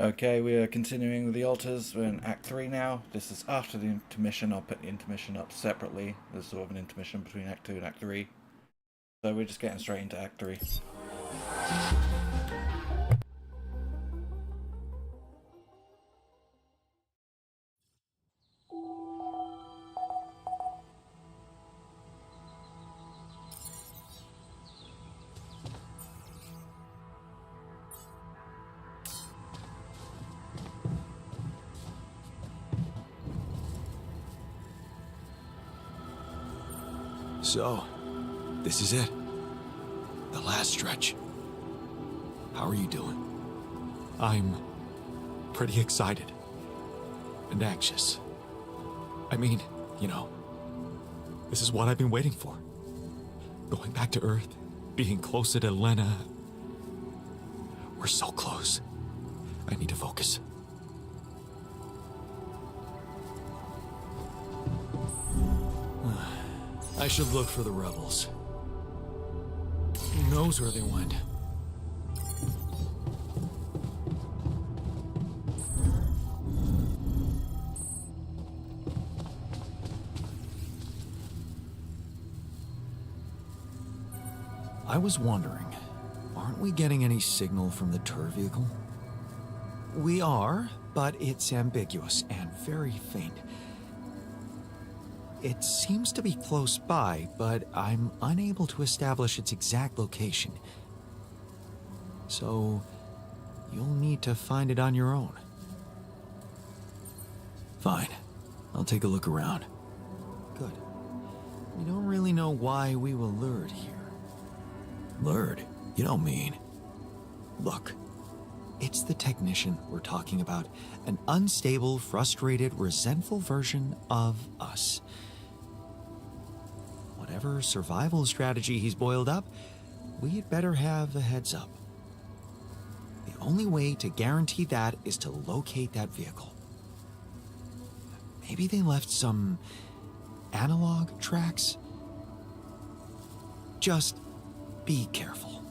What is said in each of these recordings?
Okay, we are continuing with the altars. We're in Act 3 now. This is after the intermission. I'll put the intermission up separately. There's sort of an intermission between Act 2 and Act 3. So we're just getting straight into Act 3. So, this is it. The last stretch. How are you doing? I'm pretty excited. And anxious. I mean, you know, this is what I've been waiting for. Going back to Earth, being closer to Lena. We're so close. I need to focus. I should look for the rebels. Who knows where they went? I was wondering, aren't we getting any signal from the tour vehicle? We are, but it's ambiguous and very faint. It seems to be close by, but I'm unable to establish its exact location. So, you'll need to find it on your own. Fine. I'll take a look around. Good. We don't really know why we were lured here. Lured? You don't mean... Look. It's the technician we're talking about. An unstable, frustrated, resentful version of us. Whatever survival strategy he's boiled up, we'd better have a heads up. The only way to guarantee that is to locate that vehicle. Maybe they left some analog tracks? Just be careful.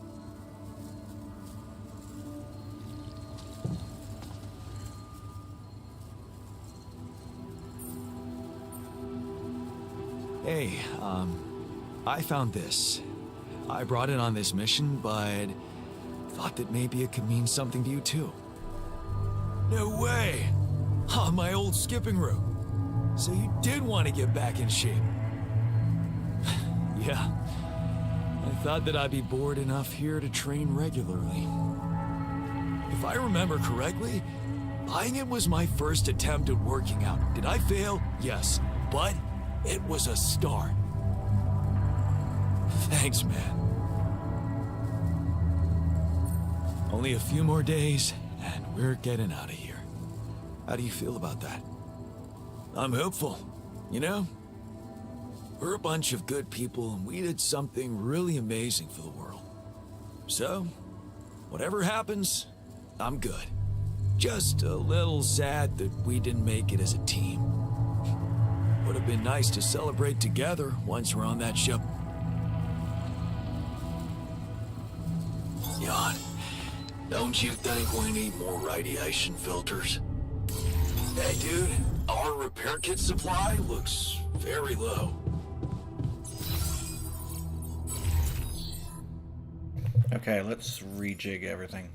Hey, I found this. I brought it on this mission, but thought that maybe it could mean something to you too. No way! On my old skipping route. So you did want to get back in shape. Yeah. I thought that I'd be bored enough here to train regularly. If I remember correctly, buying it was my first attempt at working out. Did I fail? Yes. But it was a start. Thanks, man. Only a few more days, and we're getting out of here. How do you feel about that? I'm hopeful. You know? We're a bunch of good people, and we did something really amazing for the world. So, whatever happens, I'm good. Just a little sad that we didn't make it as a team. Would have been nice to celebrate together once we're on that ship. Jan, don't you think we need more radiation filters? Hey dude, our repair kit supply looks very low. Okay, let's rejig everything.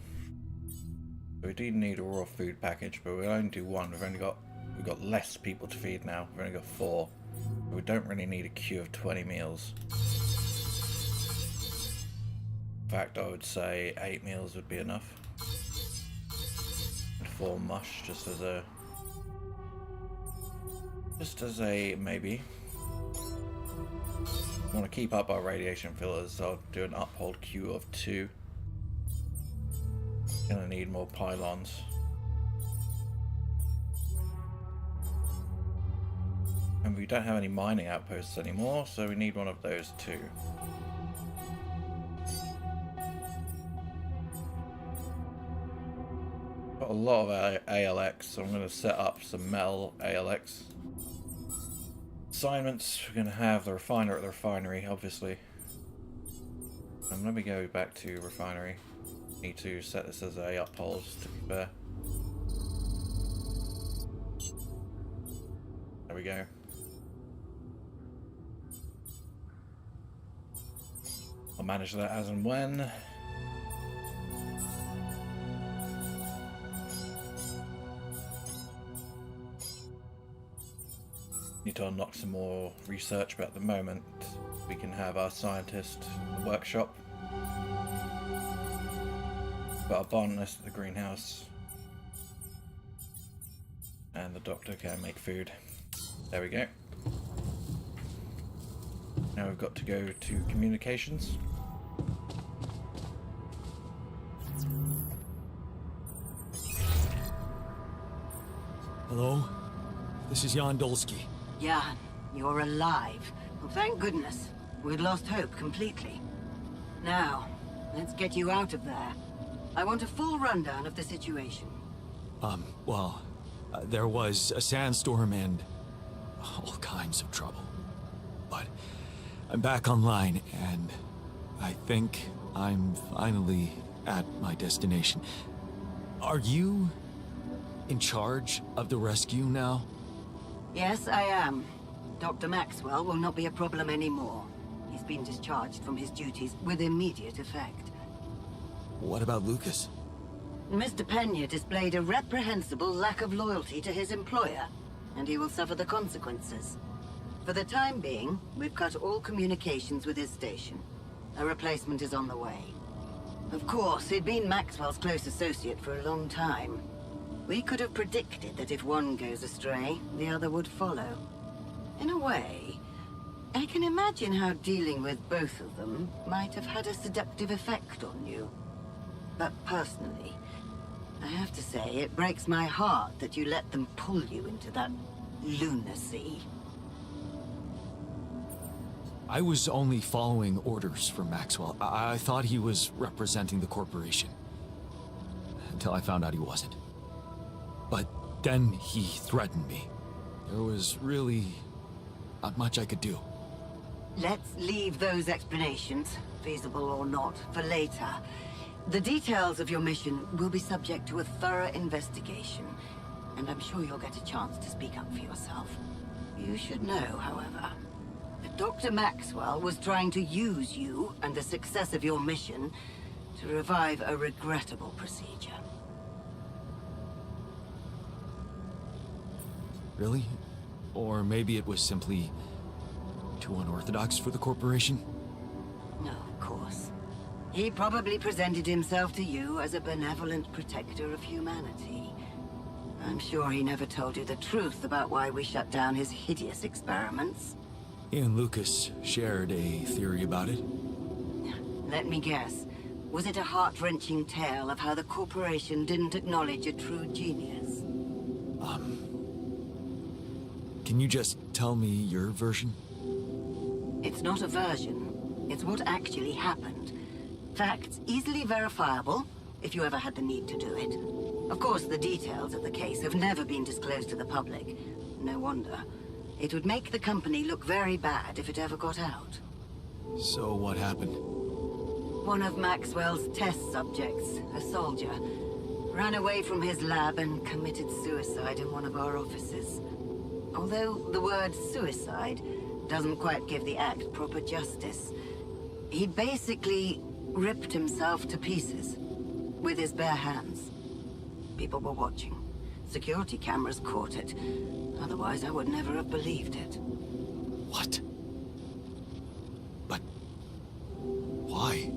We do need a raw food package, but we'll only do one. We've got less people to feed now. We've only got 4. We don't really need a queue of 20 meals. In fact, I would say 8 meals would be enough. And 4 mush just as a maybe. I want to keep up our radiation fillers, so I'll do an uphold queue of 2. Gonna need more pylons. And we don't have any mining outposts anymore, so we need one of those too. Got a lot of ALX, so I'm going to set up some metal ALX. Assignments, we're going to have the refiner at the refinery, obviously. And let me go back to refinery. Need to set this as a uphold, to be fair. There we go. I'll manage that as and when. Need to unlock some more research, but at the moment we can have our scientist in the workshop. Got a botanist at the greenhouse. And the doctor can make food. There we go. Now we've got to go to communications. Hello? This is Jan Dolsky. Jan, you're alive. Well, thank goodness. We'd lost hope completely. Now, let's get you out of there. I want a full rundown of the situation. Well, there was a sandstorm and all kinds of trouble. But I'm back online, and I think I'm finally at my destination. Are you in charge of the rescue now? Yes, I am. Dr. Maxwell will not be a problem anymore. He's been discharged from his duties with immediate effect. What about Lucas? Mr. Pena displayed a reprehensible lack of loyalty to his employer, and he will suffer the consequences. For the time being, we've cut all communications with his station. A replacement is on the way. Of course, he'd been Maxwell's close associate for a long time. We could have predicted that if one goes astray, the other would follow. In a way, I can imagine how dealing with both of them might have had a seductive effect on you. But personally, I have to say, it breaks my heart that you let them pull you into that lunacy. I was only following orders from Maxwell. I thought he was representing the corporation. Until I found out he wasn't. But then he threatened me. There was really not much I could do. Let's leave those explanations, feasible or not, for later. The details of your mission will be subject to a thorough investigation, and I'm sure you'll get a chance to speak up for yourself. You should know, however, that Dr. Maxwell was trying to use you and the success of your mission to revive a regrettable procedure. Really? Or maybe it was simply too unorthodox for the corporation? No, of course. He probably presented himself to you as a benevolent protector of humanity. I'm sure he never told you the truth about why we shut down his hideous experiments. He and Lucas shared a theory about it. Let me guess. Was it a heart-wrenching tale of how the corporation didn't acknowledge a true genius? Can you just tell me your version? It's not a version. It's what actually happened. Facts easily verifiable, if you ever had the need to do it. Of course, the details of the case have never been disclosed to the public. No wonder. It would make the company look very bad if it ever got out. So what happened? One of Maxwell's test subjects, a soldier, ran away from his lab and committed suicide in one of our offices. Although the word suicide doesn't quite give the act proper justice, he basically ripped himself to pieces with his bare hands. People were watching. Security cameras caught it. Otherwise, I would never have believed it. What? But why?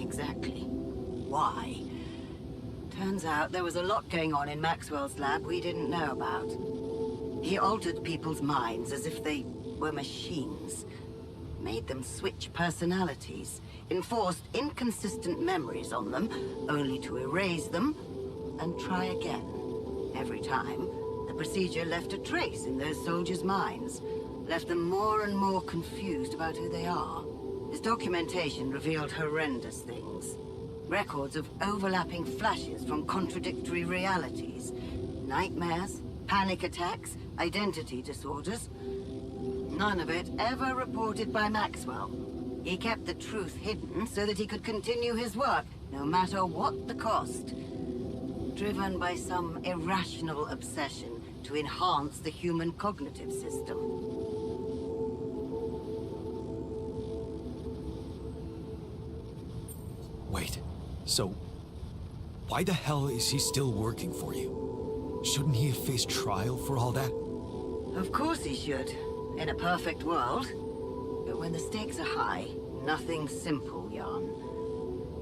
Exactly. Why? Turns out there was a lot going on in Maxwell's lab we didn't know about. He altered people's minds as if they were machines. Made them switch personalities. Enforced inconsistent memories on them, only to erase them and try again. Every time, the procedure left a trace in those soldiers' minds. Left them more and more confused about who they are. His documentation revealed horrendous things. Records of overlapping flashes from contradictory realities. Nightmares, panic attacks, identity disorders. None of it ever reported by Maxwell. He kept the truth hidden so that he could continue his work, no matter what the cost. Driven by some irrational obsession to enhance the human cognitive system. Wait, so why the hell is he still working for you? Shouldn't he have faced trial for all that? Of course he should, in a perfect world. But when the stakes are high, nothing's simple, Jan.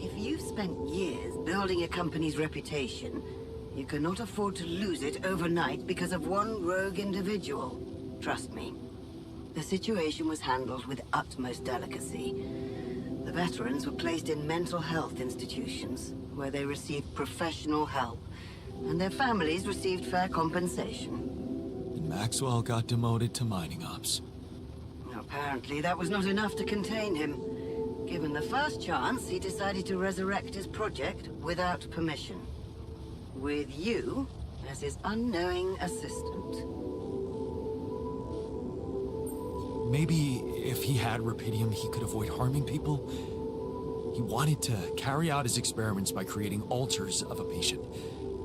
If you've spent years building a company's reputation, you cannot afford to lose it overnight because of one rogue individual. Trust me. The situation was handled with utmost delicacy. The veterans were placed in mental health institutions, where they received professional help, and their families received fair compensation. And Maxwell got demoted to mining ops. Apparently, that was not enough to contain him. Given the first chance, he decided to resurrect his project without permission. With you as his unknowing assistant. Maybe if he had Rapidium, he could avoid harming people. He wanted to carry out his experiments by creating alters of a patient,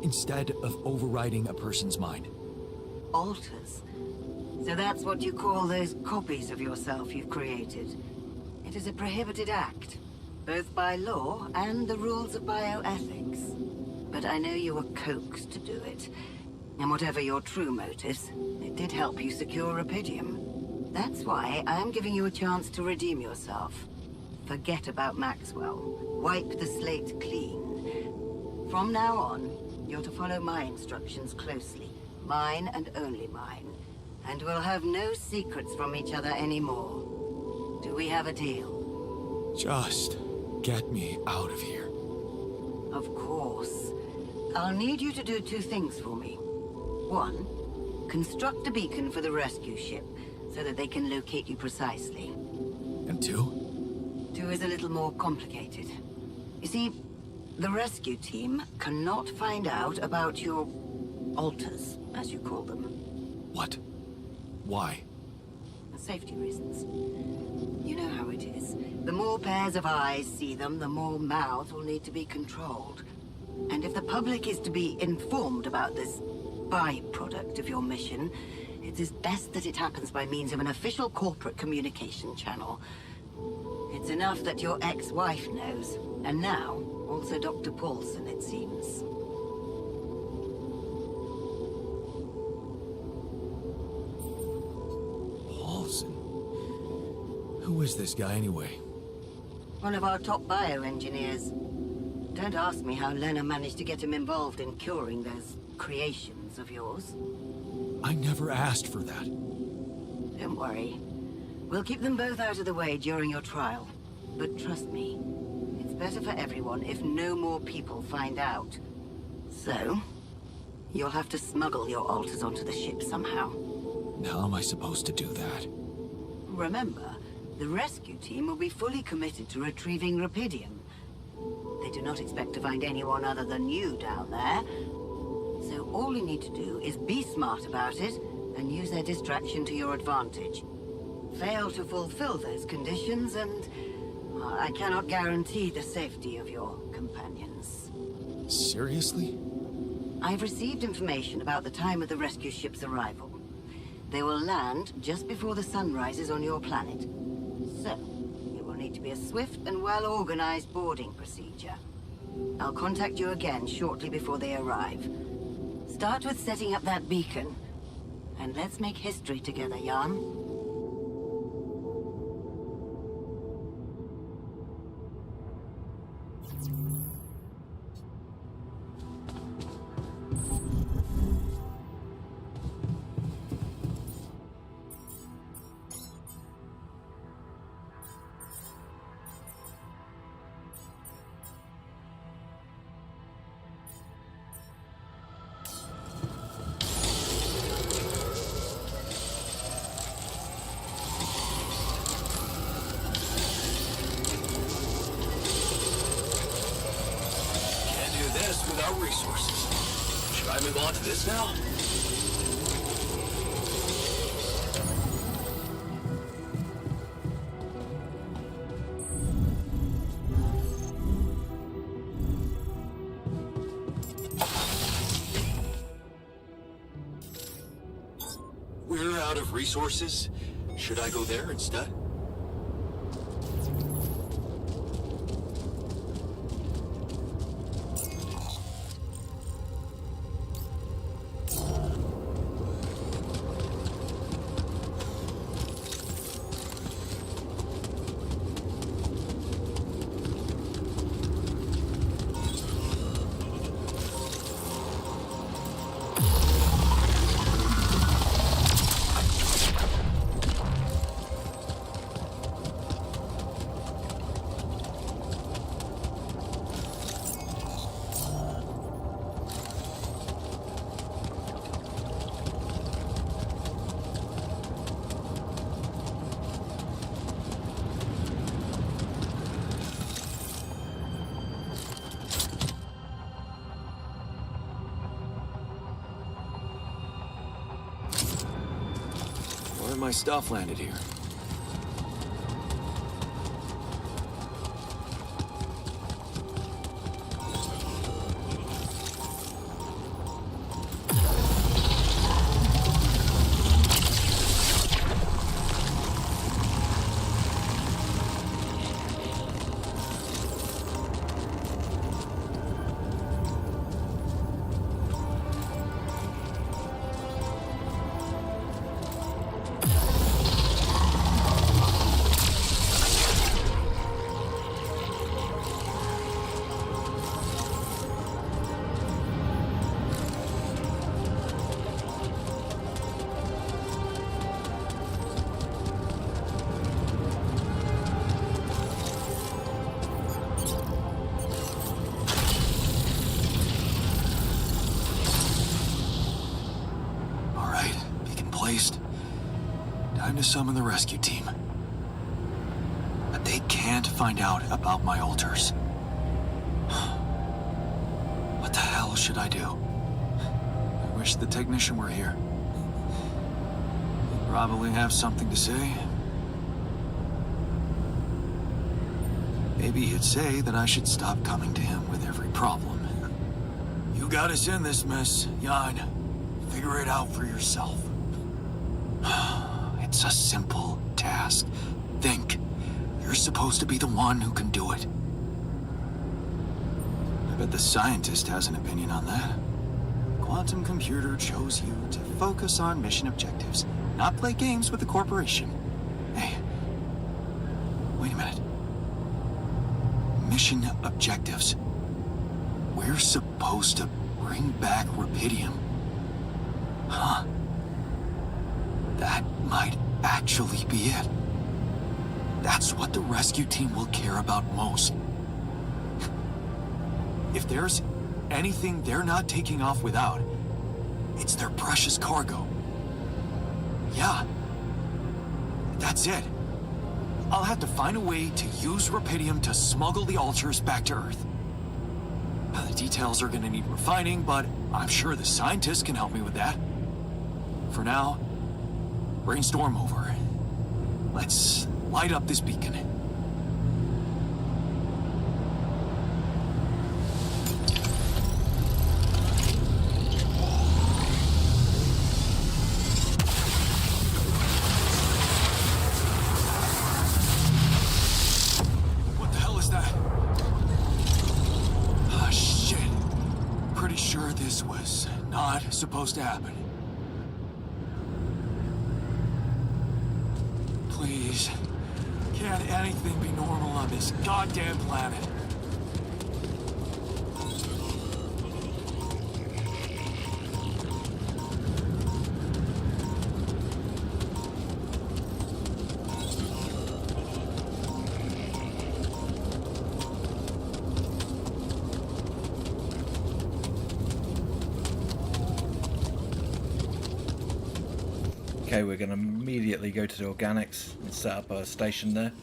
instead of overriding a person's mind. Alters? So that's what you call those copies of yourself you've created. It is a prohibited act, both by law and the rules of bioethics. But I know you were coaxed to do it. And whatever your true motives, it did help you secure Rapidium. That's why I am giving you a chance to redeem yourself. Forget about Maxwell. Wipe the slate clean. From now on, you're to follow my instructions closely. Mine and only mine. And we'll have no secrets from each other anymore. Do we have a deal? Just get me out of here. Of course. I'll need you to do two things for me. One, construct a beacon for the rescue ship, so that they can locate you precisely. And two? Two is a little more complicated. You see, the rescue team cannot find out about your alters, as you call them. What? Why? Safety reasons. You know how it is. The more pairs of eyes see them, the more mouths will need to be controlled. And if the public is to be informed about this byproduct of your mission, it is best that it happens by means of an official corporate communication channel. It's enough that your ex-wife knows, and now also Dr. Paulson, it seems. Paulson? Who is this guy anyway? One of our top bioengineers. Don't ask me how Lena managed to get him involved in curing those creations of yours. I never asked for that. Don't worry. We'll keep them both out of the way during your trial. But trust me, it's better for everyone if no more people find out. So, you'll have to smuggle your alters onto the ship somehow. How am I supposed to do that? Remember, the rescue team will be fully committed to retrieving Rapidium. They do not expect to find anyone other than you down there. So all you need to do is be smart about it and use their distraction to your advantage. Fail to fulfill those conditions and I cannot guarantee the safety of your companions. Seriously? I've received information about the time of the rescue ship's arrival. They will land just before the sun rises on your planet. So, it will need to be a swift and well-organized boarding procedure. I'll contact you again shortly before they arrive. Start with setting up that beacon. And let's make history together, Jan. Without resources. Should I move on to this now? we're out of resources, should I go there instead? Where my stuff landed here? Time to summon the rescue team. But they can't find out about my altars. What the hell should I do? I wish the technician were here. He'd probably have something to say. Maybe he'd say that I should stop coming to him with every problem. You got us in this mess, Jan. Figure it out for yourself. It's a simple task. Think. You're supposed to be the one who can do it. I bet the scientist has an opinion on that. Quantum computer chose you to focus on mission objectives, not play games with the corporation. Hey, wait a minute. Mission objectives. We're supposed to bring back Rubidium. Huh. That might actually be it. That's what the rescue team will care about most. If there's anything they're not taking off without, it's their precious cargo. Yeah. That's it. I'll have to find a way to use Rubidium to smuggle the altars back to Earth. The details are gonna need refining, but I'm sure the scientists can help me with that. For now, brainstorm over. Let's light up this beacon. What the hell is that? Ah, shit. Pretty sure this was not supposed to happen. Please. Can't anything be normal on this goddamn planet? Okay, we're going to immediately go to the organics and set up a station there.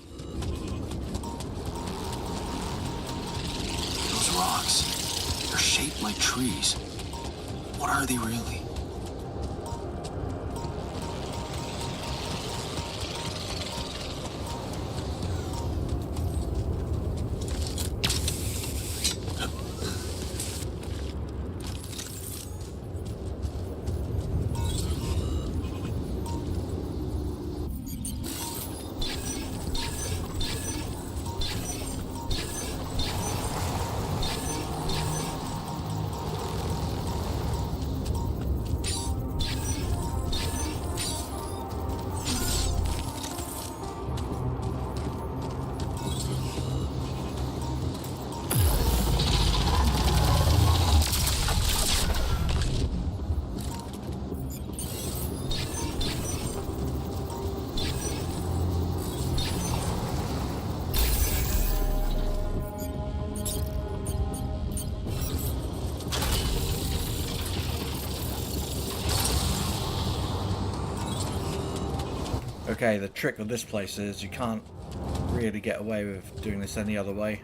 Those rocks, they're shaped like trees. What are they really? Okay, the trick with this place is you can't really get away with doing this any other way.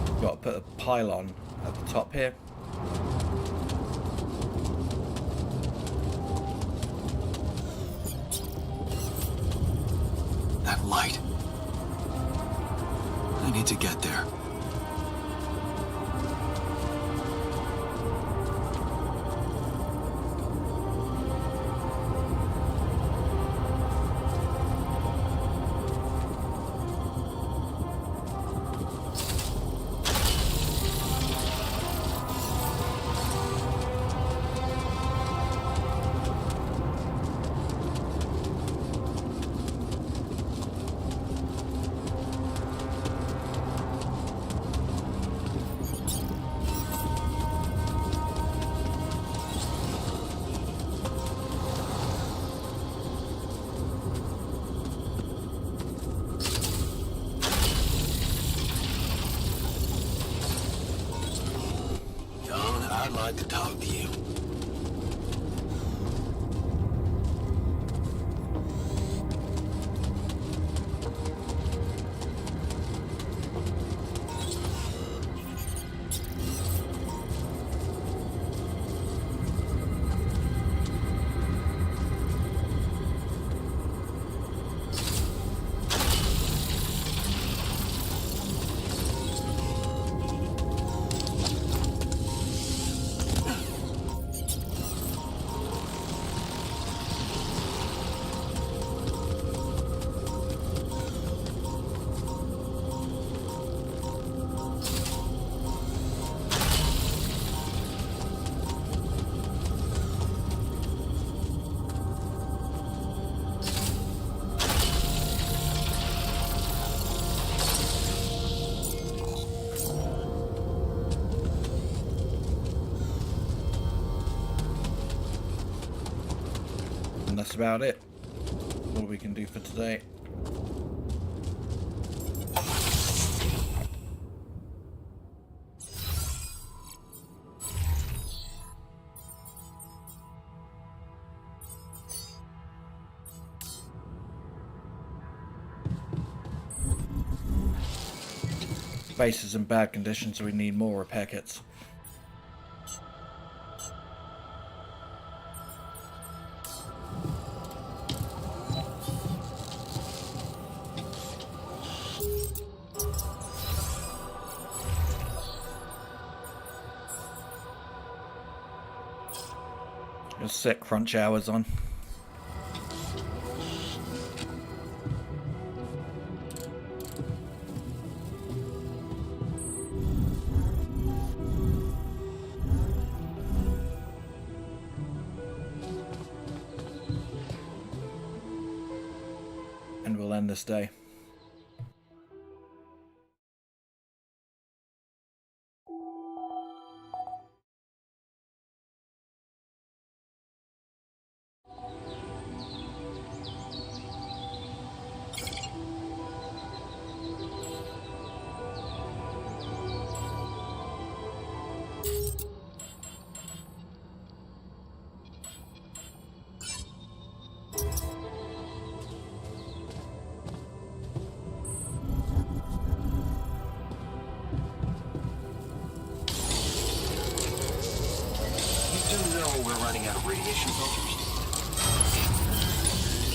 You've got to put a pylon at the top here. That light. I need to get there. I'd like to talk to you. And that's about it. All we can do for today. Base is in bad condition, so we need more repair kits. Just set crunch hours on. And we'll end this day. We're running out of radiation filters.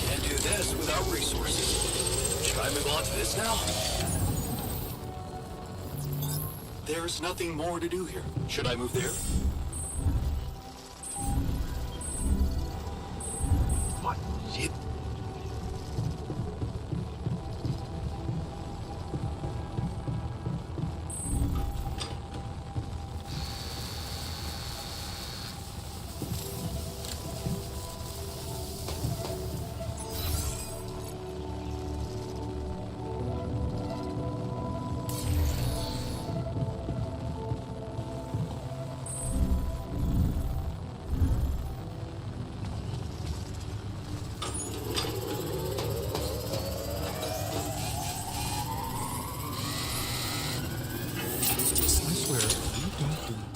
Can't do this without resources. Should I move on to this now? There's nothing more to do here. Should I move there? What? Shit.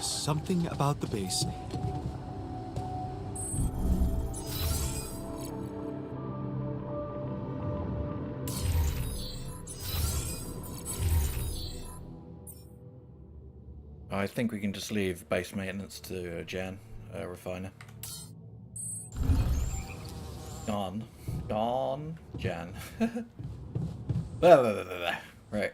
Something about the base. I think we can just leave base maintenance to Jan, refiner. Jan. Blah, blah, blah, blah. Right.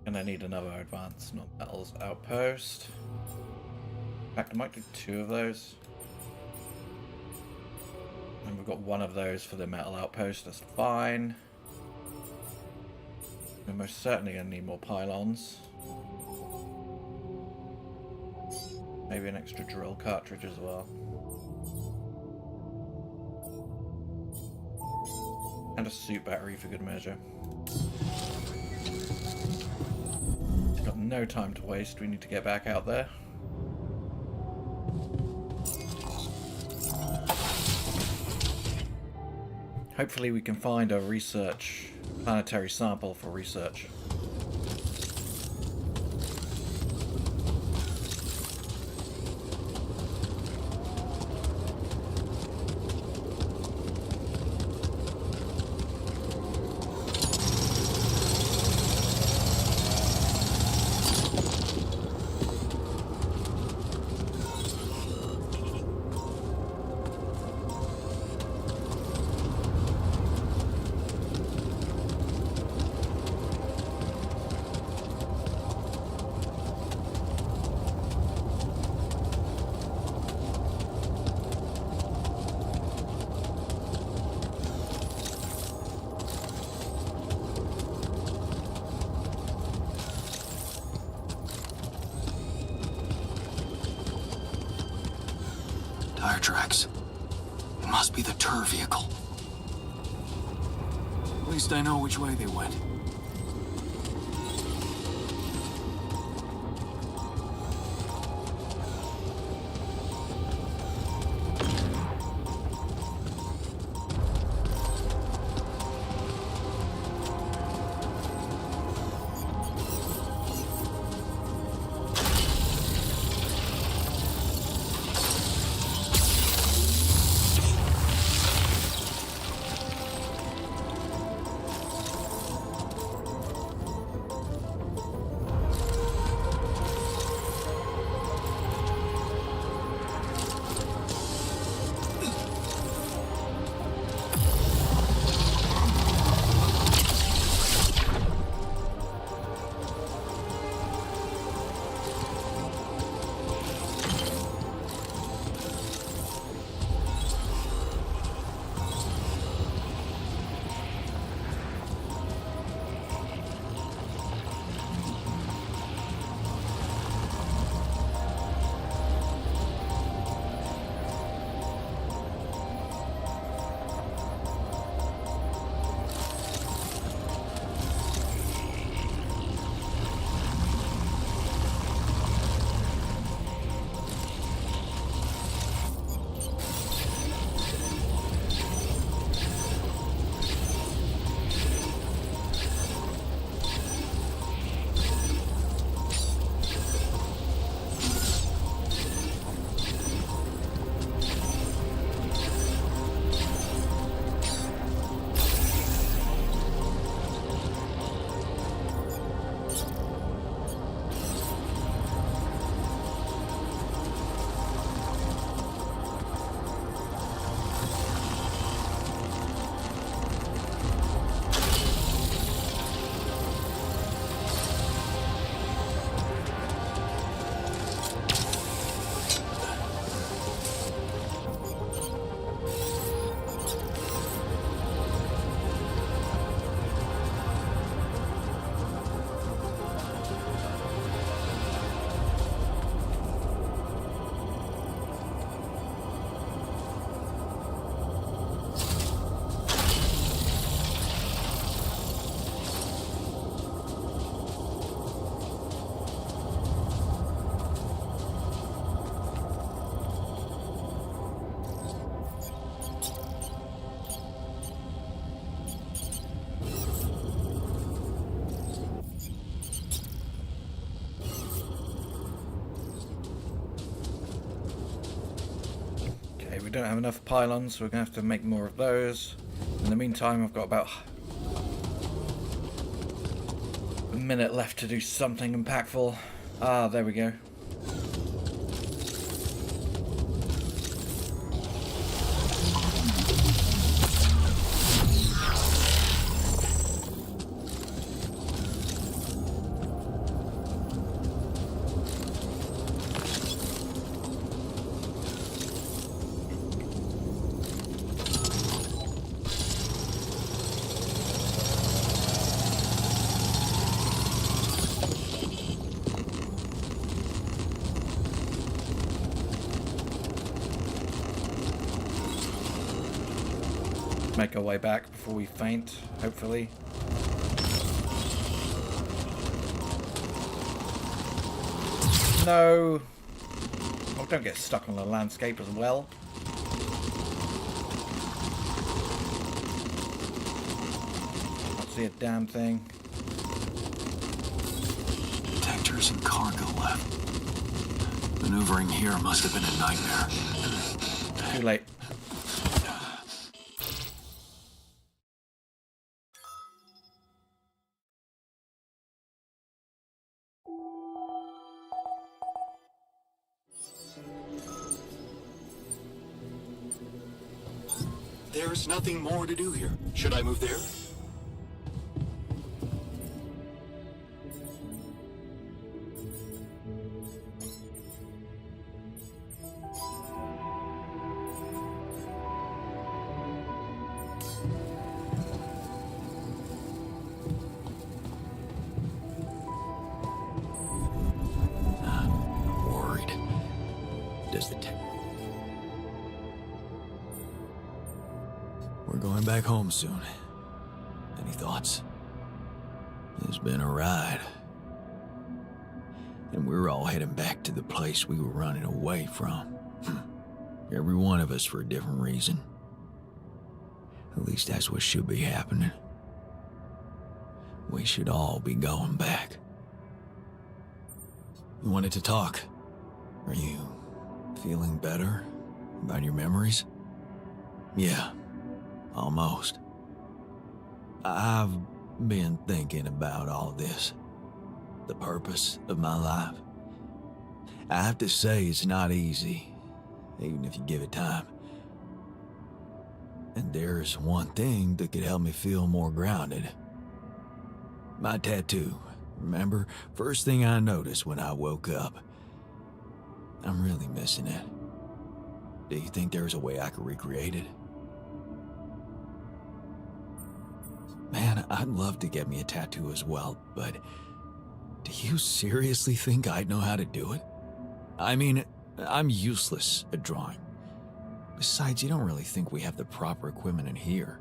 And I need another advanced non-metals outpost. In fact, I might do 2 of those. And we've got 1 of those for the metal outpost, that's fine. We're most certainly going to need more pylons. Maybe an extra drill cartridge as well. And a suit battery for good measure. We've got no time to waste, we need to get back out there. Hopefully we can find a planetary sample for research. Tire tracks. It must be the tour vehicle. At least I know which way they went. Don't have enough pylons, so we're going to have to make more of those. In the meantime, I've got about minute left to do something impactful. Ah, there we go. Make our way back before we faint, hopefully. No! Oh, don't get stuck on the landscape as well. Can't see a damn thing. Detectors and cargo left. Maneuvering here must have been a nightmare. Too late. There's nothing more to do here. Should I move there? I'm worried. Does the tech... We're going back home soon. Any thoughts? It's been a ride. And we're all heading back to the place we were running away from. Every one of us for a different reason. At least that's what should be happening. We should all be going back. You wanted to talk. Are you feeling better about your memories? Yeah. Almost. I've been thinking about all this. The purpose of my life. I have to say it's not easy, even if you give it time. And there's one thing that could help me feel more grounded. My tattoo. Remember? First thing I noticed when I woke up. I'm really missing it. Do you think there's a way I could recreate it? Man, I'd love to get me a tattoo as well, but do you seriously think I'd know how to do it? I mean, I'm useless at drawing. Besides, you don't really think we have the proper equipment in here.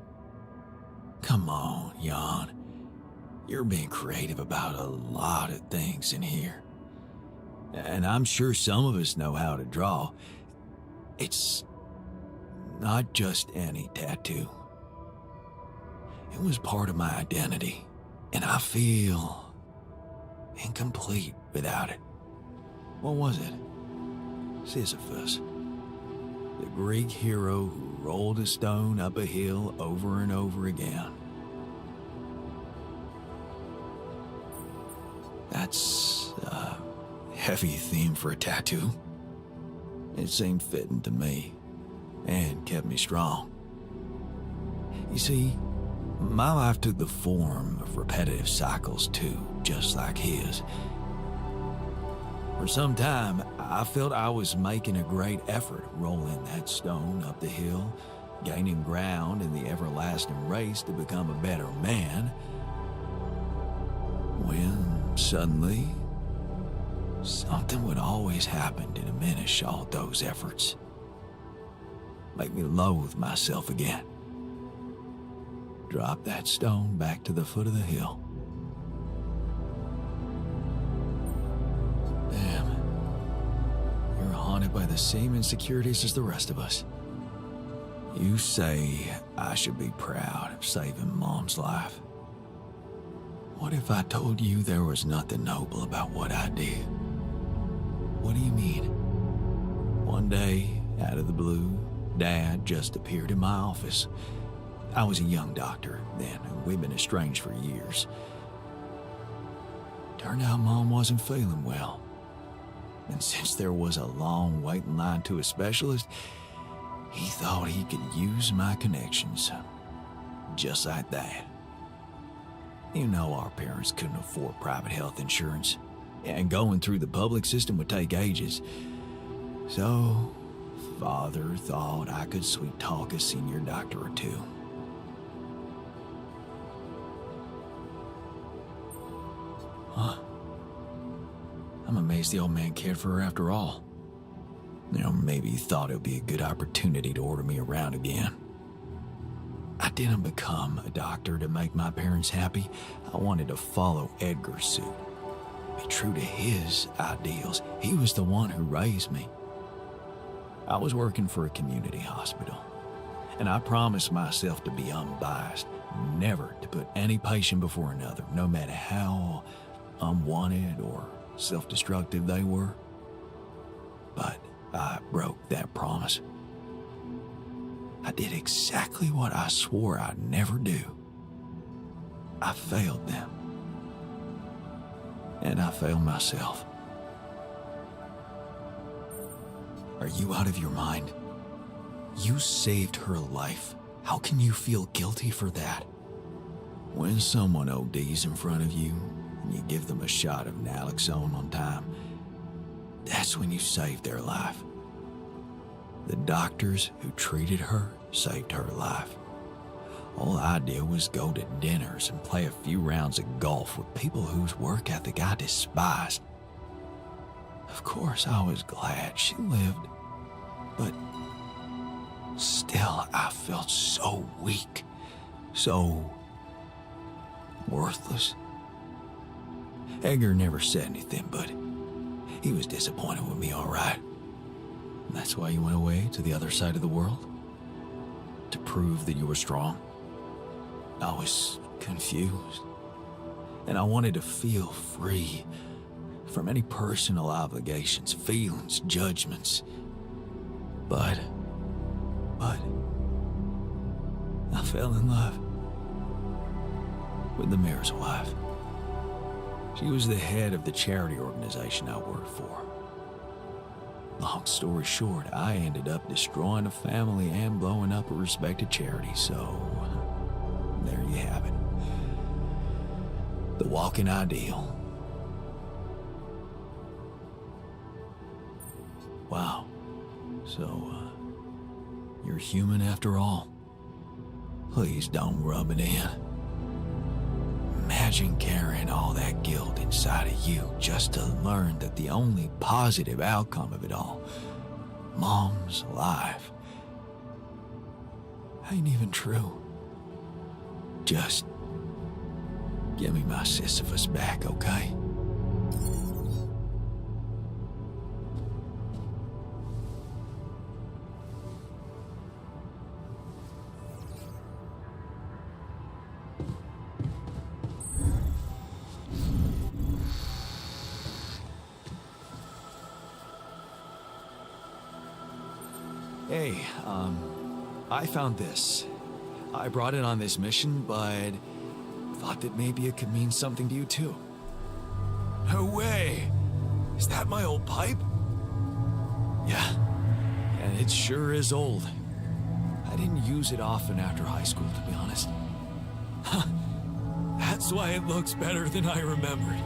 Come on, Jan. You're being creative about a lot of things in here. And I'm sure some of us know how to draw. It's not just any tattoo. It was part of my identity, and I feel incomplete without it. What was it? Sisyphus, the Greek hero who rolled a stone up a hill over and over again. That's a heavy theme for a tattoo. It seemed fitting to me, and kept me strong. You see, my life took the form of repetitive cycles too, just like his. For some time, I felt I was making a great effort rolling that stone up the hill, gaining ground in the everlasting race to become a better man, when suddenly, something would always happen to diminish all those efforts. Make me loathe myself again. Drop that stone back to the foot of the hill. Damn. You're haunted by the same insecurities as the rest of us. You say I should be proud of saving Mom's life. What if I told you there was nothing noble about what I did? What do you mean? One day, out of the blue, Dad just appeared in my office. I was a young doctor then, and we'd been estranged for years. Turned out Mom wasn't feeling well. And since there was a long waiting line to a specialist, he thought he could use my connections. Just like that. You know our parents couldn't afford private health insurance, and going through the public system would take ages. So, Father thought I could sweet talk a senior doctor or two. Huh. I'm amazed the old man cared for her after all. Maybe he thought it would be a good opportunity to order me around again. I didn't become a doctor to make my parents happy. I wanted to follow Edgar's suit. Be true to his ideals. He was the one who raised me. I was working for a community hospital, and I promised myself to be unbiased, never to put any patient before another, no matter how unwanted or self-destructive they were. But I broke that promise. I did exactly what I swore I'd never do. I failed them. And I failed myself. Are you out of your mind? You saved her life. How can you feel guilty for that? When someone ODs in front of you, and you give them a shot of naloxone on time, that's when you saved their life. The doctors who treated her saved her life. All I did was go to dinners and play a few rounds of golf with people whose work ethic I despised. Of course, I was glad she lived, but still I felt so weak, so worthless. Edgar never said anything, but he was disappointed with me, all right. That's why you went away to the other side of the world? To prove that you were strong? I was confused, and I wanted to feel free from any personal obligations, feelings, judgments. But I fell in love with the mayor's wife. She was the head of the charity organization I worked for. Long story short, I ended up destroying a family and blowing up a respected charity, so there you have it. The walking ideal. Wow. So, you're human after all. Please don't rub it in. Imagine carrying all that guilt inside of you just to learn that the only positive outcome of it all, Mom's life, ain't even true. Just give me my Sisyphus back, okay? Hey, I found this. I brought it on this mission, but thought that maybe it could mean something to you too. No way! Is that my old pipe? Yeah, and it sure is old. I didn't use it often after high school, to be honest. Huh. That's why it looks better than I remembered.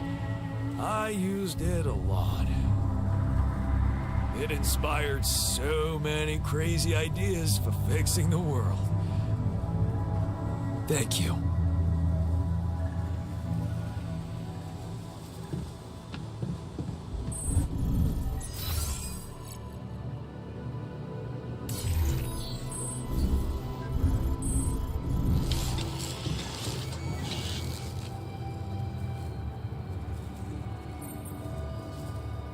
I used it a lot. It inspired so many crazy ideas for fixing the world. Thank you.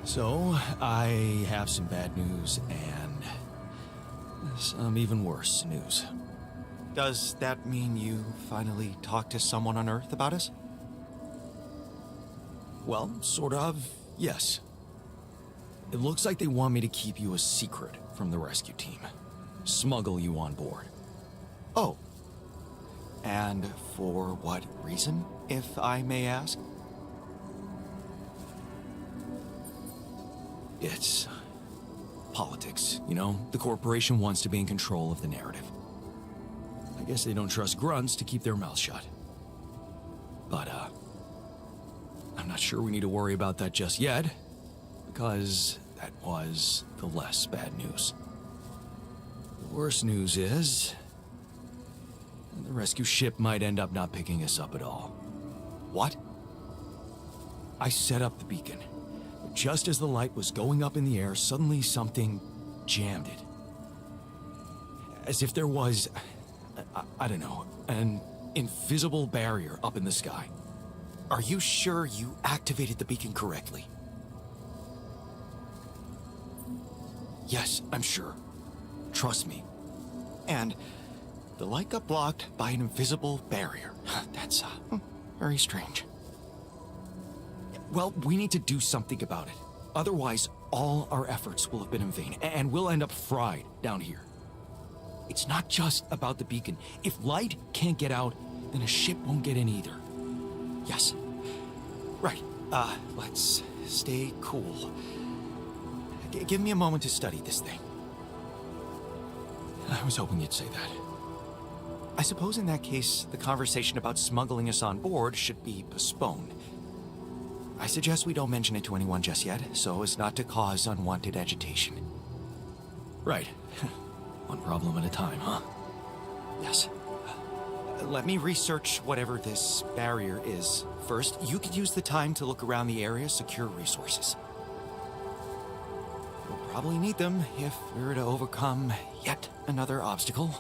So, I have some bad news and some even worse news. Does that mean you finally talked to someone on Earth about us? Well, sort of, yes. It looks like they want me to keep you a secret from the rescue team. Smuggle you on board. Oh. And for what reason, if I may ask? It's politics, you know? The corporation wants to be in control of the narrative. I guess they don't trust grunts to keep their mouths shut. But, I'm not sure we need to worry about that just yet, because that was the less bad news. The worst news is the rescue ship might end up not picking us up at all. What? I set up the beacon. But just as the light was going up in the air, suddenly something jammed it. As if there was, I don't know, an invisible barrier up in the sky. Are you sure you activated the beacon correctly? Yes, I'm sure. Trust me. And the light got blocked by an invisible barrier. That's, very strange. Well, we need to do something about it. Otherwise, all our efforts will have been in vain, and we'll end up fried down here. It's not just about the beacon. If light can't get out, then a ship won't get in either. Yes. Right. Let's stay cool. Give me a moment to study this thing. I was hoping you'd say that. I suppose in that case, the conversation about smuggling us on board should be postponed. I suggest we don't mention it to anyone just yet, so as not to cause unwanted agitation. Right. One problem at a time, huh? Yes. Let me research whatever this barrier is. First, you could use the time to look around the area, secure resources. We'll probably need them if we were to overcome yet another obstacle.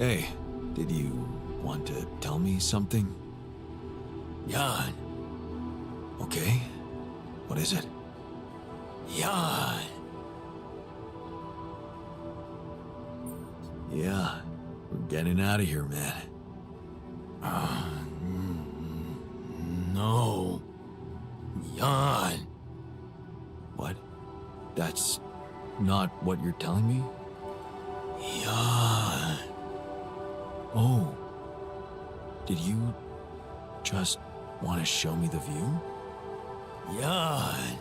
Hey, did you want to tell me something? Jan. Okay. What is it? Jan. Yeah, we're getting out of here, man. No. Jan. What? That's not what you're telling me? Jan. Oh. Did you just want to show me the view? Jan.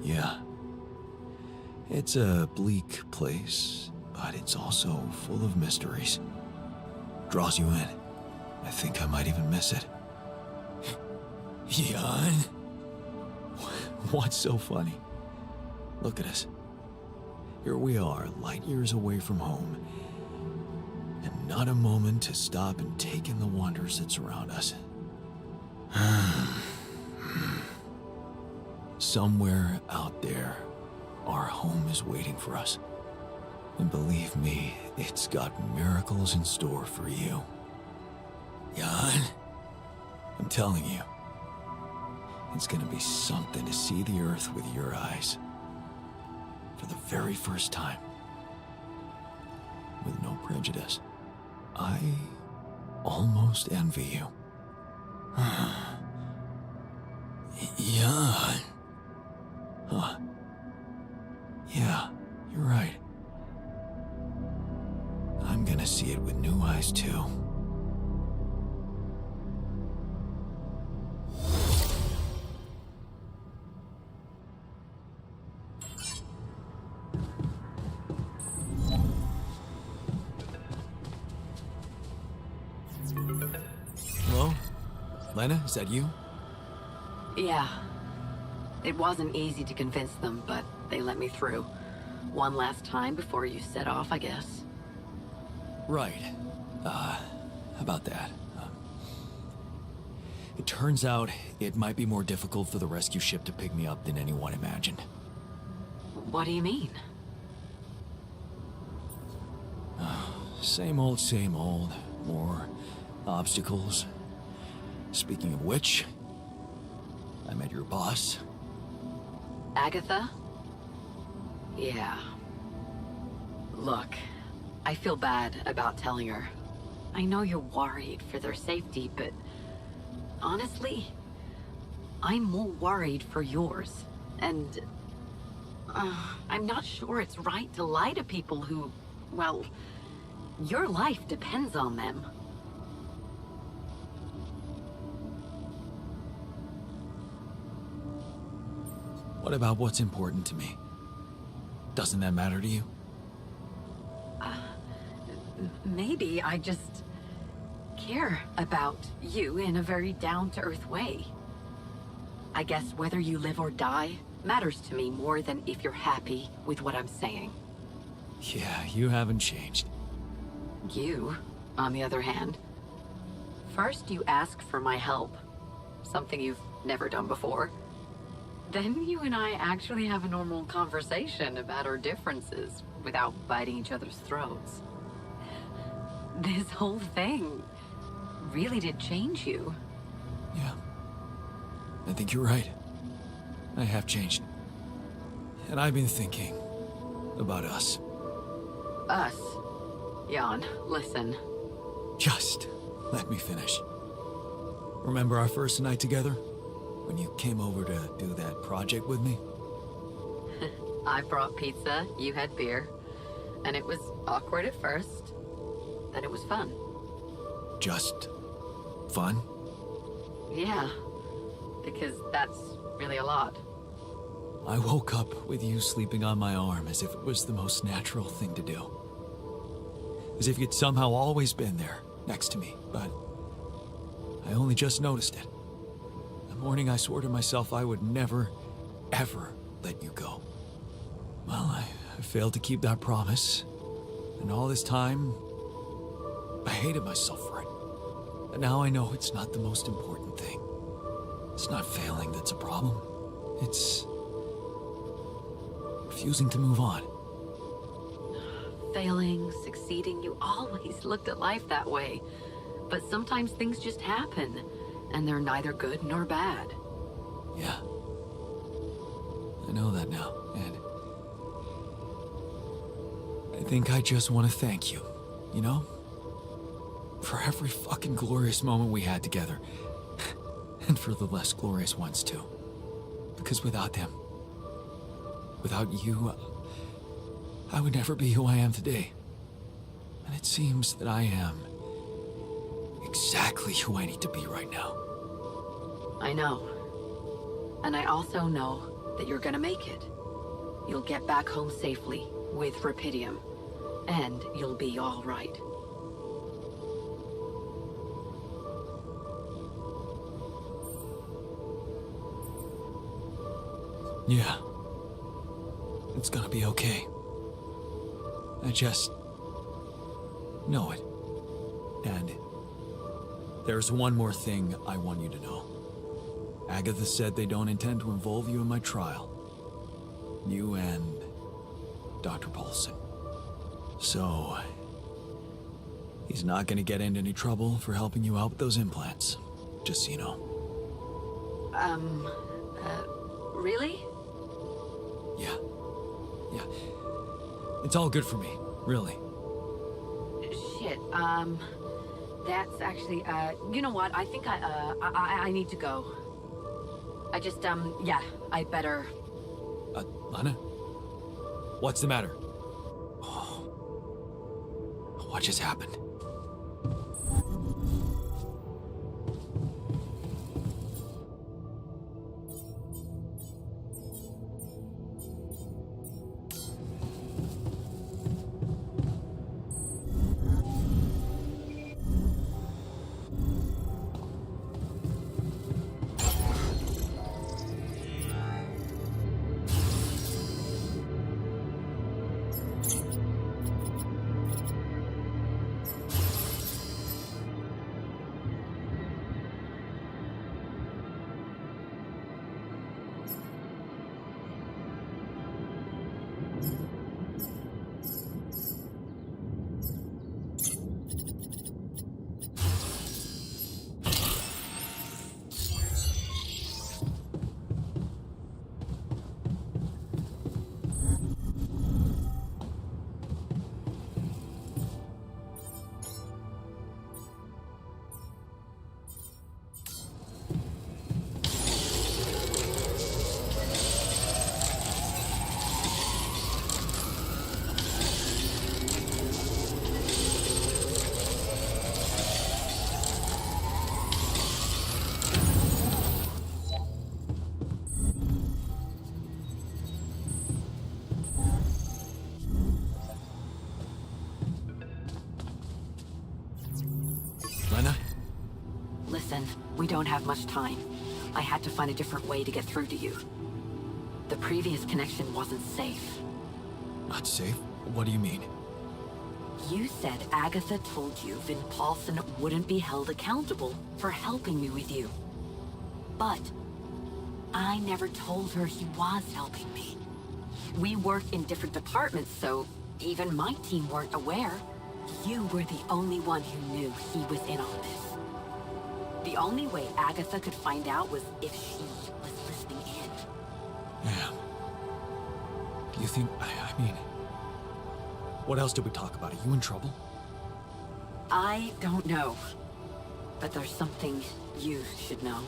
Yeah. It's a bleak place, but it's also full of mysteries. Draws you in. I think I might even miss it. Jan? What's so funny? Look at us. Here we are, light years away from home, and not a moment to stop and take in the wonders that surround us. Somewhere out there, our home is waiting for us. And believe me, it's got miracles in store for you. Jan, I'm telling you, it's gonna be something to see the Earth with your eyes. For the very first time. With no prejudice. I almost envy you. Jan. Huh. Yeah, you're right. I'm gonna see it with new eyes, too. Hello? Lena, is that you? Yeah. It wasn't easy to convince them, but they let me through. One last time before you set off, I guess. Right. About that. It turns out it might be more difficult for the rescue ship to pick me up than anyone imagined. What do you mean? Same old, same old. More obstacles. Speaking of which, I met your boss. Agatha? Yeah. Look, I feel bad about telling her. I know you're worried for their safety, but honestly, I'm more worried for yours. And I'm not sure it's right to lie to people who, well, your life depends on them. What about what's important to me? Doesn't that matter to you? Maybe I just care about you in a very down-to-earth way. I guess whether you live or die matters to me more than if you're happy with what I'm saying. Yeah, you haven't changed. You, on the other hand, first you ask for my help, something you've never done before. Then you and I actually have a normal conversation about our differences without biting each other's throats. This whole thing really did change you. Yeah. I think you're right. I have changed. And I've been thinking about us. Us. Jan, listen. Just let me finish. Remember our first night together? When you came over to do that project with me? I brought pizza, you had beer. And it was awkward at first. Then it was fun. Just fun? Yeah. Because that's really a lot. I woke up with you sleeping on my arm as if it was the most natural thing to do. As if you'd somehow always been there, next to me, but I only just noticed it. The morning I swore to myself I would never, ever let you go. Well, I failed to keep that promise, and all this time, I hated myself for it. But now I know it's not the most important thing. It's not failing that's a problem. It's refusing to move on. Failing, succeeding, you always looked at life that way. But sometimes things just happen, and they're neither good nor bad. Yeah. I know that now, and I think I just want to thank you, you know? For every fucking glorious moment we had together. And for the less glorious ones, too. Because without them, without you, I would never be who I am today. And it seems that I am exactly who I need to be right now. I know. And I also know that you're gonna make it. You'll get back home safely with Rapidium, and you'll be all right. Yeah. It's gonna be okay. I just know it. And there's one more thing I want you to know. Agatha said they don't intend to involve you in my trial. You and Dr. Paulson. So, he's not gonna get into any trouble for helping you out with those implants. Just so you know. Really? Yeah. Yeah. It's all good for me, really. Shit, that's actually, you know what? I think I need to go. I just, yeah, I better... Lana? What's the matter? Oh. What just happened? Lena? Listen, we don't have much time. I had to find a different way to get through to you. The previous connection wasn't safe. Not safe? What do you mean? You said Agatha told you Vin Paulson wouldn't be held accountable for helping me with you. But I never told her he was helping me. We work in different departments, so even my team weren't aware. You were the only one who knew he was in on this. The only way Agatha could find out was if she was listening in. Ma'am. You think... I mean... What else did we talk about? Are you in trouble? I don't know. But there's something you should know.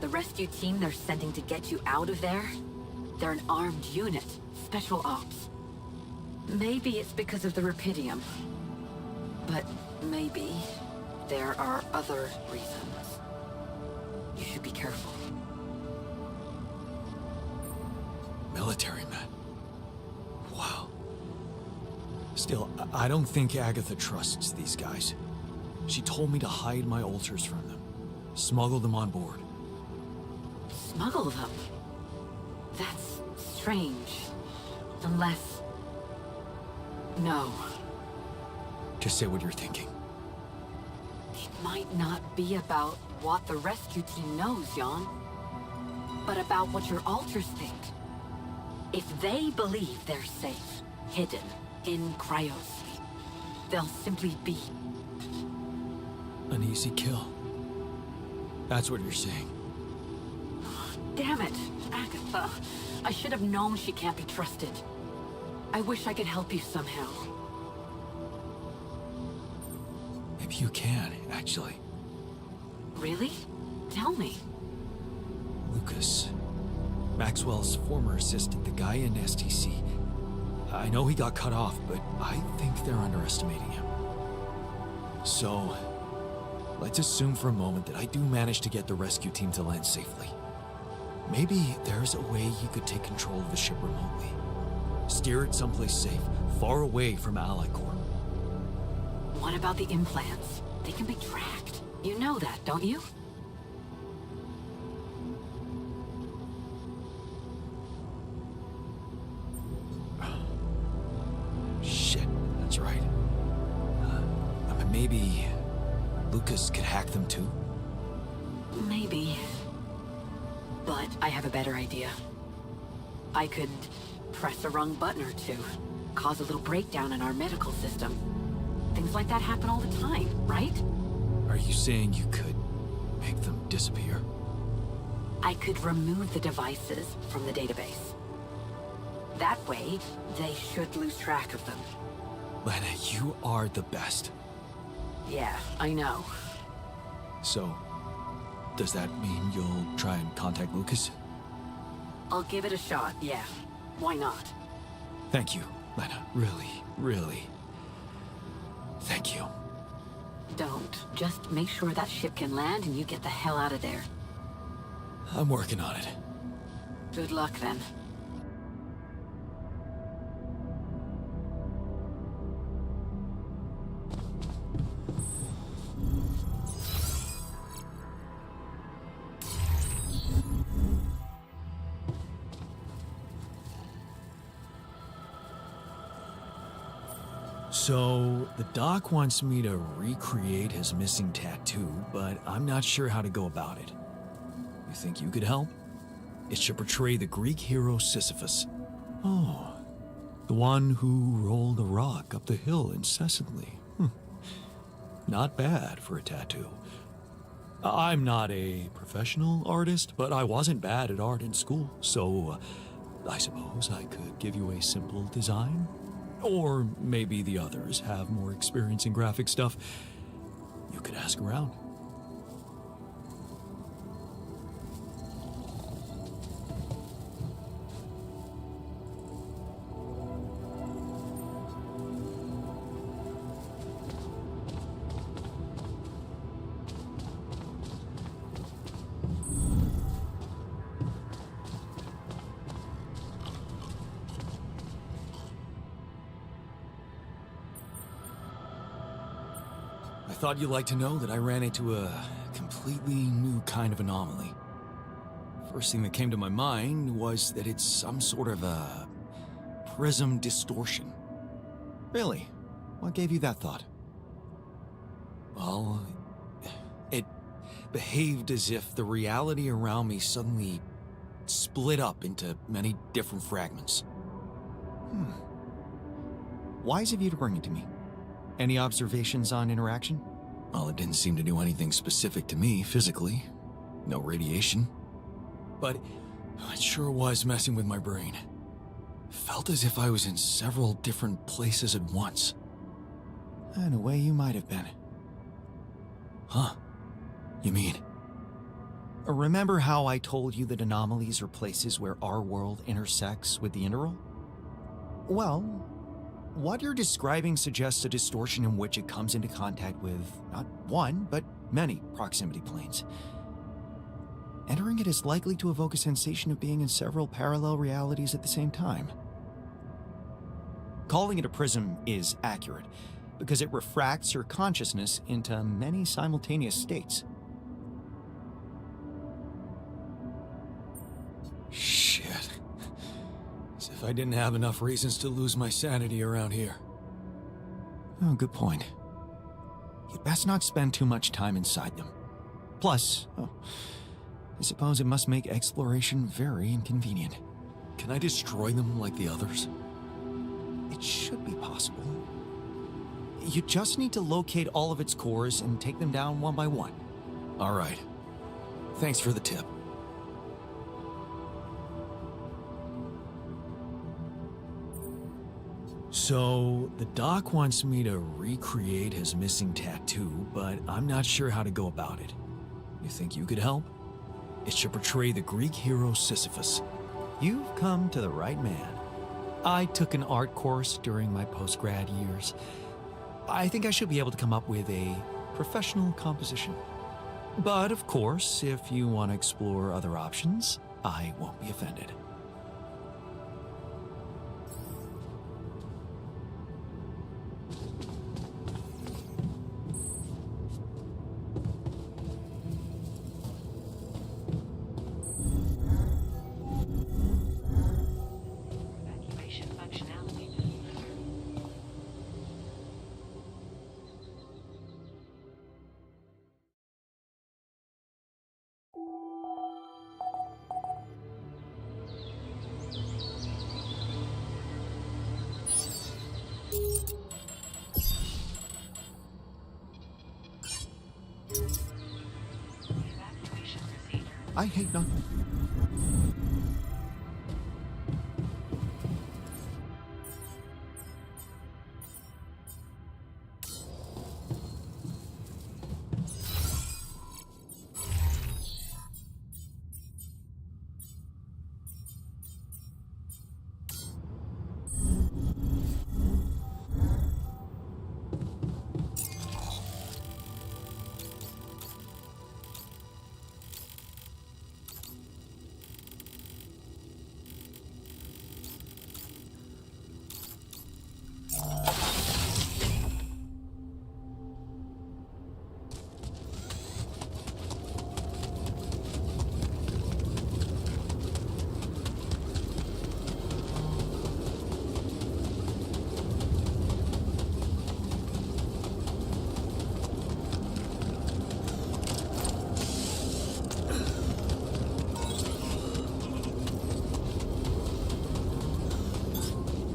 The rescue team they're sending to get you out of there, they're an armed unit. Special ops. Maybe it's because of the Rapidium. But maybe there are other reasons. You should be careful. Military man. Wow. Still, I don't think Agatha trusts these guys. She told me to hide my altars from them. Smuggle them on board. Smuggle them? That's strange. Unless... No. Just say what you're thinking. might not be about what the rescue team knows, Jan, but about what your alters think. If they believe they're safe, hidden, in cryosleep, they'll simply be. An easy kill. That's what you're saying. Damn it, Agatha. I should have known she can't be trusted. I wish I could help you somehow. Maybe you can, actually. Really? Tell me. Lucas. Maxwell's former assistant, the guy in STC. I know he got cut off, but I think they're underestimating him. So, let's assume for a moment that I do manage to get the rescue team to land safely. Maybe there's a way he could take control of the ship remotely. Steer it someplace safe, far away from Ally Corps. What about the implants? They can be tracked. You know that, don't you? Shit, that's right. Maybe Lucas could hack them too? Maybe. But I have a better idea. I could press a wrong button or two, cause a little breakdown in our medical system. Things like that happen all the time, right? Are you saying you could make them disappear? I could remove the devices from the database. That way, they should lose track of them. Lena, you are the best. Yeah, I know. So, does that mean you'll try and contact Lucas? I'll give it a shot, yeah. Why not? Thank you, Lena. Really, really. Thank you. Don't. Just make sure that ship can land and you get the hell out of there. I'm working on it. Good luck, then. So, the doc wants me to recreate his missing tattoo, but I'm not sure how to go about it. You think you could help? It should portray the Greek hero Sisyphus. Oh, the one who rolled a rock up the hill incessantly. Not bad for a tattoo. I'm not a professional artist, but I wasn't bad at art in school, so I suppose I could give you a simple design. Or maybe the others have more experience in graphic stuff. You could ask around. I thought you'd like to know that I ran into a completely new kind of anomaly. First thing that came to my mind was that it's some sort of a prism distortion. Really? What gave you that thought? Well, it behaved as if the reality around me suddenly split up into many different fragments. Wise of you to bring it to me. Any observations on interaction? Well, it didn't seem to do anything specific to me physically. No radiation. But it sure was messing with my brain. Felt as if I was in several different places at once. In a way, you might have been. Huh? You mean? Remember how I told you that anomalies are places where our world intersects with the interworld? Well, what you're describing suggests a distortion in which it comes into contact with not one, but many proximity planes. Entering it is likely to evoke a sensation of being in several parallel realities at the same time. Calling it a prism is accurate, because it refracts your consciousness into many simultaneous states. Shit. As if I didn't have enough reasons to lose my sanity around here. Oh, good point. You Best not spend too much time inside them. Plus, I suppose it must make exploration very inconvenient. Can I destroy them like the others? It should be possible. You just need to locate all of its cores and take them down one by one. All right. Thanks for the tip. So, the doc wants me to recreate his missing tattoo, but I'm not sure how to go about it. You think you could help? It should portray the Greek hero Sisyphus. You've come to the right man. I took an art course during my post-grad years. I think I should be able to come up with a professional composition. But of course, if you want to explore other options, I won't be offended. I hate nothing.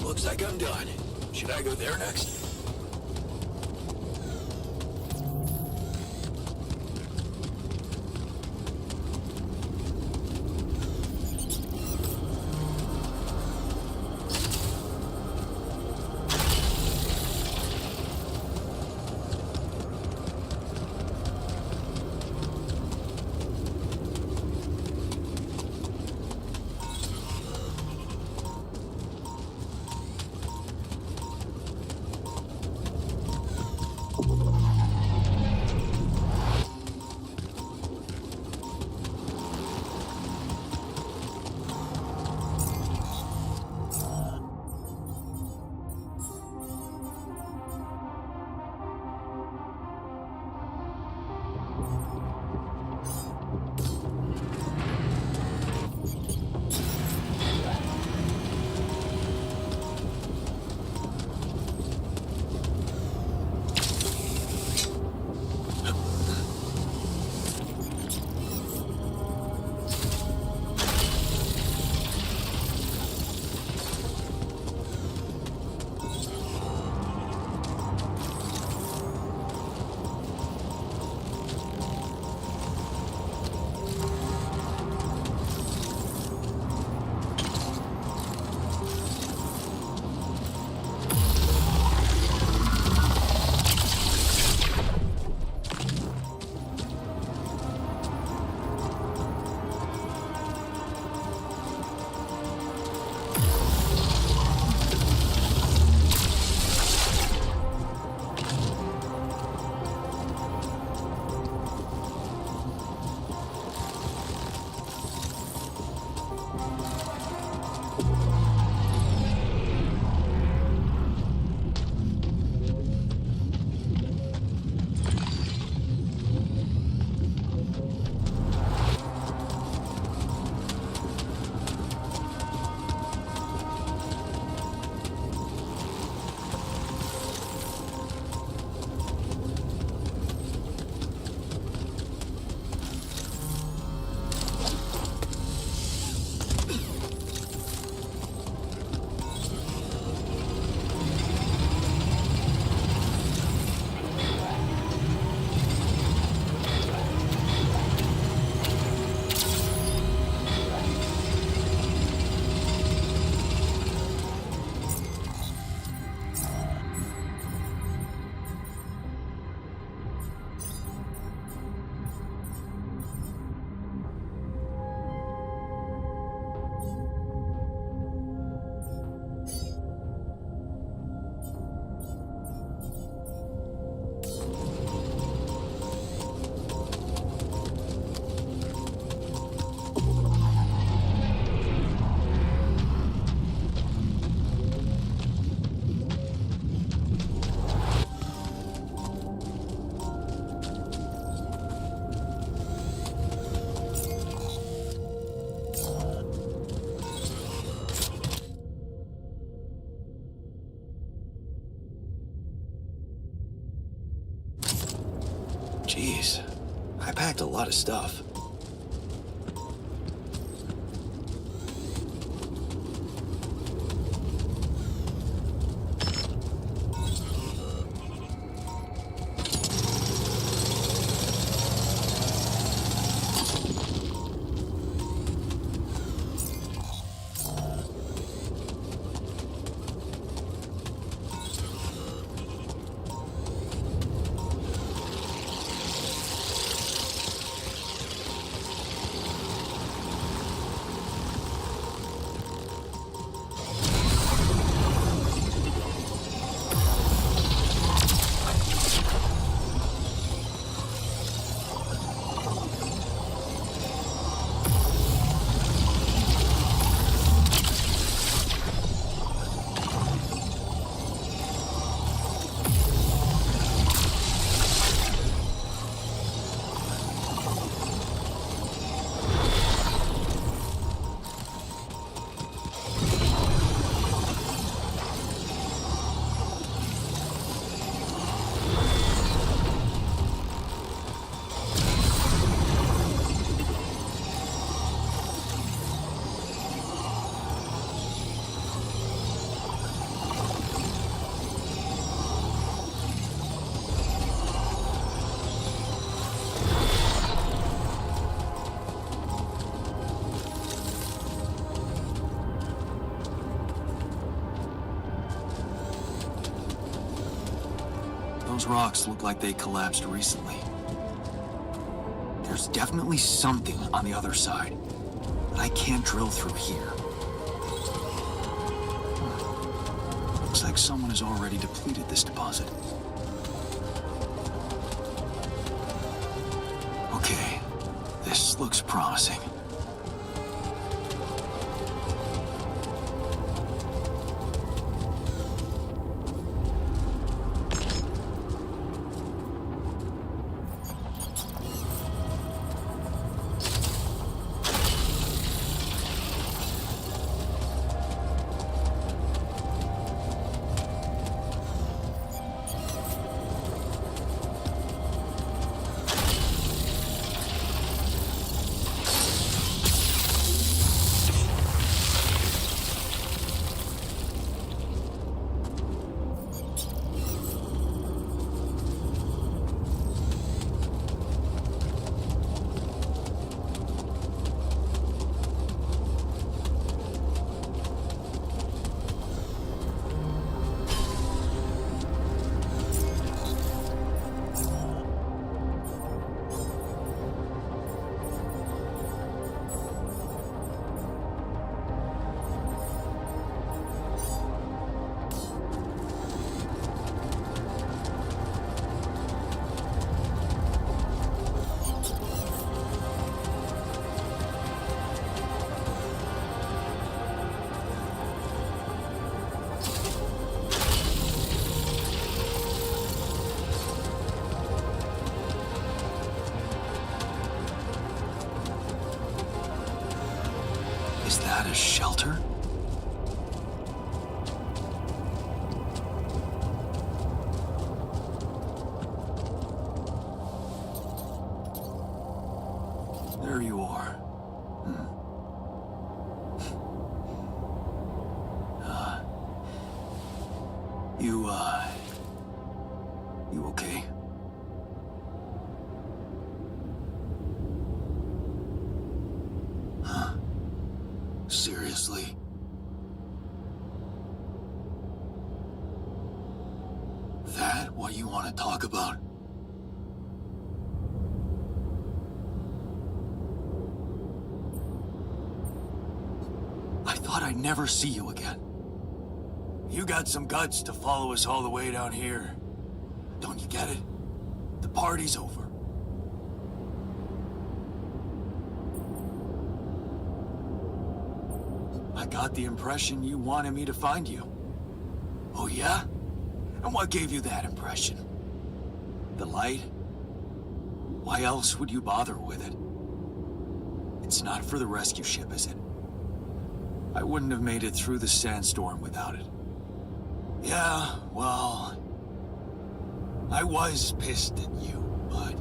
Looks like I'm done. Should I go there next? packed a lot of stuff. Those rocks look like they collapsed recently. There's definitely something on the other side, but I can't drill through here. Looks like someone has already depleted this deposit. Okay, this looks promising. Is that a shelter? There you are. You okay? Seriously? That what you want to talk about? I thought I'd never see you again. You got some guts to follow us all the way down here. Don't you get it? The party's over. I got the impression you wanted me to find you. Oh yeah? And what gave you that impression? The light? Why else would you bother with it? It's not for the rescue ship, is it? I wouldn't have made it through the sandstorm without it. Yeah, well, I was pissed at you, but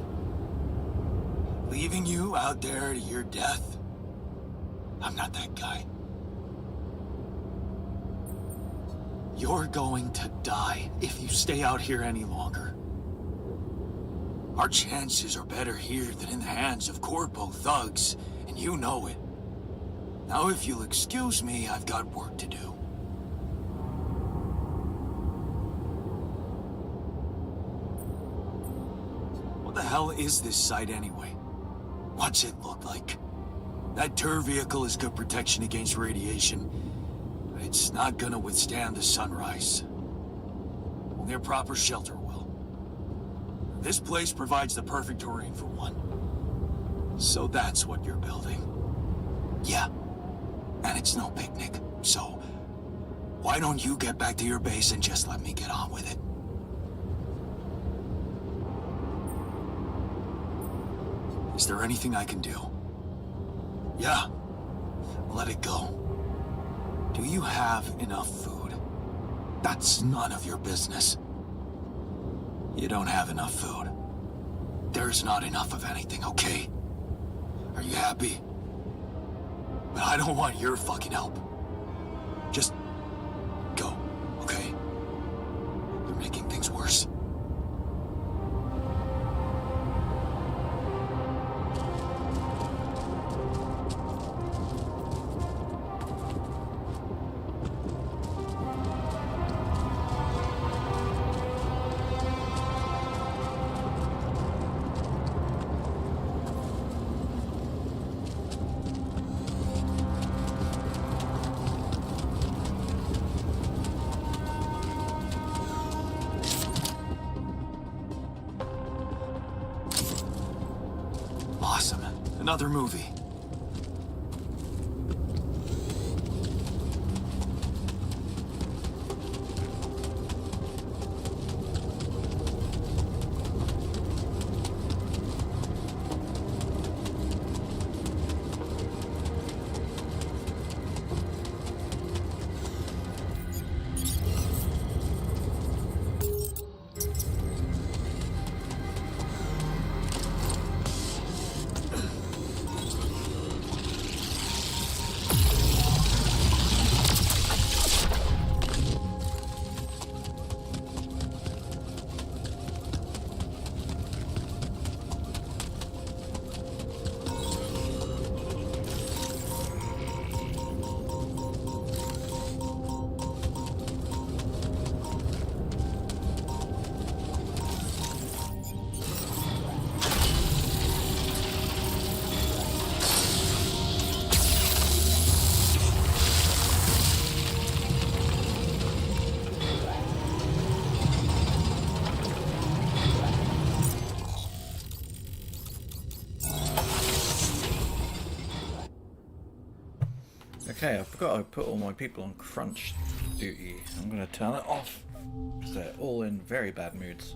Leaving you out there to your death? I'm not that guy. You're going to die if you stay out here any longer. Our chances are better here than in the hands of corpo thugs, and you know it. Now if you'll excuse me, I've got work to do. What the hell is this site anyway? What's it look like? That tour vehicle is good protection against radiation. But it's not gonna withstand the sunrise. Only a proper shelter will. This place provides the perfect terrain for one. So that's what you're building. Yeah. And it's no picnic, so why don't you get back to your base and just let me get on with it? Is there anything I can do? Yeah, let it go. Do you have enough food? That's none of your business. You don't have enough food. There's not enough of anything, okay? Are you happy? But I don't want your fucking help. Just go, okay? You're making things worse. Awesome. Another movie. Okay, I forgot I put all my people on crunch duty. I'm going to turn it off because they're all in very bad moods.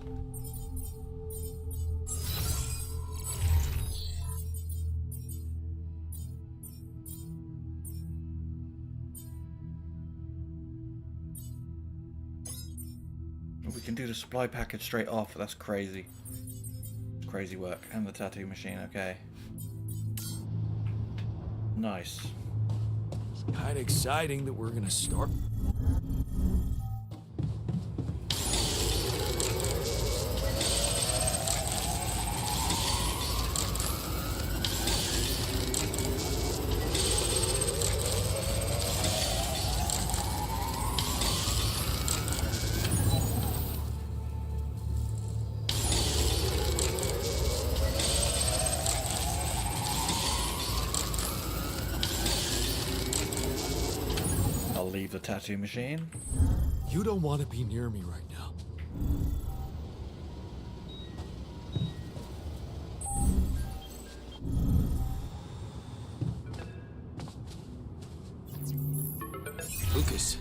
We can do the supply package straight off. That's crazy. Crazy work. And the tattoo machine, okay. Nice. Kinda exciting that we're gonna start. Leave the tattoo machine. You don't want to be near me right now. Lucas,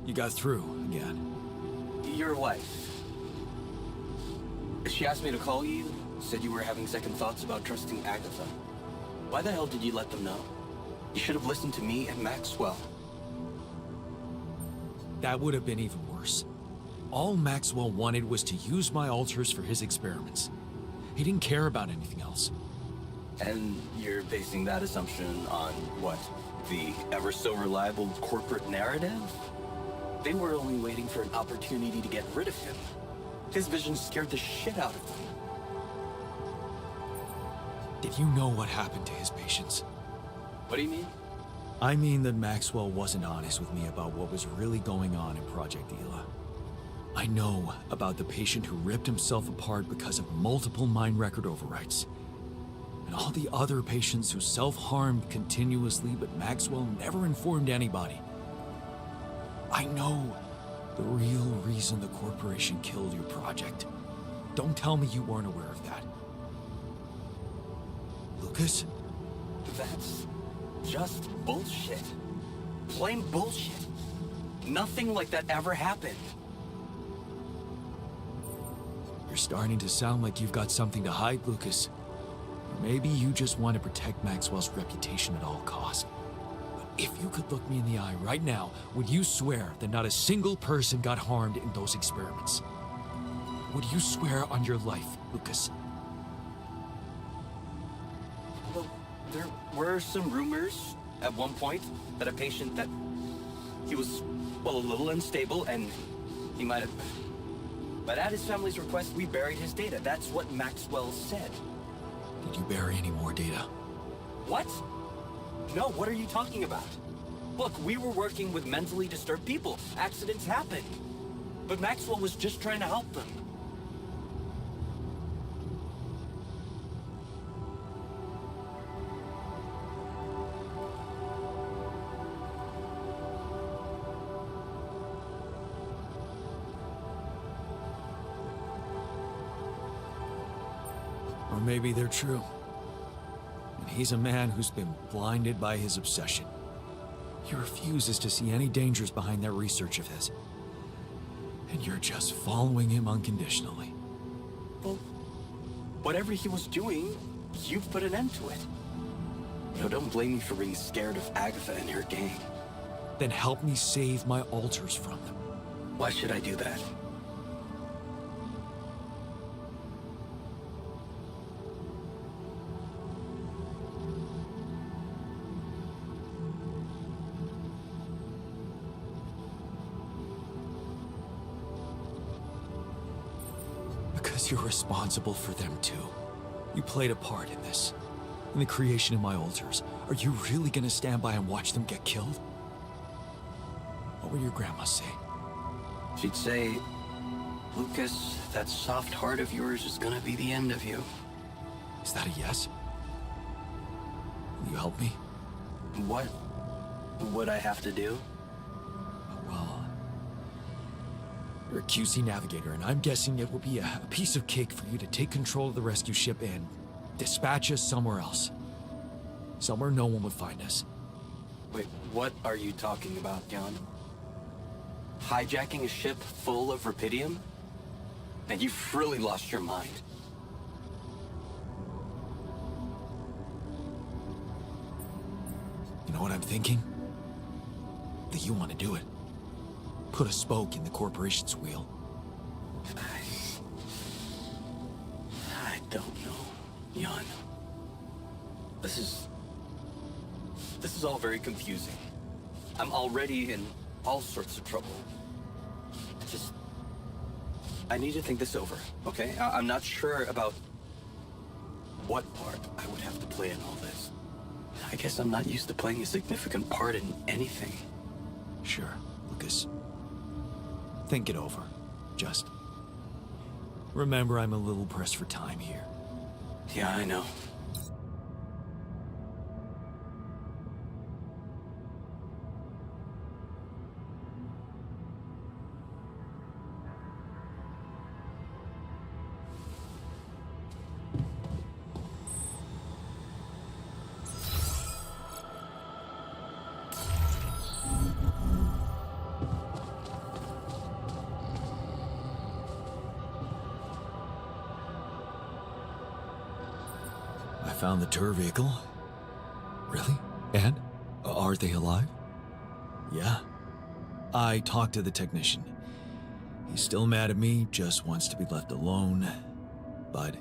you got through again. Your wife. She asked me to call you, said you were having second thoughts about trusting Agatha. Why the hell did you let them know? You should have listened to me and Maxwell. That would have been even worse. All Maxwell wanted was to use my altars for his experiments. He didn't care about anything else. And you're basing that assumption on what? The ever so reliable corporate narrative? They were only waiting for an opportunity to get rid of him. His vision scared the shit out of them. Did you know what happened to his patients? What do you mean? I mean that Maxwell wasn't honest with me about what was really going on in Project Ela. I know about the patient who ripped himself apart because of multiple mind record overwrites. And all the other patients who self-harmed continuously, but Maxwell never informed anybody. I know the real reason the corporation killed your project. Don't tell me you weren't aware of that. Lucas? That's just bullshit. Plain bullshit. Nothing like that ever happened. You're starting to sound like you've got something to hide, Lucas. Or maybe you just want to protect Maxwell's reputation at all costs. But if you could look me in the eye right now, would you swear that not a single person got harmed in those experiments? Would you swear on your life, Lucas? Well, there were some rumors at one point that a patient that he was, well, a little unstable and he might have... But at his family's request, we buried his data. That's what Maxwell said. Did you bury any more data? What? No, what are you talking about? Look, we were working with mentally disturbed people. Accidents happen. But Maxwell was just trying to help them. Or maybe they're true. And he's a man who's been blinded by his obsession. He refuses to see any dangers behind that research of his. And you're just following him unconditionally. Well, whatever he was doing, you've put an end to it. No, don't blame me for being scared of Agatha and her gang. Then help me save my alters from them. Why should I do that? Because you're responsible for them too. You played a part in this. In the creation of my altars. Are you really gonna stand by and watch them get killed? What would your grandma say? She'd say, Lucas, that soft heart of yours is gonna be the end of you. Is that a yes? Will you help me? What would I have to do? Well, you're a QC navigator, and I'm guessing it will be a piece of cake for you to take control of the rescue ship and dispatch us somewhere else. Somewhere no one would find us. Wait, what are you talking about, Jan? Hijacking a ship full of rubidium? And you've really lost your mind. You know what I'm thinking? That you want to do it. Put a spoke in the corporation's wheel. I don't know, Jan. This is all very confusing. I'm already in all sorts of trouble. I need to think this over, okay? I'm not sure about what part I would have to play in all this. I guess I'm not used to playing a significant part in anything. Sure, Lucas. Think it over. Just remember I'm a little pressed for time here. Yeah, I know. I found the tour vehicle. Really? And? Are they alive? Yeah. I talked to the technician. He's still mad at me, just wants to be left alone. But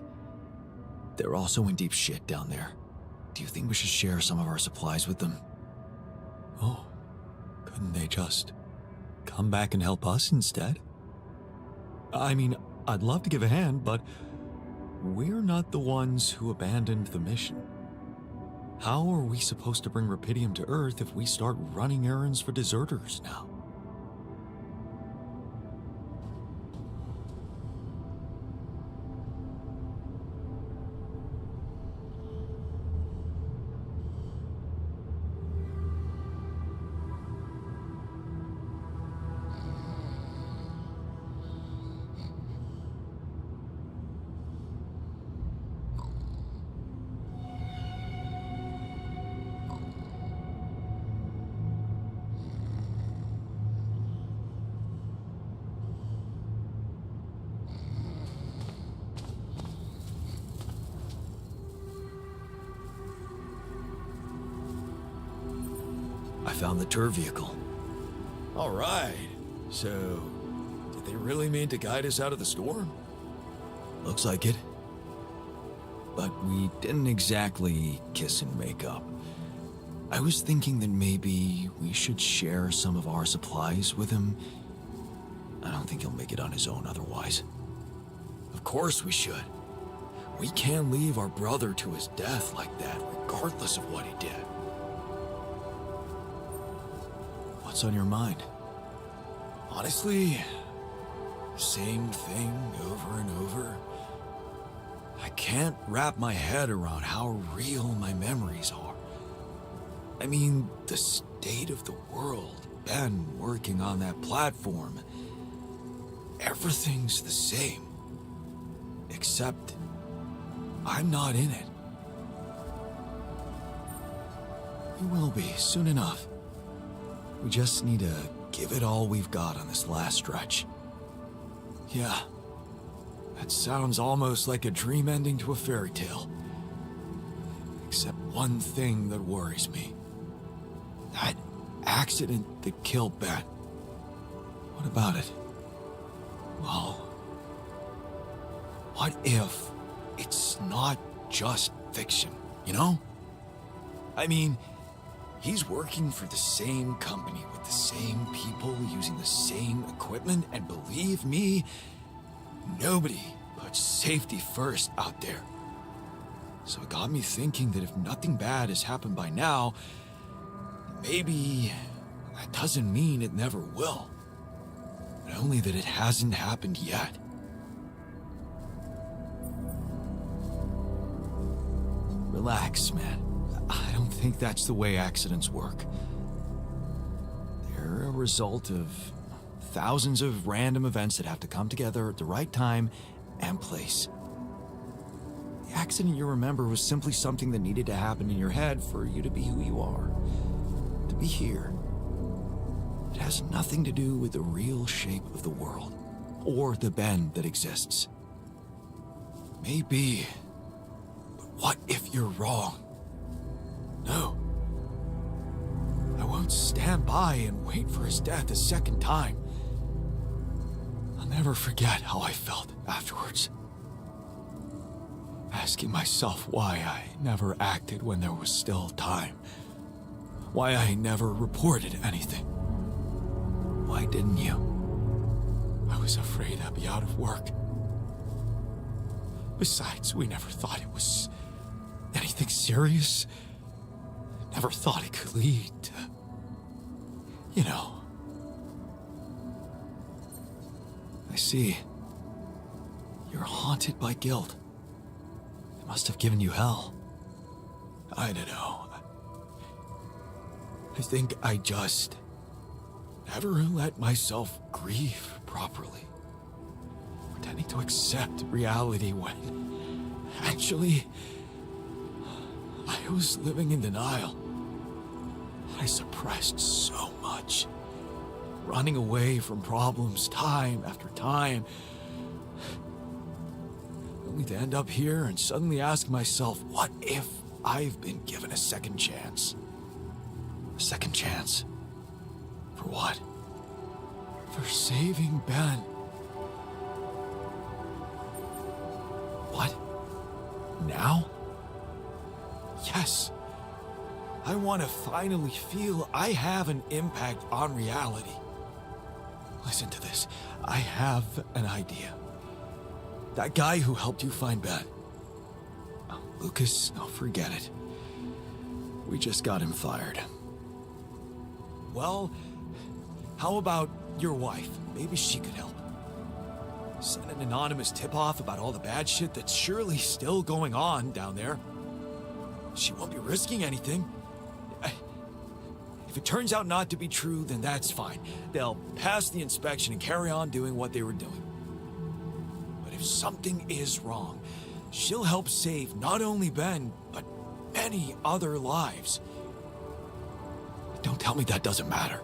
they're also in deep shit down there. Do you think we should share some of our supplies with them? Oh, couldn't they just come back and help us instead? I mean, I'd love to give a hand, but we're not the ones who abandoned the mission. How are we supposed to bring Rapidium to Earth if we start running errands for deserters now? I found the tour vehicle. All right. So, did they really mean to guide us out of the storm? Looks like it. But we didn't exactly kiss and make up. I was thinking that maybe we should share some of our supplies with him. I don't think he'll make it on his own otherwise. Of course we should. We can't leave our brother to his death like that, regardless of what he did. What's on your mind? Honestly, same thing over and over. I can't wrap my head around how real my memories are. I mean, the state of the world, Ben working on that platform. Everything's the same. Except, I'm not in it. We will be soon enough. We just need to give it all we've got on this last stretch. Yeah, that sounds almost like a dream ending to a fairy tale. Except one thing that worries me. That accident that killed Ben. What about it? Well, what if it's not just fiction, you know? I mean, he's working for the same company with the same people using the same equipment, and believe me, nobody puts safety first out there. So it got me thinking that if nothing bad has happened by now, maybe that doesn't mean it never will. But only that it hasn't happened yet. Relax, man. I don't think that's the way accidents work. They're a result of thousands of random events that have to come together at the right time and place. The accident you remember was simply something that needed to happen in your head for you to be who you are, to be here. It has nothing to do with the real shape of the world, or the Ben that exists. Maybe, but what if you're wrong? No. I won't stand by and wait for his death a second time. I'll never forget how I felt afterwards. Asking myself why I never acted when there was still time. Why I never reported anything. Why didn't you? I was afraid I'd be out of work. Besides, we never thought it was anything serious. Never thought it could lead to, you know. I see. You're haunted by guilt. It must have given you hell. I don't know. I think I just never let myself grieve properly. Pretending to accept reality when actually I was living in denial. I suppressed so much. Running away from problems time after time. Only to end up here and suddenly ask myself, what if I've been given a second chance? A second chance? For what? For saving Ben. What? Now? Yes. I want to finally feel I have an impact on reality. Listen to this. I have an idea. That guy who helped you find Ben. Oh, Lucas, oh, forget it. We just got him fired. Well, how about your wife? Maybe she could help. Send an anonymous tip-off about all the bad shit that's surely still going on down there. She won't be risking anything. If it turns out not to be true, then that's fine. They'll pass the inspection and carry on doing what they were doing. But if something is wrong, she'll help save not only Ben, but many other lives. Don't tell me that doesn't matter.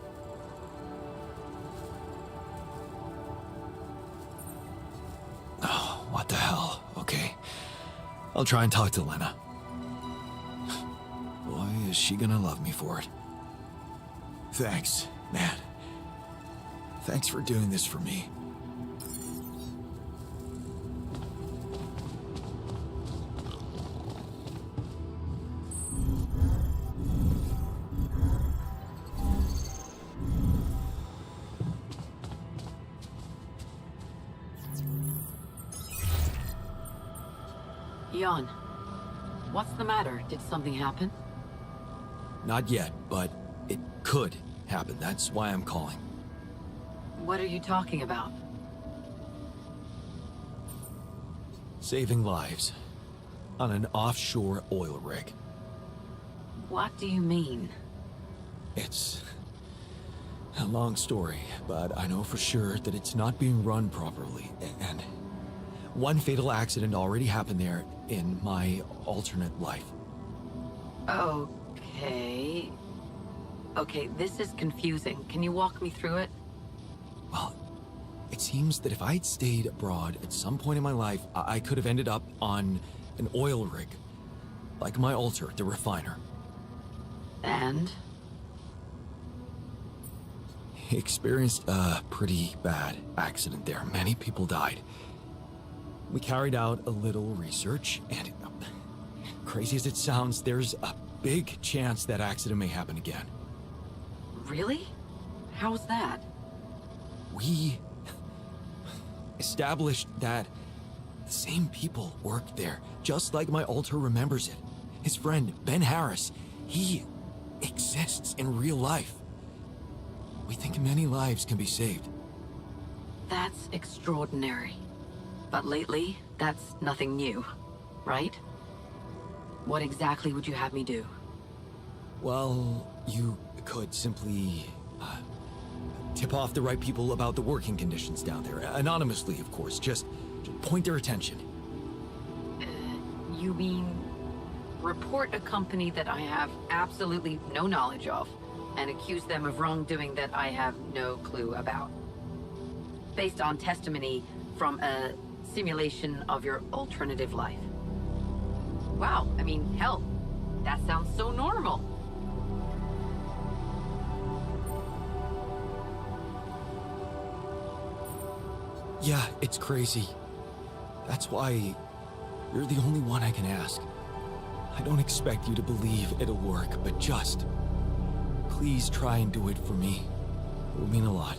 Oh, what the hell? Okay. I'll try and talk to Lena. Boy, is she gonna love me for it. Thanks, man. Thanks for doing this for me. Jan, what's the matter? Did something happen? Not yet, but it could happen. That's why I'm calling. What are you talking about? Saving lives on an offshore oil rig. What do you mean? It's a long story, but I know for sure that it's not being run properly. And one fatal accident already happened there in my alternate life. Okay. Okay, this is confusing. Can you walk me through it? Well, it seems that if I'd stayed abroad at some point in my life, I could have ended up on an oil rig. Like my alter, the refiner. And? He experienced a pretty bad accident there. Many people died. We carried out a little research, and crazy as it sounds, there's a big chance that accident may happen again. Really? How's that? We established that the same people worked there, just like my alter remembers it. His friend, Ben Harris, he exists in real life. We think many lives can be saved. That's extraordinary. But lately, that's nothing new, right? What exactly would you have me do? Well, you could simply tip off the right people about the working conditions down there. Anonymously, of course. Just point their attention. You mean report a company that I have absolutely no knowledge of and accuse them of wrongdoing that I have no clue about? Based on testimony from a simulation of your alternative life. Wow, I mean, hell, that sounds so normal. Yeah, it's crazy. That's why you're the only one I can ask. I don't expect you to believe it'll work, but just please try and do it for me. It would mean a lot.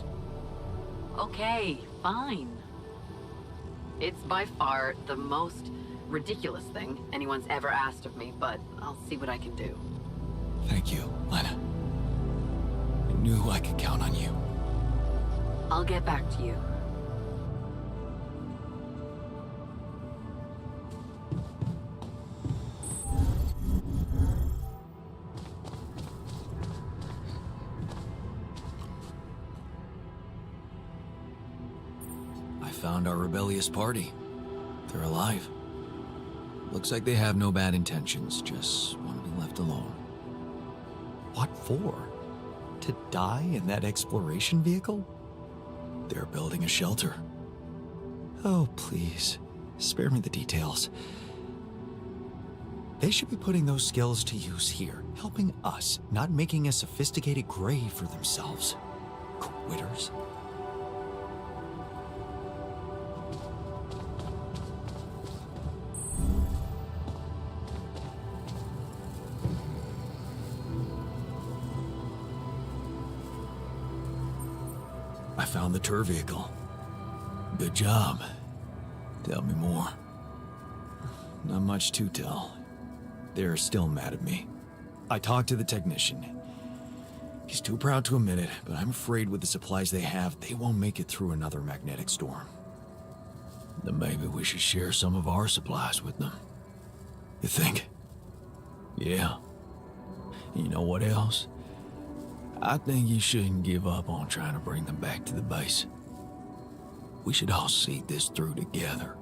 Okay, fine. It's by far the most ridiculous thing anyone's ever asked of me, but I'll see what I can do. Thank you, Lena. I knew I could count on you. I'll get back to you. I found our rebellious party. They're alive. Looks like they have no bad intentions, just want to be left alone. What for? To die in that exploration vehicle? They're building a shelter. Oh, please, spare me the details. They should be putting those skills to use here, helping us, not making a sophisticated grave for themselves. Quitters. I found the tour vehicle. Good job. Tell me more. Not much to tell. They're still mad at me. I talked to the technician. He's too proud to admit it, but I'm afraid with the supplies they have, they won't make it through another magnetic storm. Then maybe we should share some of our supplies with them. You think? Yeah. You know what else? I think you shouldn't give up on trying to bring them back to the base. We should all see this through together.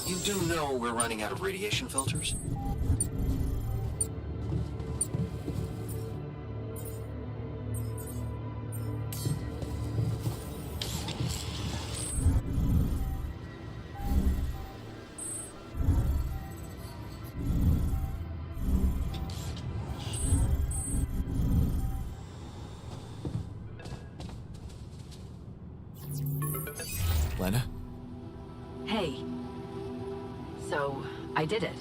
You do know we're running out of radiation filters? Lena? Hey. So, I did it.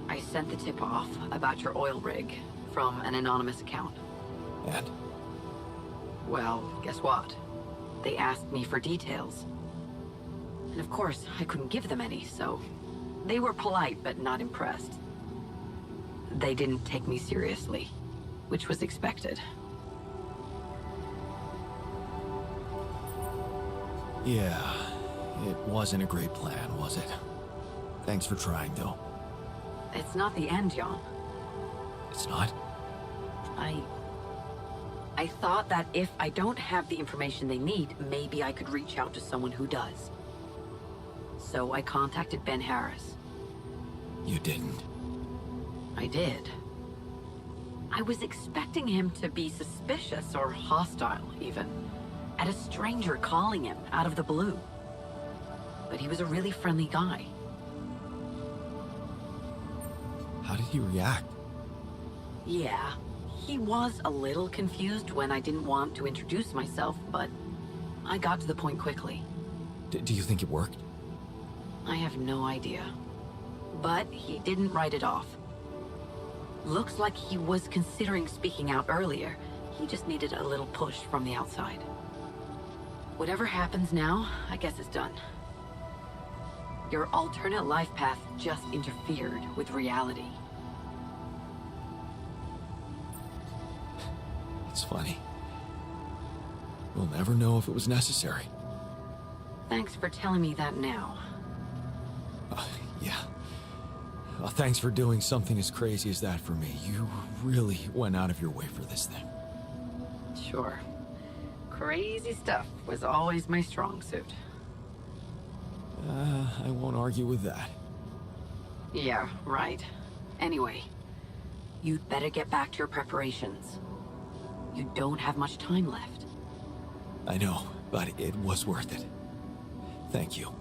I sent the tip off about your oil rig from an anonymous account. And? Well, guess what? They asked me for details. And of course, I couldn't give them any, so they were polite but not impressed. They didn't take me seriously, which was expected. Yeah, it wasn't a great plan, was it? Thanks for trying, though. It's not the end, Jan. It's not? I thought that if I don't have the information they need, maybe I could reach out to someone who does. So I contacted Ben Harris. You didn't. I did. I was expecting him to be suspicious or hostile, even, at a stranger calling him out of the blue. But he was a really friendly guy. How did he react? Yeah, he was a little confused when I didn't want to introduce myself, but I got to the point quickly. Do you think it worked? I have no idea. But he didn't write it off. Looks like he was considering speaking out earlier. He just needed a little push from the outside. Whatever happens now, I guess it's done. Your alternate life path just interfered with reality. It's funny. We'll never know if it was necessary. Thanks for telling me that now. Yeah. Well, thanks for doing something as crazy as that for me. You really went out of your way for this thing. Sure. Crazy stuff was always my strong suit. I won't argue with that. Yeah, right. Anyway, you'd better get back to your preparations. You don't have much time left. I know, but it was worth it. Thank you.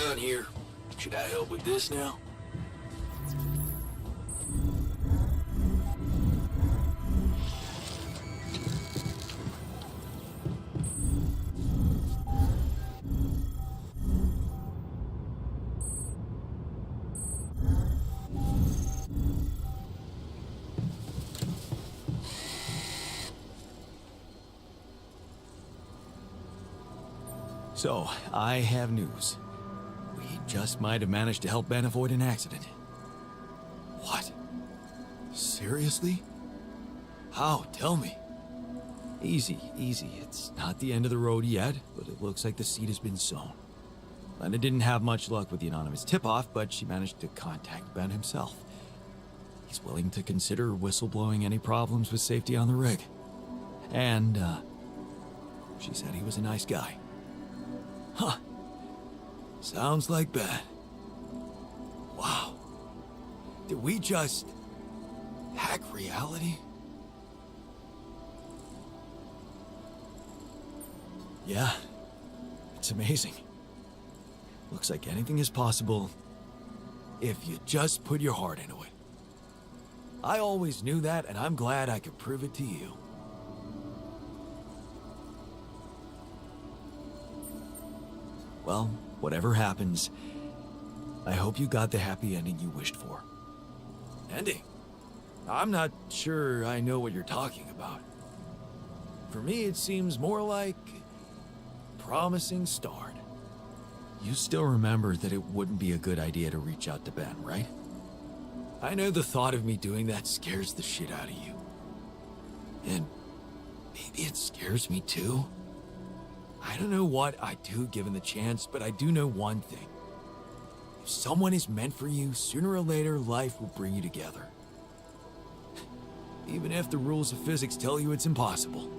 down here. Should I help with this now? So, I have news. We just might have managed to help Ben avoid an accident. What? Seriously? How? Tell me. Easy, easy. It's not the end of the road yet, but it looks like the seed has been sown. Lena didn't have much luck with the anonymous tip-off, but she managed to contact Ben himself. He's willing to consider whistleblowing any problems with safety on the rig. And, she said he was a nice guy. Huh. Sounds like Ben. Wow. Did we just hack reality? Yeah, it's amazing. Looks like anything is possible If you just put your heart into it. I always knew that, and I'm glad I could prove it to you. Well, whatever happens, I hope you got the happy ending you wished for. Ending? I'm not sure I know what you're talking about. For me, it seems more like promising start. You still remember that it wouldn't be a good idea to reach out to Ben, right? I know the thought of me doing that scares the shit out of you. And maybe it scares me too. I don't know what I'd do given the chance, but I do know one thing. If someone is meant for you, sooner or later life will bring you together. Even if the rules of physics tell you it's impossible.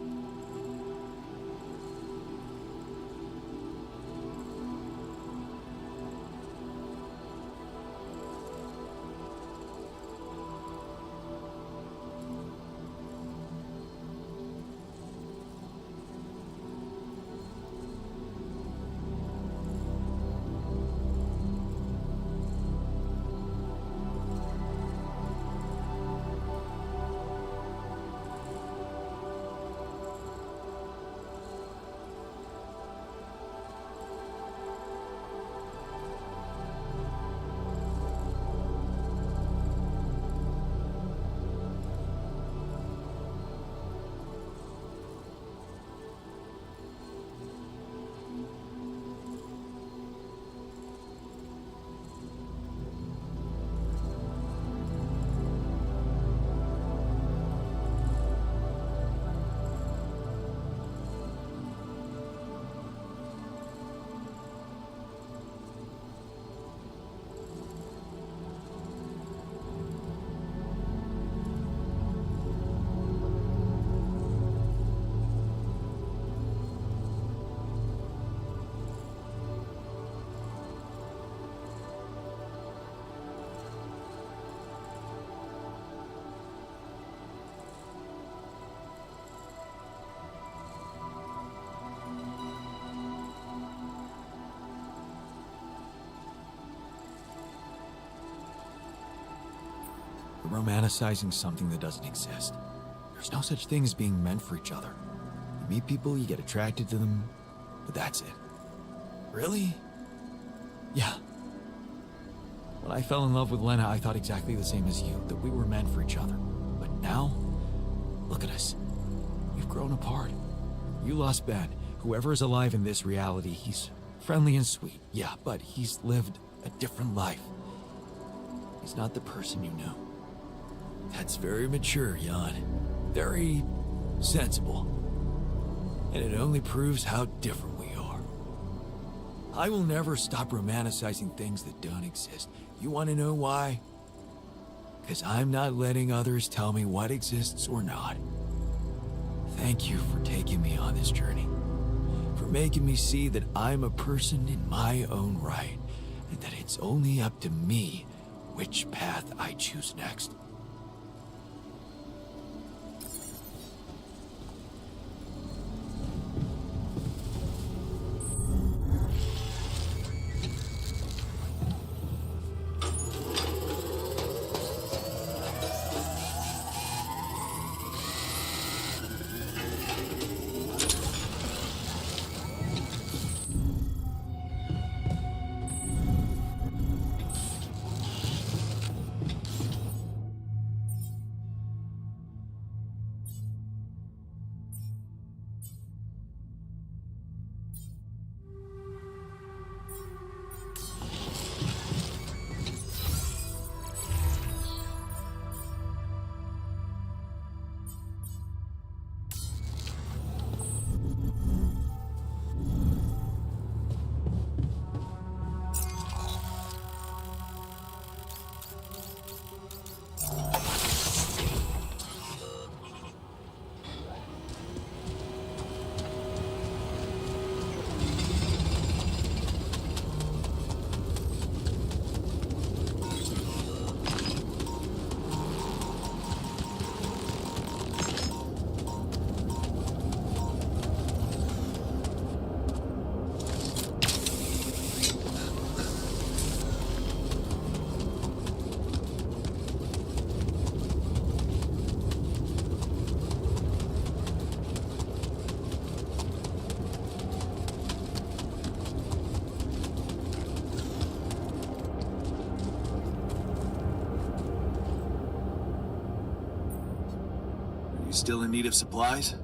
Romanticizing something that doesn't exist. There's no such thing as being meant for each other. You meet people, you get attracted to them, but that's it. Really? Yeah. When I fell in love with Lena, I thought exactly the same as you, that we were meant for each other. But now, look at us. We've grown apart. You lost Ben. Whoever is alive in this reality, he's friendly and sweet, yeah, but he's lived a different life. He's not the person you knew. That's very mature, Jan. Very sensible. And it only proves how different we are. I will never stop romanticizing things that don't exist. You want to know why? Because I'm not letting others tell me what exists or not. Thank you for taking me on this journey. For making me see that I'm a person in my own right. And that it's only up to me which path I choose next. still in need of supplies?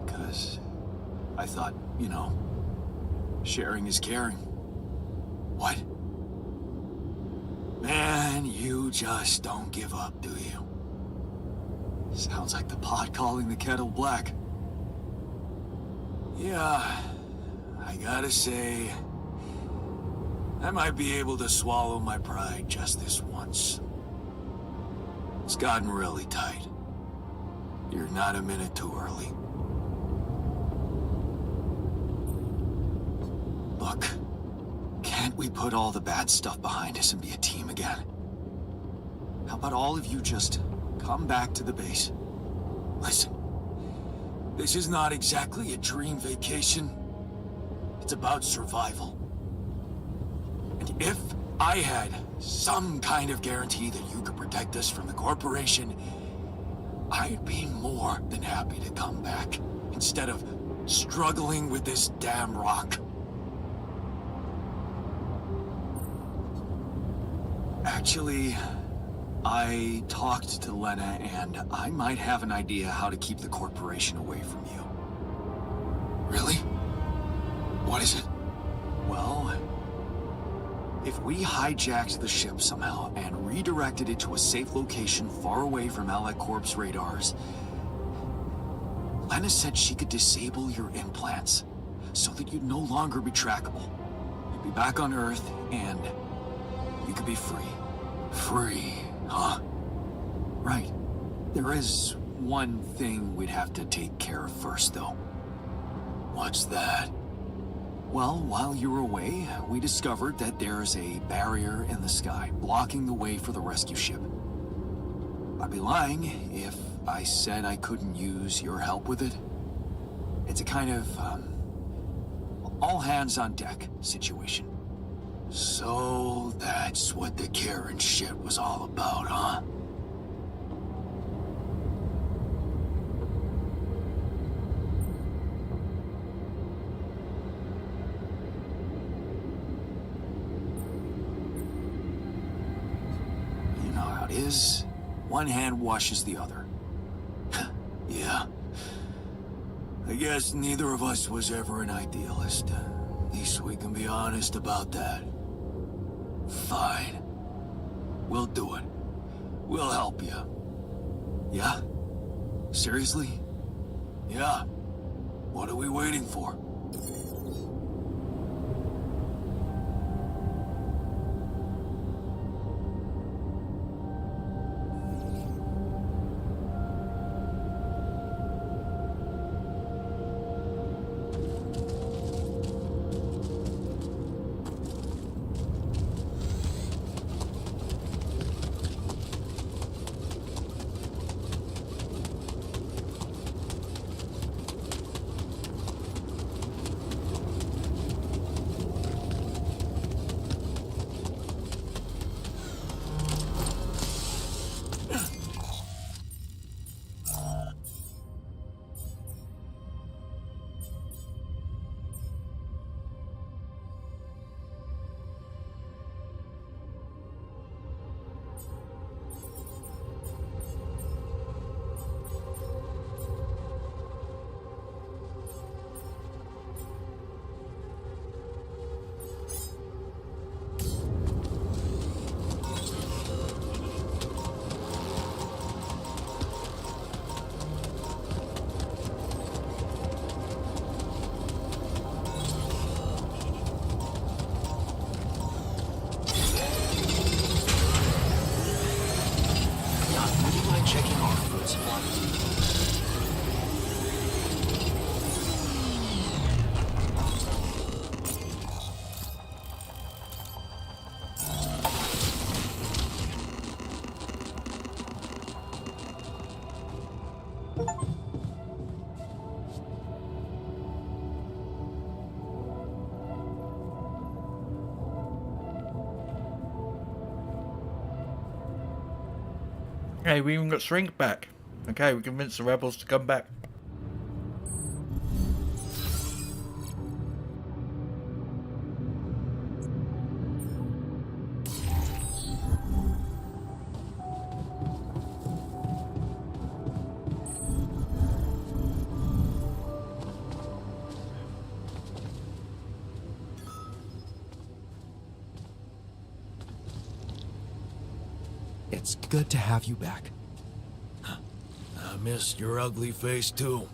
Because I thought, you know, sharing is caring. What? Man, you just don't give up, do you? Sounds like the pot calling the kettle black. Yeah, I gotta say, I might be able to swallow my pride just this once. It's gotten really tight. You're not a minute too early. Look, can't we put all the bad stuff behind us and be a team again? How about all of you just come back to the base? Listen, this is not exactly a dream vacation. It's about survival. And if I had some kind of guarantee that you could protect us from the corporation, I'd be more than happy to come back instead of struggling with this damn rock. Actually, I talked to Lena, and I might have an idea how to keep the corporation away from you. Really? What is it? Well, if we hijacked the ship somehow and redirected it to a safe location far away from Allied Corp's radars, Lena said she could disable your implants so that you'd no longer be trackable. You'd be back on Earth, and you could be free. Free, huh? Right. There is one thing we'd have to take care of first, though. What's that? Well, while you were away, we discovered that there's a barrier in the sky blocking the way for the rescue ship. I'd be lying if I said I couldn't use your help with it. It's a kind of, all-hands-on-deck situation. So that's what the Karen shit was all about, huh? You know how it is. One hand washes the other. Yeah. I guess neither of us was ever an idealist. At least we can be honest about that. Fine. We'll do it. We'll help you. Yeah? Seriously? Yeah. What are we waiting for? Hey, we even got Shrink back. Okay, we convinced the rebels to come back. It's good to have you back. I missed your ugly face, too.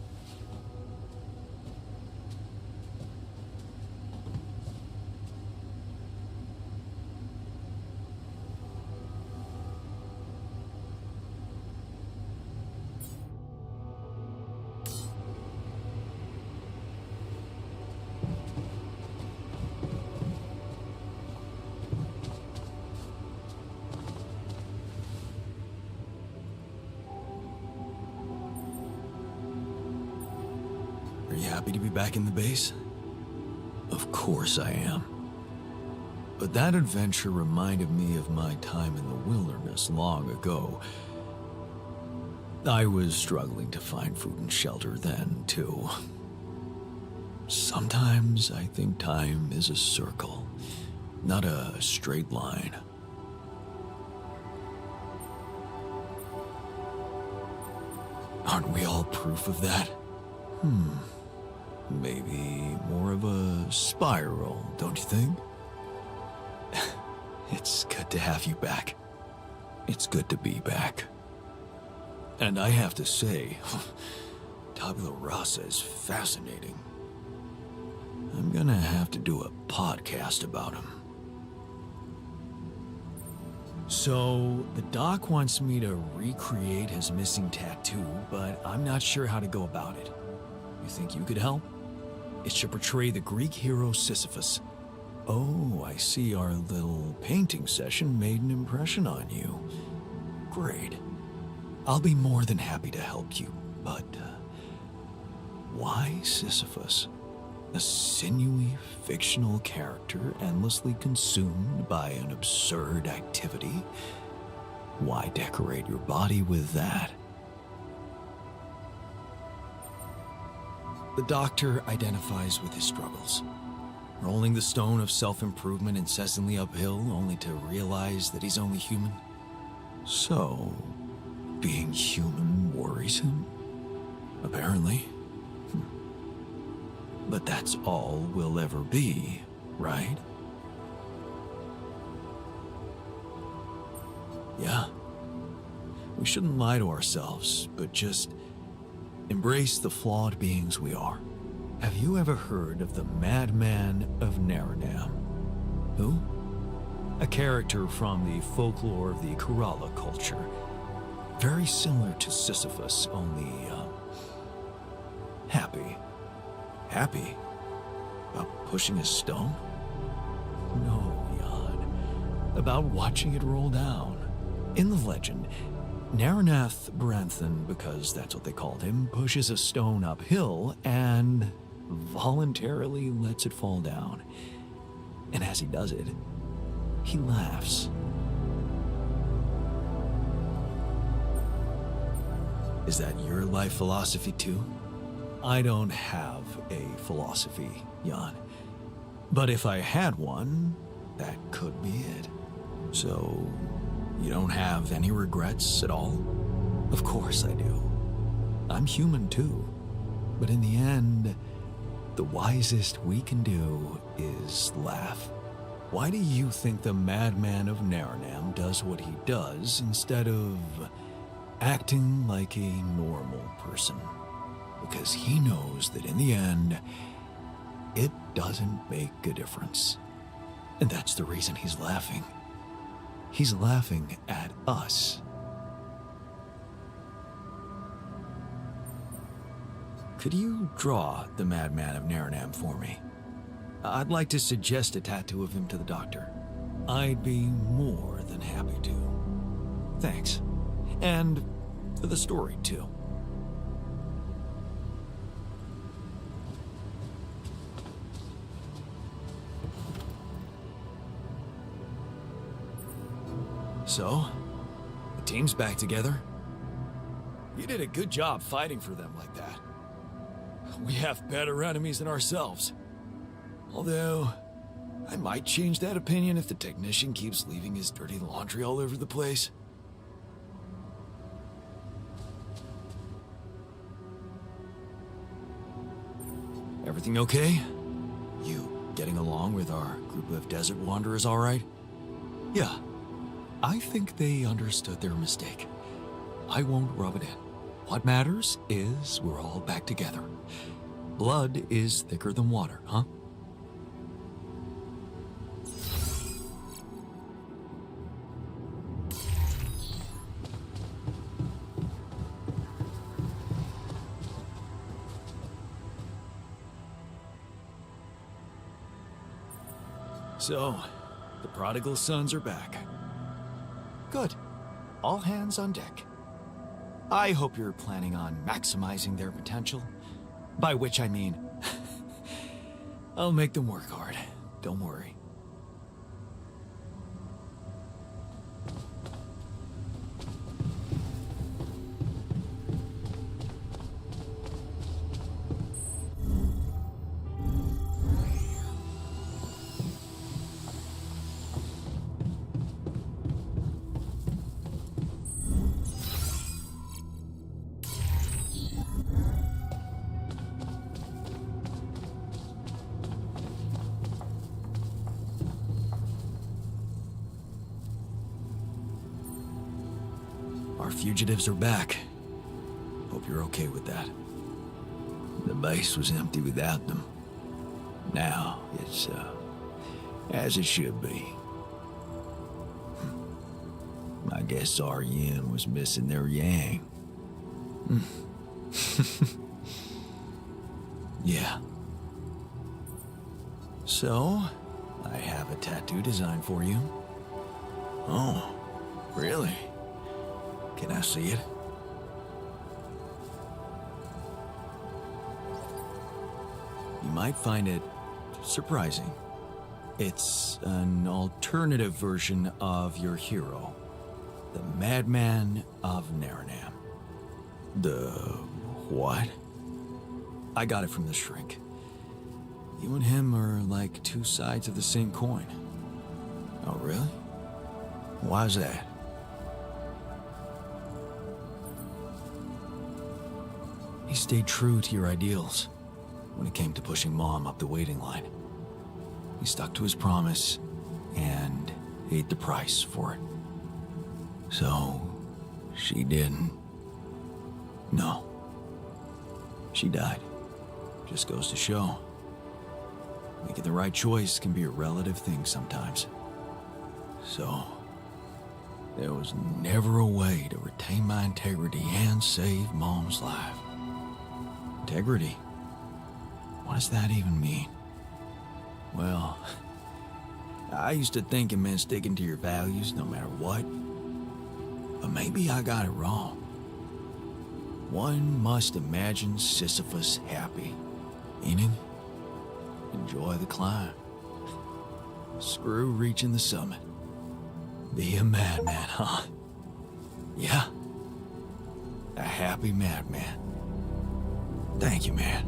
Are you happy to be back in the base? Of course I am. But that adventure reminded me of my time in the wilderness long ago. I was struggling to find food and shelter then, too. Sometimes I think time is a circle, not a straight line. Aren't we all proof of that? Maybe more of a spiral, don't you think? It's good to have you back. It's good to be back. And I have to say, Tabula Rasa is fascinating. I'm gonna have to do a podcast about him. So, the doc wants me to recreate his missing tattoo, but I'm not sure how to go about it. You think you could help? It should portray the Greek hero Sisyphus. Oh, I see our little painting session made an impression on you. Great. I'll be more than happy to help you, but why Sisyphus? A sinewy, fictional character endlessly consumed by an absurd activity? Why decorate your body with that? The doctor identifies with his struggles, rolling the stone of self-improvement incessantly uphill only to realize that he's only human. So, being human worries him? Apparently. But that's all we'll ever be, right? Yeah. We shouldn't lie to ourselves, but just embrace the flawed beings we are. Have you ever heard of the Madman of Naranam? Who? A character from the folklore of the Kerala culture. Very similar to Sisyphus, only, happy. Happy? About pushing a stone? No, Jan. About watching it roll down. In the legend, Naranath Branthan, because that's what they called him, pushes a stone uphill and voluntarily lets it fall down. And as he does it, he laughs. Is that your life philosophy too? I don't have a philosophy, Jan. But if I had one, that could be it. So, you don't have any regrets at all? Of course I do. I'm human too. But in the end, the wisest we can do is laugh. Why do you think the Madman of Naranam does what he does instead of acting like a normal person? Because he knows that in the end, it doesn't make a difference. And that's the reason he's laughing. He's laughing at us. Could you draw the Madman of Naranam for me? I'd like to suggest a tattoo of him to the doctor. I'd be more than happy to. Thanks. And for the story, too. So, the team's back together. You did a good job fighting for them like that. We have better enemies than ourselves. Although, I might change that opinion if the technician keeps leaving his dirty laundry all over the place. Everything okay? You getting along with our group of desert wanderers all right? Yeah. I think they understood their mistake. I won't rub it in. What matters is we're all back together. Blood is thicker than water, huh? So, the prodigal sons are back. Good. All hands on deck. I hope you're planning on maximizing their potential. By which I mean, I'll make them work hard. Don't worry. Our fugitives are back. Hope you're okay with that. The base was empty without them. Now it's, as it should be. I guess our yin was missing their yang. Yeah. So, I have a tattoo design for you. Oh, really? Can I see it? You might find it surprising. It's an alternative version of your hero, the Madman of Naranam. The what? I got it from the shrink. You and him are like two sides of the same coin. Oh, really? Why's that? He stayed true to your ideals when it came to pushing Mom up the waiting line. He stuck to his promise and paid the price for it. So, she didn't? No. She died. Just goes to show. Making the right choice can be a relative thing sometimes. So, there was never a way to retain my integrity and save Mom's life. Integrity? What does that even mean? Well, I used to think it meant sticking to your values no matter what. But maybe I got it wrong. One must imagine Sisyphus happy, meaning enjoy the climb. Screw reaching the summit. Be a madman, huh? Yeah. A happy madman. Thank you, man.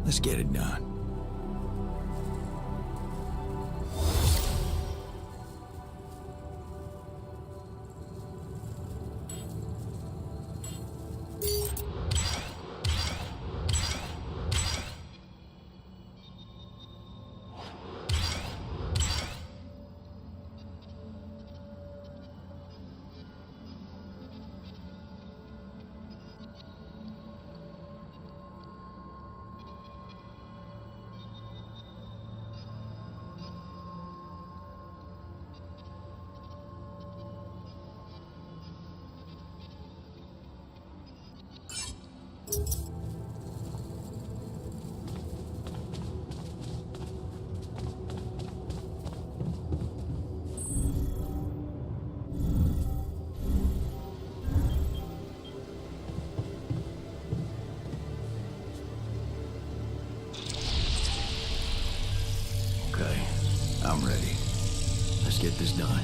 Let's get it done. Okay, I'm ready. Let's get this done.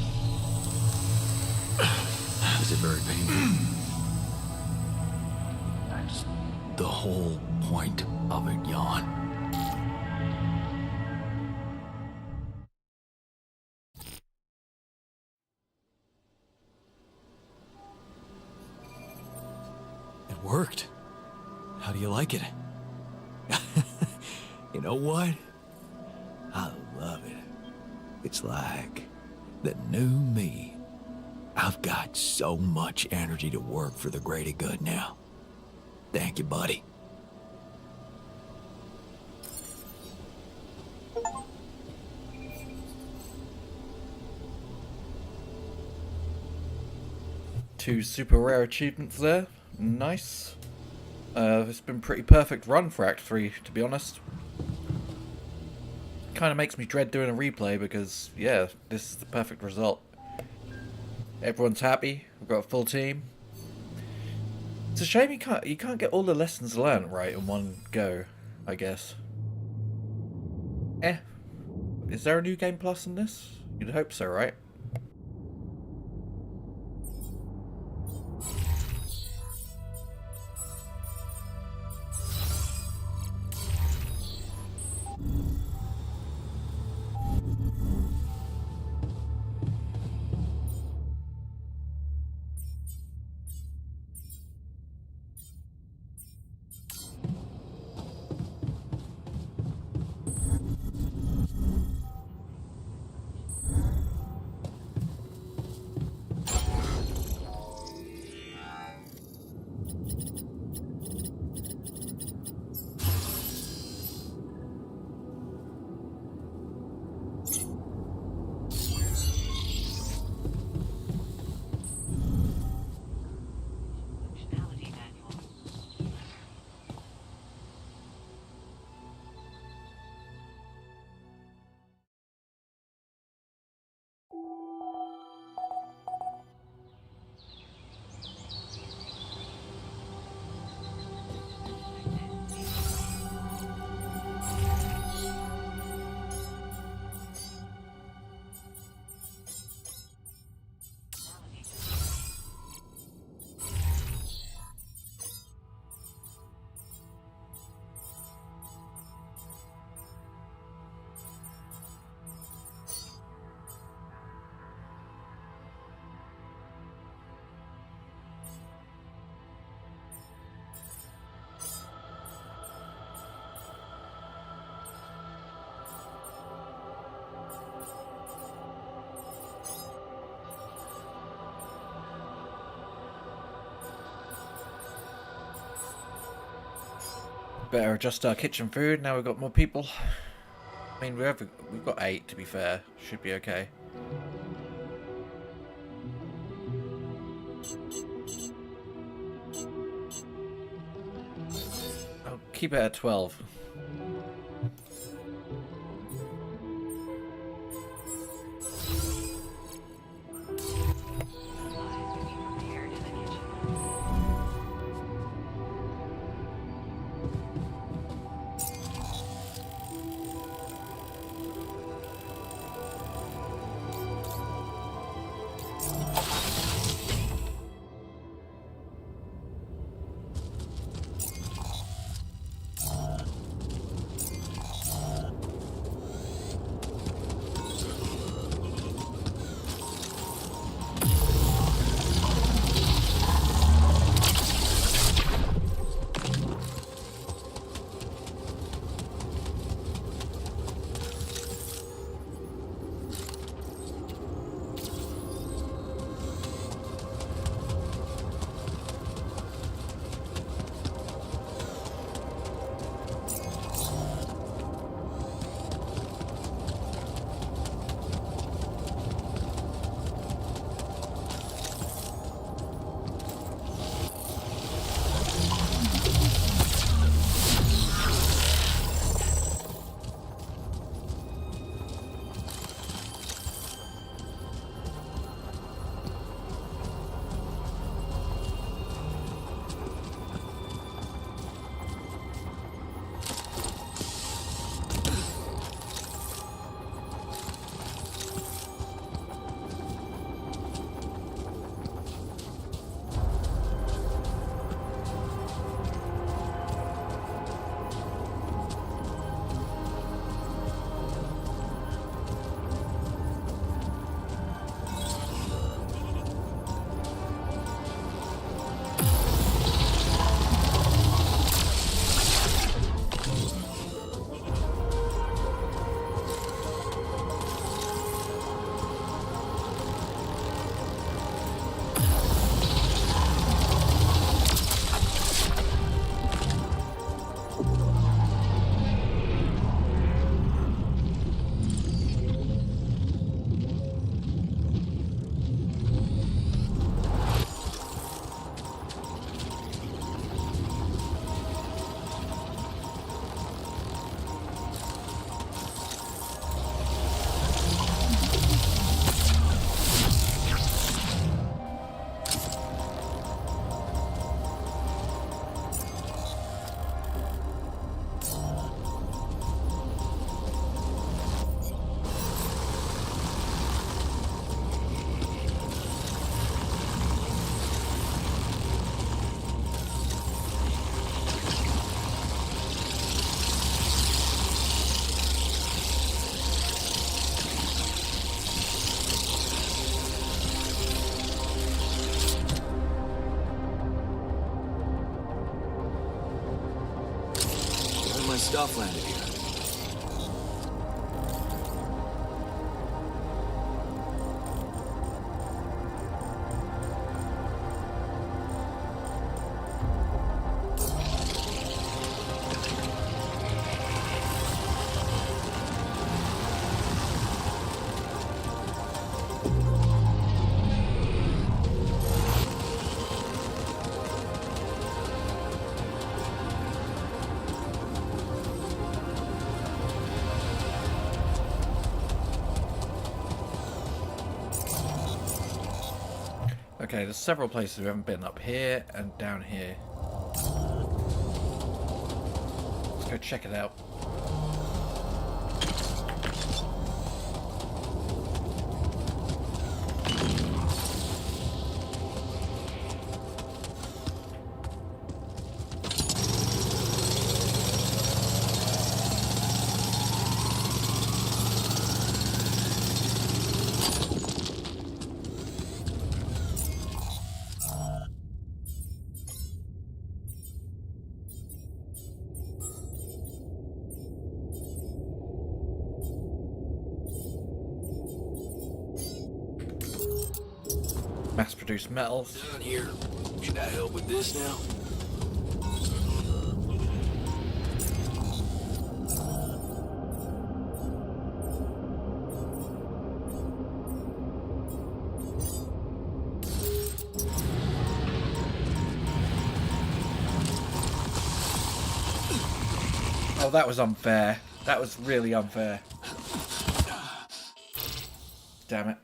Is it very painful? That's the whole point of it, Jan. It worked. How do you like it? You know what? I love it. It's like the new me. I've got so much energy to work for the greater good now. Thank you, buddy. Two super rare achievements there. Nice. It's been a pretty perfect run for Act 3, to be honest. Kind of makes me dread doing a replay because, yeah, this is the perfect result. Everyone's happy. We've got a full team. It's a shame you can't get all the lessons learned right in one go, I guess. Is there a new game plus in this? You'd hope so, right? Better adjust our kitchen food now we've got more people. I mean, we've got 8 to be fair. Should be okay. I'll keep it at 12. stuff landed here. Okay, there's several places we haven't been, up here and down here. Let's go check it out. Mass-produced metals. Down here. Should I help with this now? Oh, that was unfair. That was really unfair. Damn it.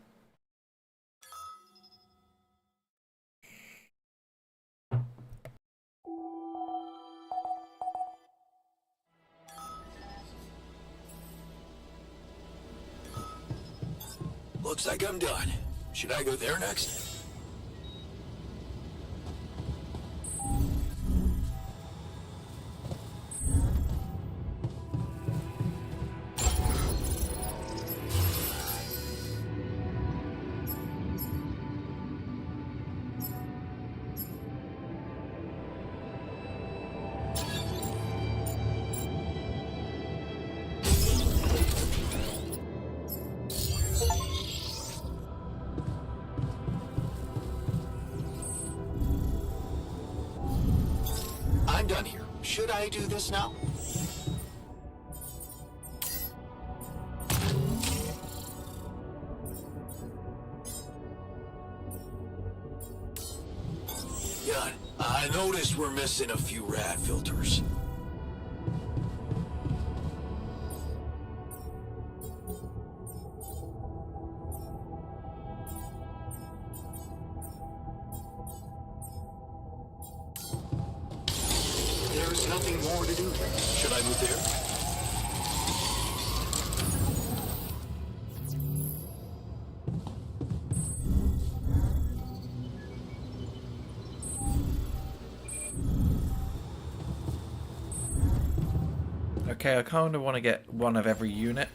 Looks like I'm done. Should I go there next? I'm done here. Should I do this now? Done. I noticed we're missing a few rad filters. There's nothing more to do. Should I move there? Okay, I kind of want to get one of every unit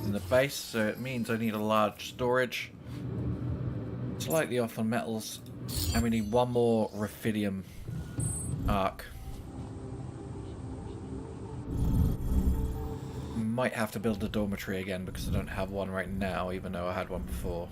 in the base, so it means I need a large storage. Slightly off on metals, and we need one more Raphidium arc. Might have to build a dormitory again because I don't have one right now, even though I had one before.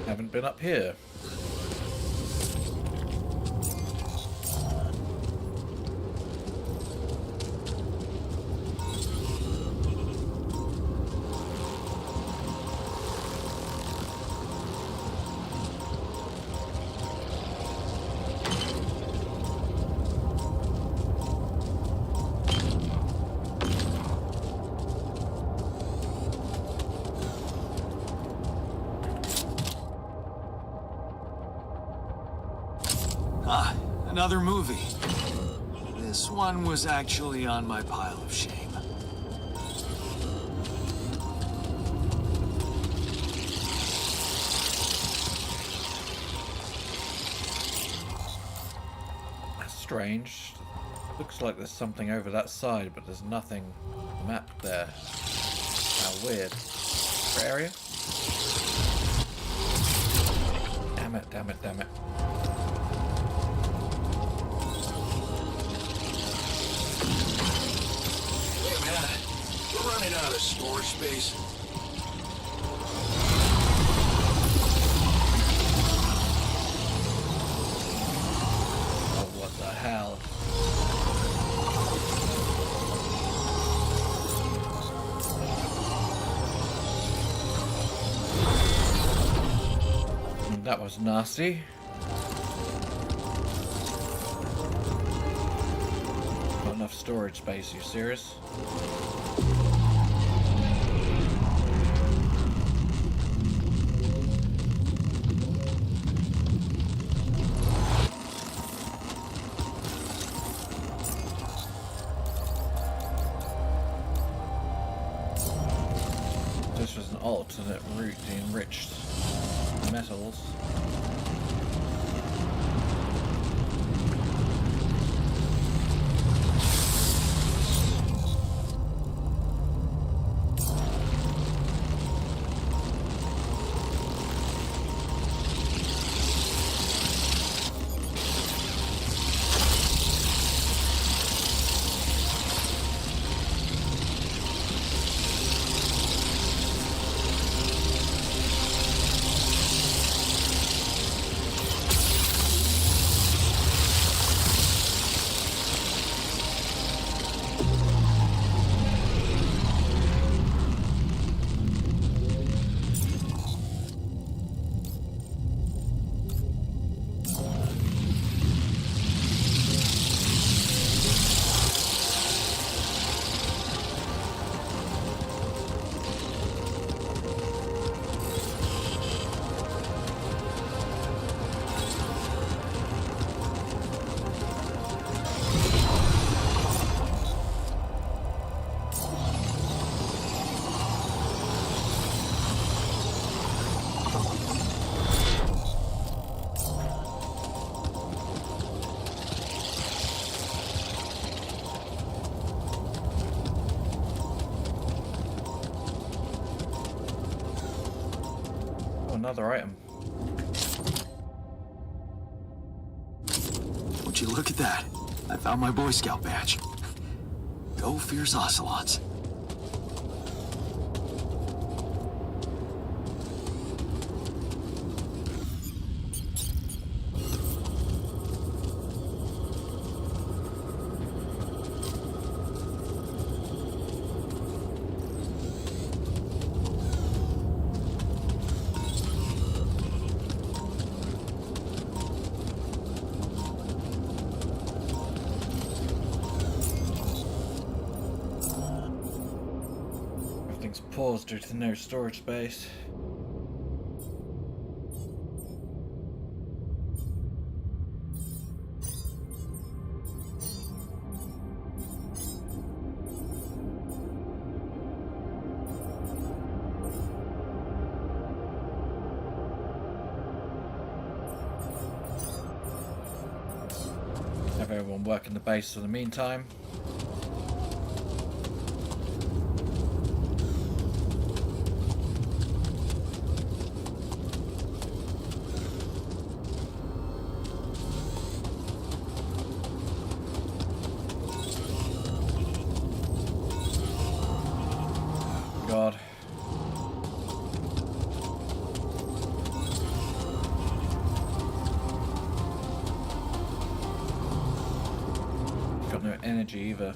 Haven't been up here. Ah, another movie. This one was actually on my pile of shame. That's strange. Looks like there's something over that side, but there's nothing mapped there. How weird. Area? Damn it, damn it, damn it. Hey man, we're running out of storage space. Oh, what the hell? That was nasty. Not enough storage space, you serious? This was an alternate route to enriched metals. Another item. Would you look at that? I found my Boy Scout badge. Go fierce ocelots. Everything's paused due to no storage space. Have everyone working the base for the meantime. God. Got no energy either.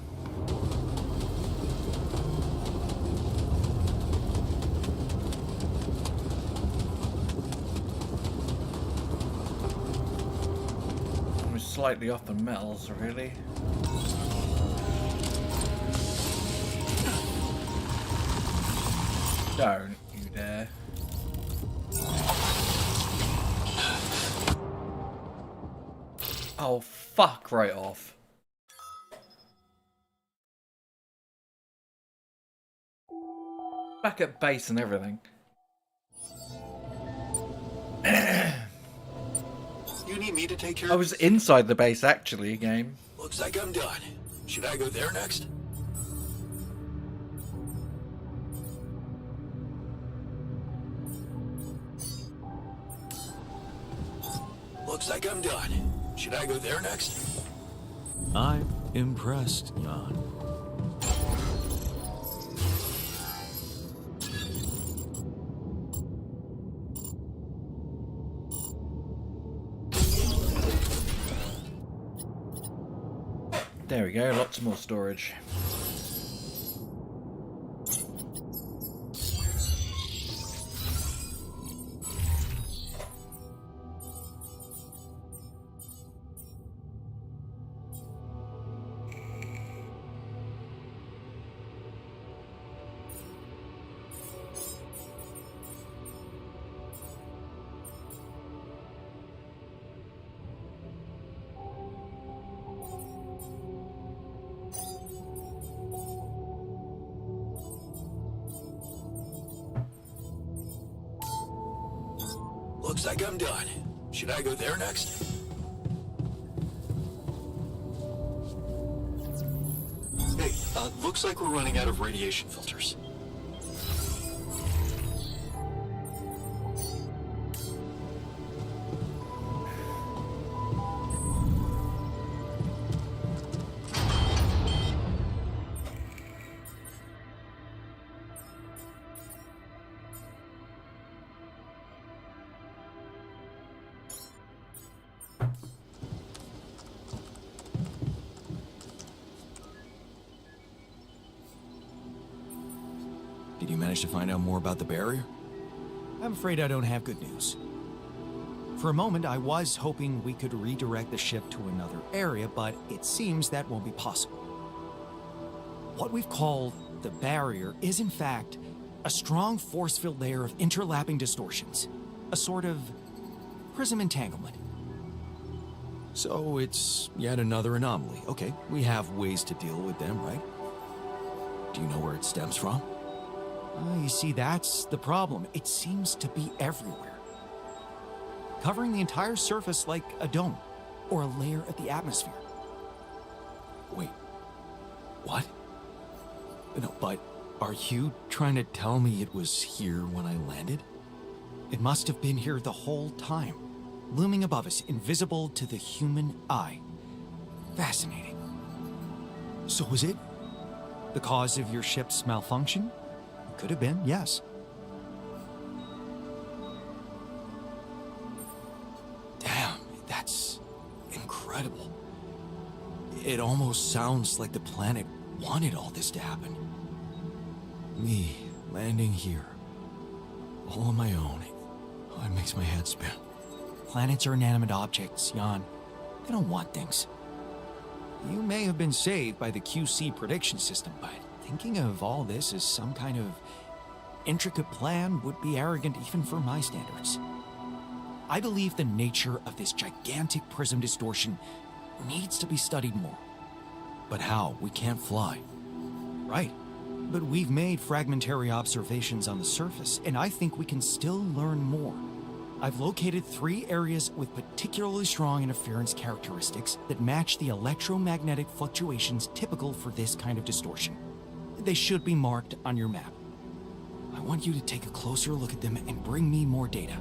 We're slightly off the metals, really. Don't you dare. Oh, fuck right off. Back at base and everything. You need me to take care I of was inside the base actually, game. Looks like I'm done. Should I go there next? Looks like I'm done. Should I go there next? I'm impressed, Jan. There we go, lots more storage. Looks like I'm done. Should I go there next? Hey, looks like we're running out of radiation filters. Did you manage to find out more about the barrier? I'm afraid I don't have good news. For a moment, I was hoping we could redirect the ship to another area, but it seems that won't be possible. What we've called the barrier is, in fact, a strong force-filled layer of interlapping distortions. A sort of prism entanglement. So it's yet another anomaly. Okay, we have ways to deal with them, right? Do you know where it stems from? You see, that's the problem. It seems to be everywhere. Covering the entire surface like a dome, or a layer of the atmosphere. Wait, what? No, but are you trying to tell me it was here when I landed? It must have been here the whole time, looming above us, invisible to the human eye. Fascinating. So was it the cause of your ship's malfunction? Could have been, yes. Damn, that's incredible. It almost sounds like the planet wanted all this to happen. Me landing here, all on my own. Oh, it makes my head spin. Planets are inanimate objects, Jan. They don't want things. You may have been saved by the QC prediction system, but thinking of all this as some kind of intricate plan would be arrogant even for my standards. I believe the nature of this gigantic prism distortion needs to be studied more. But how? We can't fly. Right. But we've made fragmentary observations on the surface, and I think we can still learn more. I've located 3 areas with particularly strong interference characteristics that match the electromagnetic fluctuations typical for this kind of distortion. They should be marked on your map. I want you to take a closer look at them and bring me more data.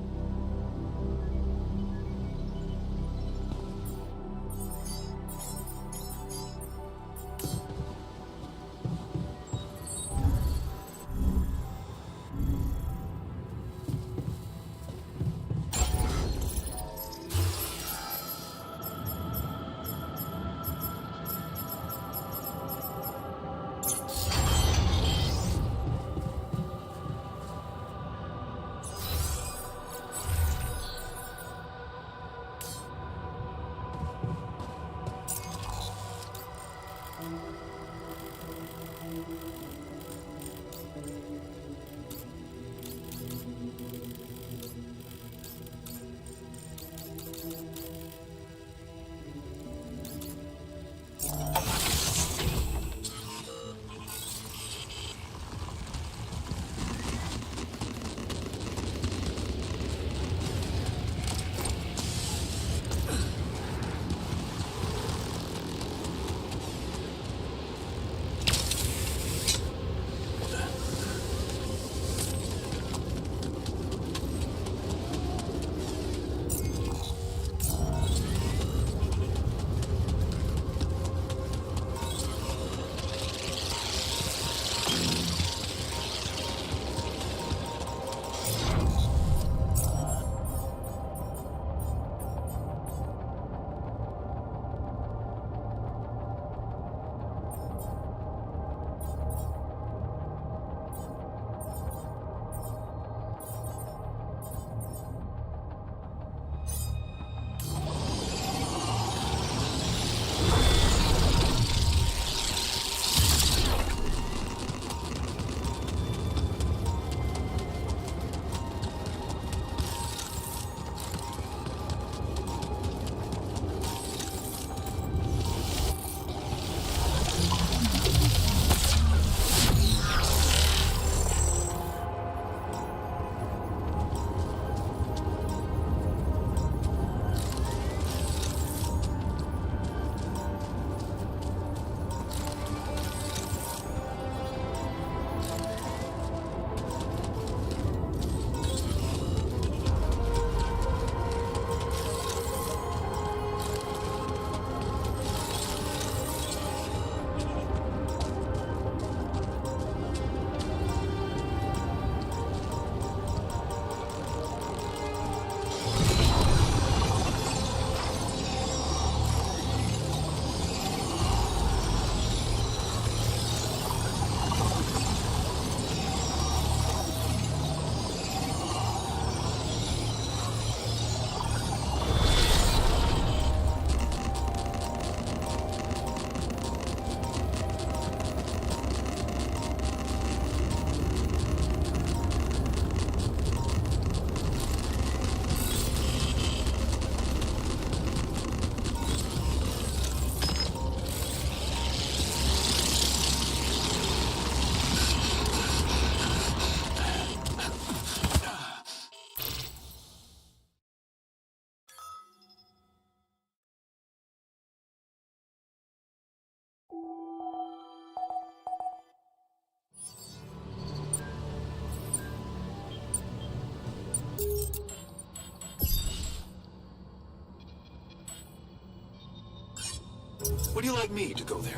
Would you like me to go there?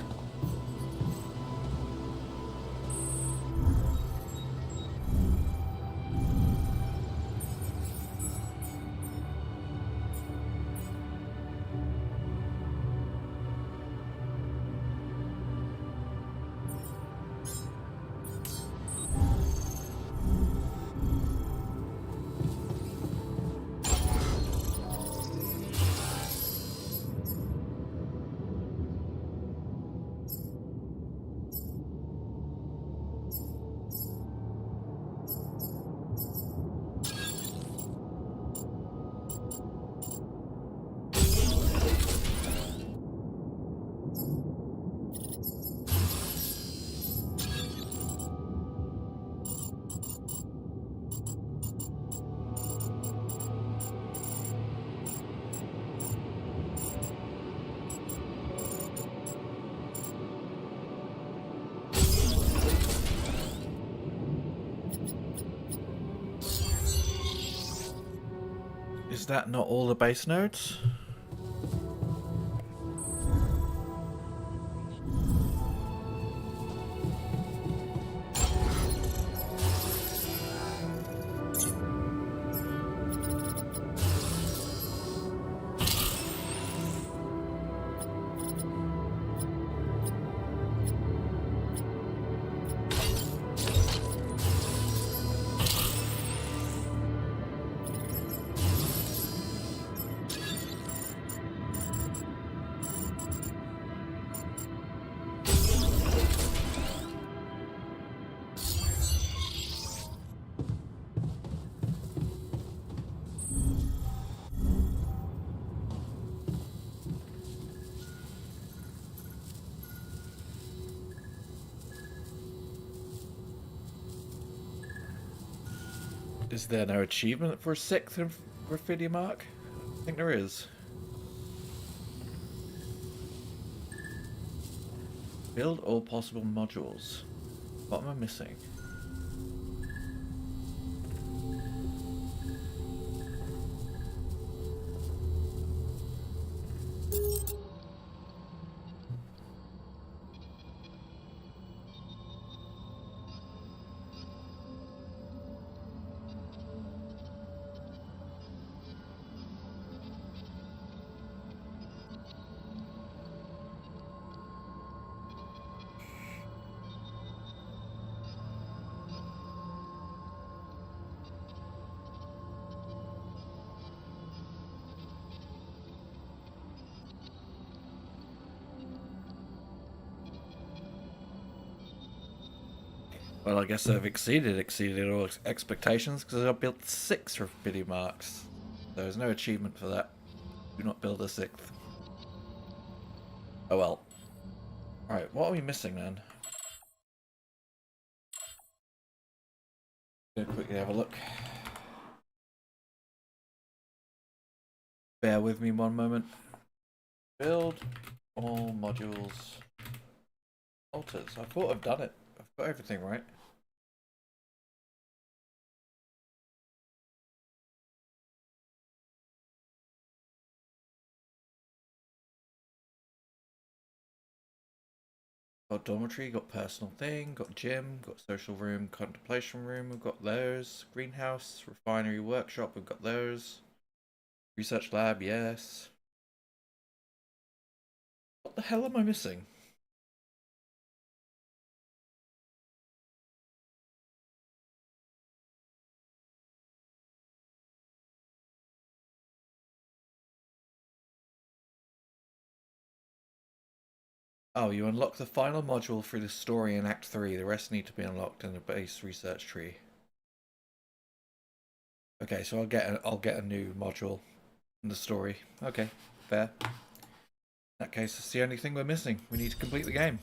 Is that not all the base nodes? Is there no achievement for a 6th graffiti mark? I think there is. Build all possible modules. What am I missing? Well, I guess I've exceeded all expectations because I built 6 graffiti marks. There's no achievement for that. Do not build a 6th. Oh well. Alright, what are we missing then? Gonna quickly have a look. Bear with me one moment. Build all modules. Altars. I thought I've done it. I've got everything right. Got dormitory, got personal thing, got gym, got social room, contemplation room, we've got those. Greenhouse, refinery, workshop, we've got those. Research lab, yes. What the hell am I missing? Oh, you unlock the final module through the story in Act 3. The rest need to be unlocked in the base research tree. Okay, so I'll get a new module in the story. Okay, fair. In that case, it's the only thing we're missing. We need to complete the game.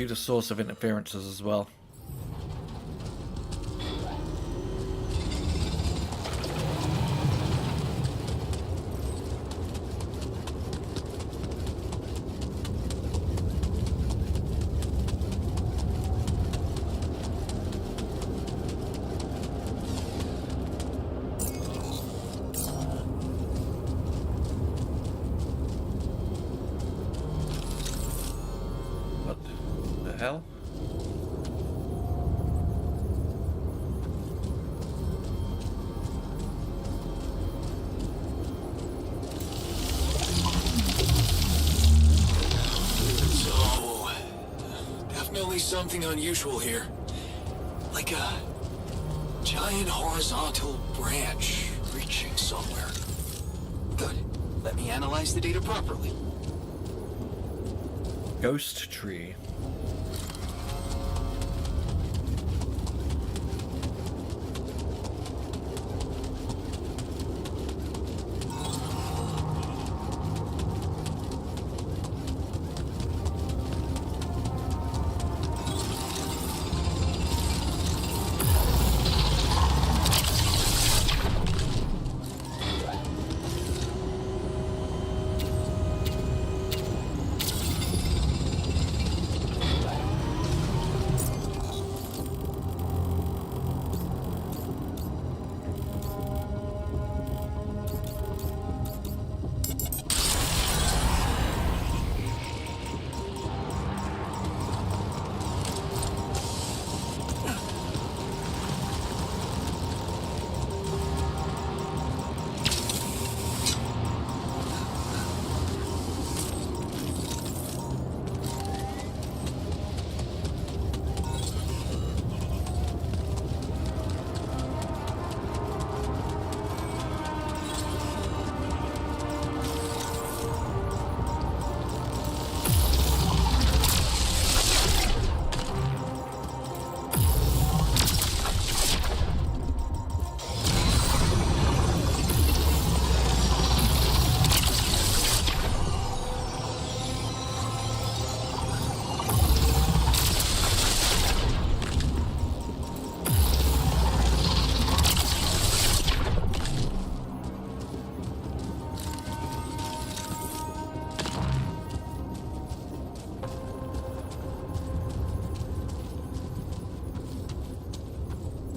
do the source of interferences as well. What the hell? So, definitely something unusual here. Like a giant horizontal branch reaching somewhere. Good. Let me analyze the data properly. Ghost tree.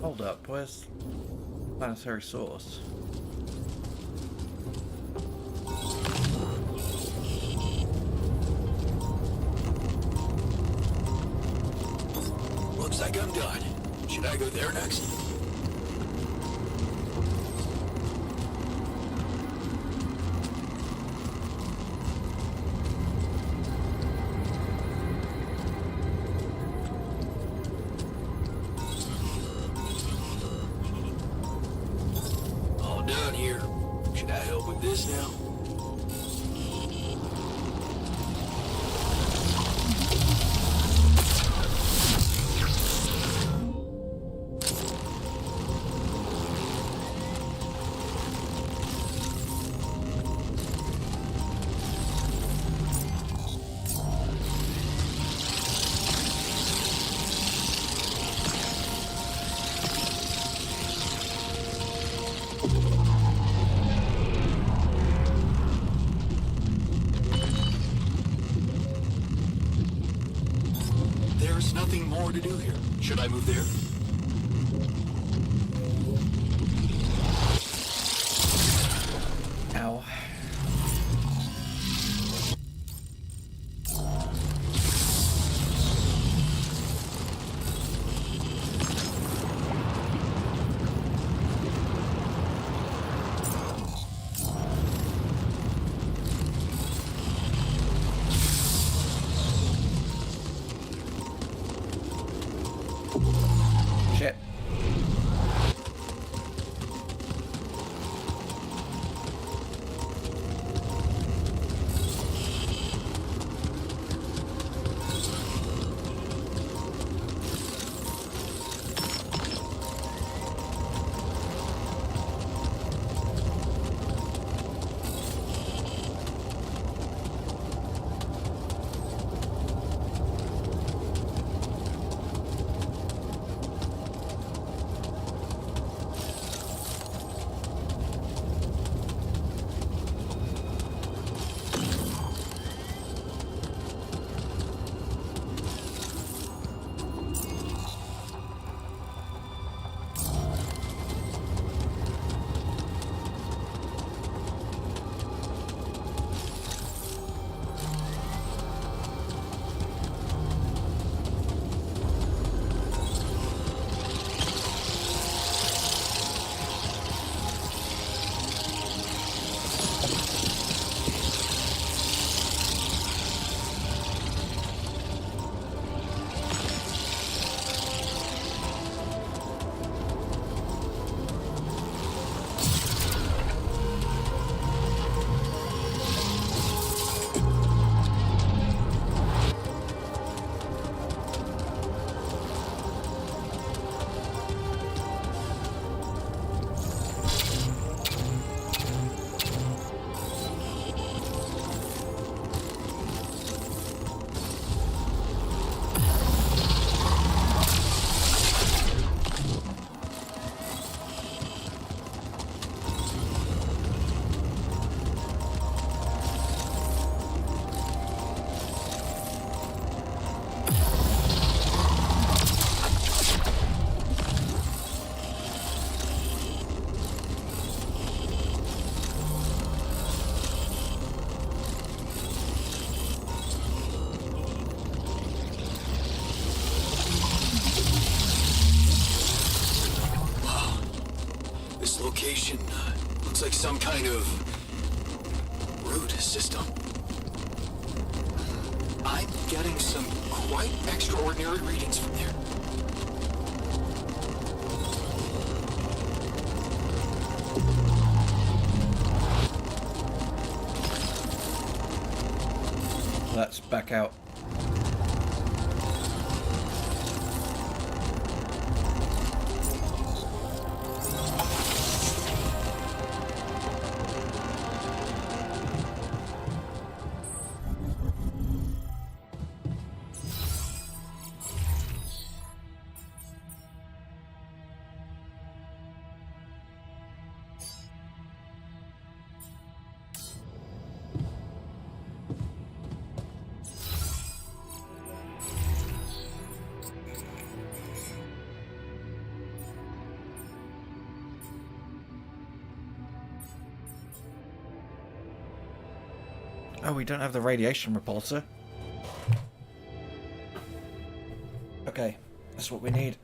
Hold up, where's planetary source? Looks like I'm done. Should I go there next? All done here. Should I help with this now? There's nothing more to do here. Should I move there? Ow. like some kind of root system. I'm getting some quite extraordinary readings from there. Let's back out. Oh, we don't have the radiation repulsor. Okay, that's what we need.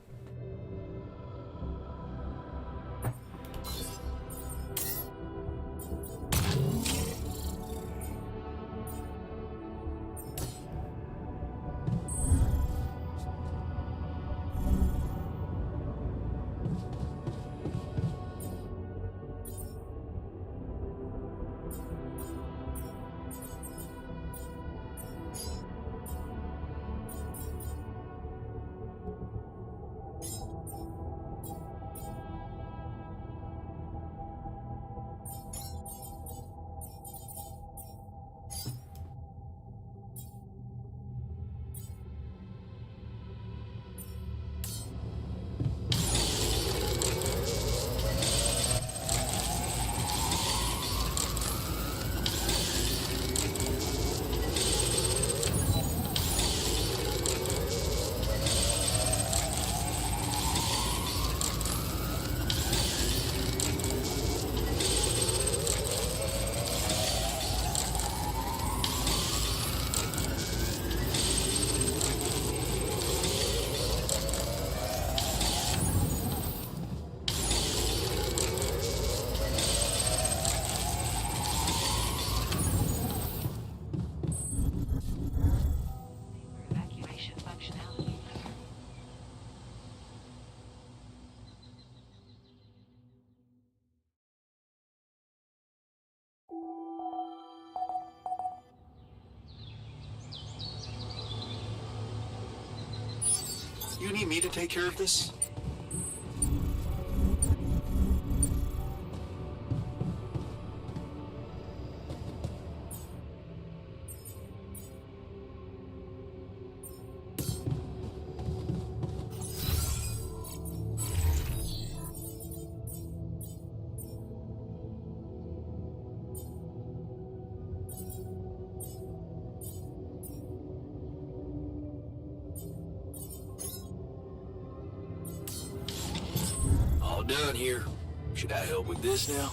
You need me to take care of this? All done here. Should I help with this now?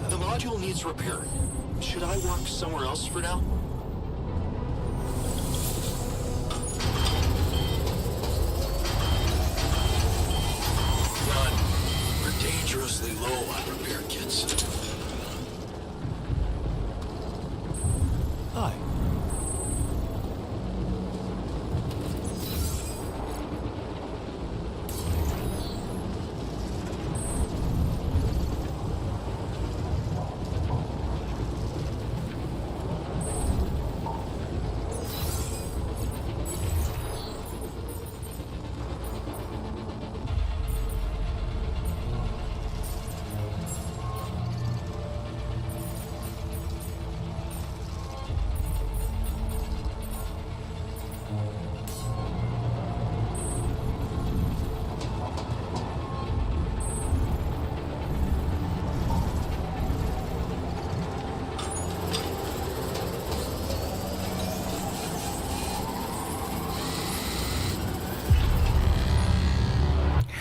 The module needs repairing. Should I work somewhere else for now? Done. We're dangerously low on repair kits. Hi.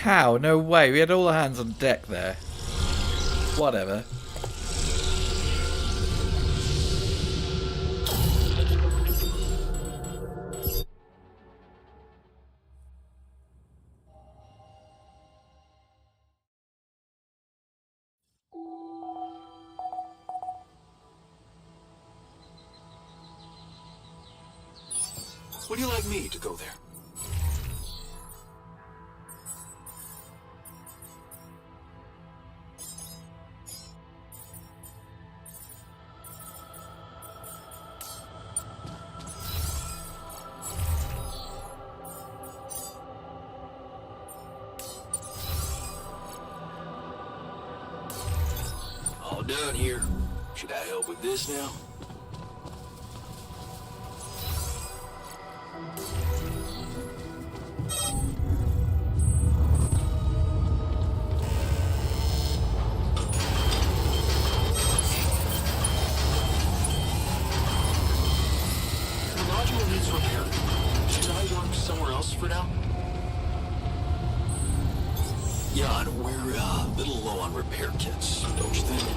How? No way. We had all the hands on deck there. Whatever. Would you like me to go there? All done here. Should I help with this now? The module needs repair. Should I work somewhere else for now? Jan, we're a little low on repair kits, don't you think?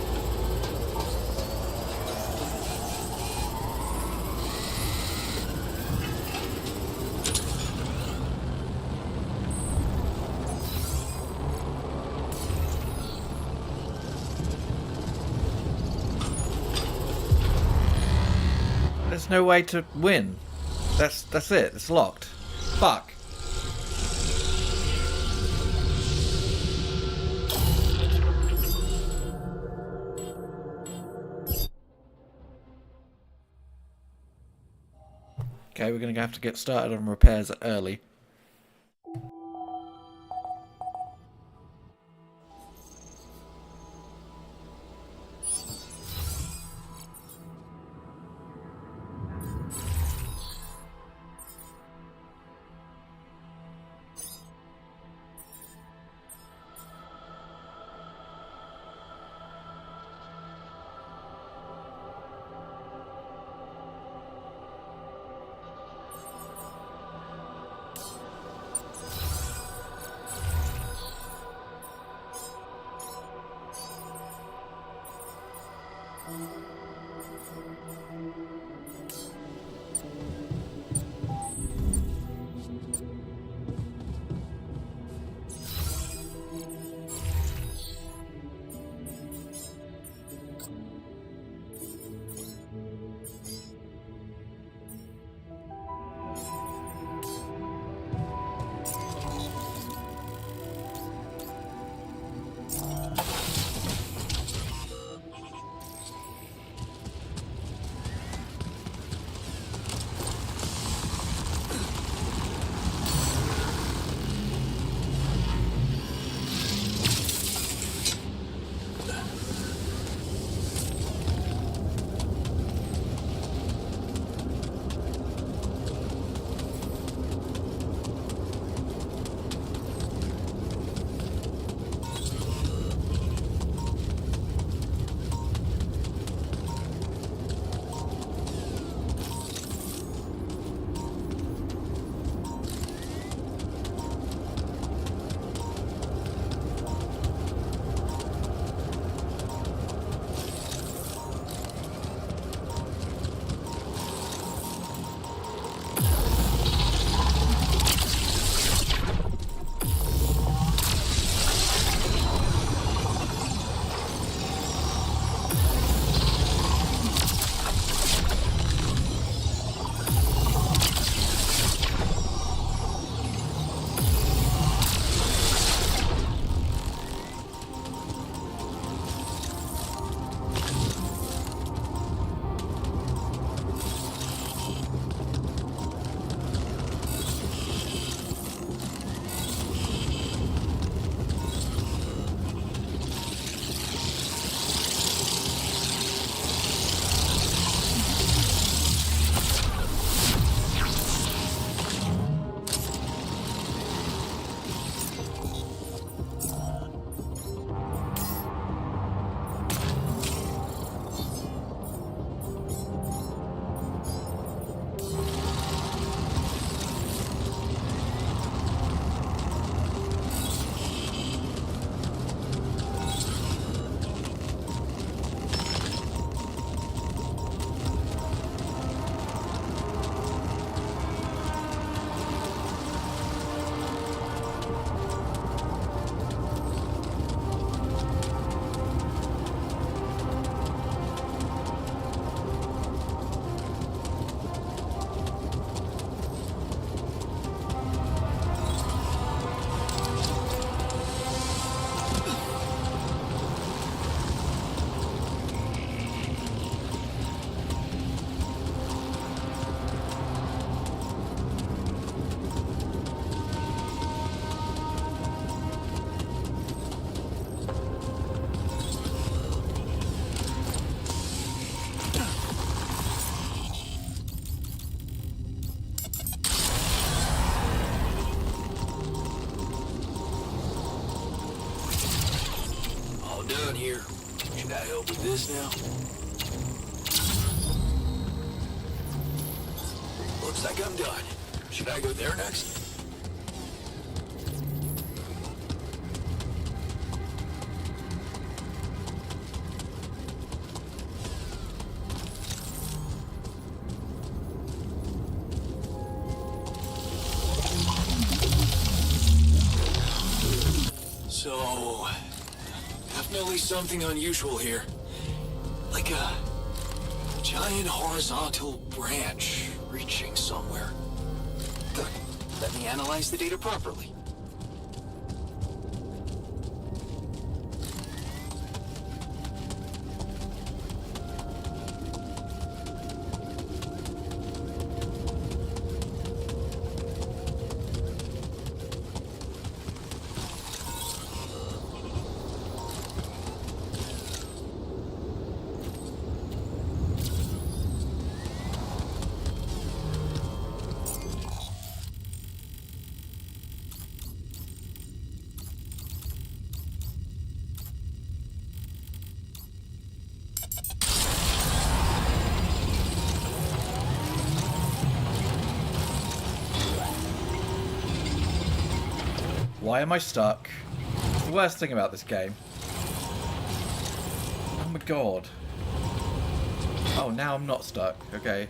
There's no way to win. That's it. It's locked. Fuck. Okay, we're going to have to get started on repairs early. around here. Should I help with this now? Looks like I'm done. Should I go there next? So, definitely something unusual here. Like a giant horizontal branch reaching somewhere. Good. Let me analyze the data properly. Why am I stuck? It's the worst thing about this game. Oh my god. Oh, now I'm not stuck. Okay.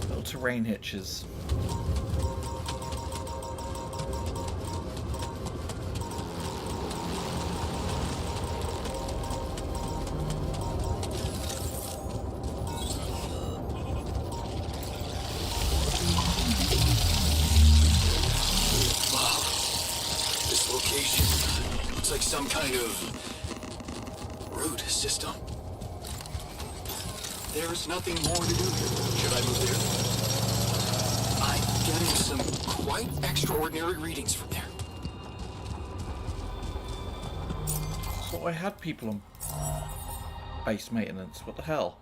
Little terrain hitches. Like some kind of root system. There's nothing more to do here. Should I move there? I'm getting some quite extraordinary readings from there. But I had people on base maintenance. What the hell?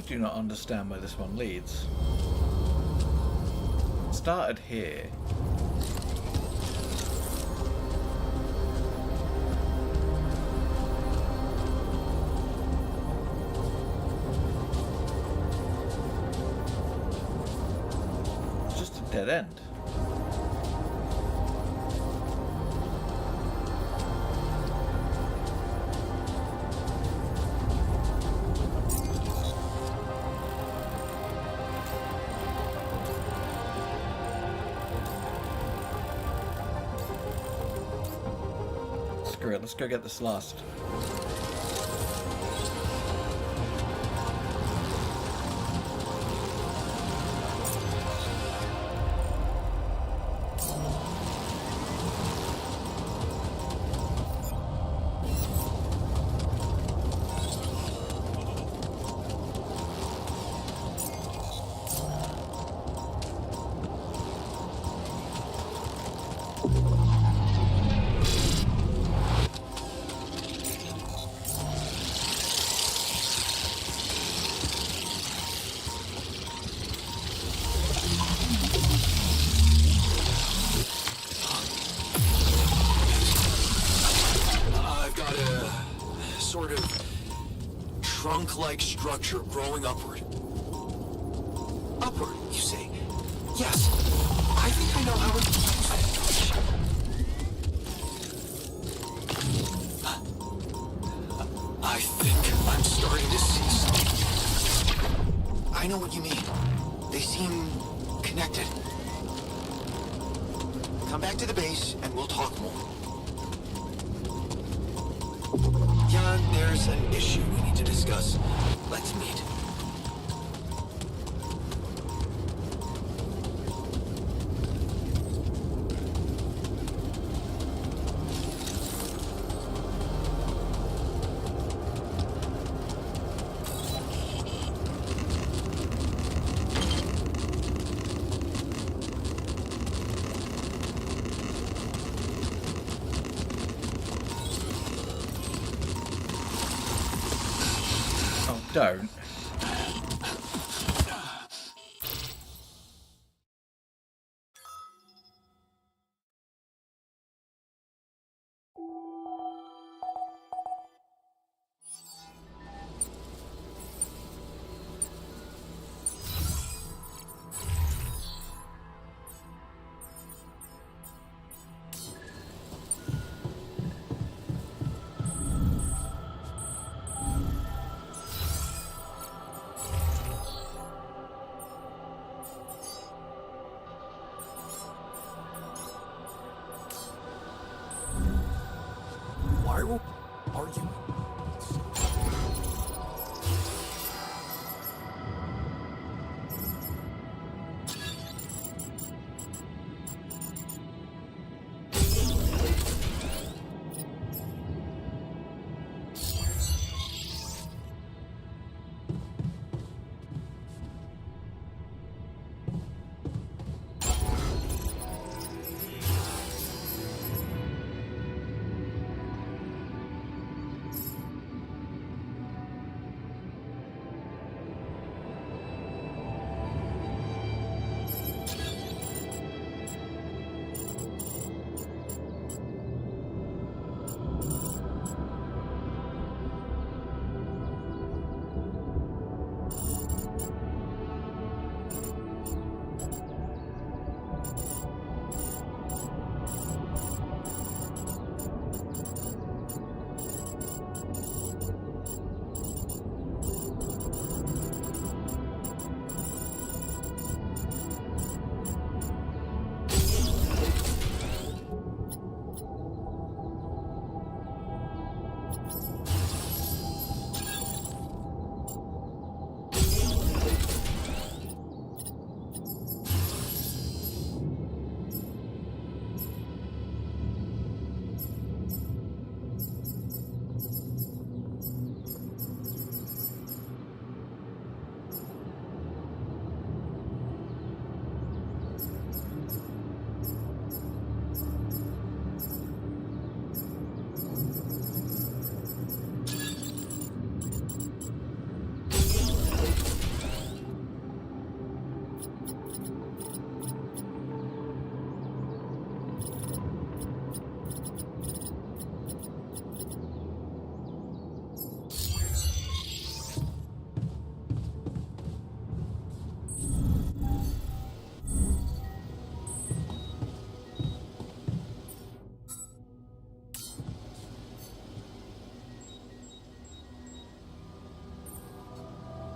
Do not understand where this one leads. It started here. It's just a dead end. Screw it, let's go get this last. trunk-like structure growing upward. Upward, you say? Yes. I think I know how to use it. I think I'm starting to see something. I know what you mean. They seem connected. Come back to the base and we'll talk more. Yeah, there's an issue we need to discuss. Let's meet. Don't. Why are you?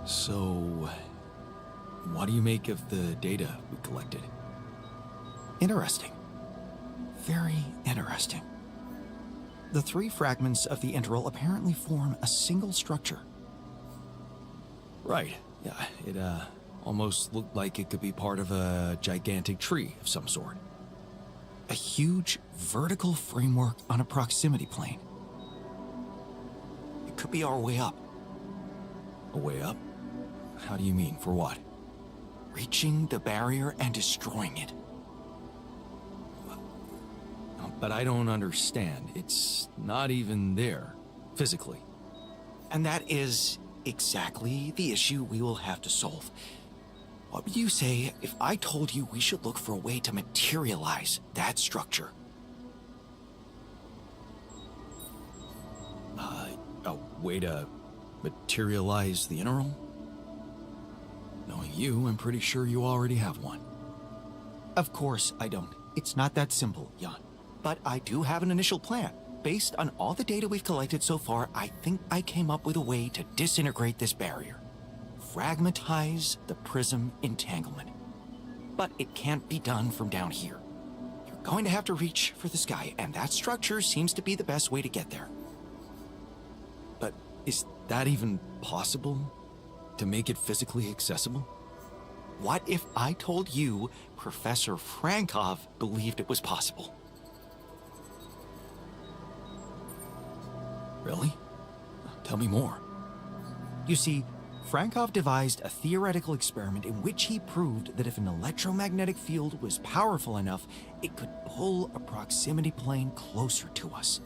So, what do you make of the data we collected? Interesting. Very interesting. The three fragments of the interval apparently form a single structure. Right. Yeah, it almost looked like it could be part of a gigantic tree of some sort. A huge vertical framework on a proximity plane. It could be our way up. A way up? How do you mean? For what? Reaching the barrier and destroying it. But I don't understand. It's not even there, physically. And that is exactly the issue we will have to solve. What would you say if I told you we should look for a way to materialize that structure? A way to Materialize the interim? Knowing you, I'm pretty sure you already have one. Of course I don't. It's not that simple, Jan. But I do have an initial plan. Based on all the data we've collected so far, I think I came up with a way to disintegrate this barrier. Fragmentize the prism entanglement. But it can't be done from down here. You're going to have to reach for the sky, and that structure seems to be the best way to get there. But is that even possible? To make it physically accessible? What if I told you Professor Frankov believed it was possible? Really? Tell me more. You see, Frankov devised a theoretical experiment in which he proved that if an electromagnetic field was powerful enough, it could pull a proximity plane closer to us.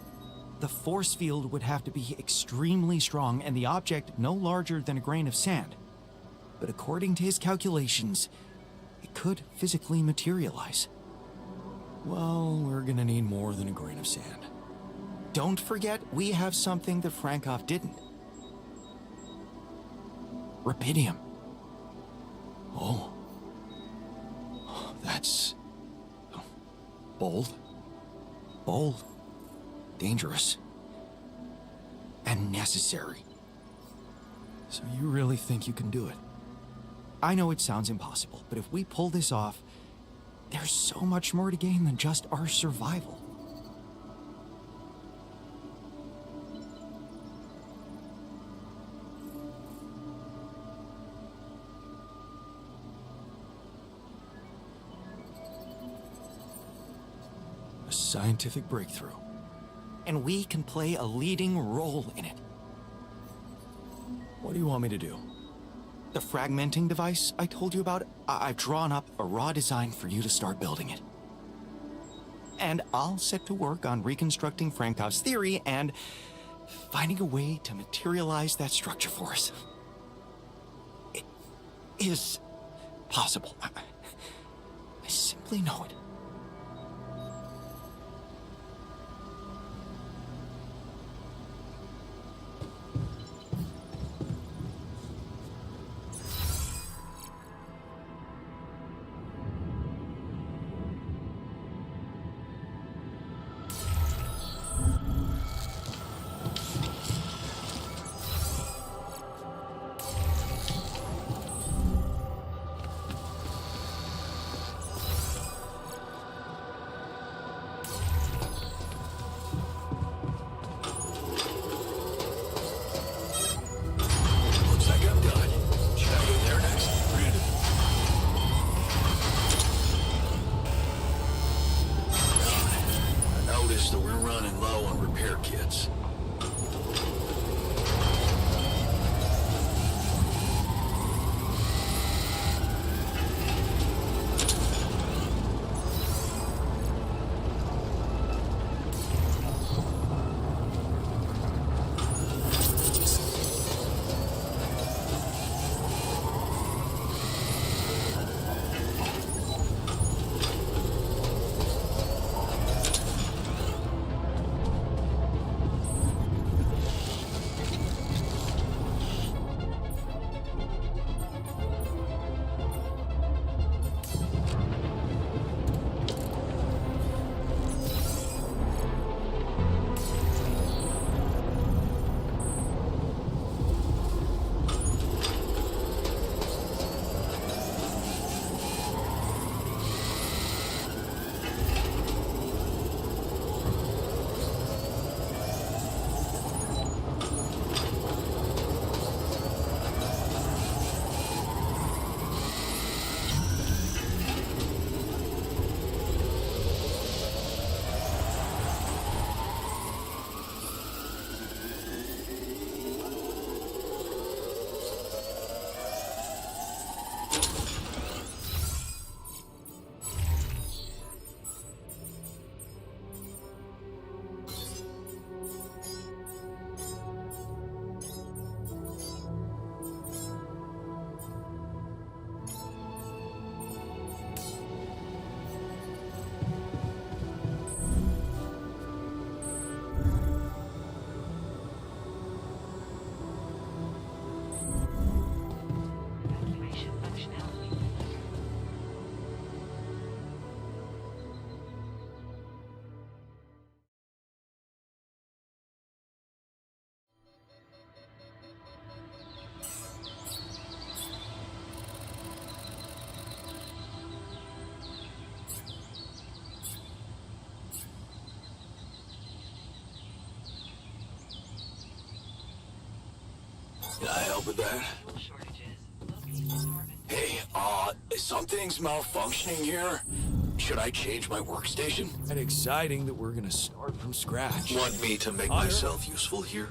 The force field would have to be extremely strong and the object no larger than a grain of sand. But according to his calculations, it could physically materialize. Well, we're gonna need more than a grain of sand. Don't forget, we have something that Frankov didn't. Rubidium. Oh. That's... bold. Bold. Dangerous. And necessary. So you really think you can do it? I know it sounds impossible, but if we pull this off, there's so much more to gain than just our survival. A scientific breakthrough. And we can play a leading role in it. What do you want me to do? The fragmenting device I told you about, I've drawn up a raw design for you to start building it. And I'll set to work on reconstructing Frankov's theory and finding a way to materialize that structure for us. It is possible. I simply know it. Looks like I'm done. Should I go there next? I noticed that we're running low on repair kits. help with that? Hey, something's malfunctioning here. Should I change my workstation? And exciting that we're gonna start from scratch. Want me to make myself useful here?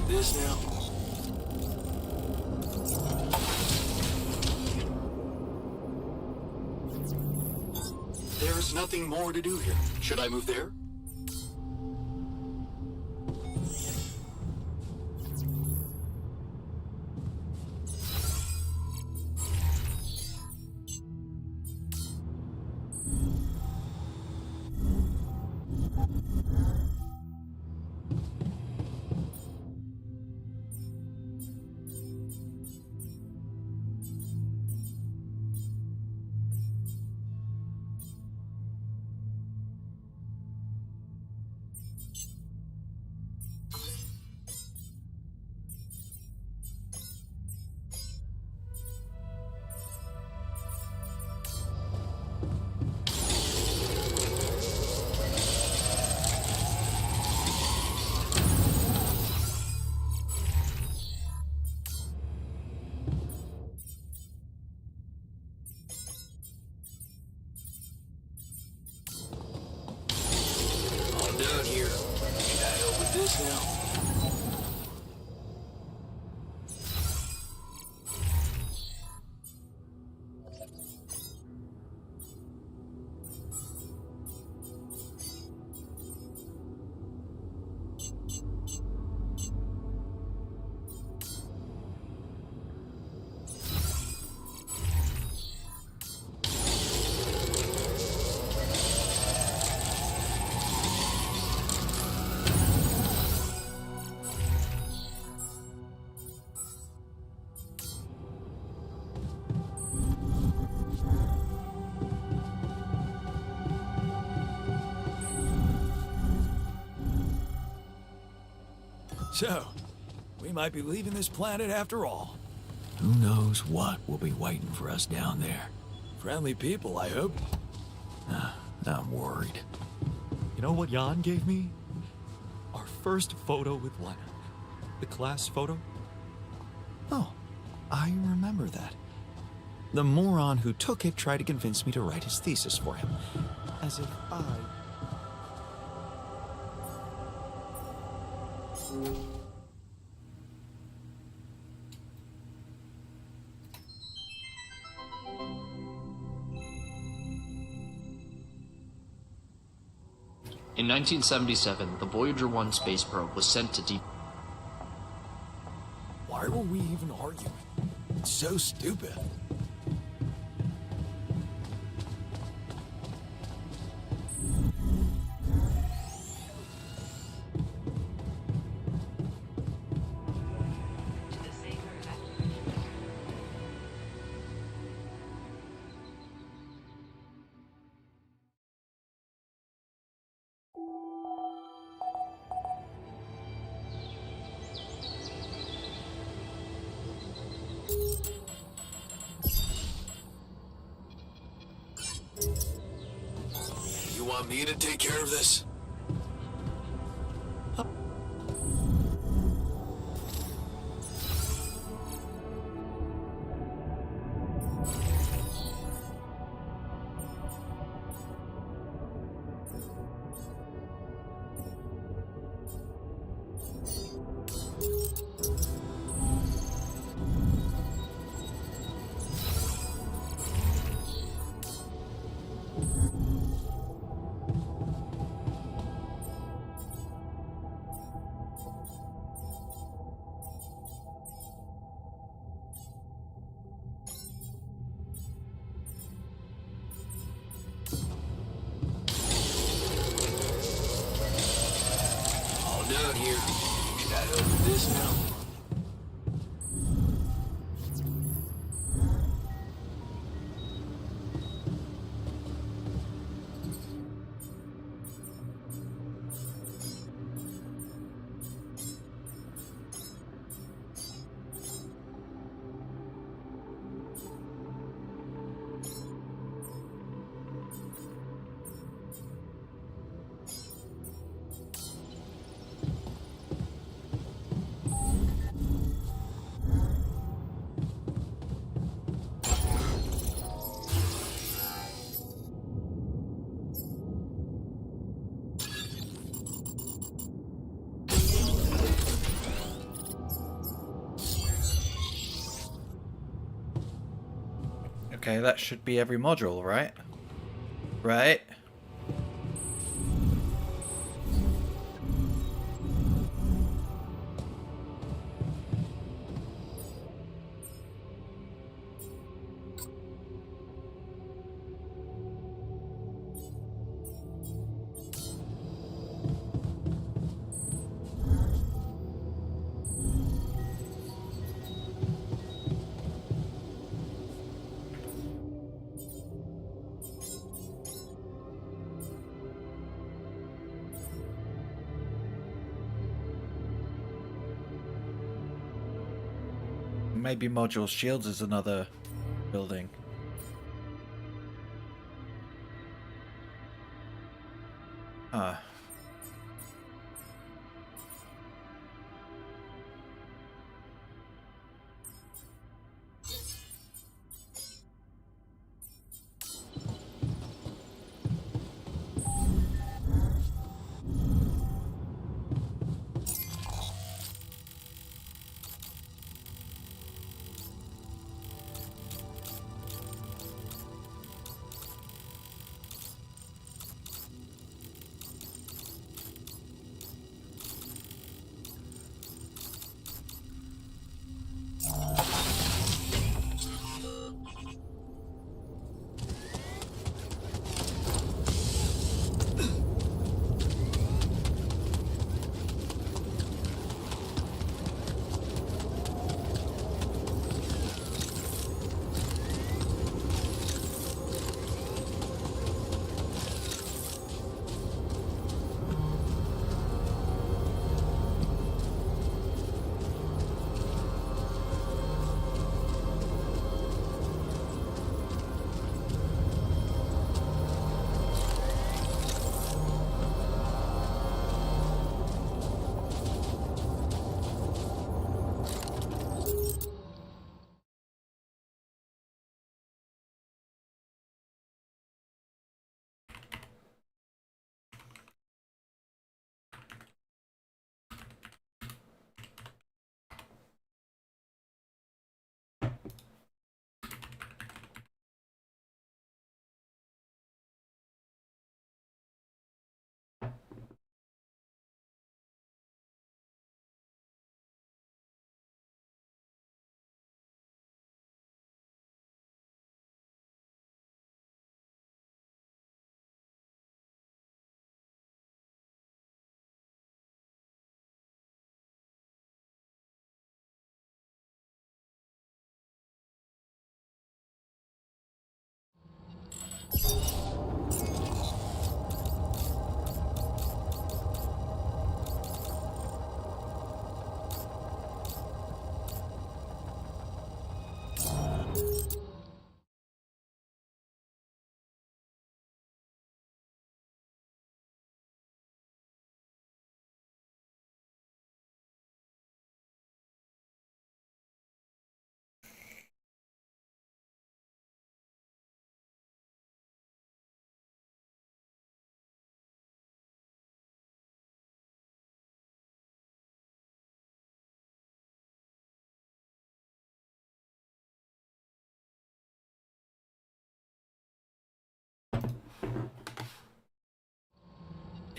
This now. There's nothing more to do here. Should I move there? Down here. Can I help with this now? So, we might be leaving this planet after all. Who knows what will be waiting for us down there? Friendly people, I hope. I'm worried. You know what Jan gave me? Our first photo with Lena. The class photo. Oh, I remember that. The moron who took it tried to convince me to write his thesis for him. As if I... In 1977, the Voyager 1 space probe was sent to deep... Why were we even arguing? It's so stupid. You want me to take care of this? this now. Okay, that should be every module, right? Right? Maybe module shields is another building. Huh.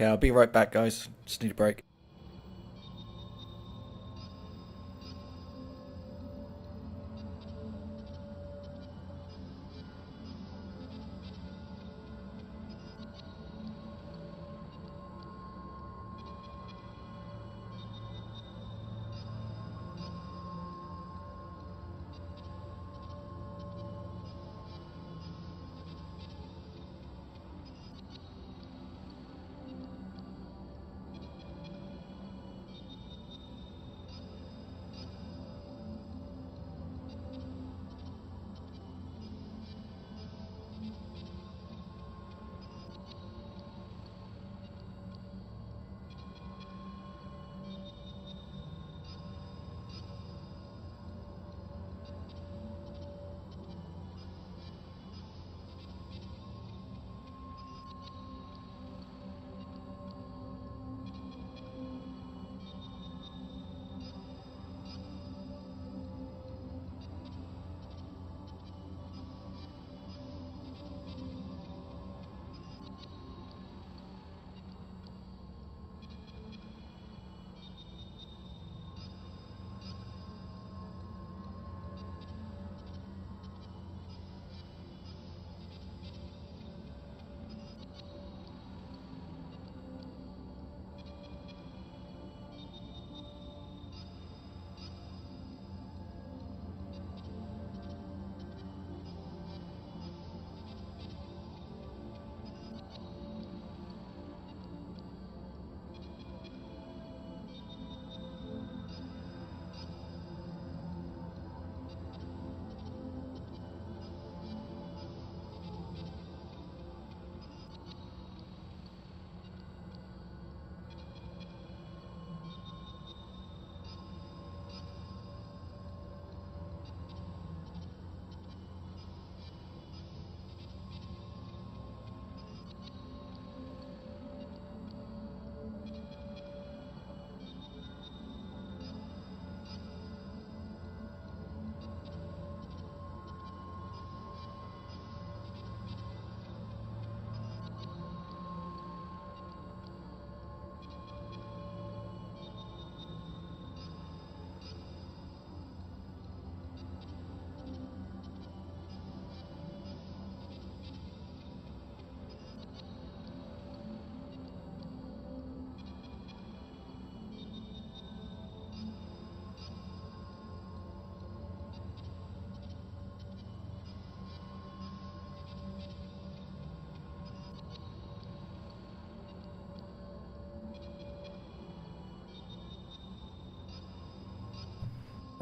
Okay, I'll be right back, guys. Just need a break.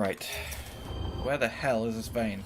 Right. Where the hell is this vein?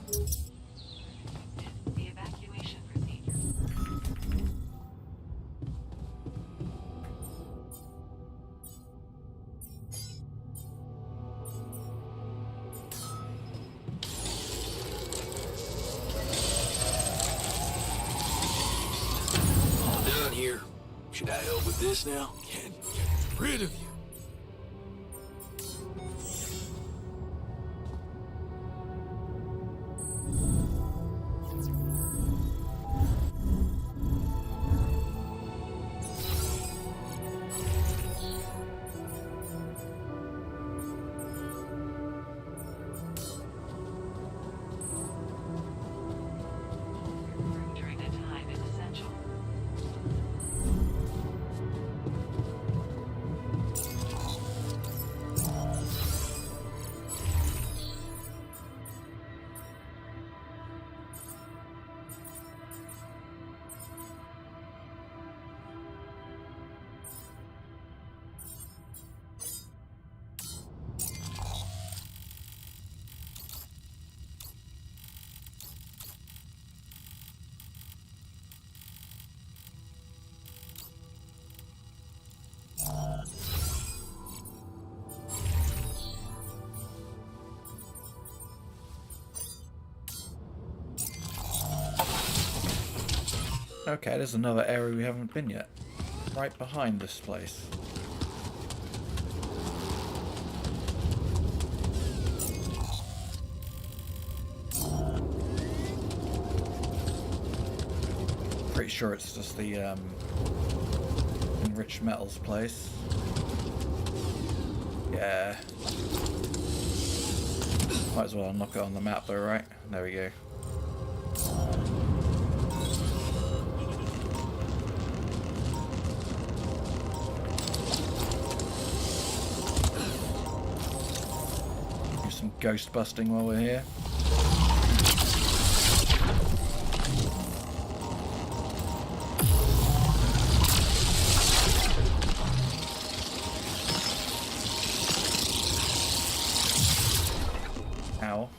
The evacuation procedure. All done here. Should I help with this now? Can't get rid of you. Room during the time is essential. Okay, there's another area we haven't been yet. Right behind this place. Pretty sure it's just the enriched metals place. Yeah. Might as well unlock it on the map though, right? There we go. Do some ghost busting while we're here. Ow.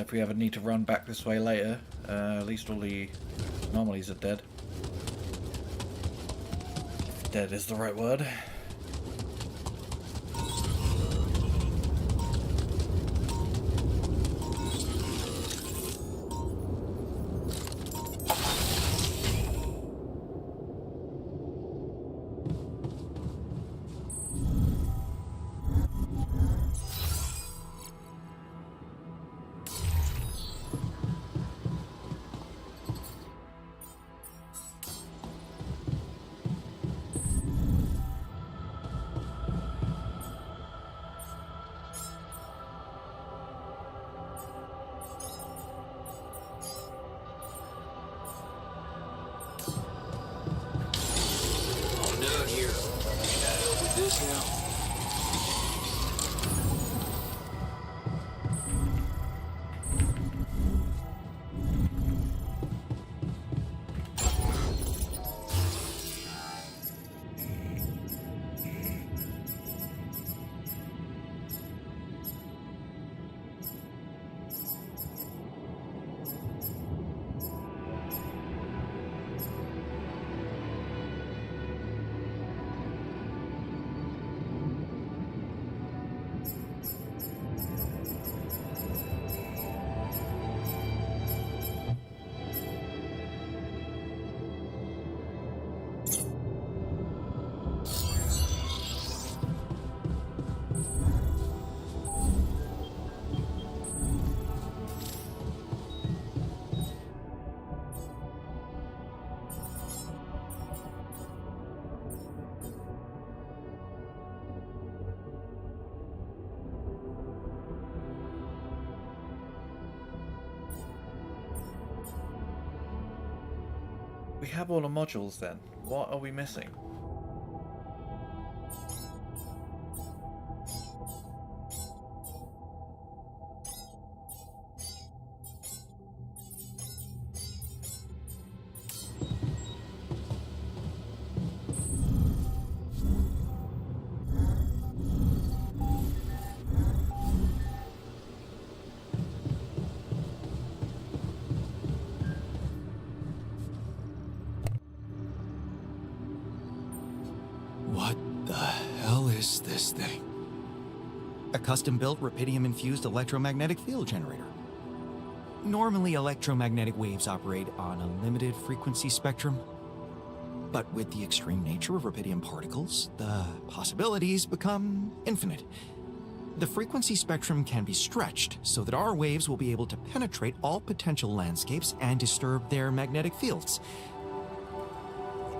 if we ever need to run back this way later, at least all the anomalies are dead. If dead is the right word. I'm down here. Can I help with this now? We have all the modules then. What are we missing? What the hell is this thing? A custom-built rubidium-infused electromagnetic field generator. Normally, electromagnetic waves operate on a limited frequency spectrum. But with the extreme nature of rubidium particles, the possibilities become infinite. The frequency spectrum can be stretched so that our waves will be able to penetrate all potential landscapes and disturb their magnetic fields.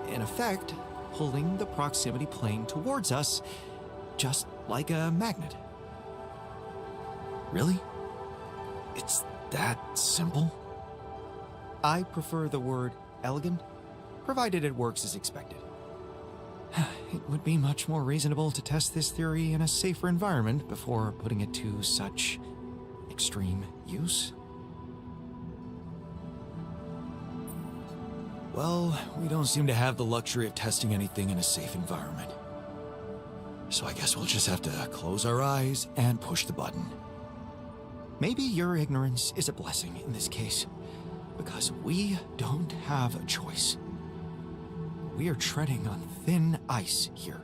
In effect, pulling the proximity plane towards us, just like a magnet. Really? It's that simple? I prefer the word elegant, provided it works as expected. It would be much more reasonable to test this theory in a safer environment before putting it to such extreme use. Well, we don't seem to have the luxury of testing anything in a safe environment. So I guess we'll just have to close our eyes and push the button. Maybe your ignorance is a blessing in this case, because we don't have a choice. We are treading on thin ice here.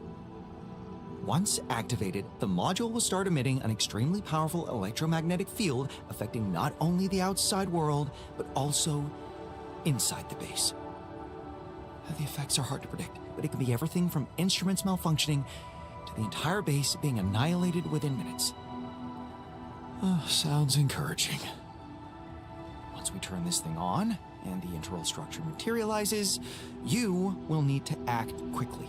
Once activated, the module will start emitting an extremely powerful electromagnetic field affecting not only the outside world, but also inside the base. The effects are hard to predict, but it can be everything from instruments malfunctioning to the entire base being annihilated within minutes. Sounds encouraging. Once we turn this thing on, and the internal structure materializes, you will need to act quickly.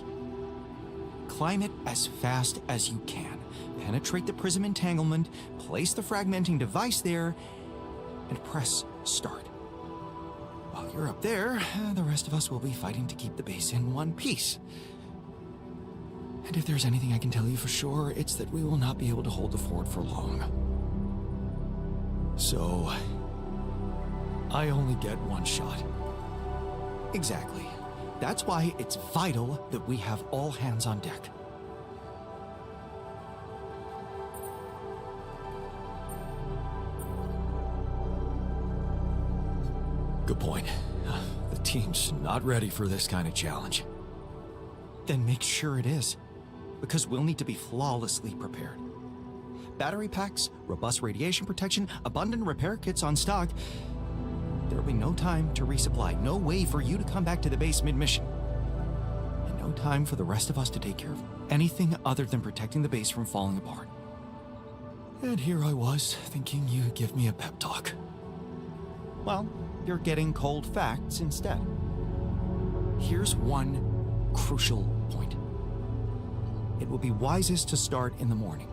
Climb it as fast as you can, penetrate the prism entanglement, place the fragmenting device there, and press start. While you're up there, the rest of us will be fighting to keep the base in one piece. And if there's anything I can tell you for sure, it's that we will not be able to hold the fort for long. So, I only get one shot. Exactly. That's why it's vital that we have all hands on deck. Good point. The team's not ready for this kind of challenge. Then make sure it is, because we'll need to be flawlessly prepared. Battery packs, robust radiation protection, abundant repair kits on stock. There'll be no time to resupply, no way for you to come back to the base mid-mission. And no time for the rest of us to take care of anything other than protecting the base from falling apart. And here I was, thinking you'd give me a pep talk. Well, you're getting cold facts instead. Here's one crucial point. It will be wisest to start in the morning.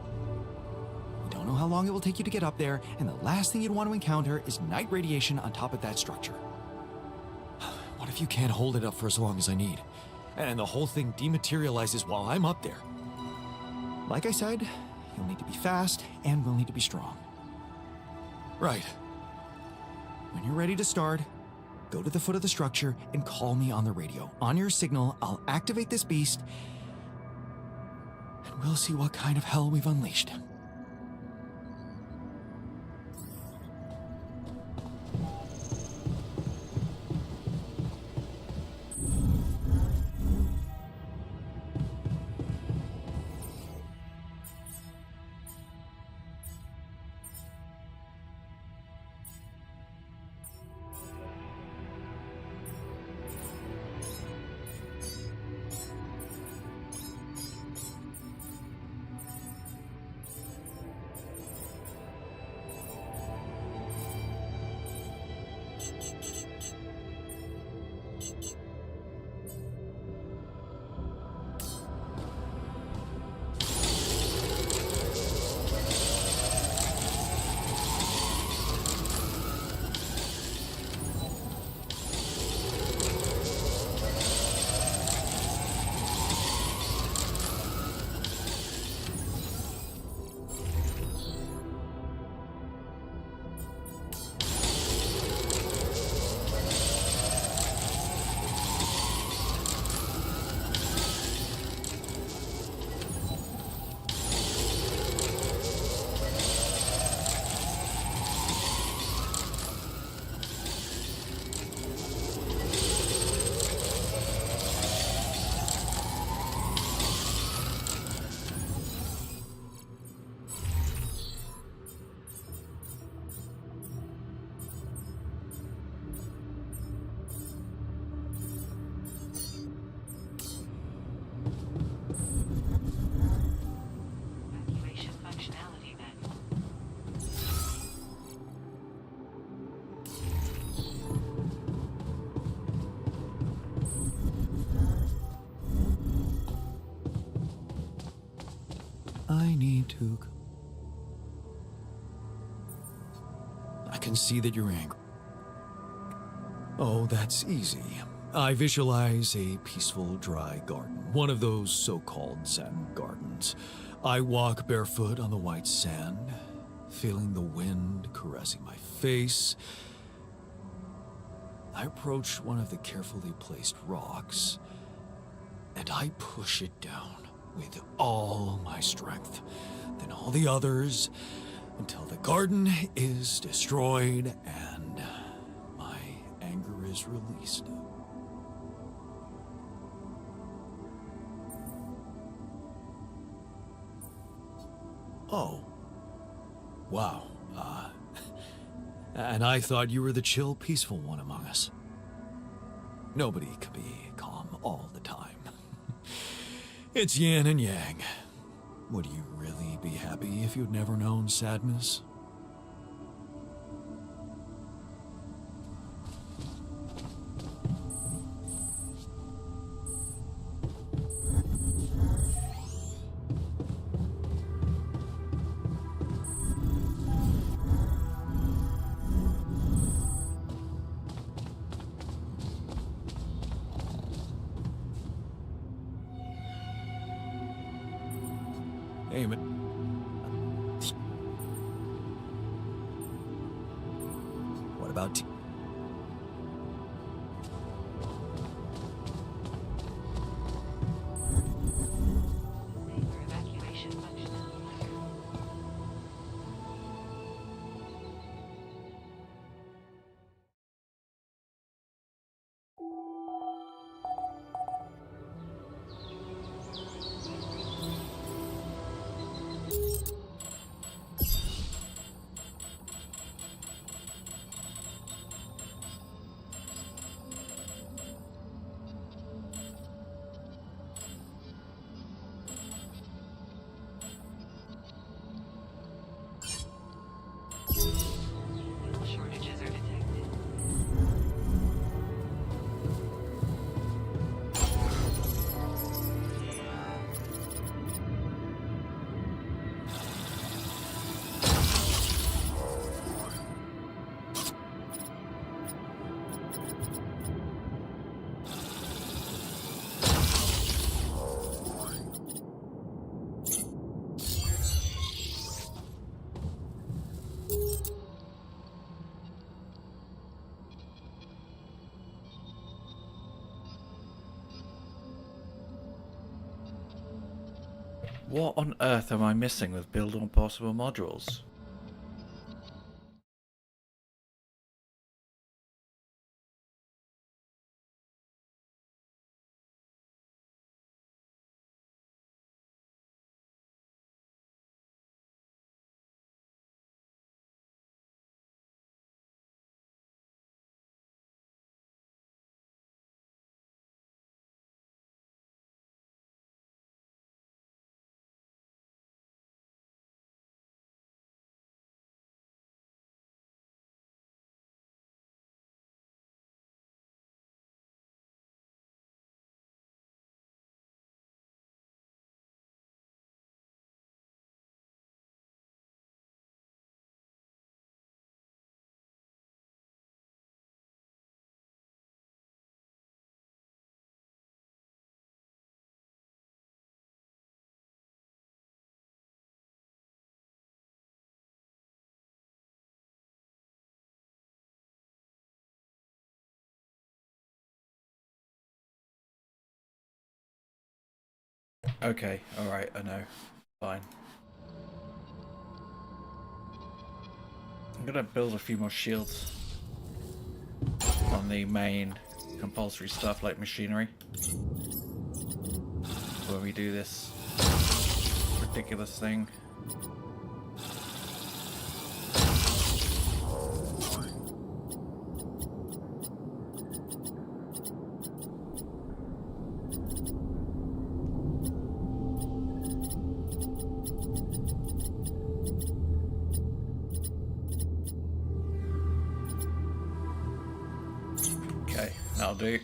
We don't know how long it will take you to get up there, and the last thing you'd want to encounter is night radiation on top of that structure. What if you can't hold it up for as long as I need? And the whole thing dematerializes while I'm up there? Like I said, you'll need to be fast, and we'll need to be strong. Right. When you're ready to start, go to the foot of the structure and call me on the radio. On your signal, I'll activate this beast, and we'll see what kind of hell we've unleashed. I need to... I can see that you're angry. Oh, that's easy. I visualize a peaceful, dry garden. One of those so-called Zen gardens. I walk barefoot on the white sand, feeling the wind caressing my face. I approach one of the carefully placed rocks, and I push it down with all my strength, then all the others, until the garden is destroyed and my anger is released. Oh. Wow. And I thought you were the chill, peaceful one among us. Nobody can be calm all the time. It's yin and yang. Would you really be happy if you'd never known sadness? Hey, man. What about... What on earth am I missing with build on possible modules? Okay, alright, I know. Fine. I'm gonna build a few more shields on the main compulsory stuff like machinery when we do this ridiculous thing. Okay, that'll do.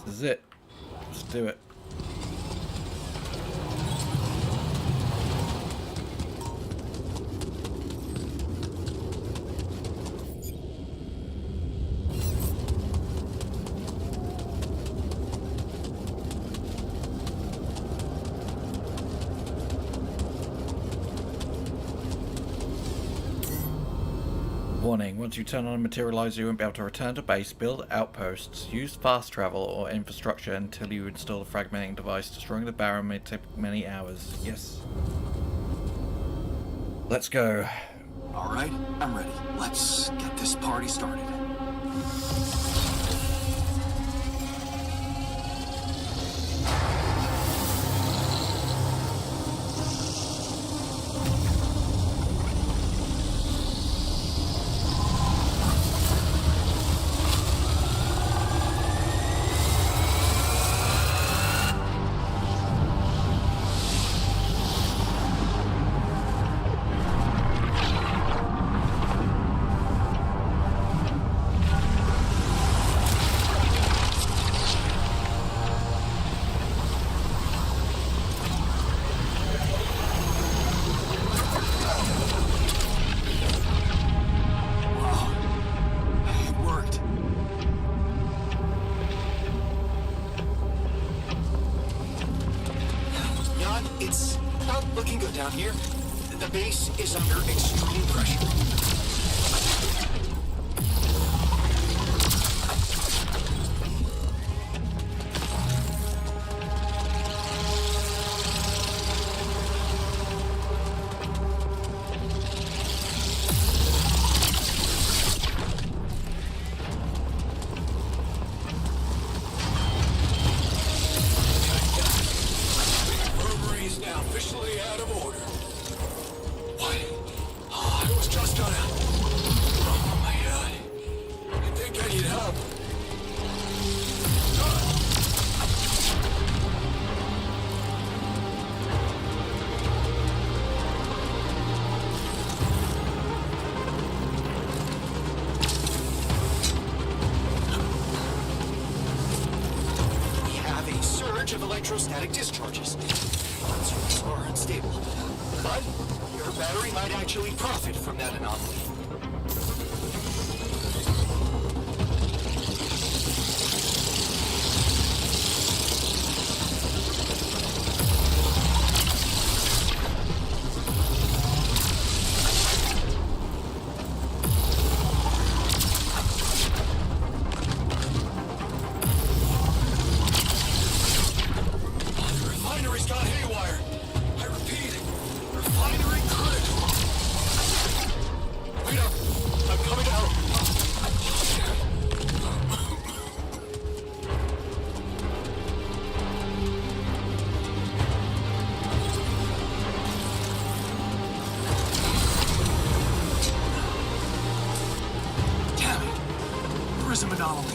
This is it. Let's do it. Warning, once you turn on a materializer, you won't be able to return to base, build outposts, use fast travel or infrastructure until you install a fragmenting device. Destroying the barrier may take many hours. Yes. Let's go. All right, I'm ready. Let's get this party started. It's not looking good down here. The base is under extreme pressure. Now officially out of order. What? Oh, I was just gonna... bunch of electrostatic discharges. Sensors are unstable, but your battery might actually profit from that anomaly. Prism anomaly.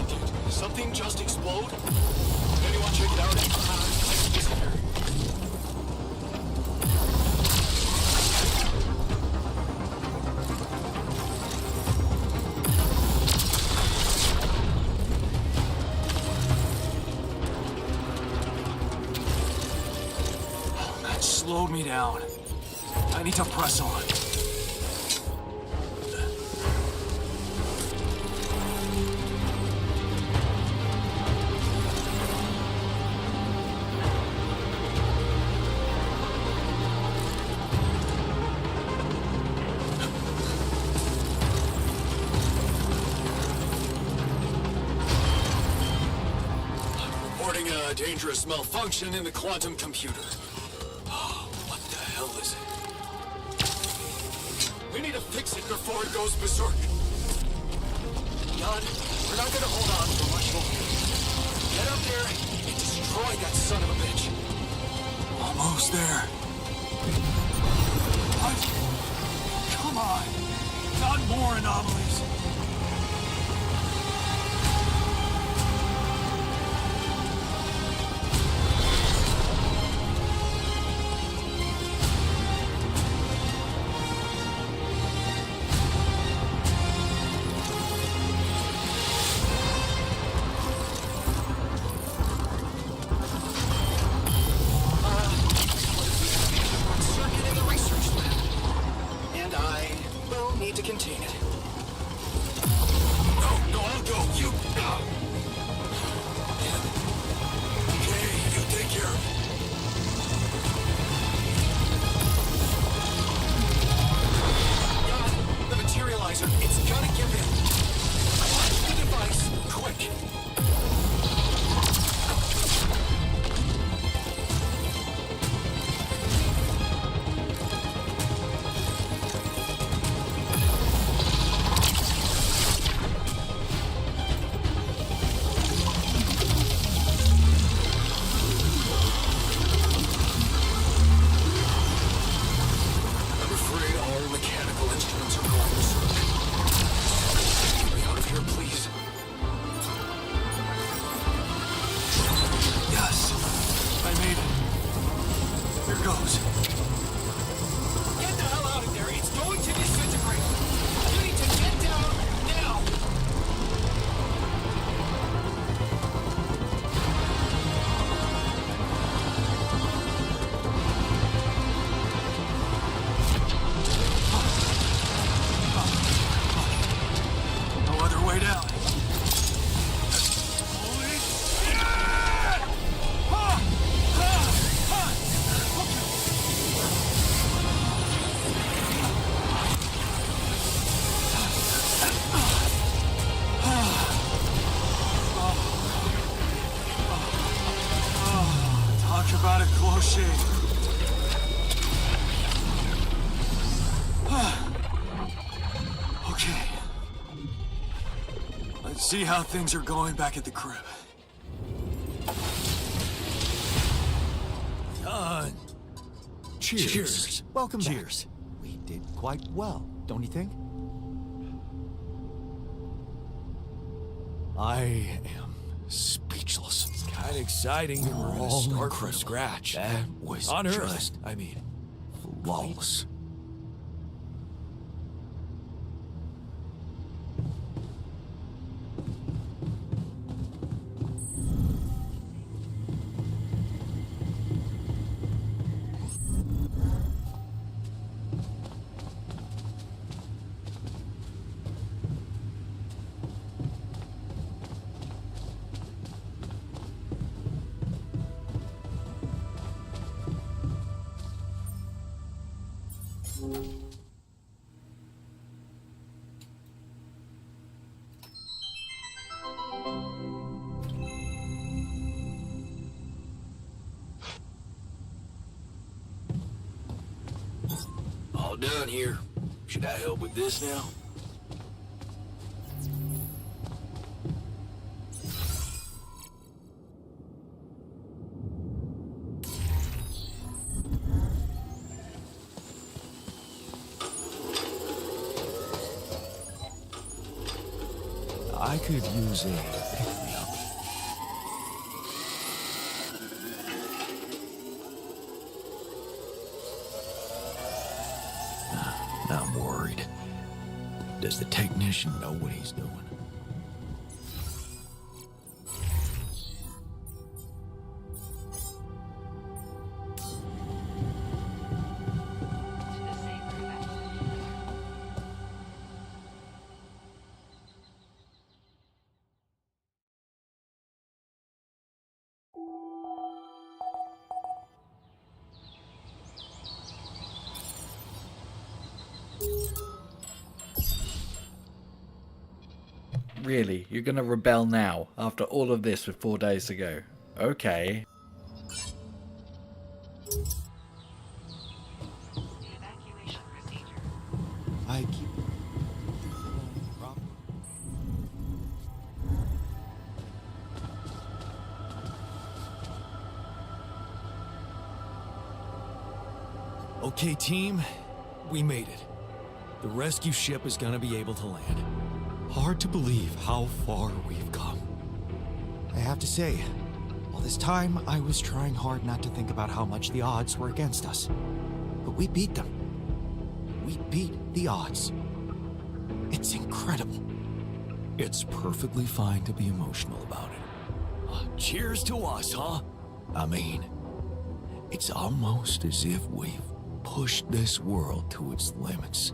Did something just explode? Anyone check it out? Slowed me down. I need to press on. Reporting a dangerous malfunction in the quantum computer. We need to fix it before it goes berserk. Jan, we're not gonna hold on for much longer. Get up there and destroy that son of a bitch. Almost there. What? Come on. Not more anomalies. To contain it. No, I'll go. You. Okay, you take care of it. God, the materializer, it's gonna give in. Launch the device, quick. About a close shave. Okay. Let's see how things are going back at the crib. Cheers. Welcome back. We did quite well, don't you think? I am speechless. It's kind of exciting that we're gonna start from scratch. That was On Earth, just I mean. flawless. All done here. Should I help with this now? I could use a pick-me-up. I'm worried. Does the technician know what he's doing? Really? You're gonna rebel now, after all of this with 4 days to go? Okay. I keep... Okay, team, we made it. The rescue ship is gonna be able to land. Hard to believe how far we've come. I have to say, all this time I was trying hard not to think about how much the odds were against us. But we beat them. We beat the odds. It's incredible. It's perfectly fine to be emotional about it. Cheers to us, huh? I mean, it's almost as if we've pushed this world to its limits,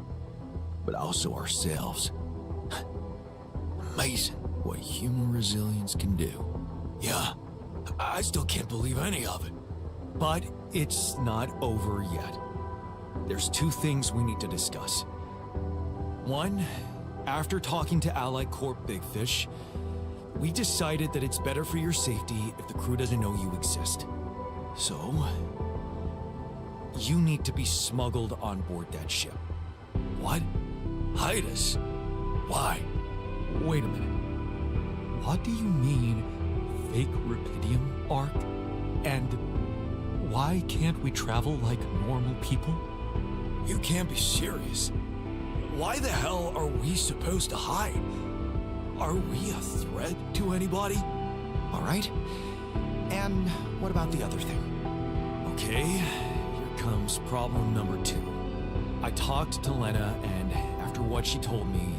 but also ourselves. Amazing what human resilience can do. Yeah, I still can't believe any of it. But it's not over yet. There's two things we need to discuss. One, after talking to Allied Corp Big Fish, we decided that it's better for your safety if the crew doesn't know you exist. So, you need to be smuggled on board that ship. What? Hide us? Why? Wait a minute. What do you mean, fake Rapidium arc? And why can't we travel like normal people? You can't be serious. Why the hell are we supposed to hide? Are we a threat to anybody? All right? And what about the other thing? Okay, here comes problem number 2. I talked to Lena, and after what she told me,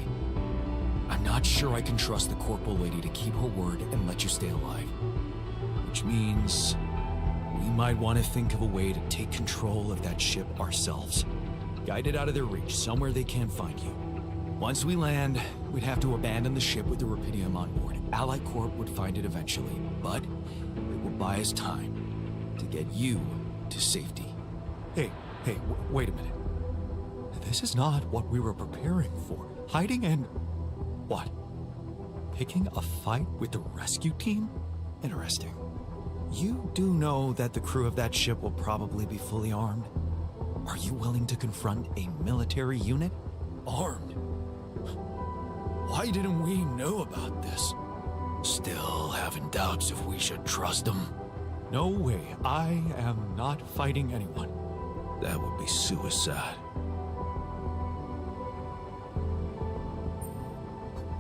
I'm not sure I can trust the corporal lady to keep her word and let you stay alive. Which means we might want to think of a way to take control of that ship ourselves. Guide it out of their reach, somewhere they can't find you. Once we land, we'd have to abandon the ship with the Rapidium on board. Allied Corp would find it eventually, but it will buy us time to get you to safety. Hey, wait a minute. This is not what we were preparing for. Hiding and... what? Picking a fight with the rescue team? Interesting. You do know that the crew of that ship will probably be fully armed? Are you willing to confront a military unit? Armed? Why didn't we know about this? Still having doubts if we should trust them? No way. I am not fighting anyone. That would be suicide.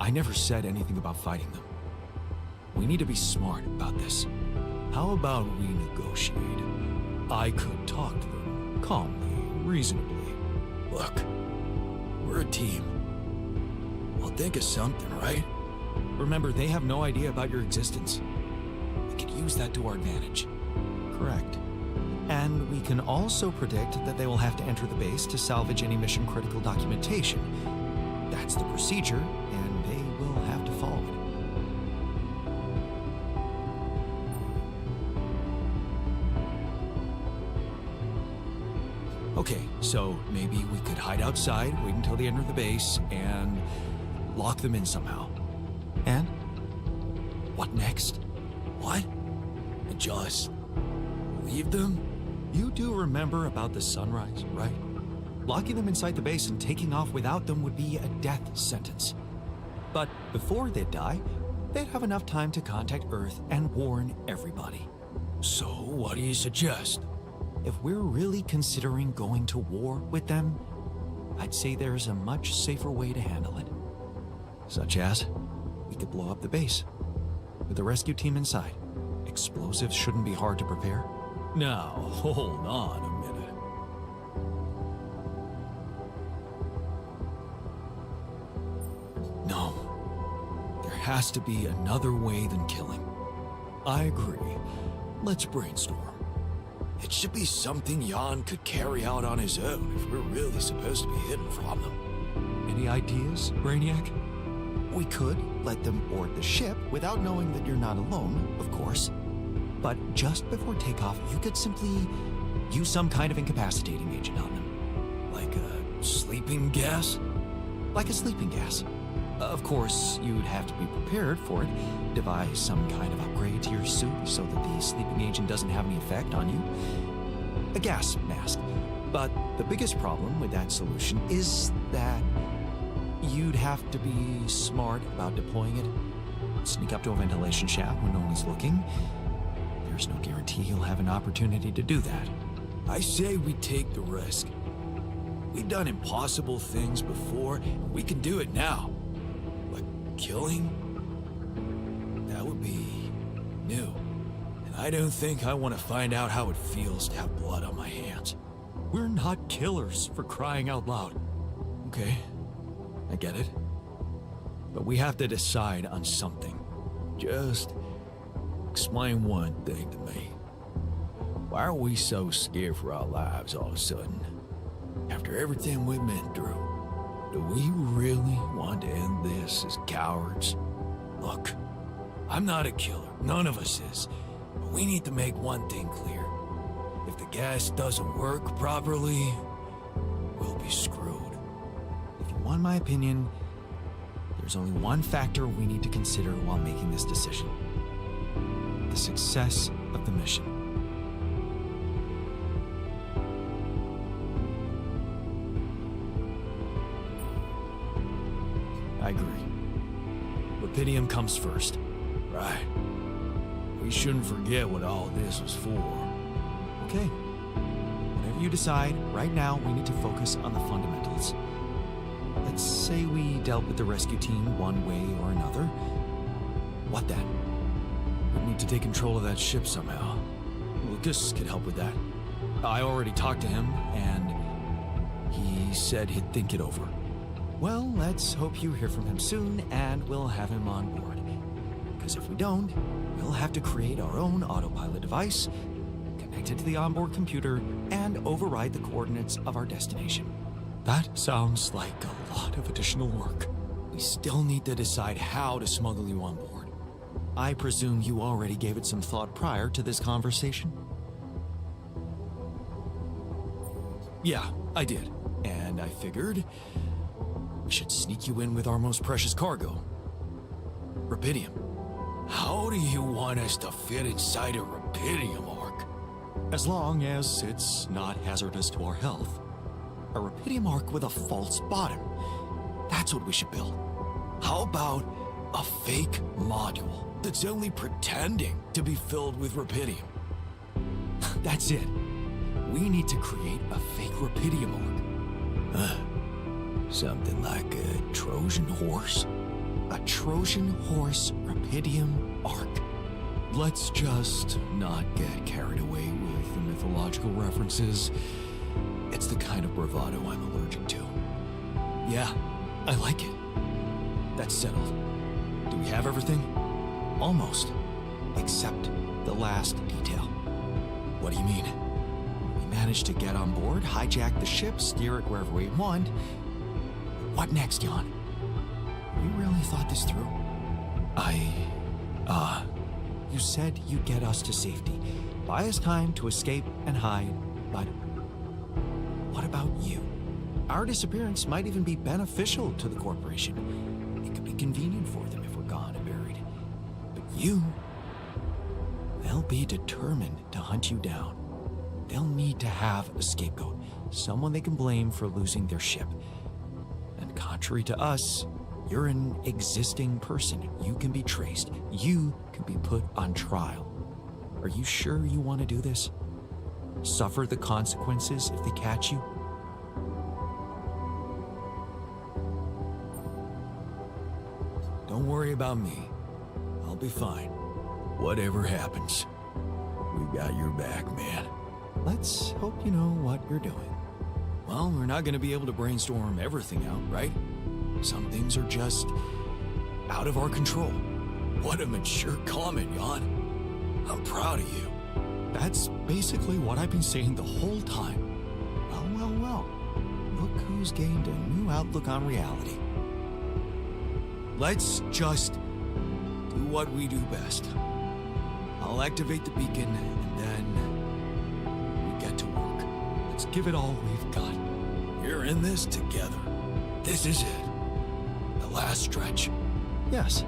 I never said anything about fighting them. we need to be smart about this. How about we negotiate? I could talk to them calmly, reasonably. Look, we're a team. We'll think of something, right? Remember, they have no idea about your existence. We could use that to our advantage. Correct. And we can also predict that they will have to enter the base to salvage any mission-critical documentation. That's the procedure, and they will have to follow it. Okay, so maybe we could hide outside, wait until they enter the base, and lock them in somehow. And? What next? What? And just leave them? You do remember about the sunrise, right? Locking them inside the base and taking off without them would be a death sentence. But before they die, they'd have enough time to contact Earth and warn everybody. So, what do you suggest? If we're really considering going to war with them, I'd say there's a much safer way to handle it. Such as, we could blow up the base with the rescue team inside. Explosives shouldn't be hard to prepare. Now, hold on a minute. No. There has to be another way than killing. I agree. Let's brainstorm. It should be something Jan could carry out on his own if we're really supposed to be hidden from them. Any ideas, Brainiac? We could let them board the ship without knowing that you're not alone, of course. But just before takeoff, you could simply use some kind of incapacitating agent on them. Like a sleeping gas? Like a sleeping gas. Of course, you'd have to be prepared for it. Devise some kind of upgrade to your suit so that the sleeping agent doesn't have any effect on you. A gas mask. But the biggest problem with that solution is that you'd have to be smart about deploying it. Sneak up to a ventilation shaft when no one is looking. There's no guarantee you'll have an opportunity to do that. I say we take the risk. We've done impossible things before, and we can do it now. But killing? That would be new. And I don't think I want to find out how it feels to have blood on my hands. We're not killers, for crying out loud. Okay, I get it. But we have to decide on something. Just explain one thing to me. Why are we so scared for our lives all of a sudden? After everything we've been through, do we really want to end this as cowards? Look, I'm not a killer. None of us is. But we need to make one thing clear. If the gas doesn't work properly, we'll be screwed. If you want my opinion, there's only one factor we need to consider while making this decision. The success of the mission. I agree. Rapidium comes first. Right. We shouldn't forget what all this was for. Okay. Whatever you decide, right now we need to focus on the fundamentals. Let's say we dealt with the rescue team one way or another. What then? We need to take control of that ship somehow. Lucas could help with that. I already talked to him, and he said he'd think it over. Well, let's hope you hear from him soon, and we'll have him on board. Because if we don't, we'll have to create our own autopilot device, connect it to the onboard computer, and override the coordinates of our destination. That sounds like a lot of additional work. We still need to decide how to smuggle you on board. I presume you already gave it some thought prior to this conversation? Yeah, I did. And I figured we should sneak you in with our most precious cargo. Rapidium. How do you want us to fit inside a Rapidium arc? As long as it's not hazardous to our health. A Rapidium arc with a false bottom. That's what we should build. How about a fake module that's only pretending to be filled with Rapidium? That's it. We need to create a fake Rapidium arc. Something like a Trojan horse? A Trojan horse Rapidium arc. Let's just not get carried away with the mythological references. It's the kind of bravado I'm allergic to. Yeah, I like it. That's settled. Do we have everything? Almost. Except the last detail. What do you mean? We managed to get on board, hijack the ship, steer it wherever we want. What next, Jan? We really thought this through. You said you'd get us to safety, buy us time to escape and hide, but what about you? Our disappearance might even be beneficial to the corporation. It could be convenient for them if we're gone and buried. But you, they'll be determined to hunt you down. They'll need to have a scapegoat, someone they can blame for losing their ship. And contrary to us, you're an existing person. You can be traced. You can be put on trial. Are you sure you want to do this? Suffer the consequences if they catch you? Don't worry about me. I'll be fine. Whatever happens, we got your back, man. Let's hope you know what you're doing. Well, we're not going to be able to brainstorm everything out, right? Some things are just out of our control. What a mature comment, Jan. I'm proud of you. That's basically what I've been saying the whole time. Well. Look who's gained a new outlook on reality. Let's just do what we do best. I'll activate the beacon, and then we get to work. Let's give it all we've got. We're in this together. This is it. The last stretch. Yes.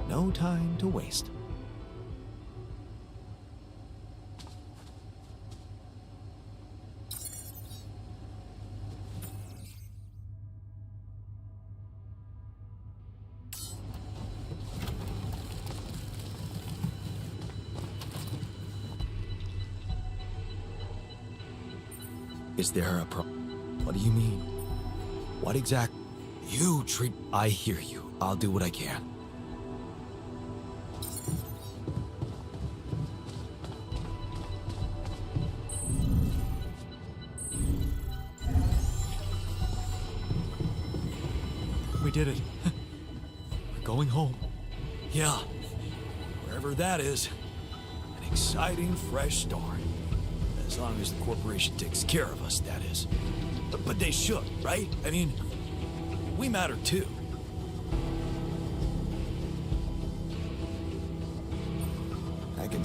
No time to waste. Is there a What do you mean? What exact... You treat... I hear you. I'll do what I can. We did it. We're going home. Yeah. Wherever that is. An exciting, fresh start. As long as the corporation takes care of us, that is. But they should, right? I mean, we matter too. I can...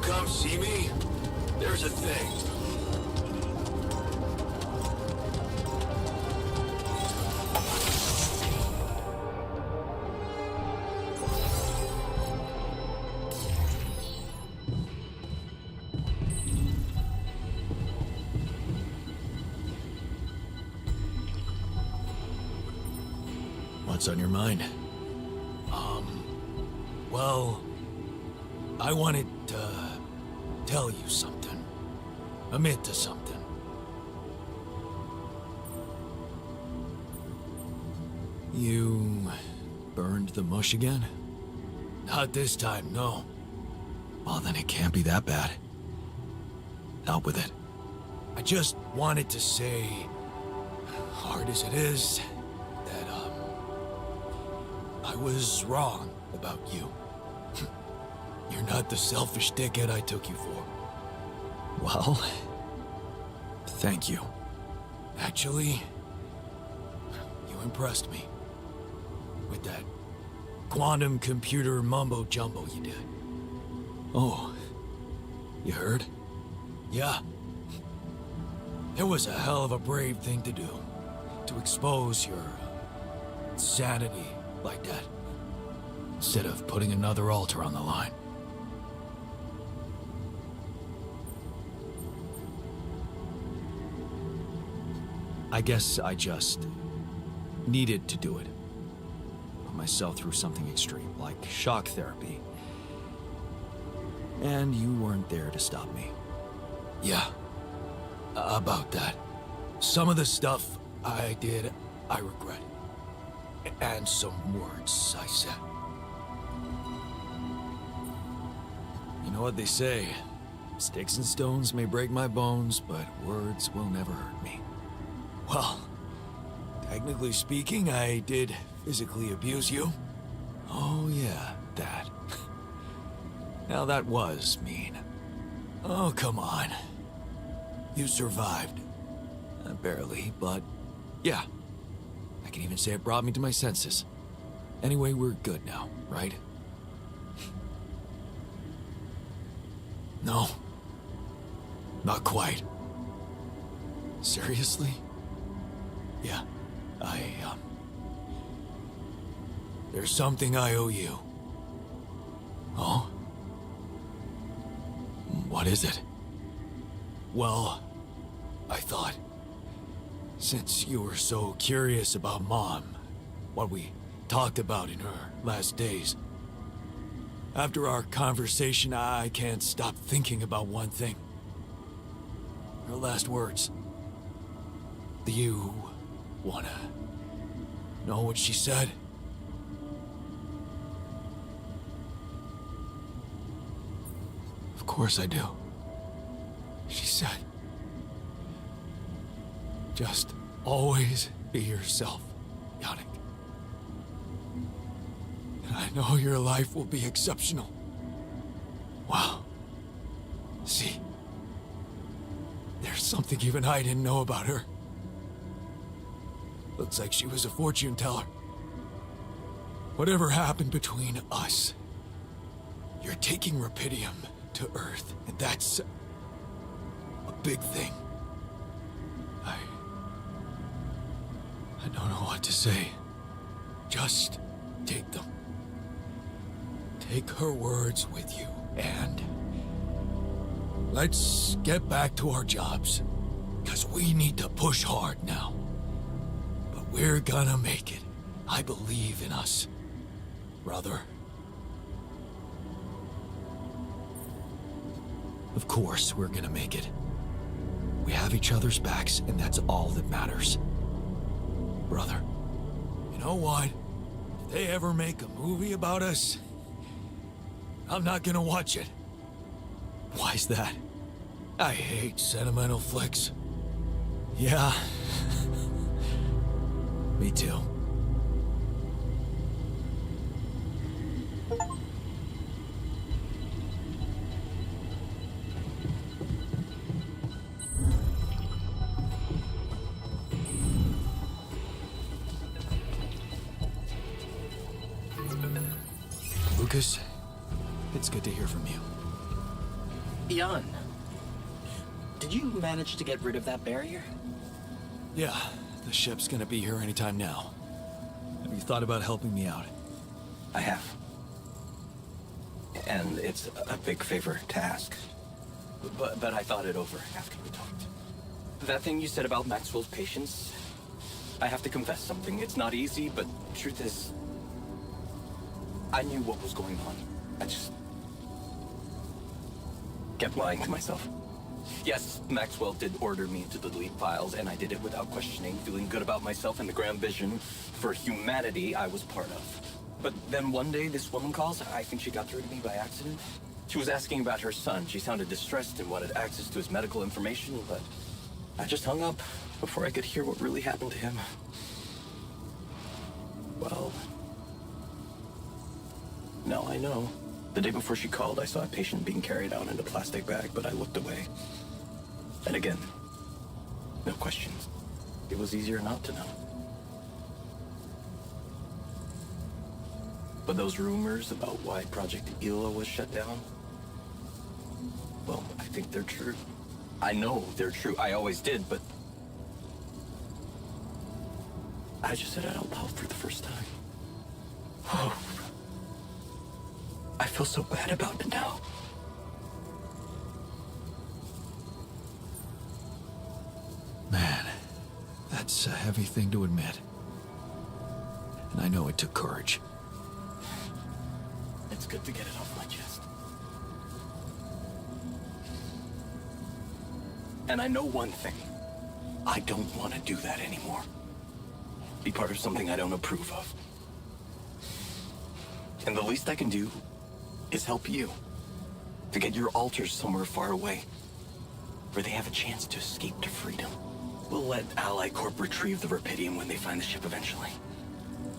come see me? There's a thing. What's on your mind? Well, I wanted to tell you something. Admit to something. You burned the mush again? Not this time, no. Well, then it can't be that bad. Out with it. I just wanted to say, hard as it is, that, I was wrong about you. You're not the selfish dickhead I took you for. Well, thank you. Actually, you impressed me. With that quantum computer mumbo-jumbo you did. Oh, you heard? Yeah. It was a hell of a brave thing to do. To expose your insanity like that. Instead of putting another altar on the line. I guess I just needed to do it. Put myself through something extreme, like shock therapy. And you weren't there to stop me. Yeah, about that. Some of the stuff I did, I regret. And some words I said. You know what they say? Sticks and stones may break my bones, but words will never hurt me. Well, technically speaking, I did physically abuse you. Oh yeah, that. Now that was mean. Oh, come on. You survived. Barely, but yeah. I can even say it brought me to my senses. Anyway, we're good now, right? No. Not quite. Seriously? Yeah, there's something I owe you. Oh? What is it? Well, I thought, since you were so curious about Mom, what we talked about in her last days, after our conversation, I can't stop thinking about one thing. Her last words. Do you wanna know what she said? Of course I do. She said, just always be yourself, Yannick. And I know your life will be exceptional. Wow. See, there's something even I didn't know about her. Looks like she was a fortune teller. Whatever happened between us, you're taking Rapidium to Earth, and that's a big thing. I don't know what to say. Just take them. Take her words with you, and let's get back to our jobs, because we need to push hard now. But we're gonna make it. I believe in us, brother. Of course, we're gonna make it. We have each other's backs, and that's all that matters. Brother, you know what? If they ever make a movie about us, I'm not gonna watch it. Why's that? I hate sentimental flicks. Yeah. Me too. Lucas, it's good to hear from you. Jan, did you manage to get rid of that barrier? Yeah, the ship's gonna be here anytime now. Have you thought about helping me out? I have. And it's a big favor to ask. But I thought it over after we talked. That thing you said about Maxwell's patience, I have to confess something. It's not easy, but truth is, I knew what was going on. I just kept lying to myself. Yes, Maxwell did order me to delete files, and I did it without questioning, feeling good about myself and the grand vision for humanity I was part of. But then one day, this woman calls. I think she got through to me by accident. She was asking about her son. She sounded distressed and wanted access to his medical information, but I just hung up before I could hear what really happened to him. Well, now I know. The day before she called, I saw a patient being carried out in a plastic bag, but I looked away. And again, no questions. It was easier not to know. But those rumors about why Project Ela was shut down, well, I think they're true. I know they're true. I always did, but I just said it out loud for the first time. Oh, I feel so bad about it now. Man, that's a heavy thing to admit. And I know it took courage. It's good to get it off my chest. And I know one thing. I don't want to do that anymore. Be part of something I don't approve of. And the least I can do is help you to get your alters somewhere far away, where they have a chance to escape to freedom. We'll let Ally Corp retrieve the Rapidium when they find the ship eventually.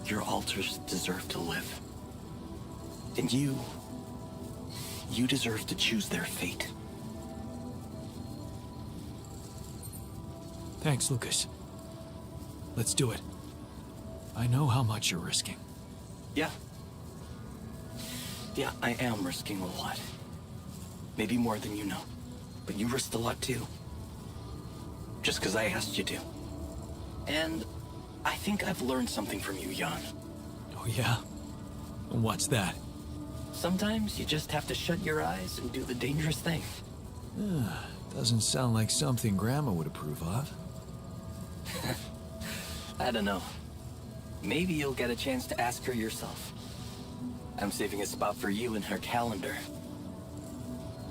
Your alters deserve to live. And you deserve to choose their fate. Thanks, Lucas. Let's do it. I know how much you're risking. Yeah. Yeah, I am risking a lot. Maybe more than you know. But you risked a lot too. Just because I asked you to. And I think I've learned something from you, Jan. Oh, yeah? And what's that? Sometimes you just have to shut your eyes and do the dangerous thing. Doesn't sound like something Grandma would approve of. I don't know. Maybe you'll get a chance to ask her yourself. I'm saving a spot for you in her calendar.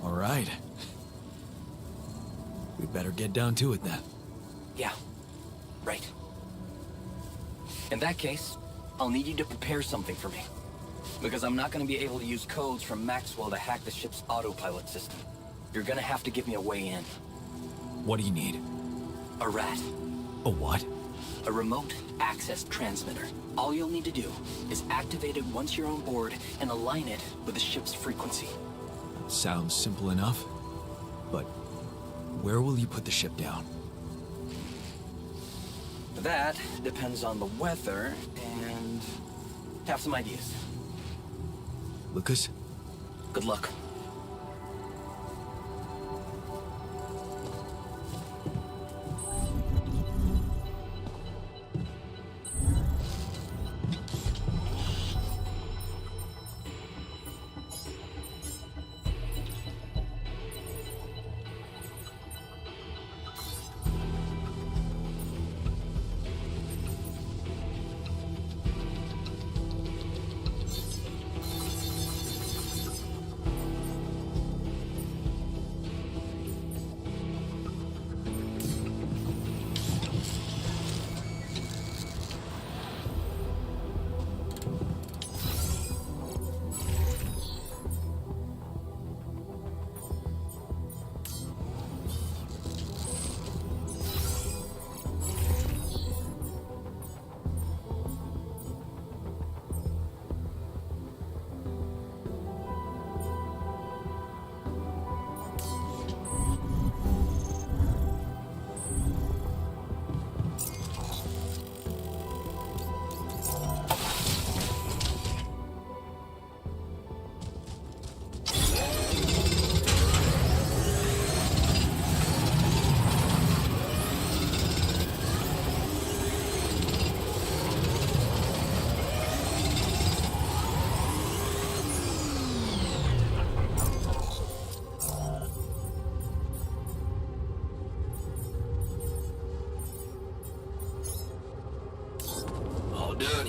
All right. We better get down to it then. Yeah, right. In that case, I'll need you to prepare something for me. Because I'm not going to be able to use codes from Maxwell to hack the ship's autopilot system. You're going to have to give me a way in. What do you need? A rat. A what? A remote access transmitter. All you'll need to do is activate it once you're on board and align it with the ship's frequency. Sounds simple enough. But where will you put the ship down? That depends on the weather and have some ideas. Lucas? Good luck.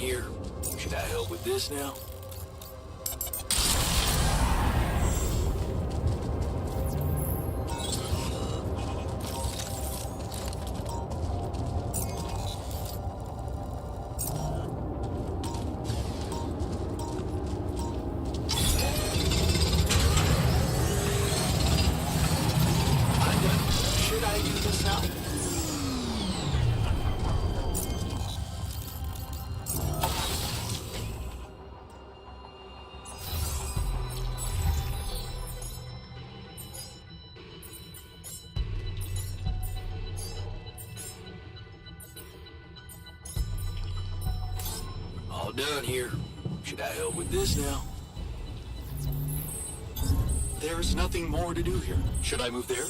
here. Should I help with this now? Should I do this now? All done here. Should I help with this now? There's nothing more to do here. Should I move there?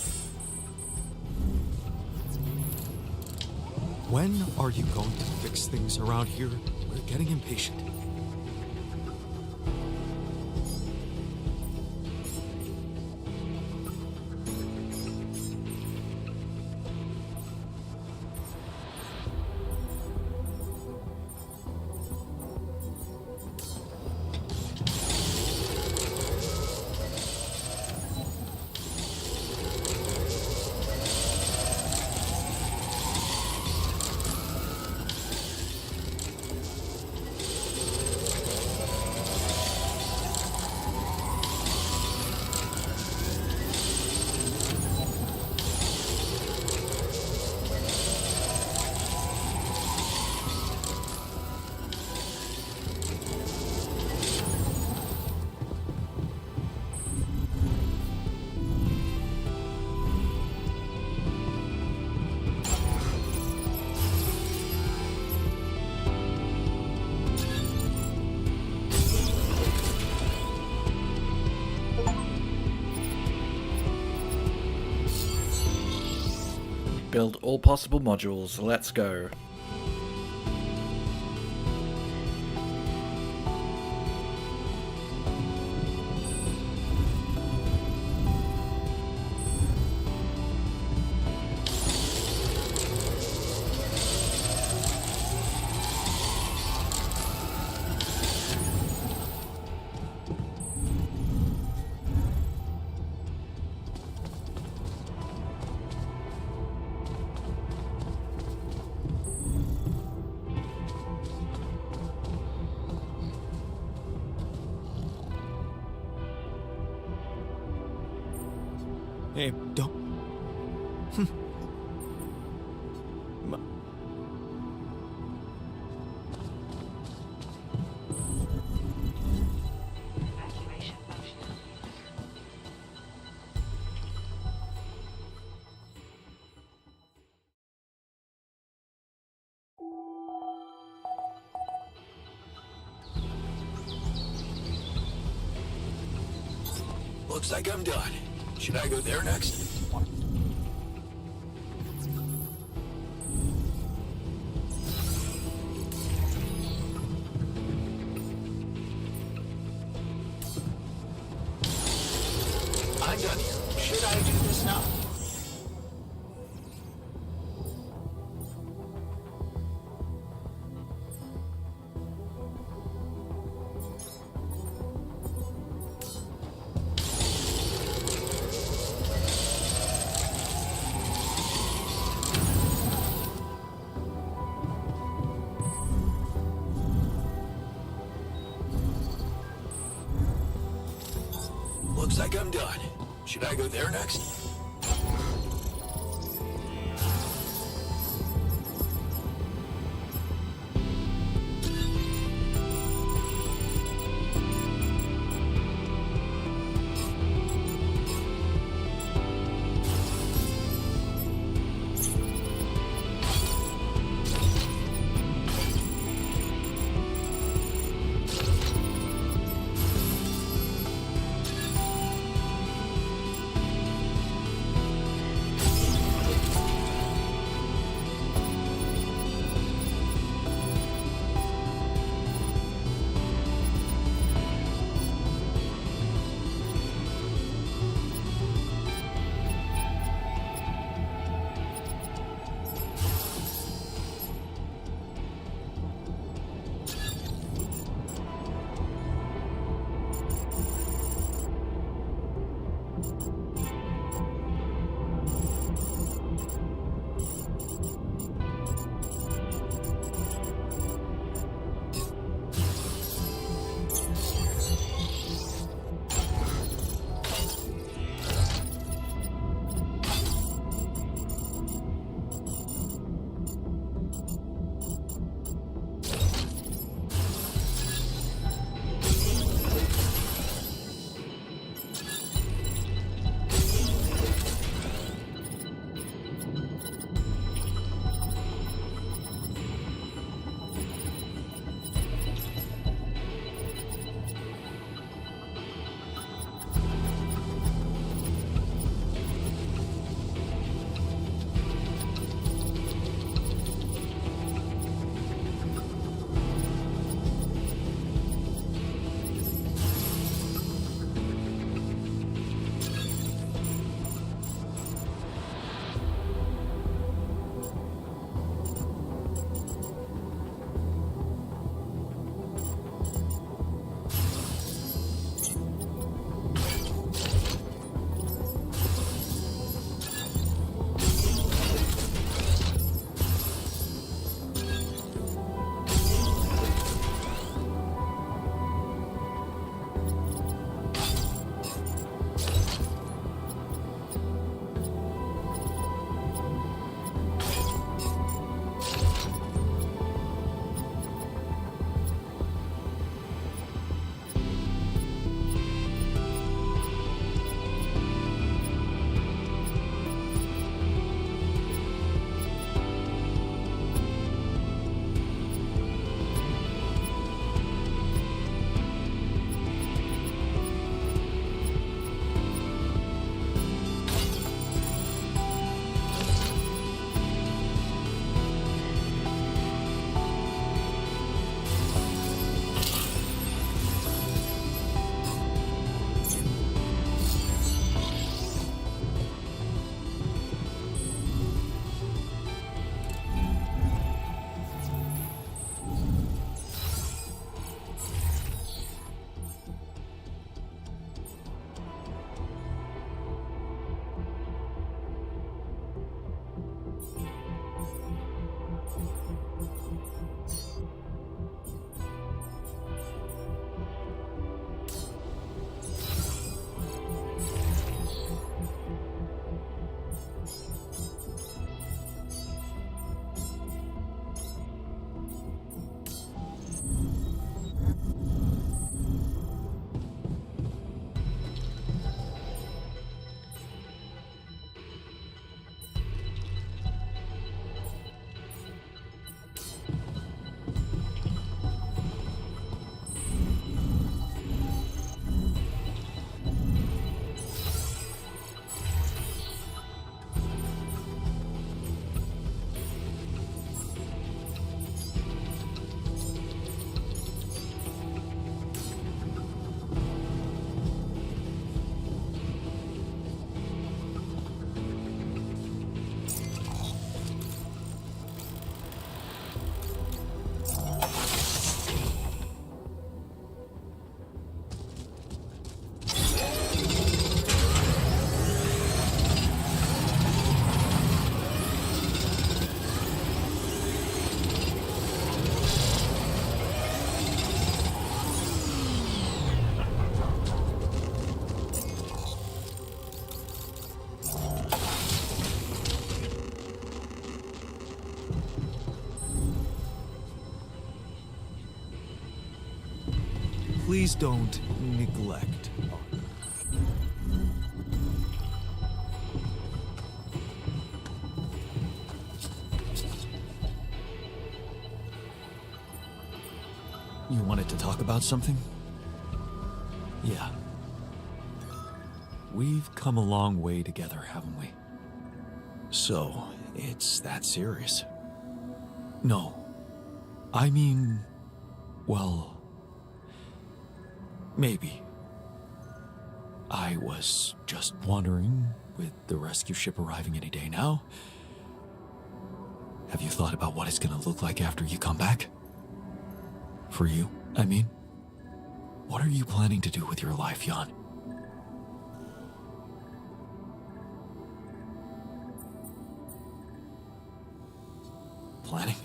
When are you going to fix things around here? We're getting impatient. Build all possible modules. Let's go. Hey, don't... Looks like I'm done. Should I go there next? I'm done here. Should I do this now? Looks like I'm done. Should I go there next? please don't neglect Arthur. You wanted to talk about something? Yeah. We've come a long way together, haven't we? So, it's that serious? No. I mean, well, maybe. I was just wondering, with the rescue ship arriving any day now, have you thought about what it's gonna look like after you come back? For you, I mean. What are you planning to do with your life, Jan? Planning?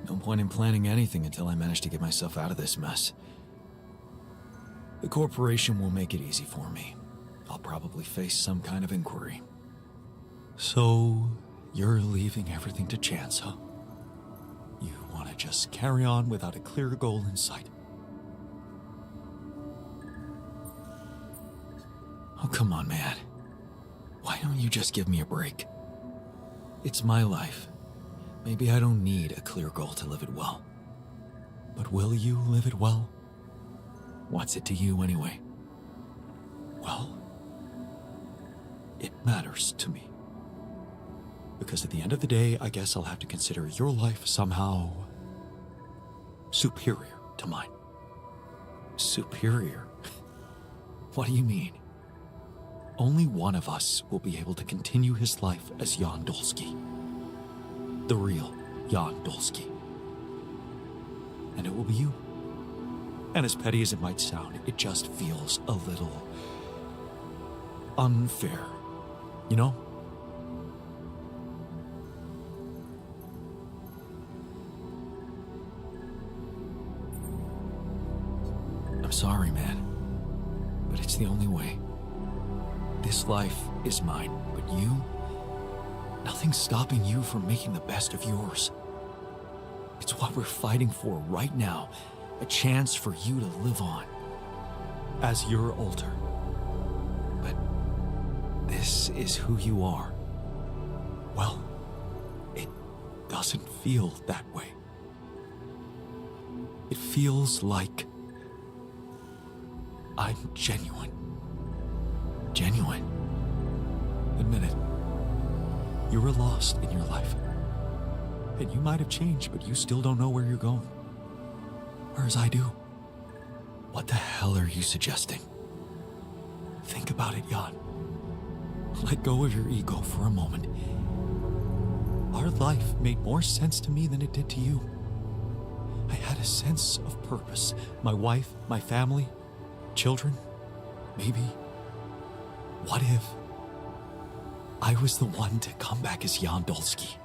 No point in planning anything until I manage to get myself out of this mess. The corporation will make it easy for me. I'll probably face some kind of inquiry. So, you're leaving everything to chance, huh? You want to just carry on without a clear goal in sight. Oh, come on, man. Why don't you just give me a break? It's my life. Maybe I don't need a clear goal to live it well. But will you live it well? What's it to you anyway? Well, it matters to me. Because at the end of the day, I guess I'll have to consider your life somehow superior to mine. Superior? What do you mean? Only one of us will be able to continue his life as Jan Dolsky. The real Jan Dolsky. And it will be you. And as petty as it might sound, it just feels a little unfair, you know? I'm sorry, man, but it's the only way. This life is mine, but you, nothing's stopping you from making the best of yours. It's what we're fighting for right now, a chance for you to live on as your alter. But this is who you are. Well, it doesn't feel that way. It feels like I'm genuine. Genuine. Admit it. You were lost in your life. And you might have changed, but you still don't know where you're going. Whereas I do. What the hell are you suggesting? Think about it, Jan. Let go of your ego for a moment. Our life made more sense to me than it did to you. I had a sense of purpose. My wife, my family, children, maybe. What if I was the one to come back as Jan Dolsky?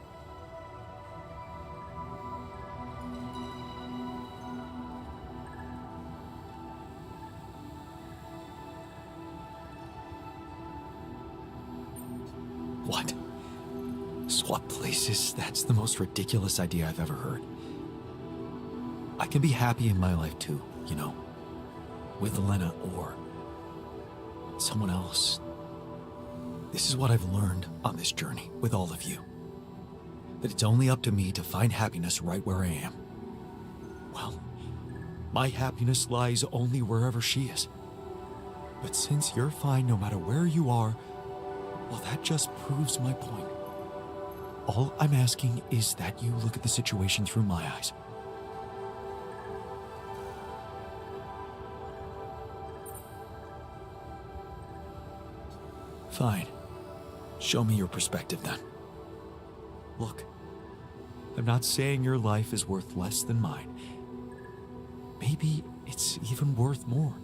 What? Swap places? That's the most ridiculous idea I've ever heard. I can be happy in my life too, you know, with Elena or someone else. This is what I've learned on this journey with all of you. That it's only up to me to find happiness right where I am. Well, my happiness lies only wherever she is. But since you're fine no matter where you are, well, that just proves my point. All I'm asking is that you look at the situation through my eyes. Fine. Show me your perspective then. Look, I'm not saying your life is worth less than mine. Maybe it's even worth more.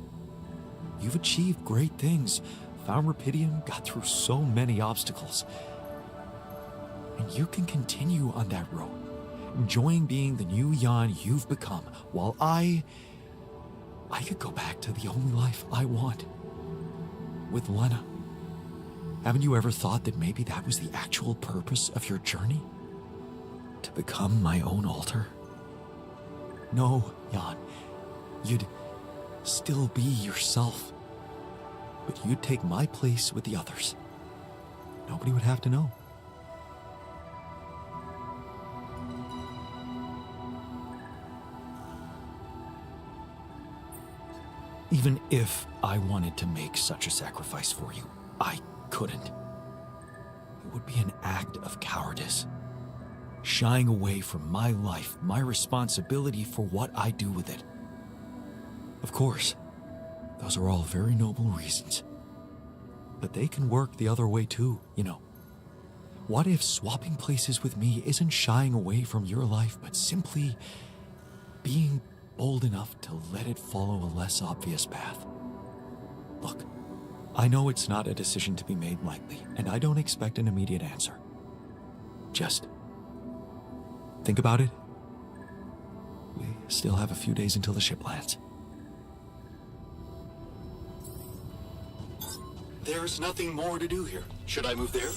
You've achieved great things, found Rapidium, got through so many obstacles. And you can continue on that road, enjoying being the new Jan you've become, while I could go back to the only life I want, with Lena. Haven't you ever thought that maybe that was the actual purpose of your journey? To become my own alter? No, Jan. You'd still be yourself. But you'd take my place with the others. Nobody would have to know. Even if I wanted to make such a sacrifice for you, I couldn't. It would be an act of cowardice. Shying away from my life, my responsibility for what I do with it. Of course, those are all very noble reasons. But they can work the other way too, you know. What if swapping places with me isn't shying away from your life, but simply being bold enough to let it follow a less obvious path? Look, I know it's not a decision to be made lightly, and I don't expect an immediate answer. Just think about it. We still have a few days until the ship lands. There's nothing more to do here. Should I move there?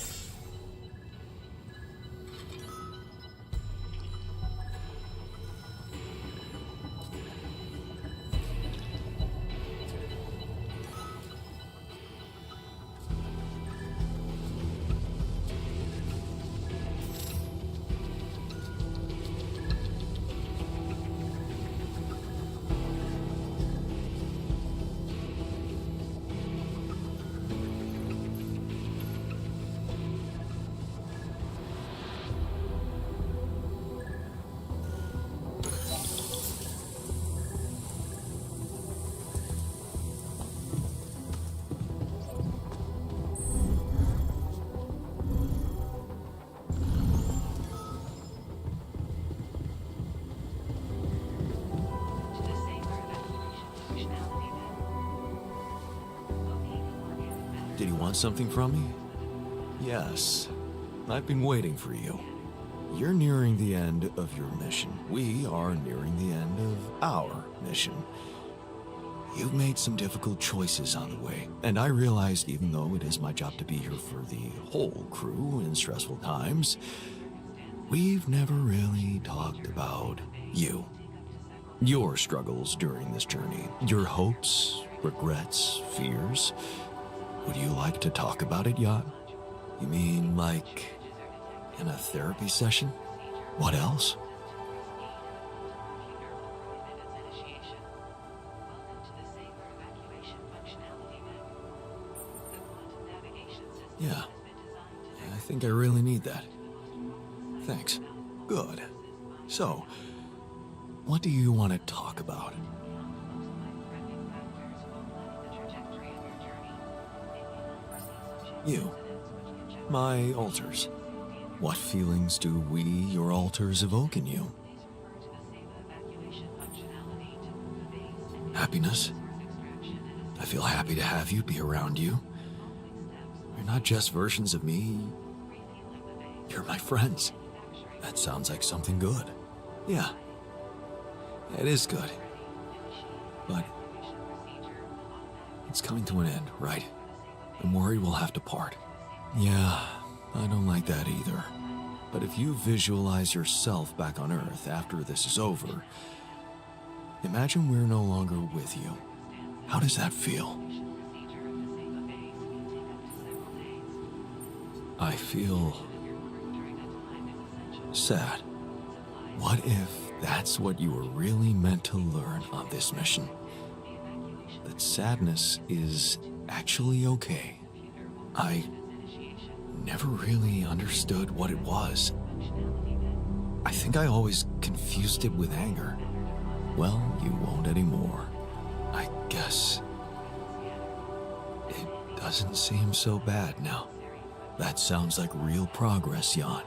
Did you want something from me? Yes. I've been waiting for you. You're nearing the end of your mission. We are nearing the end of our mission. You've made some difficult choices on the way, and I realized even though it is my job to be here for the whole crew in stressful times, we've never really talked about you. Your struggles during this journey, your hopes, regrets, fears. Would you like to talk about it, Yacht? You mean like in a therapy session? What else? Yeah, I think I really need that. Thanks. Good. So, what do you want to talk about? You. My altars. What feelings do we, your altars, evoke in you? Happiness. I feel happy to have you, be around you. You're not just versions of me. You're my friends. That sounds like something good. Yeah. It is good. But it's coming to an end, right? I'm worried we'll have to part. Yeah, I don't like that either. But if you visualize yourself back on Earth after this is over, imagine we're no longer with you. How does that feel? I feel sad. What if that's what you were really meant to learn on this mission? That sadness is actually okay. I never really understood what it was. I think I always confused it with anger. Well, you won't anymore. I guess it doesn't seem so bad now. That sounds like real progress, Jan.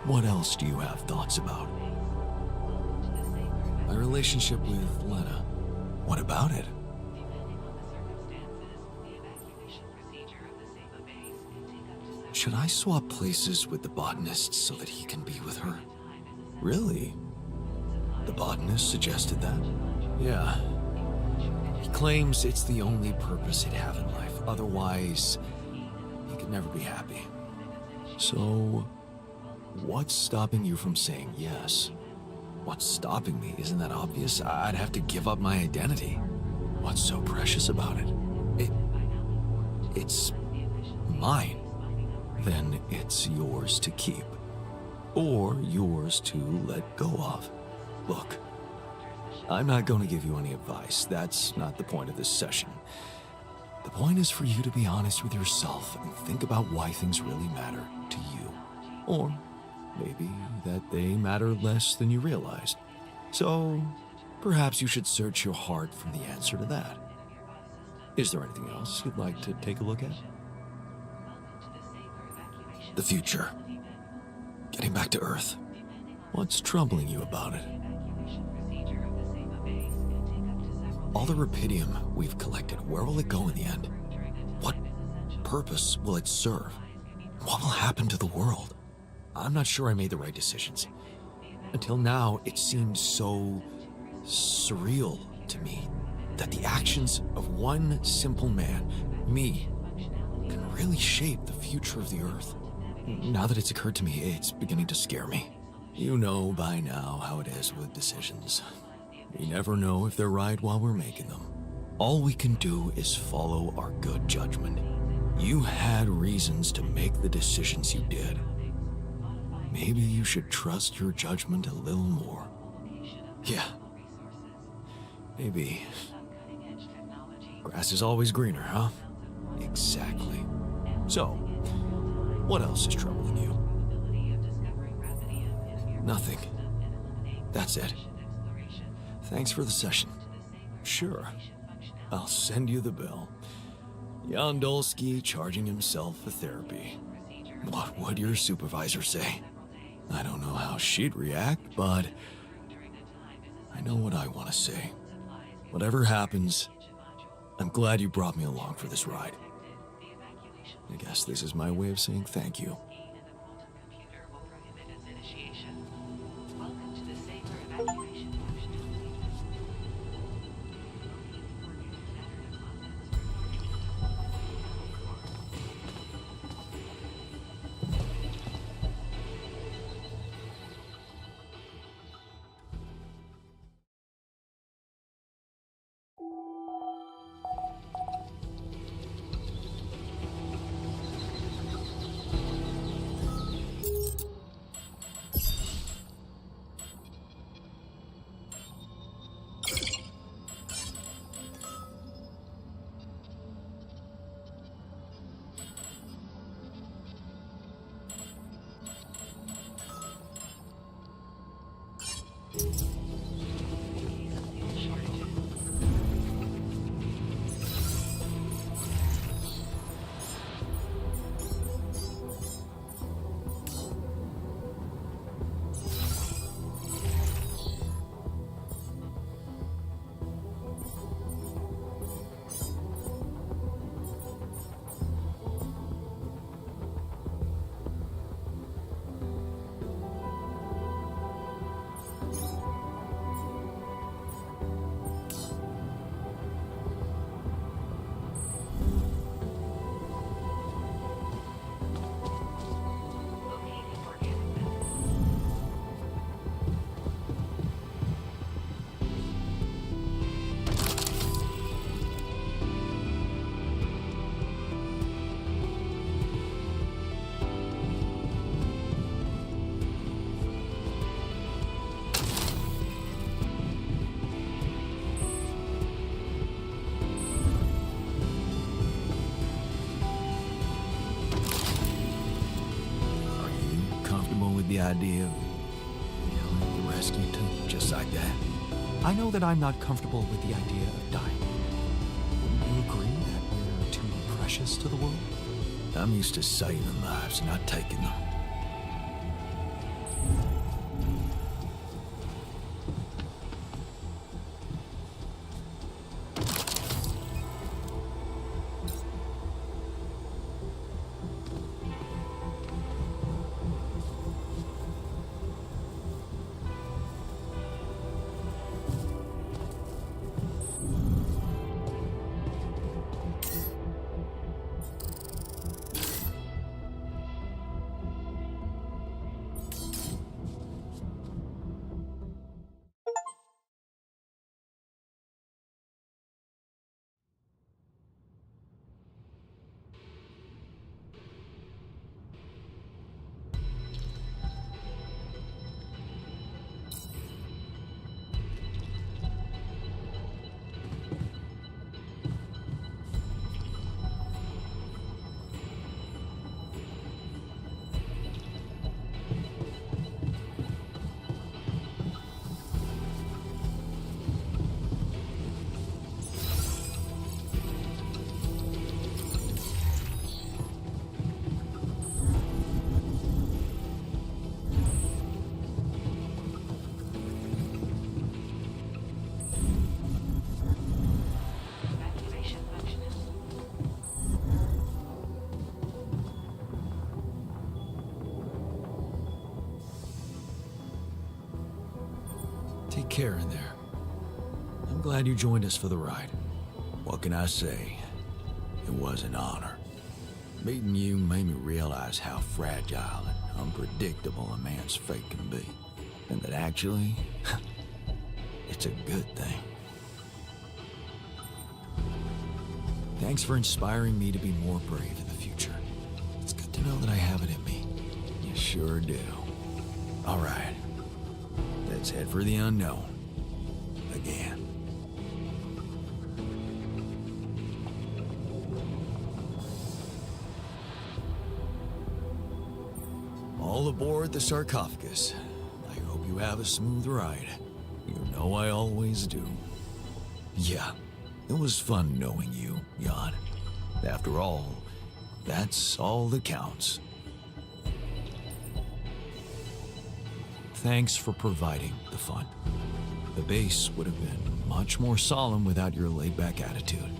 What else do you have thoughts about? My relationship with Lena. What about it? Should I swap places with the botanist so that he can be with her? Really? The botanist suggested that? Yeah. He claims it's the only purpose he'd have in life. Otherwise, he could never be happy. So, what's stopping you from saying yes? What's stopping me? Isn't that obvious? I'd have to give up my identity. What's so precious about it? It's mine. Then it's yours to keep. Or yours to let go of. Look, I'm not going to give you any advice. That's not the point of this session. The point is for you to be honest with yourself and think about why things really matter to you. Or maybe that they matter less than you realized. So, perhaps you should search your heart for the answer to that. Is there anything else you'd like to take a look at? The future. Getting back to Earth. What's troubling you about it? All the rupidium we've collected, where will it go in the end? What purpose will it serve? What will happen to the world? I'm not sure I made the right decisions. Until now, it seemed so surreal to me that the actions of one simple man, me, can really shape the future of the Earth. Now that it's occurred to me, it's beginning to scare me. You know by now how it is with decisions. We never know if they're right while we're making them. All we can do is follow our good judgment. You had reasons to make the decisions you did. Maybe you should trust your judgment a little more. Yeah. Maybe. Grass is always greener, huh? Exactly. So, what else is troubling you? Nothing. That's it. Thanks for the session. Sure. I'll send you the bill. Yandolski charging himself for therapy. What would your supervisor say? I don't know how she'd react, but I know what I want to say. Whatever happens, I'm glad you brought me along for this ride. I guess this is my way of saying thank you. The idea of the rescue took just like that. I know that I'm not comfortable with the idea of dying. Wouldn't you agree that we're too precious to the world? I'm used to saving lives, not taking them. care in there. I'm glad you joined us for the ride. What can I say? It was an honor. Meeting you made me realize how fragile and unpredictable a man's fate can be. And that actually, it's a good thing. Thanks for inspiring me to be more brave in the future. It's good to know that I have it in me. You sure do. All right. Let's head for the unknown. Again. All aboard the sarcophagus. I hope you have a smooth ride. You know I always do. Yeah, it was fun knowing you, Jan. After all, that's all that counts. Thanks for providing the fun. The base would have been much more solemn without your laid-back attitude.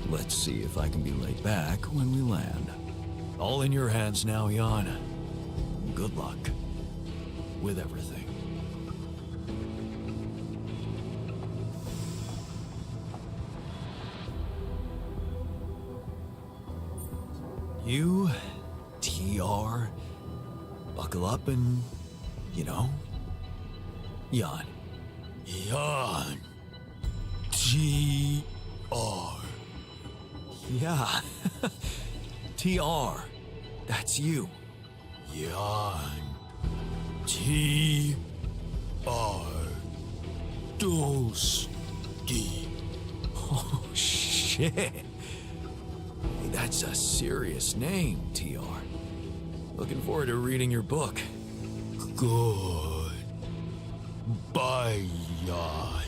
Let's see if I can be laid back when we land. All in your hands now, Jan. Good luck with everything. You, TR, buckle up and, Jan. Jan. TR. Yeah. TR. That's you. Jan. TR. Doski. Oh, shit. Hey, that's a serious name, TR. Looking forward to reading your book. Good. Bye, Jan.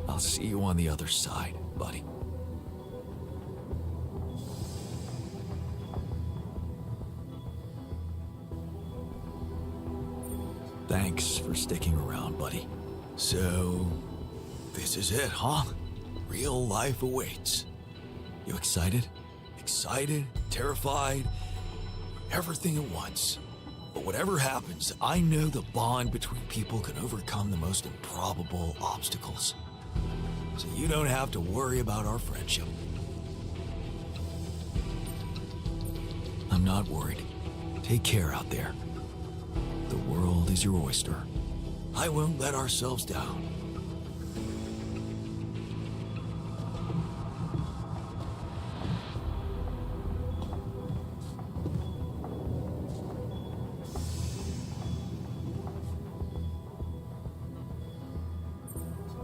I'll see you on the other side, buddy. Thanks for sticking around, buddy. So, this is it, huh? Real life awaits. You excited? Excited? Terrified? Everything at once. But whatever happens, I know the bond between people can overcome the most improbable obstacles. So you don't have to worry about our friendship. I'm not worried. Take care out there. The world is your oyster. I won't let ourselves down.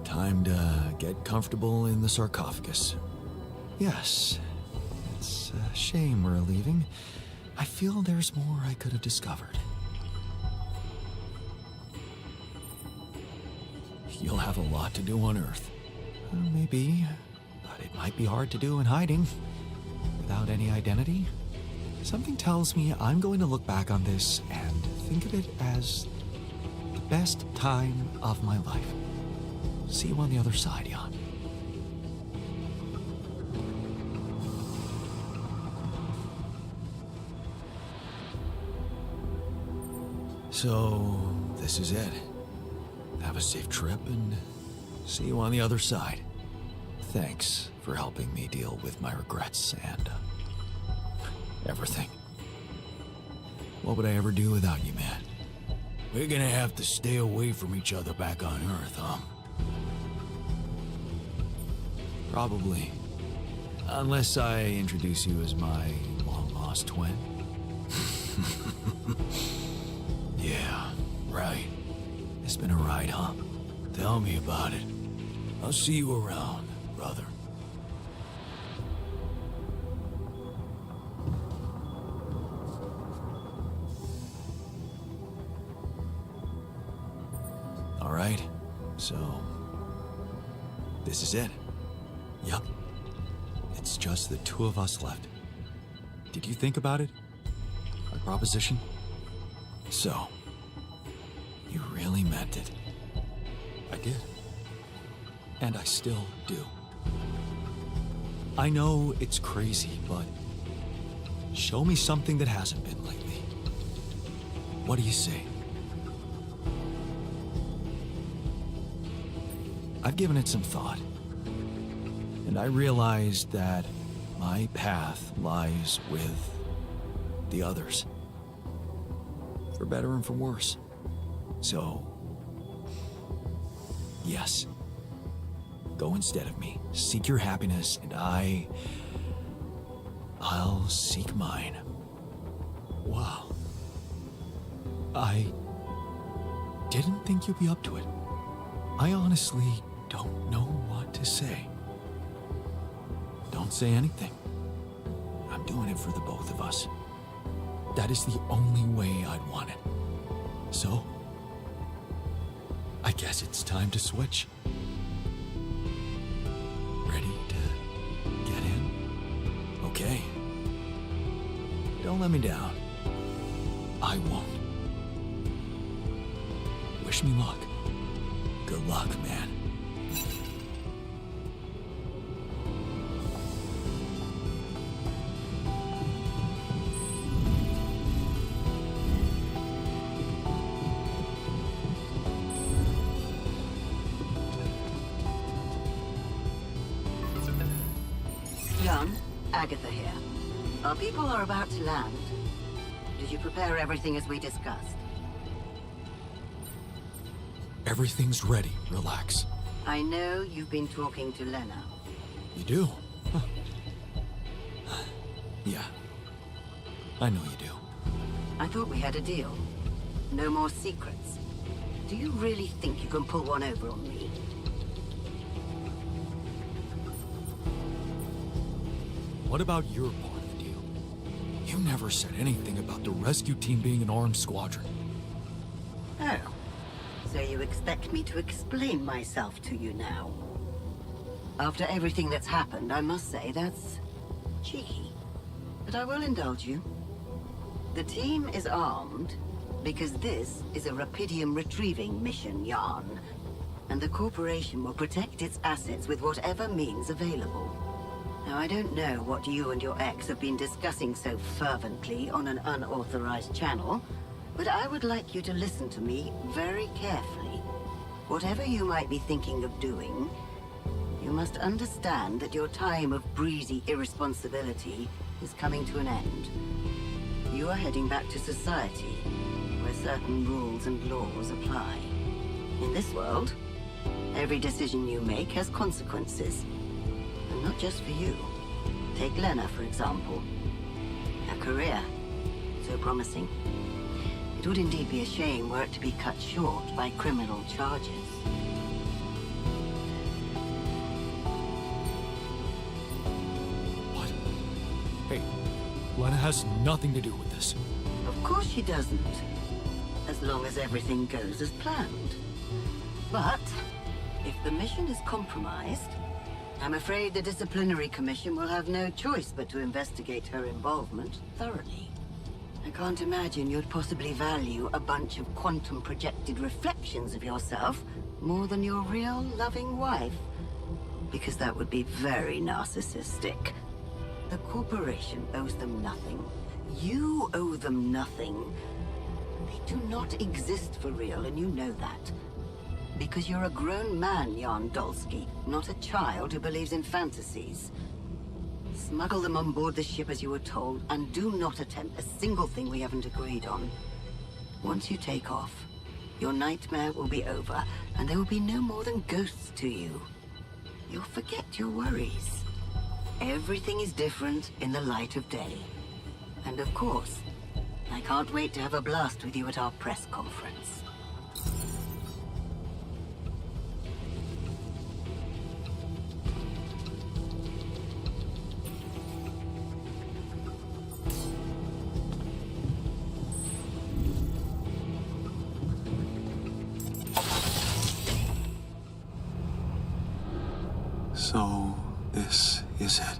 Time to get comfortable in the sarcophagus. Yes, it's a shame we're leaving. I feel there's more I could have discovered. You'll have a lot to do on Earth. Maybe, but it might be hard to do in hiding. Without any identity. Something tells me I'm going to look back on this and think of it as the best time of my life. See you on the other side, Jan. So, this is it. Have a safe trip and see you on the other side. Thanks for helping me deal with my regrets and everything. What would I ever do without you, man? We're gonna have to stay away from each other back on Earth, huh? Probably. Unless I introduce you as my long-lost twin. Yeah, right. It's been a ride, huh? Tell me about it. I'll see you around, brother. All right, so this is it. Yup. It's just the two of us left. Did you think about it? My proposition? So, you really meant it. I did. And I still do. I know it's crazy, but show me something that hasn't been lately. What do you say? I've given it some thought. And I realized that my path lies with the others. For better and for worse. So, yes. Go instead of me. Seek your happiness, and I'll seek mine. Wow. I didn't think you'd be up to it. I honestly don't know what to say. Don't say anything. I'm doing it for the both of us. That is the only way I'd want it. So, I guess it's time to switch. Ready to get in? Okay. Don't let me down. I won't. Wish me luck. Good luck, man. John, Agatha here. Our people are about to land. Did you prepare everything as we discussed? Everything's ready. Relax. I know you've been talking to Lena. You do? Huh. Yeah. I know you do. I thought we had a deal. No more secrets. Do you really think you can pull one over on me? What about your part of the deal? You never said anything about the rescue team being an armed squadron. Oh. So you expect me to explain myself to you now? After everything that's happened, I must say that's cheeky. But I will indulge you. The team is armed because this is a Rapidium retrieving mission, Jan. And the corporation will protect its assets with whatever means available. Now, I don't know what you and your ex have been discussing so fervently on an unauthorized channel, but I would like you to listen to me very carefully. Whatever you might be thinking of doing, you must understand that your time of breezy irresponsibility is coming to an end. You are heading back to society, where certain rules and laws apply. In this world, every decision you make has consequences. And not just for you. Take Lena, for example. Her career, so promising. It would indeed be a shame were it to be cut short by criminal charges. What? Hey, Lena has nothing to do with this. Of course she doesn't. As long as everything goes as planned. But, if the mission is compromised, I'm afraid the disciplinary commission will have no choice but to investigate her involvement thoroughly. I can't imagine you'd possibly value a bunch of quantum-projected reflections of yourself more than your real loving wife. Because that would be very narcissistic. The corporation owes them nothing. You owe them nothing. They do not exist for real, and you know that. Because you're a grown man, Jan Dolsky, not a child who believes in fantasies. Smuggle them on board the ship as you were told, and do not attempt a single thing we haven't agreed on. Once you take off, your nightmare will be over, and there will be no more than ghosts to you. You'll forget your worries. Everything is different in the light of day. And of course, I can't wait to have a blast with you at our press conference. So, this is it.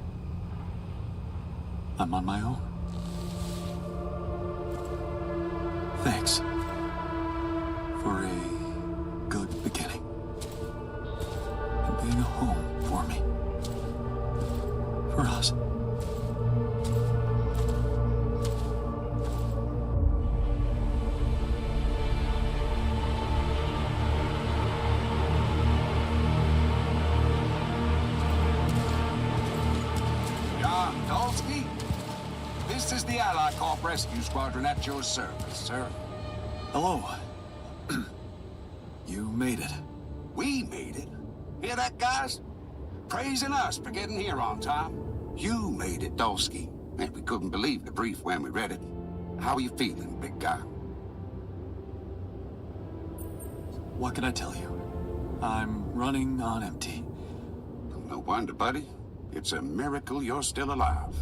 I'm on my own. Thanks for a good beginning and being a home for me. For us. This is the Allied Corp Rescue Squadron at your service, sir. Hello. You made it. We made it. Hear that, guys? Praising us for getting here on time. You made it, Dolsky. And we couldn't believe the brief when we read it. How are you feeling, big guy? What can I tell you? I'm running on empty. No wonder, buddy. It's a miracle you're still alive.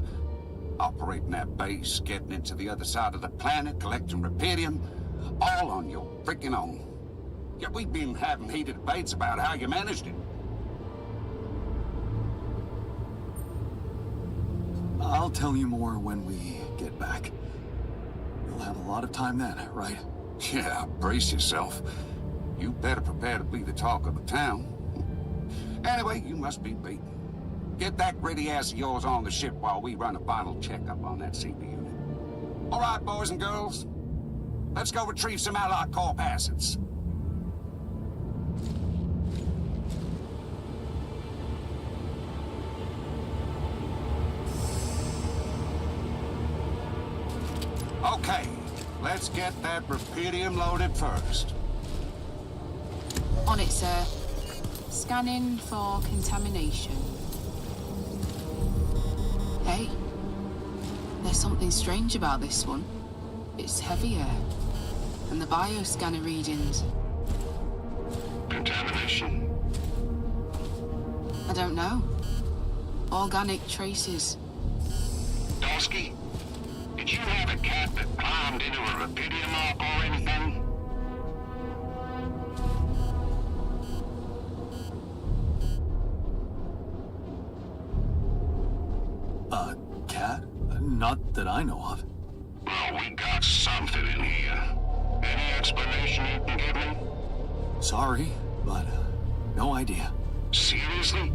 Operating that base, getting into the other side of the planet, collecting rupidium, all on your freaking own. Yet we've been having heated debates about how you managed it. I'll tell you more when we get back. You'll have a lot of time then, right? Yeah, brace yourself. You better prepare to be the talk of the town. Anyway, you must be beaten. Get that gritty ass of yours on the ship while we run a final checkup on that CB unit. All right, boys and girls. Let's go retrieve some Allied Corp assets. Okay, let's get that rupidium loaded first. On it, sir. Scanning for contamination. Hey, there's something strange about this one. It's heavier. And the bioscanner readings. Contamination? I don't know. Organic traces. Dolsky, did you have a cat that climbed into a rupidium arc or anything? A cat? Not that I know of. Well, we got something in here. Any explanation you can give me? Sorry, but no idea. Seriously?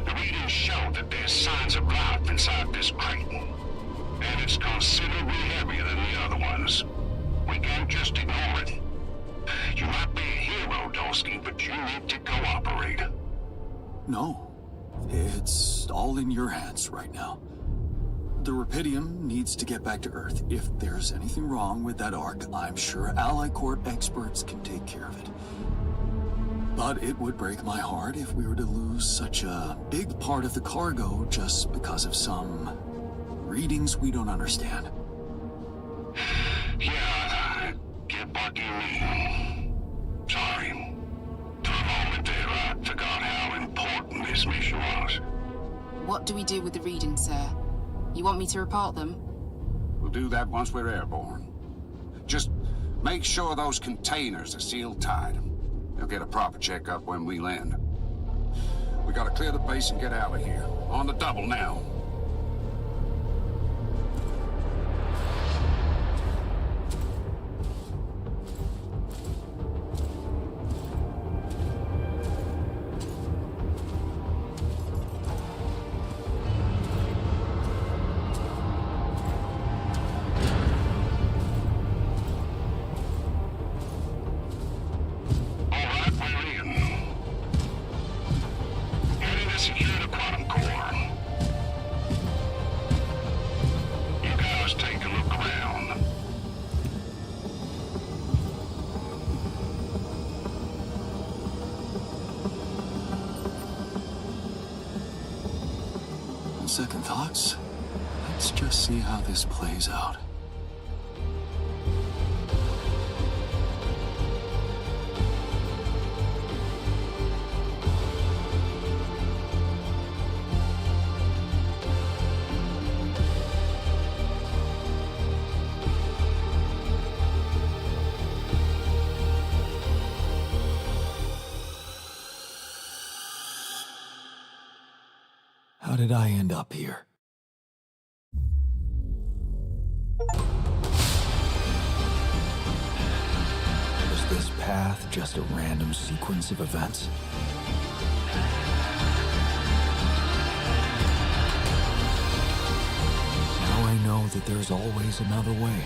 The readings show that there's signs of life inside this crate. And it's considerably heavier than the other ones. We can't just ignore it. You might be a hero, Dolsky, but you need to cooperate. No. It's all in your hands right now. The rupidium needs to get back to Earth. If there's anything wrong with that arc, I'm sure Allied Corp experts can take care of it. But it would break my heart if we were to lose such a big part of the cargo just because of some readings we don't understand. Yeah, I get what you mean. Sorry. For a moment there, I forgot how important this mission was. What do we do with the readings, sir? You want me to report them? We'll do that once we're airborne. Just make sure those containers are sealed tight. You'll get a proper checkup when we land. We gotta clear the base and get out of here. On the double now. Second thoughts? Let's just see how this plays out. How did I end up here? Was this path just a random sequence of events? Now I know that there's always another way.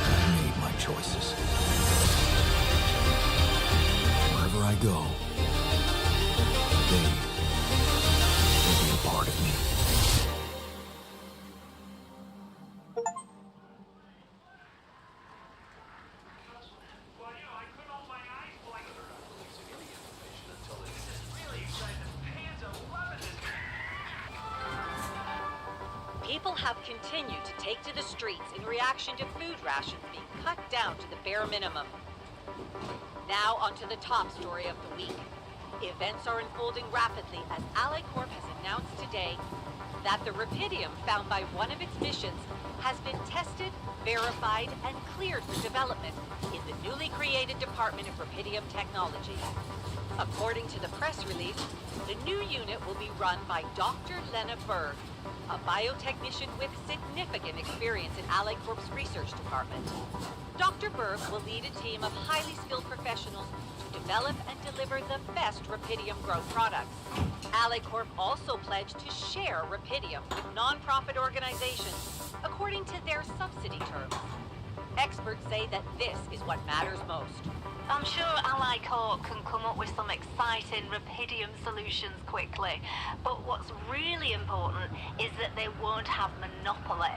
I made my choices. Wherever I go, have continued to take to the streets in reaction to food rations being cut down to the bare minimum. Now onto the top story of the week. Events are unfolding rapidly as Ally Corp has announced today that the Rapidium found by one of its missions has been tested, verified, and cleared for development in the newly created Department of Rapidium Technology. According to the press release, the new unit will be run by Dr. Lena Berg, a biotechnician with significant experience in Ally Corp's research department. Dr. Berg will lead a team of highly skilled professionals to develop and deliver the best Rapidium growth products. Ally Corp also pledged to share Rapidium with non-profit organizations according to their subsidy terms. Experts say that this is what matters most. I'm sure Ally Corp can come up with some exciting Rapidium solutions quickly, but what's really important is that they won't have monopoly.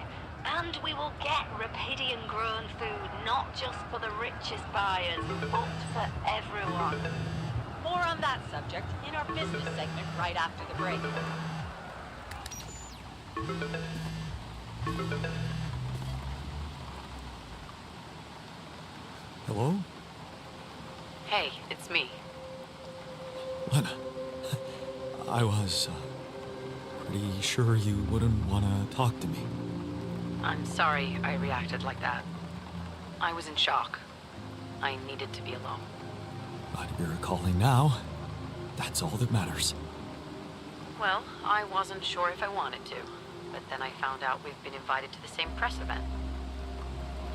And we will get Rapidium-grown food, not just for the richest buyers, but for everyone. More on that subject in our business segment right after the break. Hello? Hey, it's me. Lena. I was pretty sure you wouldn't want to talk to me. I'm sorry I reacted like that. I was in shock. I needed to be alone. But you're calling now. That's all that matters. Well, I wasn't sure if I wanted to, but then I found out we've been invited to the same press event.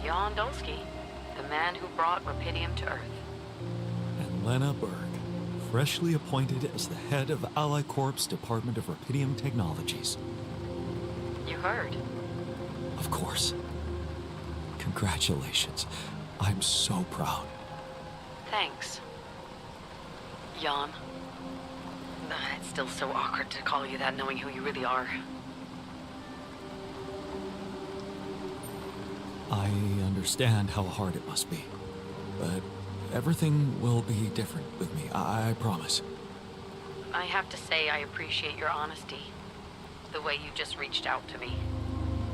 Jan Dolsky, the man who brought Rapidium to Earth. And Lena Berg, freshly appointed as the head of Ally Corp's Department of Rapidium Technologies. You heard? Of course. Congratulations. I'm so proud. Thanks. Jan. It's still so awkward to call you that knowing who you really are. I understand how hard it must be. But everything will be different with me, I promise. I have to say I appreciate your honesty. The way you just reached out to me.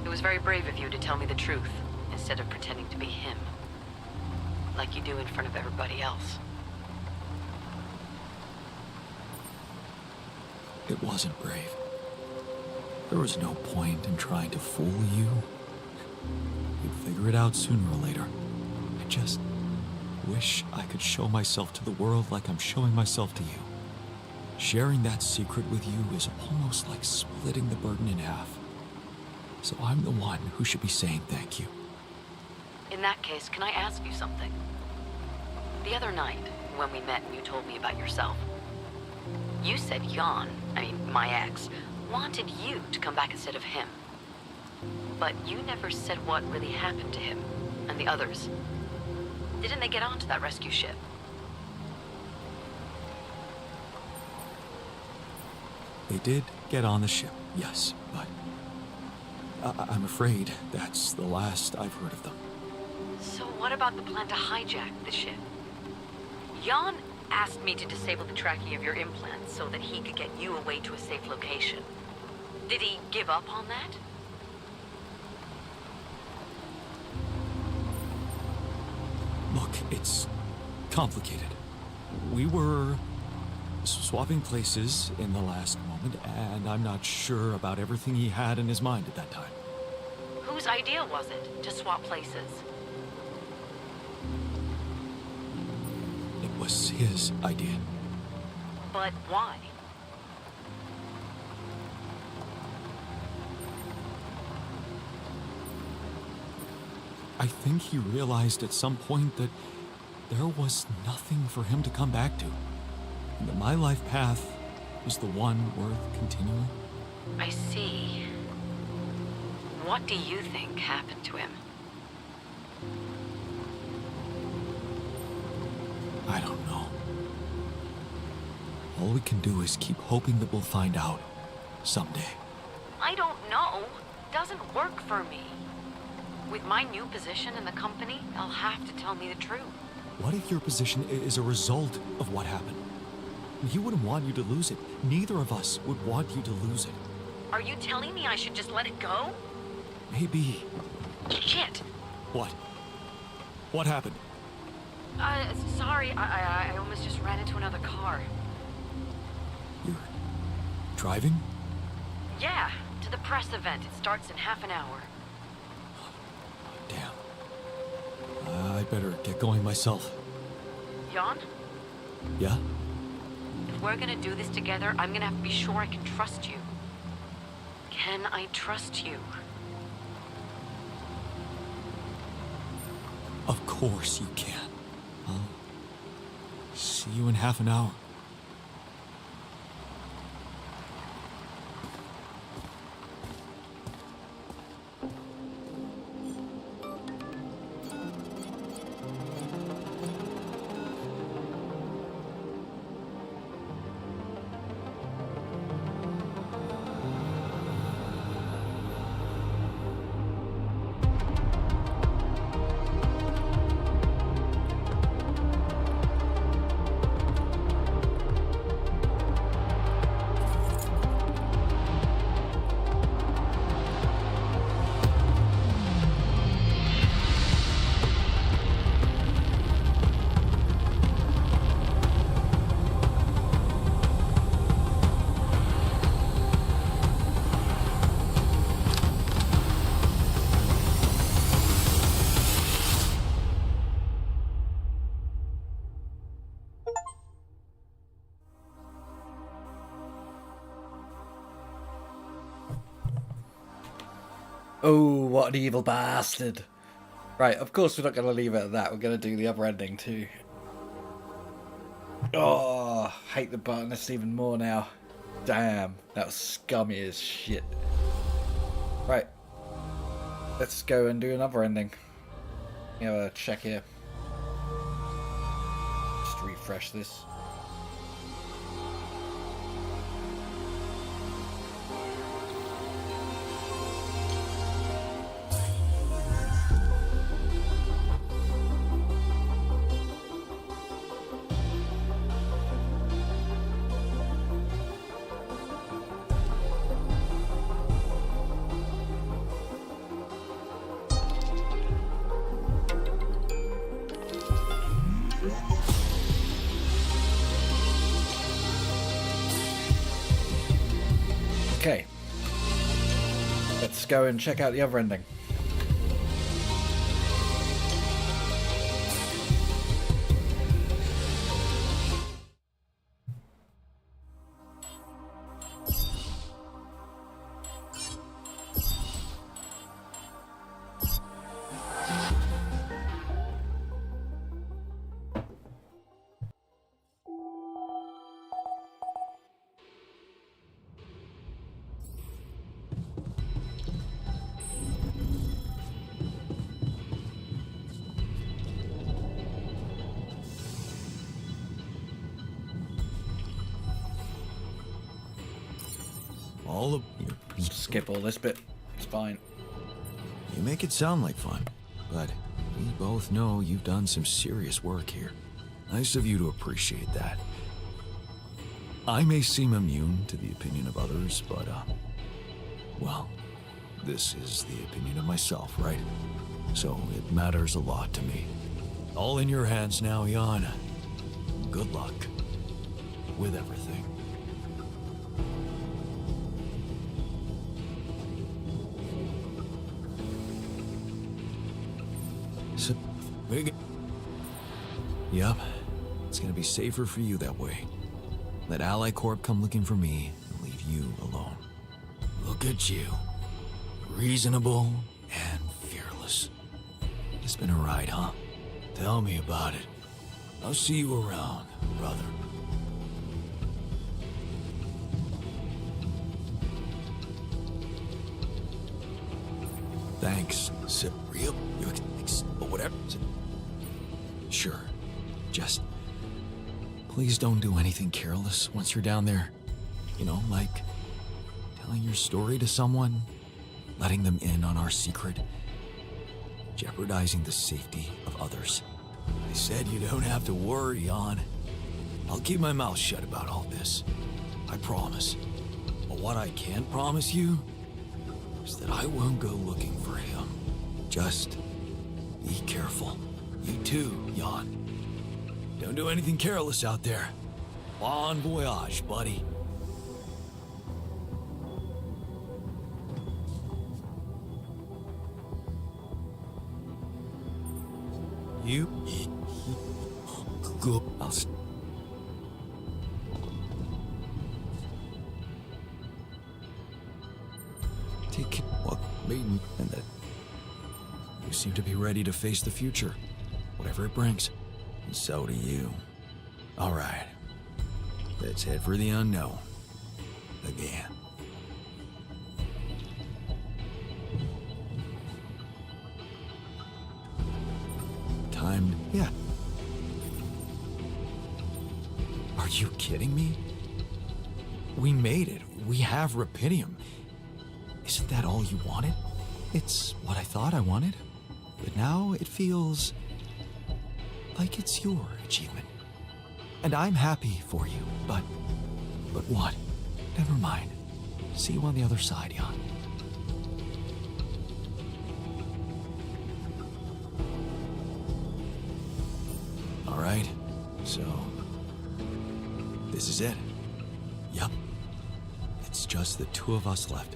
It was very brave of you to tell me the truth, instead of pretending to be him. Like you do in front of everybody else. It wasn't brave. There was no point in trying to fool you. You'd figure it out sooner or later. I just wish I could show myself to the world like I'm showing myself to you. Sharing that secret with you is almost like splitting the burden in half. So I'm the one who should be saying thank you. In that case, can I ask you something? The other night, when we met and you told me about yourself, you said Jan, my ex, wanted you to come back instead of him. But you never said what really happened to him and the others. Didn't they get onto that rescue ship? They did get on the ship, yes, but I'm afraid that's the last I've heard of them. So what about the plan to hijack the ship? Jan asked me to disable the tracking of your implants so that he could get you away to a safe location. Did he give up on that? Look, it's complicated. We were swapping places in the last moment, and I'm not sure about everything he had in his mind at that time. Whose idea was it to swap places? It was his idea. But why? I think he realized at some point that there was nothing for him to come back to. And that my life path was the one worth continuing. I see. What do you think happened to him? I don't know. All we can do is keep hoping that we'll find out someday. I don't know. Doesn't work for me. With my new position in the company, they'll have to tell me the truth. What if your position is a result of what happened? He wouldn't want you to lose it. Neither of us would want you to lose it. Are you telling me I should just let it go? maybe... Shit! What? What happened? Sorry, I almost just ran into another car. You're driving? Yeah, to the press event. It starts in half an hour. Damn. I better get going myself. Jan? Yeah? If we're gonna do this together, I'm gonna have to be sure I can trust you. Can I trust you? Of course you can. I'll see you in half an hour. Oh, what an evil bastard. Right, of course we're not going to leave it at that. We're going to do the other ending too. Oh, hate the botanist even more now. Damn, that was scummy as shit. Right, let's go and do another ending. Have a check here. Just refresh this. Okay, let's go and check out the other ending. All of you. Skip all this bit. It's fine. You make it sound like fun, but we both know you've done some serious work here. Nice of you to appreciate that. I may seem immune to the opinion of others, but, well, this is the opinion of myself, right? So it matters a lot to me. All in your hands now, Jan. Good luck with everything. So, yep, it's gonna be safer for you that way. Let Ally Corp come looking for me and leave you alone. Look at you. Reasonable and fearless. It's been a ride, huh? Tell me about it. I'll see you around, brother. Thanks, Cypriel. But whatever. Sure. Just please don't do anything careless once you're down there. You know, like telling your story to someone, letting them in on our secret, jeopardizing the safety of others. I said you don't have to worry, Jan. I'll keep my mouth shut about all this. I promise. But what I can't promise you is that I won't go looking for him. Just be careful. You too, Jan. Don't do anything careless out there. Bon voyage, buddy. You go. Take what maiden and that you seem to be ready to face the future, whatever it brings. And so do you. All right. Let's head for the unknown. Again. Timed. Yeah. Are you kidding me? We made it. We have Rapidium. Isn't that all you wanted? It's what I thought I wanted. But now it feels like it's your achievement. And I'm happy for you, but what? Never mind. See you on the other side, Jan. All right, so this is it. Yup. It's just the two of us left.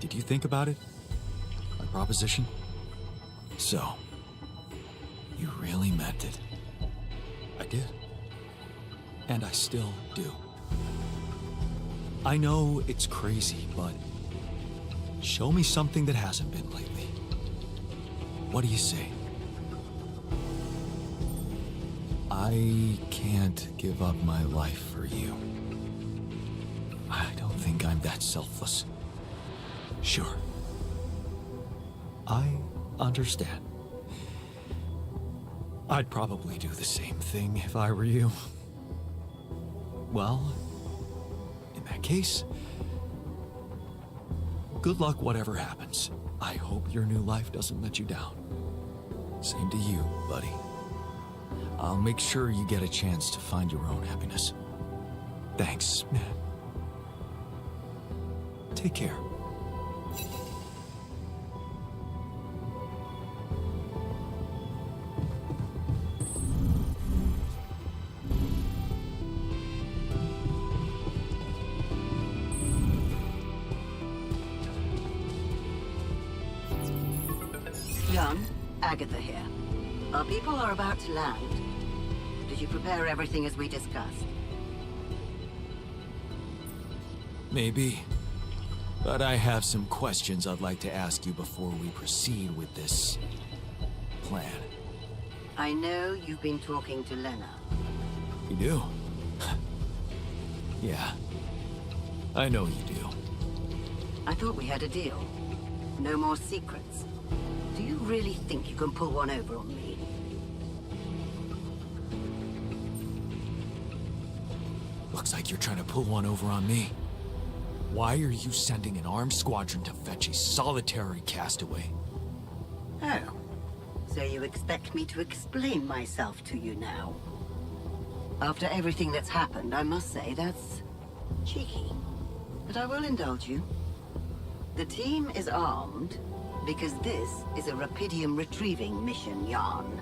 Did you think about it? My proposition? So, you really meant it. I did. And I still do. I know it's crazy, but show me something that hasn't been lately. What do you say? I can't give up my life for you. I don't think I'm that selfless. Sure. I understand. I'd probably do the same thing if I were you. Well, in that case, good luck whatever happens. I hope your new life doesn't let you down. Same to you, buddy. I'll make sure you get a chance to find your own happiness. Thanks, man. Take care. Jan, Agatha here. Our people are about to land. Did you prepare everything as we discussed? Maybe. But I have some questions I'd like to ask you before we proceed with this plan. I know you've been talking to Lena. You do? Yeah. I know you do. I thought we had a deal. No more secrets. Do you really think you can pull one over on me? Looks like you're trying to pull one over on me. Why are you sending an armed squadron to fetch a solitary castaway? Oh. So you expect me to explain myself to you now? After everything that's happened, I must say that's cheeky. But I will indulge you. The team is armed because this is a Rapidium retrieving mission, Jan.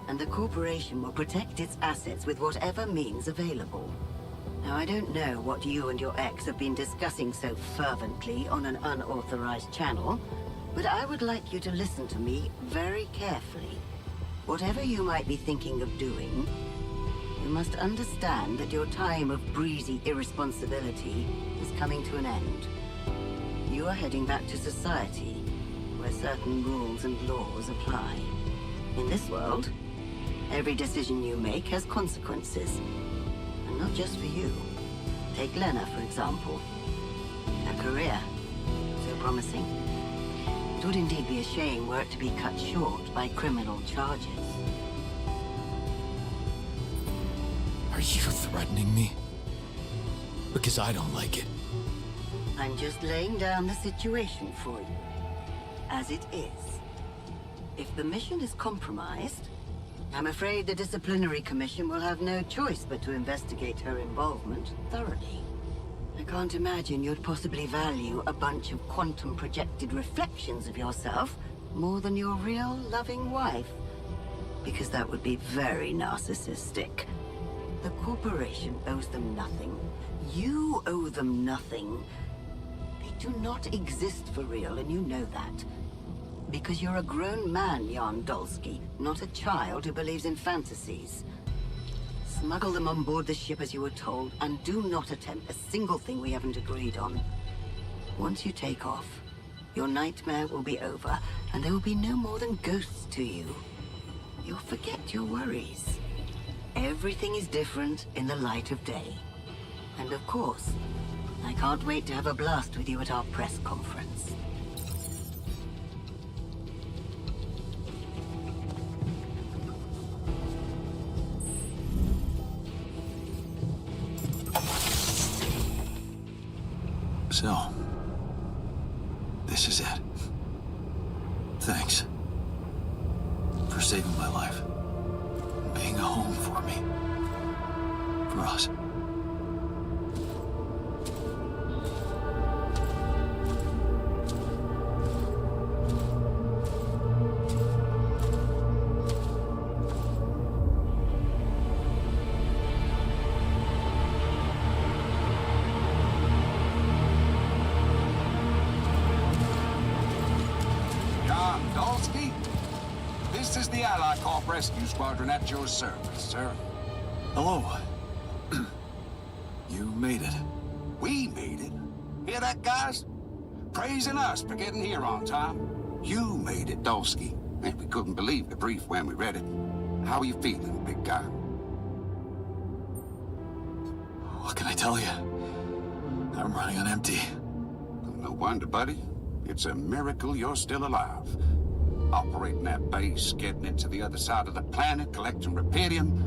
And the corporation will protect its assets with whatever means available. Now, I don't know what you and your ex have been discussing so fervently on an unauthorized channel, but I would like you to listen to me very carefully. Whatever you might be thinking of doing, you must understand that your time of breezy irresponsibility is coming to an end. You are heading back to society, where certain rules and laws apply. In this world, every decision you make has consequences. And not just for you. Take Lena, for example. Her career, so promising. It would indeed be a shame were it to be cut short by criminal charges. Are you threatening me? Because I don't like it. I'm just laying down the situation for you. As it is. If the mission is compromised, I'm afraid the disciplinary commission will have no choice but to investigate her involvement thoroughly. A I can't imagine you'd possibly value a bunch of quantum projected reflections of yourself more than your real loving wife. Because that would be very narcissistic. The corporation owes them nothing. You owe them nothing. They do not exist for real, and you know that. Because you're a grown man, Jan Dolsky, not a child who believes in fantasies. Smuggle them on board the ship as you were told, and do not attempt a single thing we haven't agreed on. Once you take off, your nightmare will be over, and there will be no more than ghosts to you. You'll forget your worries. Everything is different in the light of day. And of course, I can't wait to have a blast with you at our press conference. So, this is it. Thanks for saving my life, being a home for me, for us. Rescue Squadron at your service, sir. Hello. You made it. We made it. Hear that, guys? Praising us for getting here on time. You made it, Dolsky. And we couldn't believe the brief when we read it. How are you feeling, big guy? What can I tell you? I'm running on empty. No wonder, buddy. It's a miracle you're still alive. Operating that base, getting it to the other side of the planet, collecting Repidium,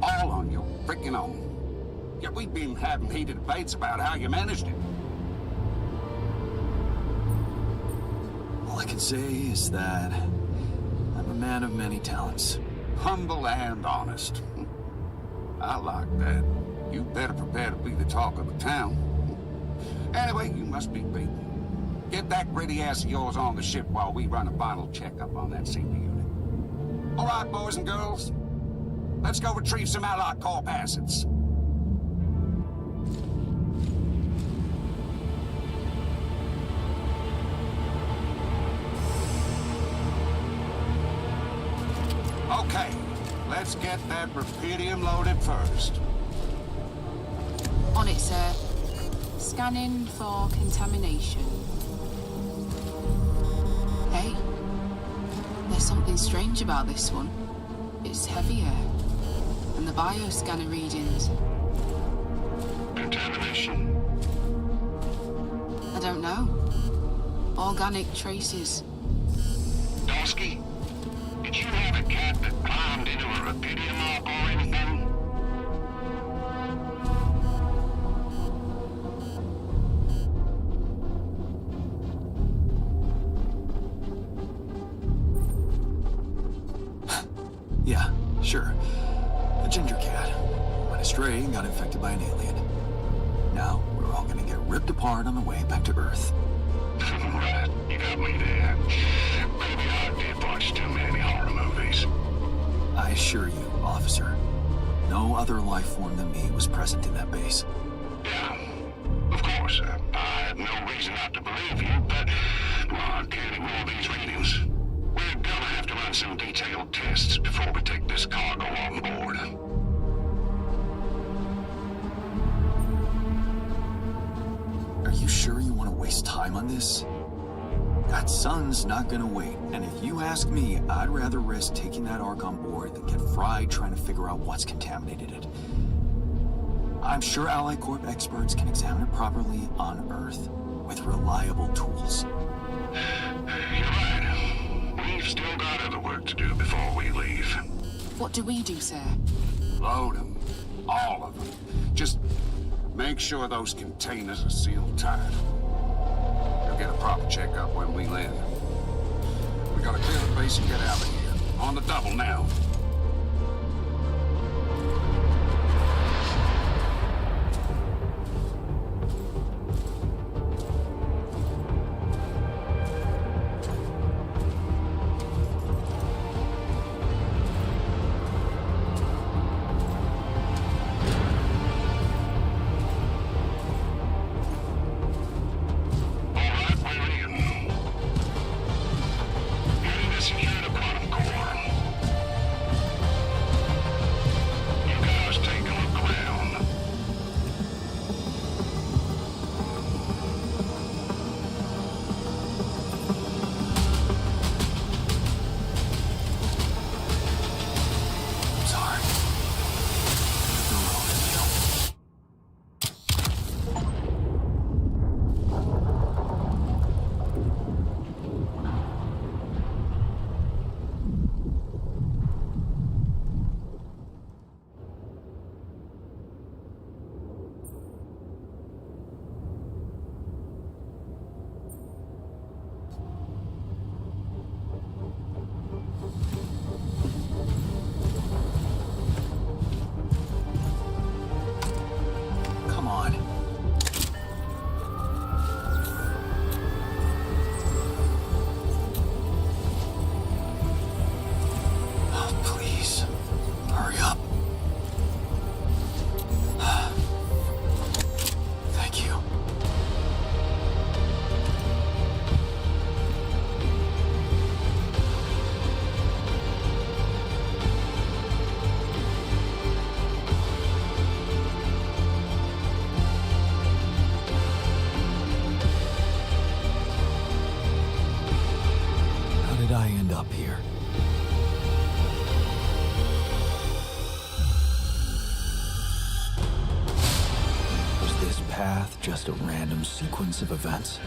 all on your freaking own. Yet we've been having heated debates about how you managed it. All I can say is that I'm a man of many talents. Humble and honest. I like that. You better prepare to be the talk of the town. Anyway, you must be beaten. Get that gritty ass of yours on the ship while we run a final checkup on that senior unit. All right, boys and girls. Let's go retrieve some Allied Corp assets. Okay, let's get that Repidium loaded first. On it, sir. Scanning for contamination. Hey, there's something strange about this one. It's heavier. And the bioscanner readings. Contamination? I don't know. Organic traces. Dolsky, did you have a cat that climbed into a Repidium arc or anything? Yeah, sure. A ginger cat. Went astray and got infected by an alien. Now, we're all gonna get ripped apart on the way back to Earth. Right, you got me there. Maybe I did watch too many horror movies. I assure you, officer, no other life form than me was present in that base. Yeah, of course. I have no reason not to believe you, but I can't ignore these readings. We're gonna have to run some detailed tests before we take this cargo on board. Are you sure you want to waste time on this? That sun's not gonna wait, and if you ask me, I'd rather risk taking that Ark on board than get fried trying to figure out what's contaminated it. I'm sure Ally Corp experts can examine it properly on Earth with reliable tools. You're right. We've still got other work to do before we leave. What do we do, sir? Load them. All of them. Just make sure those containers are sealed tight. You'll get a proper checkup when we land. We gotta clear the base and get out of here. On the double now. path just a random sequence of events?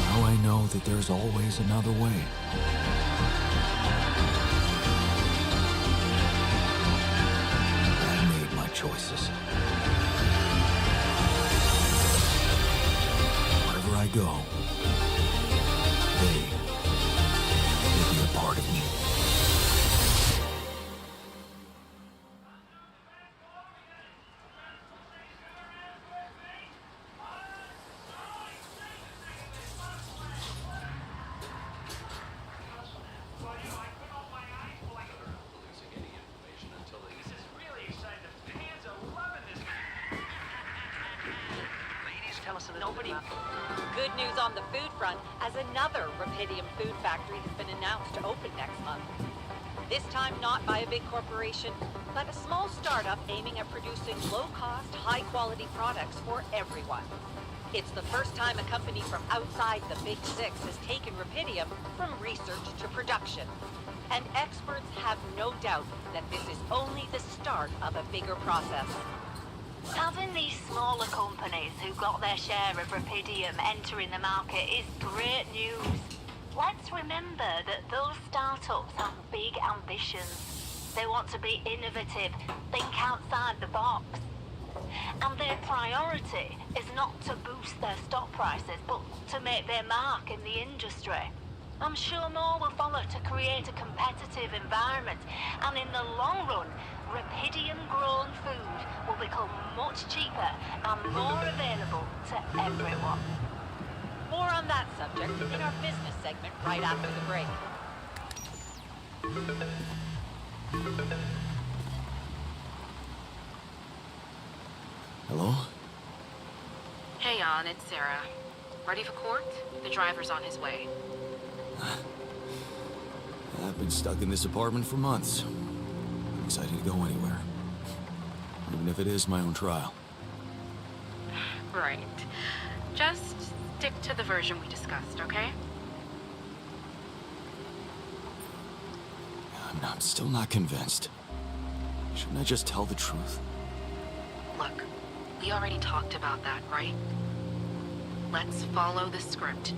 Now I know that there's always another way. I made my choices. Wherever I go, they will be a part of me. Good news on the food front, as another Rapidium food factory has been announced to open next month. This time not by a big corporation, but a small startup aiming at producing low-cost, high-quality products for everyone. It's the first time a company from outside the Big Six has taken Rapidium from research to production. And experts have no doubt that this is only the start of a bigger process. Having these smaller companies who got their share of Rapidium entering the market is great news. Let's remember that those startups have big ambitions. They want to be innovative, think outside the box. And their priority is not to boost their stock prices, but to make their mark in the industry. I'm sure more will follow to create a competitive environment, and in the long run, Rapidium-grown food will become much cheaper and more available to everyone. More on that subject in our business segment right after the break. Hello? Hey, Jan, it's Sarah. Ready for court? The driver's on his way. I've been stuck in this apartment for months. I'm excited to go anywhere. Even if it is my own trial. Right. Just stick to the version we discussed, okay? I'm still not convinced. Shouldn't I just tell the truth? Look, we already talked about that, right? Let's follow the script.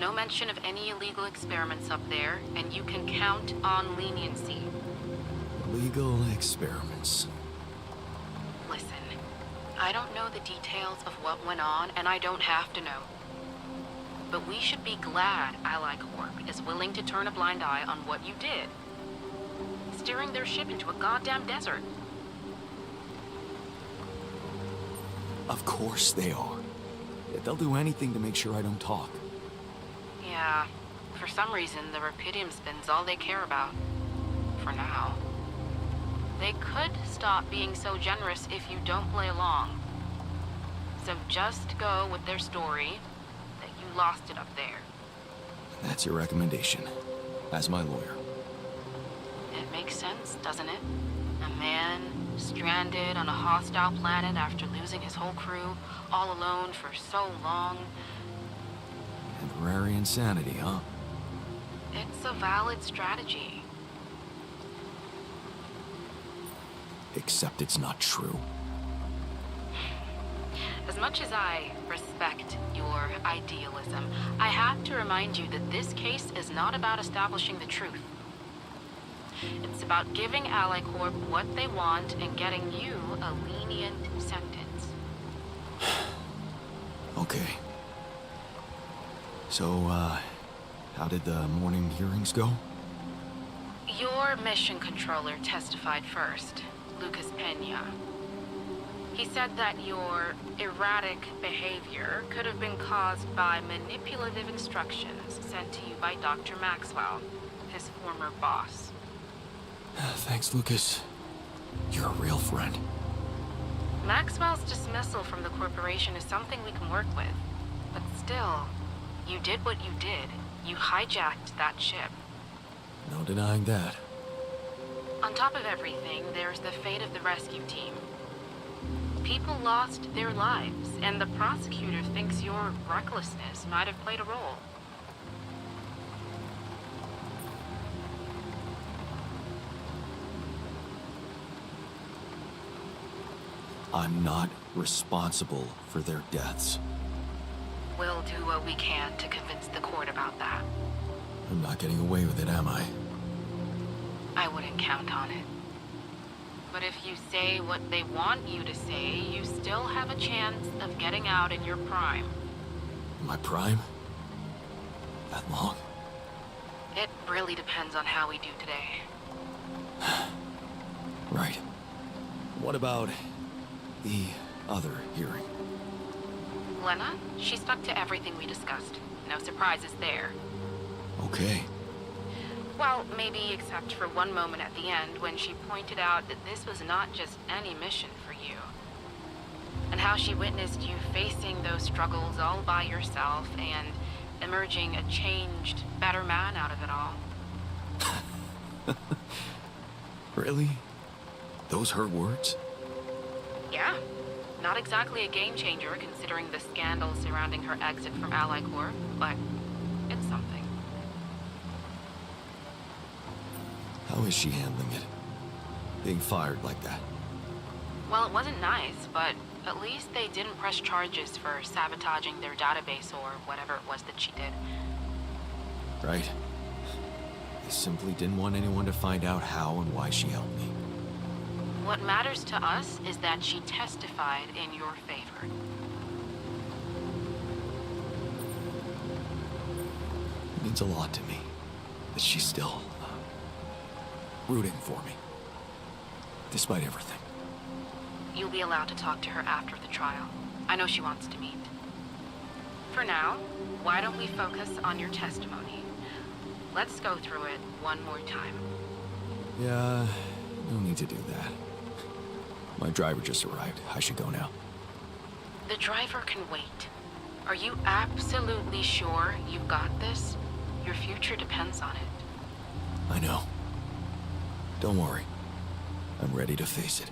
No mention of any illegal experiments up there, and you can count on leniency. Legal experiments. Listen, I don't know the details of what went on, and I don't have to know. But we should be glad Ally Corp is willing to turn a blind eye on what you did. Steering their ship into a goddamn desert. Of course they are. They'll do anything to make sure I don't talk. Yeah, for some reason, the Rapidium spin's all they care about. For now. They could stop being so generous if you don't play along. So just go with their story that you lost it up there. That's your recommendation, as my lawyer. It makes sense, doesn't it? A man stranded on a hostile planet after losing his whole crew, all alone for so long. Temporary insanity, huh? It's a valid strategy. Except it's not true. As much as I respect your idealism, I have to remind you that this case is not about establishing the truth. It's about giving Ally Corp what they want and getting you a lenient sentence. Okay. So, how did the morning hearings go? Your mission controller testified first, Lucas Pena. He said that your erratic behavior could have been caused by manipulative instructions sent to you by Dr. Maxwell, his former boss. Thanks, Lucas. You're a real friend. Maxwell's dismissal from the corporation is something we can work with. But still, you did what you did. You hijacked that ship. No denying that. On top of everything, there's the fate of the rescue team. People lost their lives, and the prosecutor thinks your recklessness might have played a role. I'm not responsible for their deaths. We'll do what we can to convince the court about that. I'm not getting away with it, am I? I wouldn't count on it. But if you say what they want you to say, you still have a chance of getting out in your prime. My prime? That long? It really depends on how we do today. Right. What about the other hearing? Lena, she stuck to everything we discussed. No surprises there. Okay. Well, maybe except for one moment at the end when she pointed out that this was not just any mission for you. And how she witnessed you facing those struggles all by yourself and emerging a changed, better man out of it all. Really? Those her words? Yeah. Not exactly a game changer considering the scandal surrounding her exit from Ally Corps, but it's something. How is she handling it? Being fired like that? Well, it wasn't nice, but at least they didn't press charges for sabotaging their database or whatever it was that she did. Right. They simply didn't want anyone to find out how and why she helped me. What matters to us is that she testified in your favor. It means a lot to me that she's still rooting for me, despite everything. You'll be allowed to talk to her after the trial. I know she wants to meet. For now, why don't we focus on your testimony? Let's go through it one more time. Yeah, no need to do that. My driver just arrived. I should go now. The driver can wait. Are you absolutely sure you've got this? Your future depends on it. I know. Don't worry. I'm ready to face it.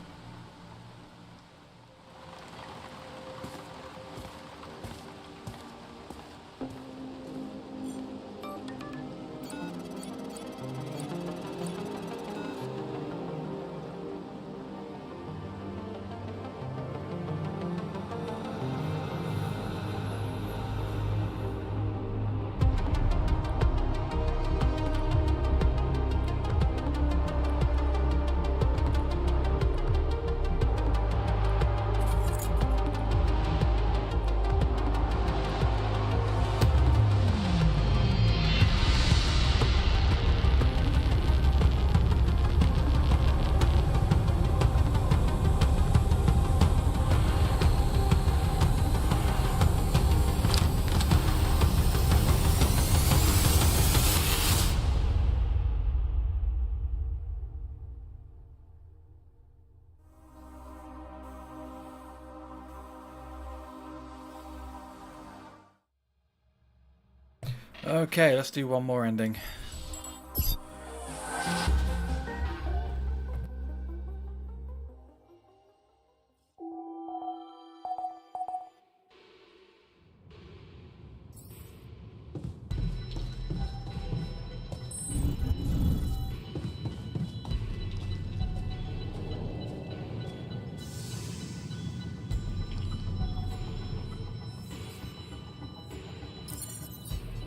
Okay, let's do one more ending.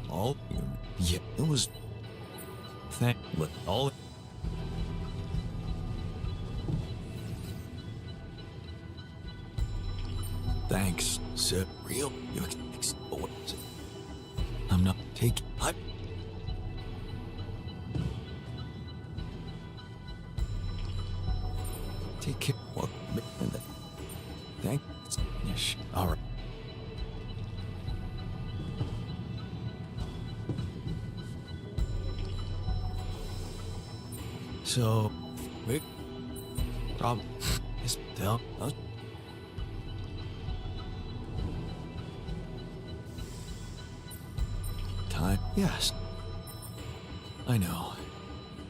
All? Yeah, it was... all... Thanks, sir. Real... I'm not taking... Take care... What? Thanks. Yes, alright. So, big problem is tell us. Time? Yes. I know.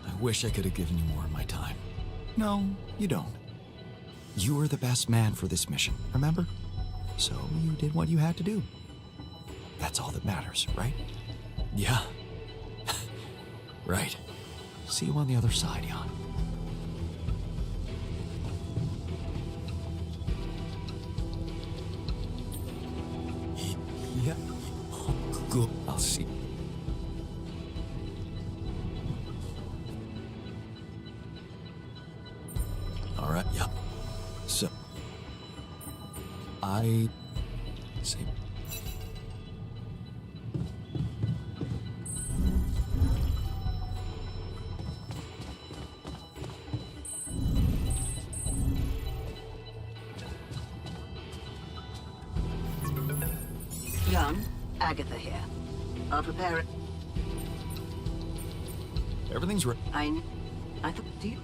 I wish I could have given you more of my time. No, you don't. You were the best man for this mission, remember? So you did what you had to do. That's all that matters, right? Yeah. Right. See you on the other side, Jan. I'll see. All right, yeah. So, I see. Young, Agatha here. I'll prepare it. Everything's right. I thought, do you?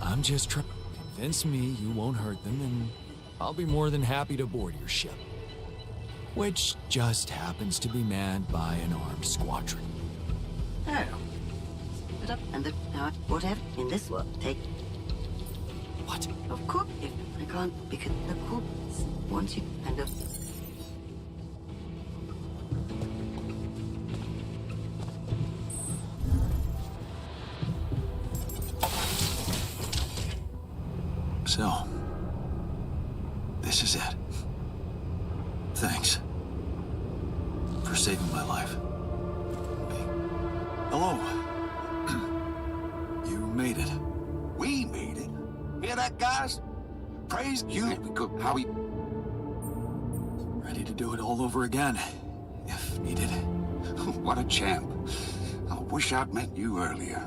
I'm just trying to convince me you won't hurt them, and I'll be more than happy to board your ship. Which just happens to be manned by an armed squadron. Oh. Put up and whatever in this world, take. What? Of course, if I can't, because of course, once you kind of. So, this is it. Thanks for saving my life. Hello. You made it. We made it. Hear that, guys? Praise you. How we... Ready to do it all over again, if needed. What a champ. I wish I'd met you earlier.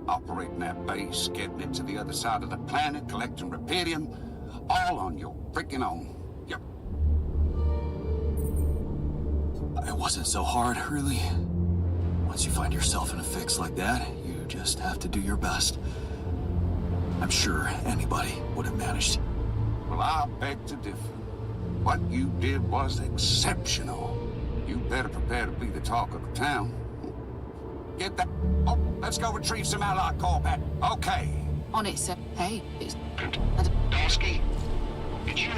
Operating that base, getting it to the other side of the planet, collecting Rapidium, all on your freaking own. Yep. It wasn't so hard, really. Once you find yourself in a fix like that, you just have to do your best. I'm sure anybody would have managed. Well, I beg to differ. What you did was exceptional. You better prepare to be the talk of the town. Get that... Oh, let's go retrieve some Allied Corps back. Okay. On it, sir. Hey, it's... Dosky, did you...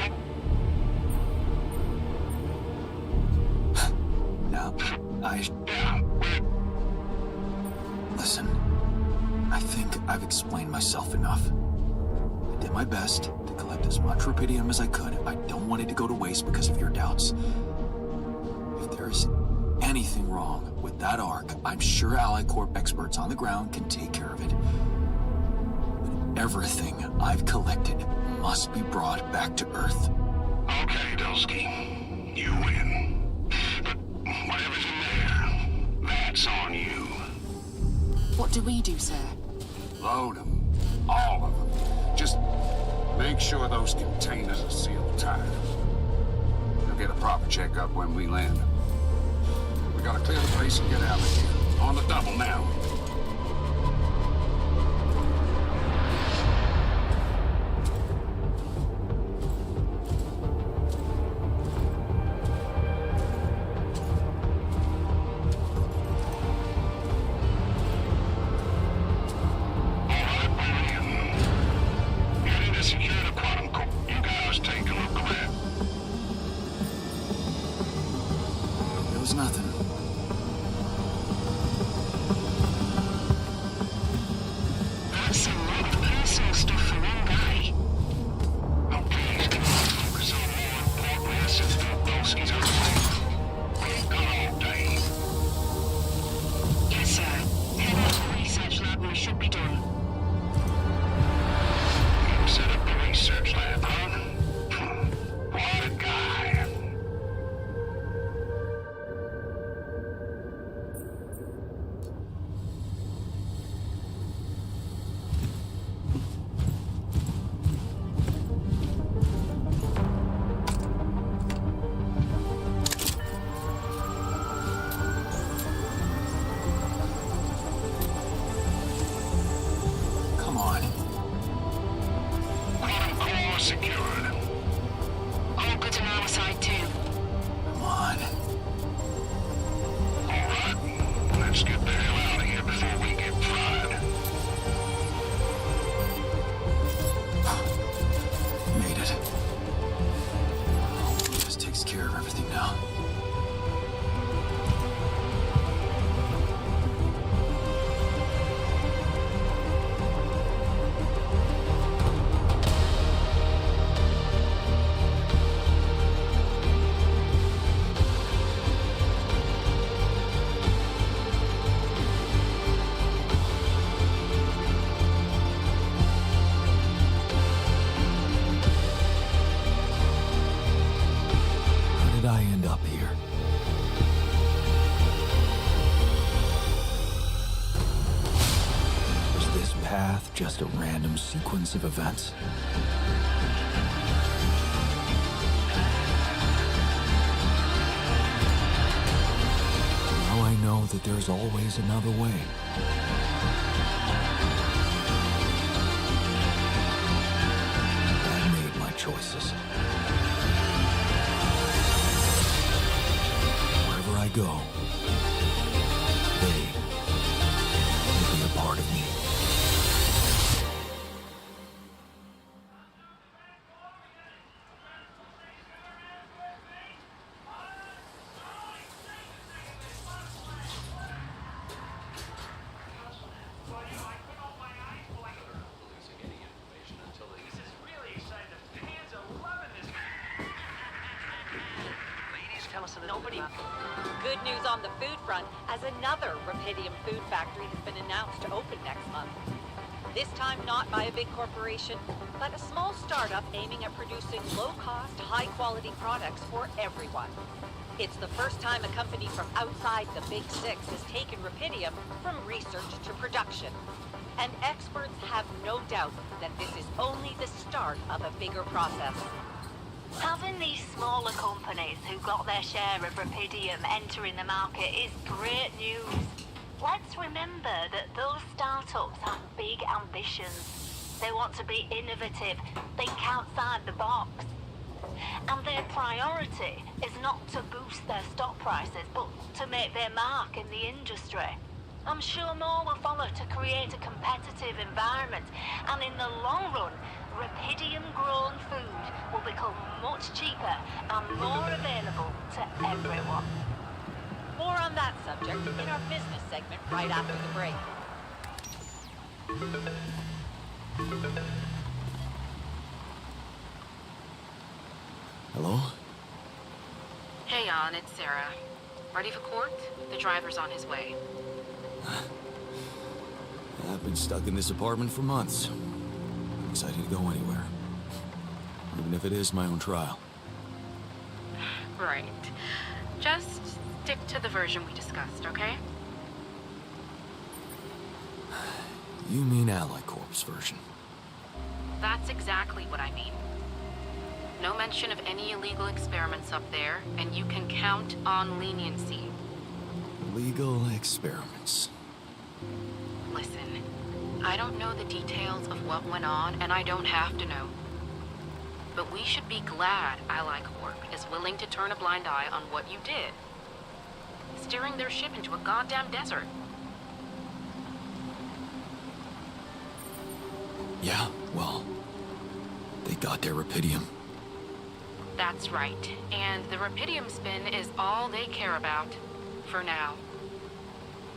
Now, Listen, I think I've explained myself enough. I did my best to collect as much Rapidium as I could. I don't want it to go to waste because of your doubts. If there's anything wrong with that Ark, I'm sure Allied Corps experts on the ground can take care of it. But everything I've collected must be brought back to Earth. Okay, Dosky. You win. But whatever's in there, that's on you. What do we do, sir? Load them. All of them. Just make sure those containers are sealed tight. You'll get a proper checkup when we land. We gotta clear the place and get out of here. On the double now. It was nothing. That's a lot of personal stuff for one guy. Oh, please, can we focus on more important assets than Dolsky's own life? We ain't got all day. Yes, sir. Head out to the research lab and we should be done. You set up the research lab, huh? What a guy. up here. Was this path just a random sequence of events? Now I know that there's always another way. I made my choices. Wherever I go, they will be a part of me. Nobody. Good news on the food front, as another Rapidium food factory has been announced to open next month. This time not by a big corporation, but a small startup aiming at producing low-cost, high-quality products for everyone. It's the first time a company from outside the Big Six has taken Rapidium from research to production. And experts have no doubt that this is only the start of a bigger process. Having these smaller companies who got their share of Rapidium entering the market is great news. Let's remember that those startups have big ambitions. They want to be innovative, think outside the box. And their priority is not to boost their stock prices, but to make their mark in the industry. I'm sure more will follow to create a competitive environment, and in the long run, Rapidium-grown food will become much cheaper and more available to everyone. More on that subject in our business segment right after the break. Hello? Hey, Jan, it's Sarah. Ready for court? The driver's on his way. I've been stuck in this apartment for months. I'm excited to go anywhere. Even if it is my own trial. Right. Just stick to the version we discussed, okay? You mean Ally Corp's version? That's exactly what I mean. No mention of any illegal experiments up there, and you can count on leniency. Legal experiments. Listen, I don't know the details of what went on, and I don't have to know. But we should be glad Ally Corp is willing to turn a blind eye on what you did. Steering their ship into a goddamn desert. Yeah, well, they got their Rapidium. That's right. And the Rapidium spin is all they care about. For now.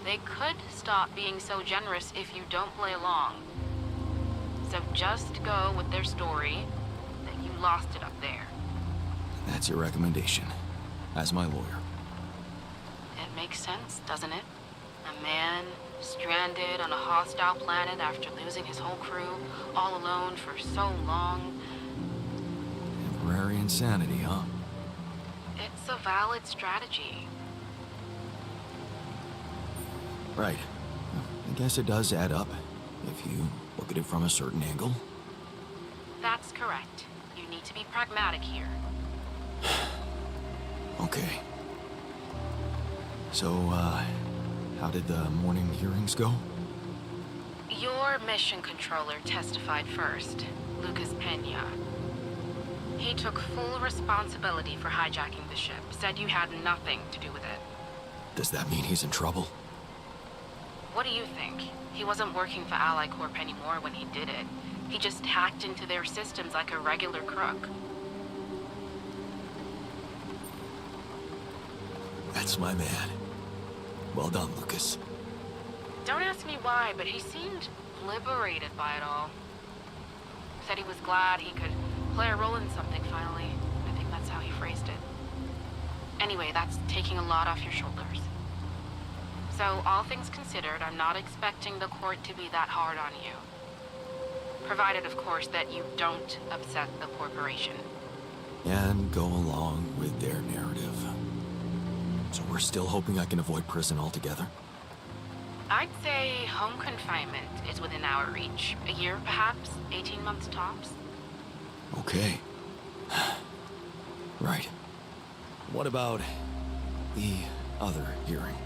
They could stop being so generous if you don't play along. So just go with their story that you lost it up there. That's your recommendation, as my lawyer. It makes sense, doesn't it? A man stranded on a hostile planet after losing his whole crew, all alone for so long. Temporary insanity, huh? It's a valid strategy. Right. I guess it does add up, if you look at it from a certain angle. That's correct. You need to be pragmatic here. Okay. So, how did the morning hearings go? Your mission controller testified first, Lucas Pena. He took full responsibility for hijacking the ship, said you had nothing to do with it. Does that mean he's in trouble? What do you think? He wasn't working for Ally Corp anymore when he did it. He just hacked into their systems like a regular crook. That's my man. Well done, Lucas. Don't ask me why, but he seemed liberated by it all. Said he was glad he could play a role in something finally. I think that's how he phrased it. Anyway, that's taking a lot off your shoulders. So, all things considered, I'm not expecting the court to be that hard on you. Provided, of course, that you don't upset the corporation. and go along with their narrative. So we're still hoping I can avoid prison altogether? I'd say home confinement is within our reach. A year, perhaps? 18 months tops? Okay. Right. What about the other hearing?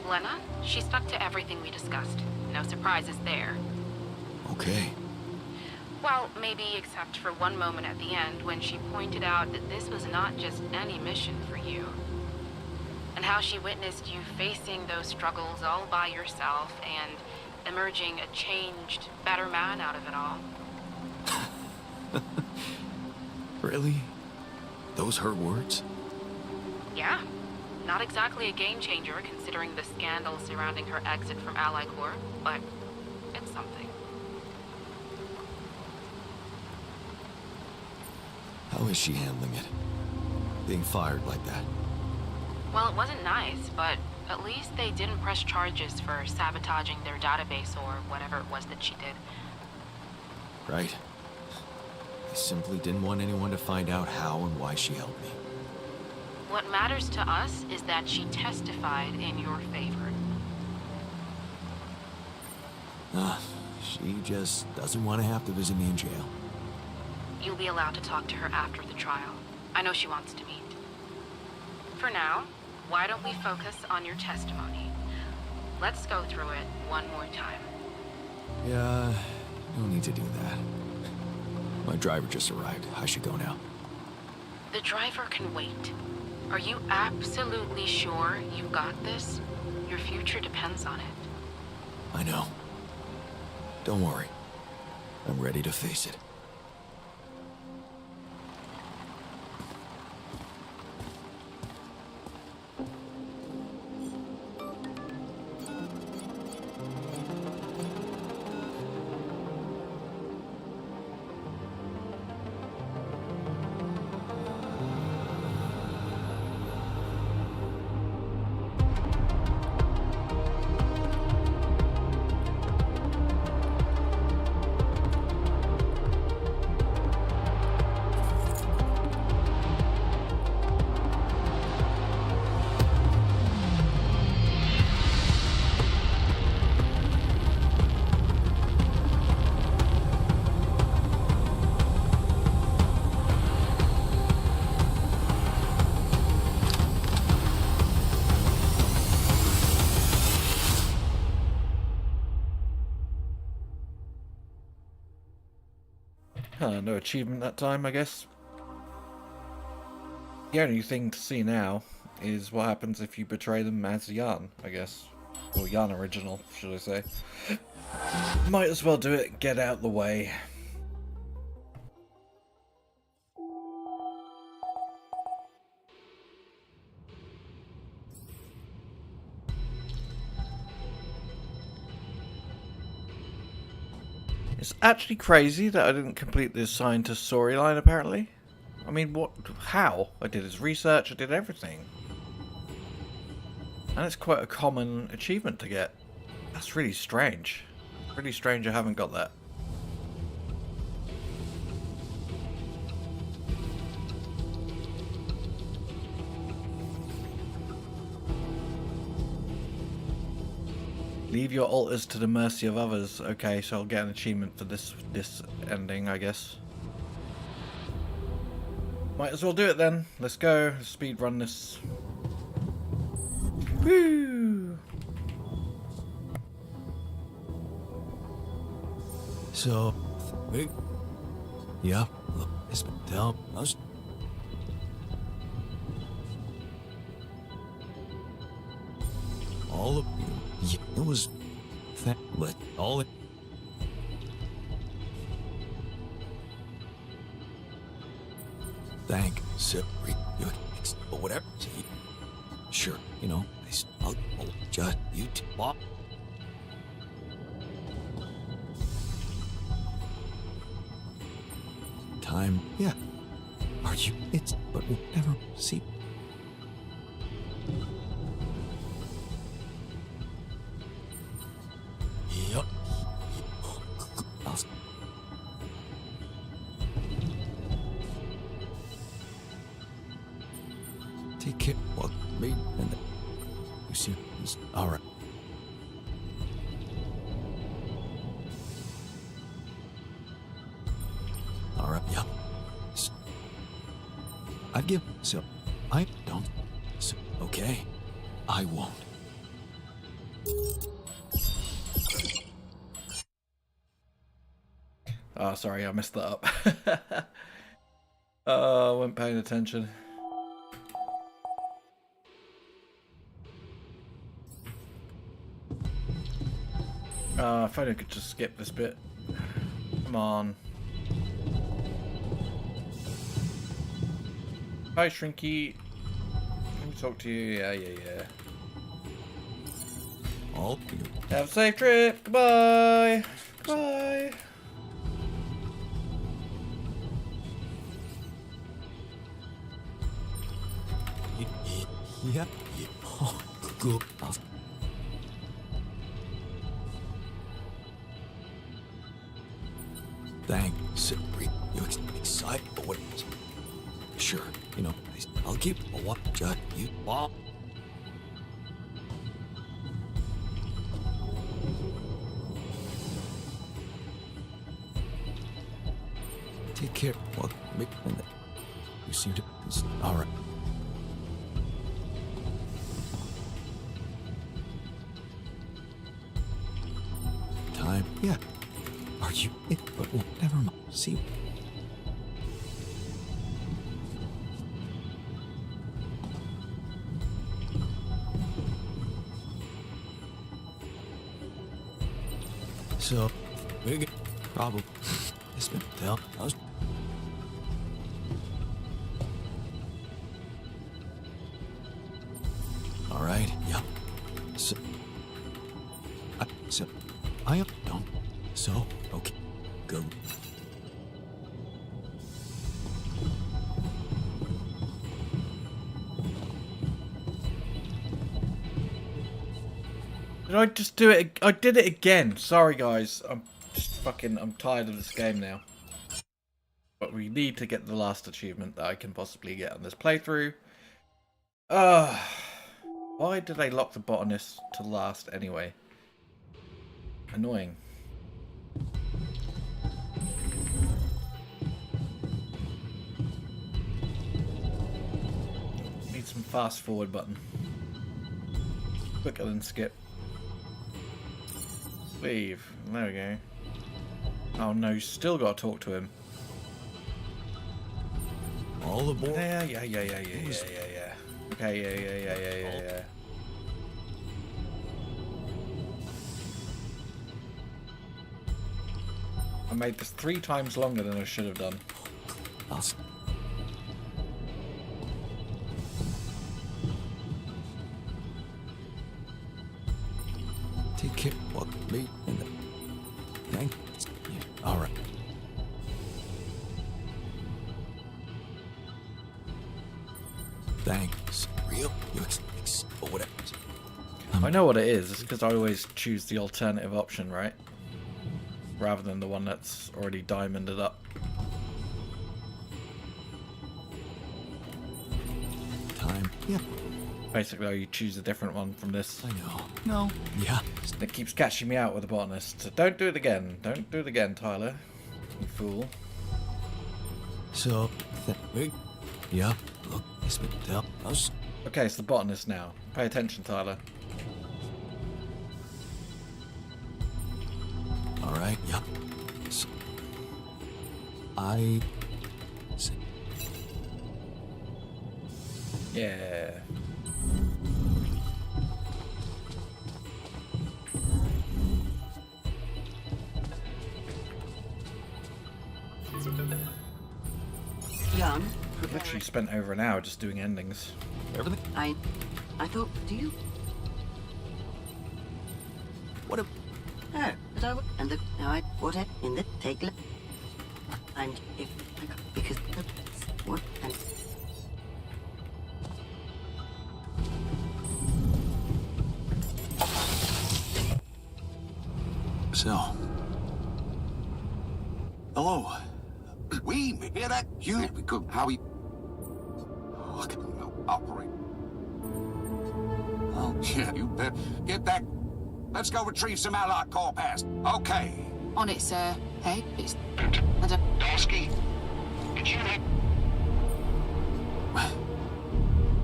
Lena? She stuck to everything we discussed. No surprises there. Okay. Well, maybe except for one moment at the end when she pointed out that this was not just any mission for you. And how she witnessed you facing those struggles all by yourself and emerging a changed, better man out of it all. Really? Those her words? Yeah. Not exactly a game changer considering the scandal surrounding her exit from Ally Corps, but it's something. How is she handling it? Being fired like that? Well, it wasn't nice, but at least they didn't press charges for sabotaging their database or whatever it was that she did. Right. I simply didn't want anyone to find out how and why she helped me. What matters to us is that she testified in your favor. She just doesn't want to have to visit me in jail. You'll be allowed to talk to her after the trial. I know she wants to meet. For now, why don't we focus on your testimony? Let's go through it one more time. Yeah, no need to do that. My driver just arrived. I should go now. The driver can wait. Are you absolutely sure you've got this? Your future depends on it. I know. Don't worry. I'm ready to face it. No achievement that time, I guess. The only thing to see now is what happens if you betray them as Jan, I guess. Or Jan original, should I say. Might as well do it, get out the way. It's actually crazy that I didn't complete this scientist storyline, apparently. I mean, what? How? I did his research, I did everything. And it's quite a common achievement to get. That's really strange. Pretty strange I haven't got that. Leave your altars to the mercy of others. Okay, so I'll get an achievement for this ending, I guess. Might as well do it then. Let's go. Speed run this. Woo! So, wait. Yeah, look, it's been down. All of you. Yeah, it was that, but all it. Thank so or whatever. Sure, you know, I'll just you talk. Time, yeah. Are you? It's but we'll never see. Yup. care what me and you see, all right. All right, yeah. So, I give, so I don't. So, okay, I won't. Oh, sorry, I messed that up. Oh, I wasn't paying attention. If only I could just skip this bit. Come on. Hi, Shrinky. Let me talk to you. Yeah. All have a safe trip. Goodbye. Bye. Yeah. Oh, good. Thanks. You excited for what? Sure. You know, I'll keep a watch on you. Bob. Take care. What? You seem to. All right. Time. Yeah. Are you? But never mind. See. So, big problem. It's been tell. I was. All right. Yeah. So. I don't. So okay. Go. Did I just do it? I did it again. Sorry, guys. I'm tired of this game now. But we need to get the last achievement that I can possibly get on this playthrough. Why did they lock the botanist to last anyway? Annoying. Need some fast forward button. Quicker than skip. Leave. There we go. Oh no, you still got to talk to him. All aboard. Yeah. Okay, yeah. I made this 3 times longer than I should have done. Take care. What me and the thank. Yeah. All right. Thanks. Real. You or whatever. I know what it is. It's because I always choose the alternative option, right? Rather than the one that's already diamonded up. Time. Yeah. Basically, you choose a different one from this. I know. No. Yeah. It keeps catching me out with the botanist. So don't do it again. Don't do it again, Tyler. You fool. So, yeah. Look, it's been tell us. Okay, it's the botanist now. Pay attention, Tyler. All right. Yeah. So, I. Yeah. Young. I've literally spent over an hour just doing endings. Everything. I thought. Do you? What a. Oh, but I would. And the now I what I in the take. And if because what and. So. Hello. We hear that? You we could how we operate. Yeah, you bet. Get that. Let's go retrieve some Allied core pass. Okay. On it, sir. Hey, it's... Dosky, did you know?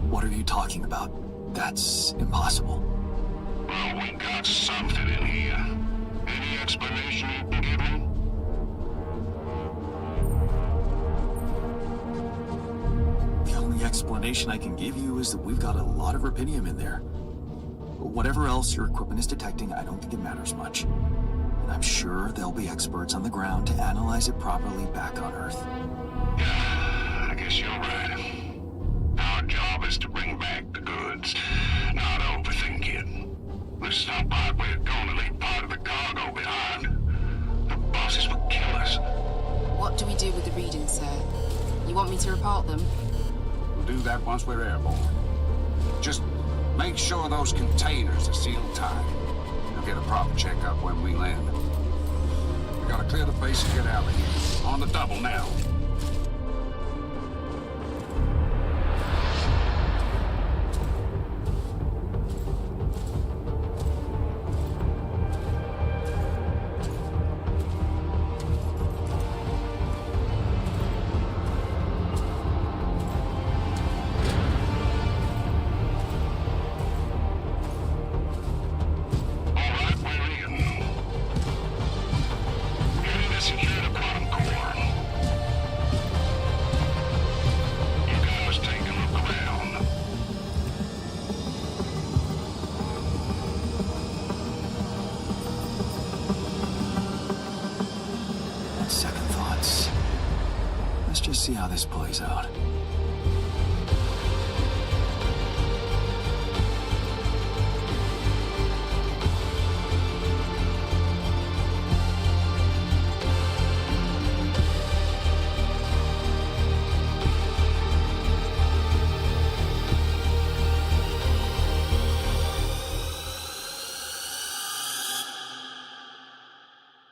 What are you talking about? That's impossible. Well, we got something in here. Any explanation you can give me? The only explanation I can give you is that we've got a lot of rubidium in there. Whatever else your equipment is detecting, I don't think it matters much. And I'm sure there'll be experts on the ground to analyze it properly back on Earth. Yeah, I guess you're right. Our job is to bring back the goods, not overthink it. This is not part we're going to leave part of the cargo behind. The bosses would kill us. What do we do with the readings, sir? You want me to report them? We'll do that once we're airborne. Just make sure those containers are sealed tight. We'll get a proper checkup when we land. We gotta clear the base and get out of here. On the double now. Second thoughts. Let's just see how this plays out.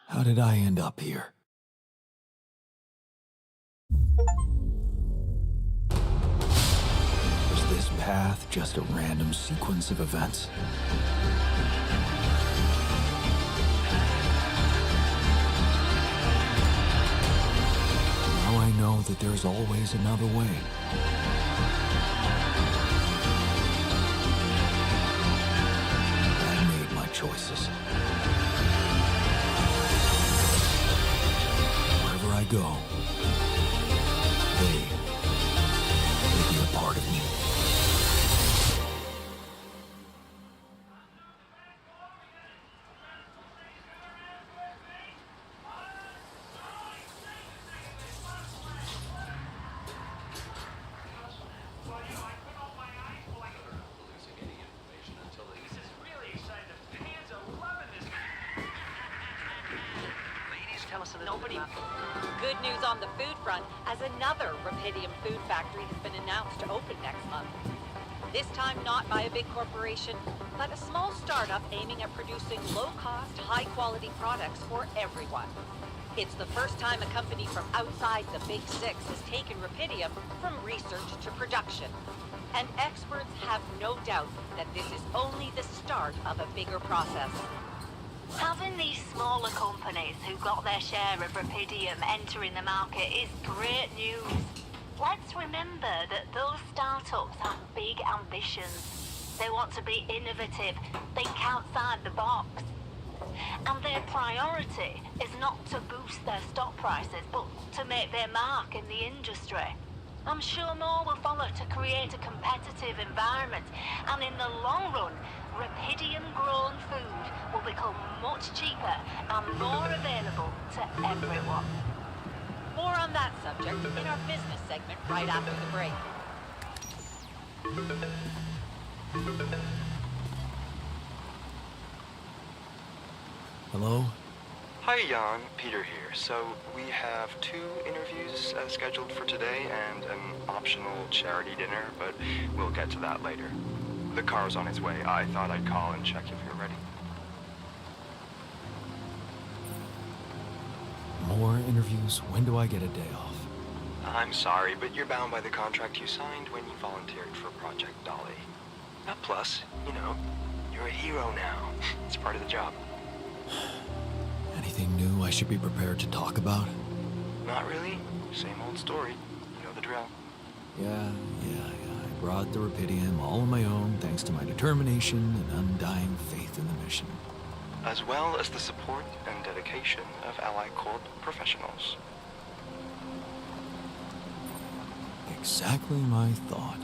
How did I end up here? Was this path just a random sequence of events? Now I know that there's always another way. I made my choices. Wherever I go, they will be a part of me. Nobody. Good news on the food front, as another rubidium food factory has been announced to open next month. This time not by a big corporation, but a small startup aiming at producing low-cost, high-quality products for everyone. It's the first time a company from outside the Big Six has taken rubidium from research to production. And experts have no doubt that this is only the start of a bigger process. Having these smaller companies who got their share of rubidium entering the market is great news. Let's remember that those startups have big ambitions. They want to be innovative, think outside the box. And their priority is not to boost their stock prices, but to make their mark in the industry. I'm sure more will follow to create a competitive environment, and in the long run, rubidium-grown food will become much cheaper and more available to everyone. More on that subject in our business segment right after the break. Hello? Hi, Jan. Peter here. So, we have 2 interviews scheduled for today and an optional charity dinner, but we'll get to that later. The car's on its way. I thought I'd call and check if you're ready. More interviews? When do I get a day off? I'm sorry, but you're bound by the contract you signed when you volunteered for Project Dolly. Plus, you know, you're a hero now. It's part of the job. Anything new I should be prepared to talk about? Not really. Same old story. You know the drill. Yeah. I brought the Rapidium all on my own thanks to my determination and undying faith in the mission. As well as the support and dedication of Allied Court professionals. Exactly my thought.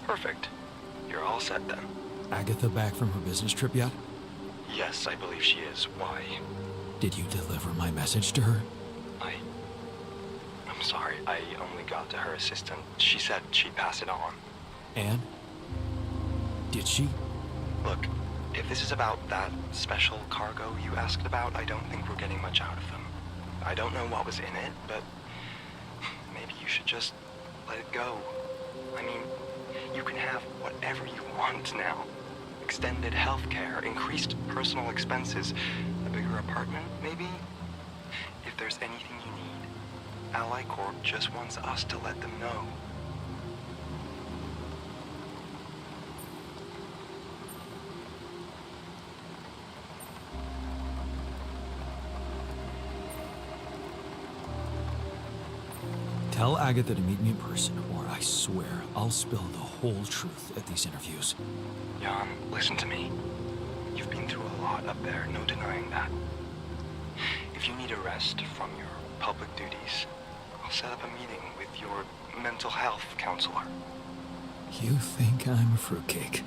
Perfect. You're all set then. Agatha back from her business trip yet? Yes, I believe she is. Why? Did you deliver my message to her? I'm sorry, I only got to her assistant. She said she'd pass it on. And? Did she? Look, if this is about that special cargo you asked about, I don't think we're getting much out of them. I don't know what was in it, but maybe you should just let it go. I mean, you can have whatever you want now. Extended health care, increased personal expenses, a bigger apartment, maybe? If there's anything you need, Ally Corp just wants us to let them know. Tell Agatha to meet me in person, or I swear I'll spill the whole truth at these interviews. Jan, listen to me. You've been through a lot up there, no denying that. If you need a rest from your public duties, I'll set up a meeting with your mental health counselor. You think I'm a fruitcake?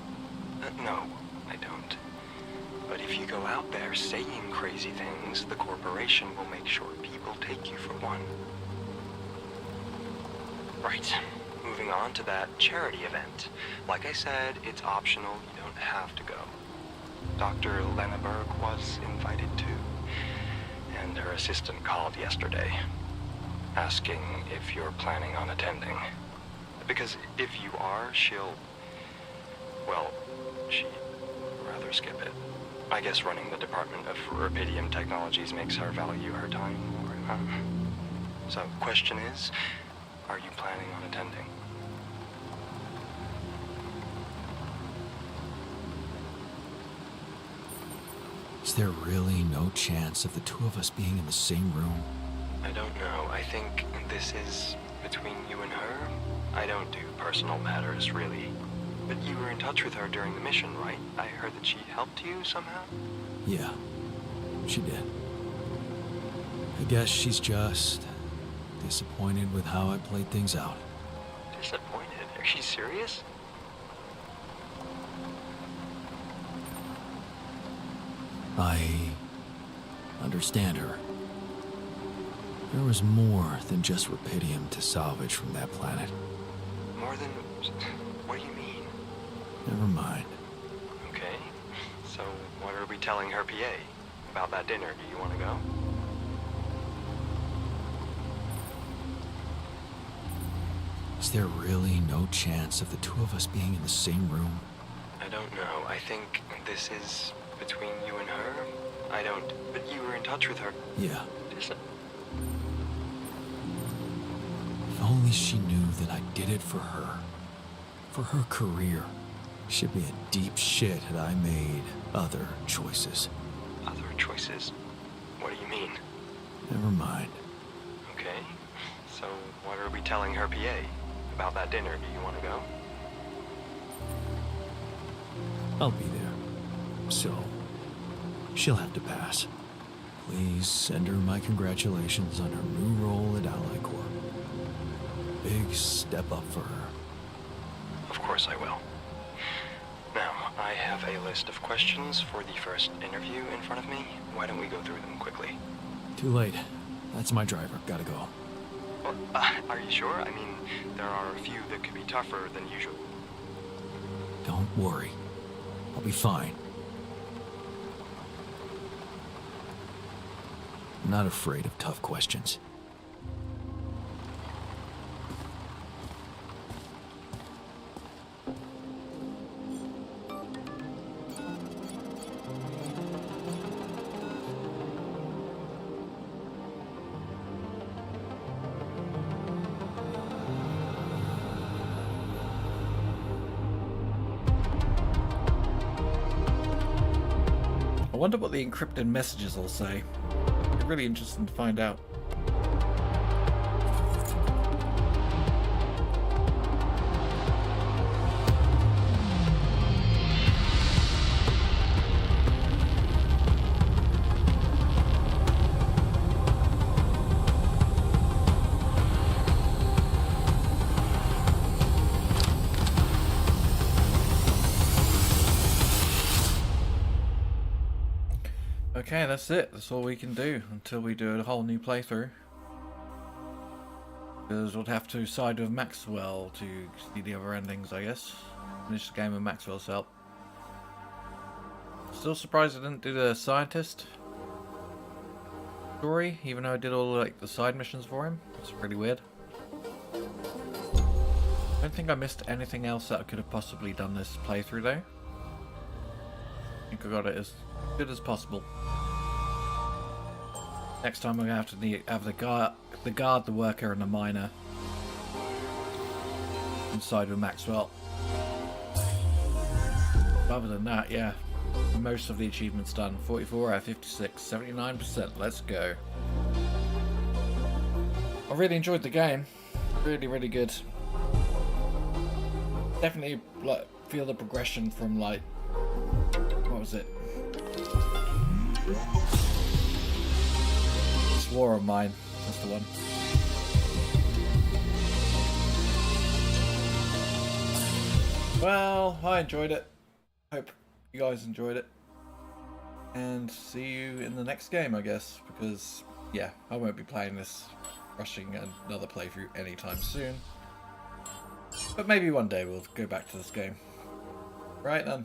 No, I don't. But if you go out there saying crazy things, the corporation will make sure people take you for one. Right. Moving on to that charity event. Like I said, it's optional. You don't have to go. Dr. Lenneberg was invited too. And her assistant called yesterday, asking if you're planning on attending. Because if you are, she'd rather skip it. I guess running the Department of Rapidium Technologies makes her value her time more. So, question is, are you planning on attending? Is there really no chance of the two of us being in the same room? I don't know. I think this is between you and her. I don't do personal matters, really. But you were in touch with her during the mission, right? I heard that she helped you somehow? Yeah, she did. I guess she's just disappointed with how I played things out. Disappointed? Are you serious? I understand her. There was more than just Rapidium to salvage from that planet. More than... What do you mean? Never mind. Okay. So, what are we telling her PA? About that dinner, do you want to go? Is there really no chance of the two of us being in the same room? I don't know. I think this is between you and her. I don't... But you were in touch with her. Yeah. If only she knew that I did it for her. For her career. She'd be a deep shit had I made other choices. Other choices? What do you mean? Never mind. Okay. So, what are we telling her PA? About that dinner, do you want to go? I'll be there. So, she'll have to pass. Please send her my congratulations on her new role at Ally Corp. Big step up for her. Of course I will. Now, I have a list of questions for the first interview in front of me. Why don't we go through them quickly? Too late. That's my driver. Gotta go. Well, are you sure? I mean, there are a few that could be tougher than usual. Don't worry. I'll be fine. I'm not afraid of tough questions. wonder what the encrypted messages will say. It's really interesting to find out. Okay, that's it. That's all we can do until we do a whole new playthrough. Because we'll have to side with Maxwell to see the other endings, I guess. Finish the game with Maxwell's help. Still surprised I didn't do the scientist story, even though I did all like the side missions for him. It's pretty weird. I don't think I missed anything else that I could have possibly done this playthrough though. I think I got it as good as possible. Next time I'm gonna have to have the guard, the worker, and the miner inside with Maxwell. Other than that, yeah, most of the achievements done. 44 out of 56, 79%. Let's go. I really enjoyed the game. Really, really good. Definitely like feel the progression from like, what was it? This War of Mine. That's the one. Well, I enjoyed it. Hope you guys enjoyed it. And see you in the next game, I guess. Because, yeah, I won't be playing this, rushing another playthrough anytime soon. But maybe one day we'll go back to this game. Right then.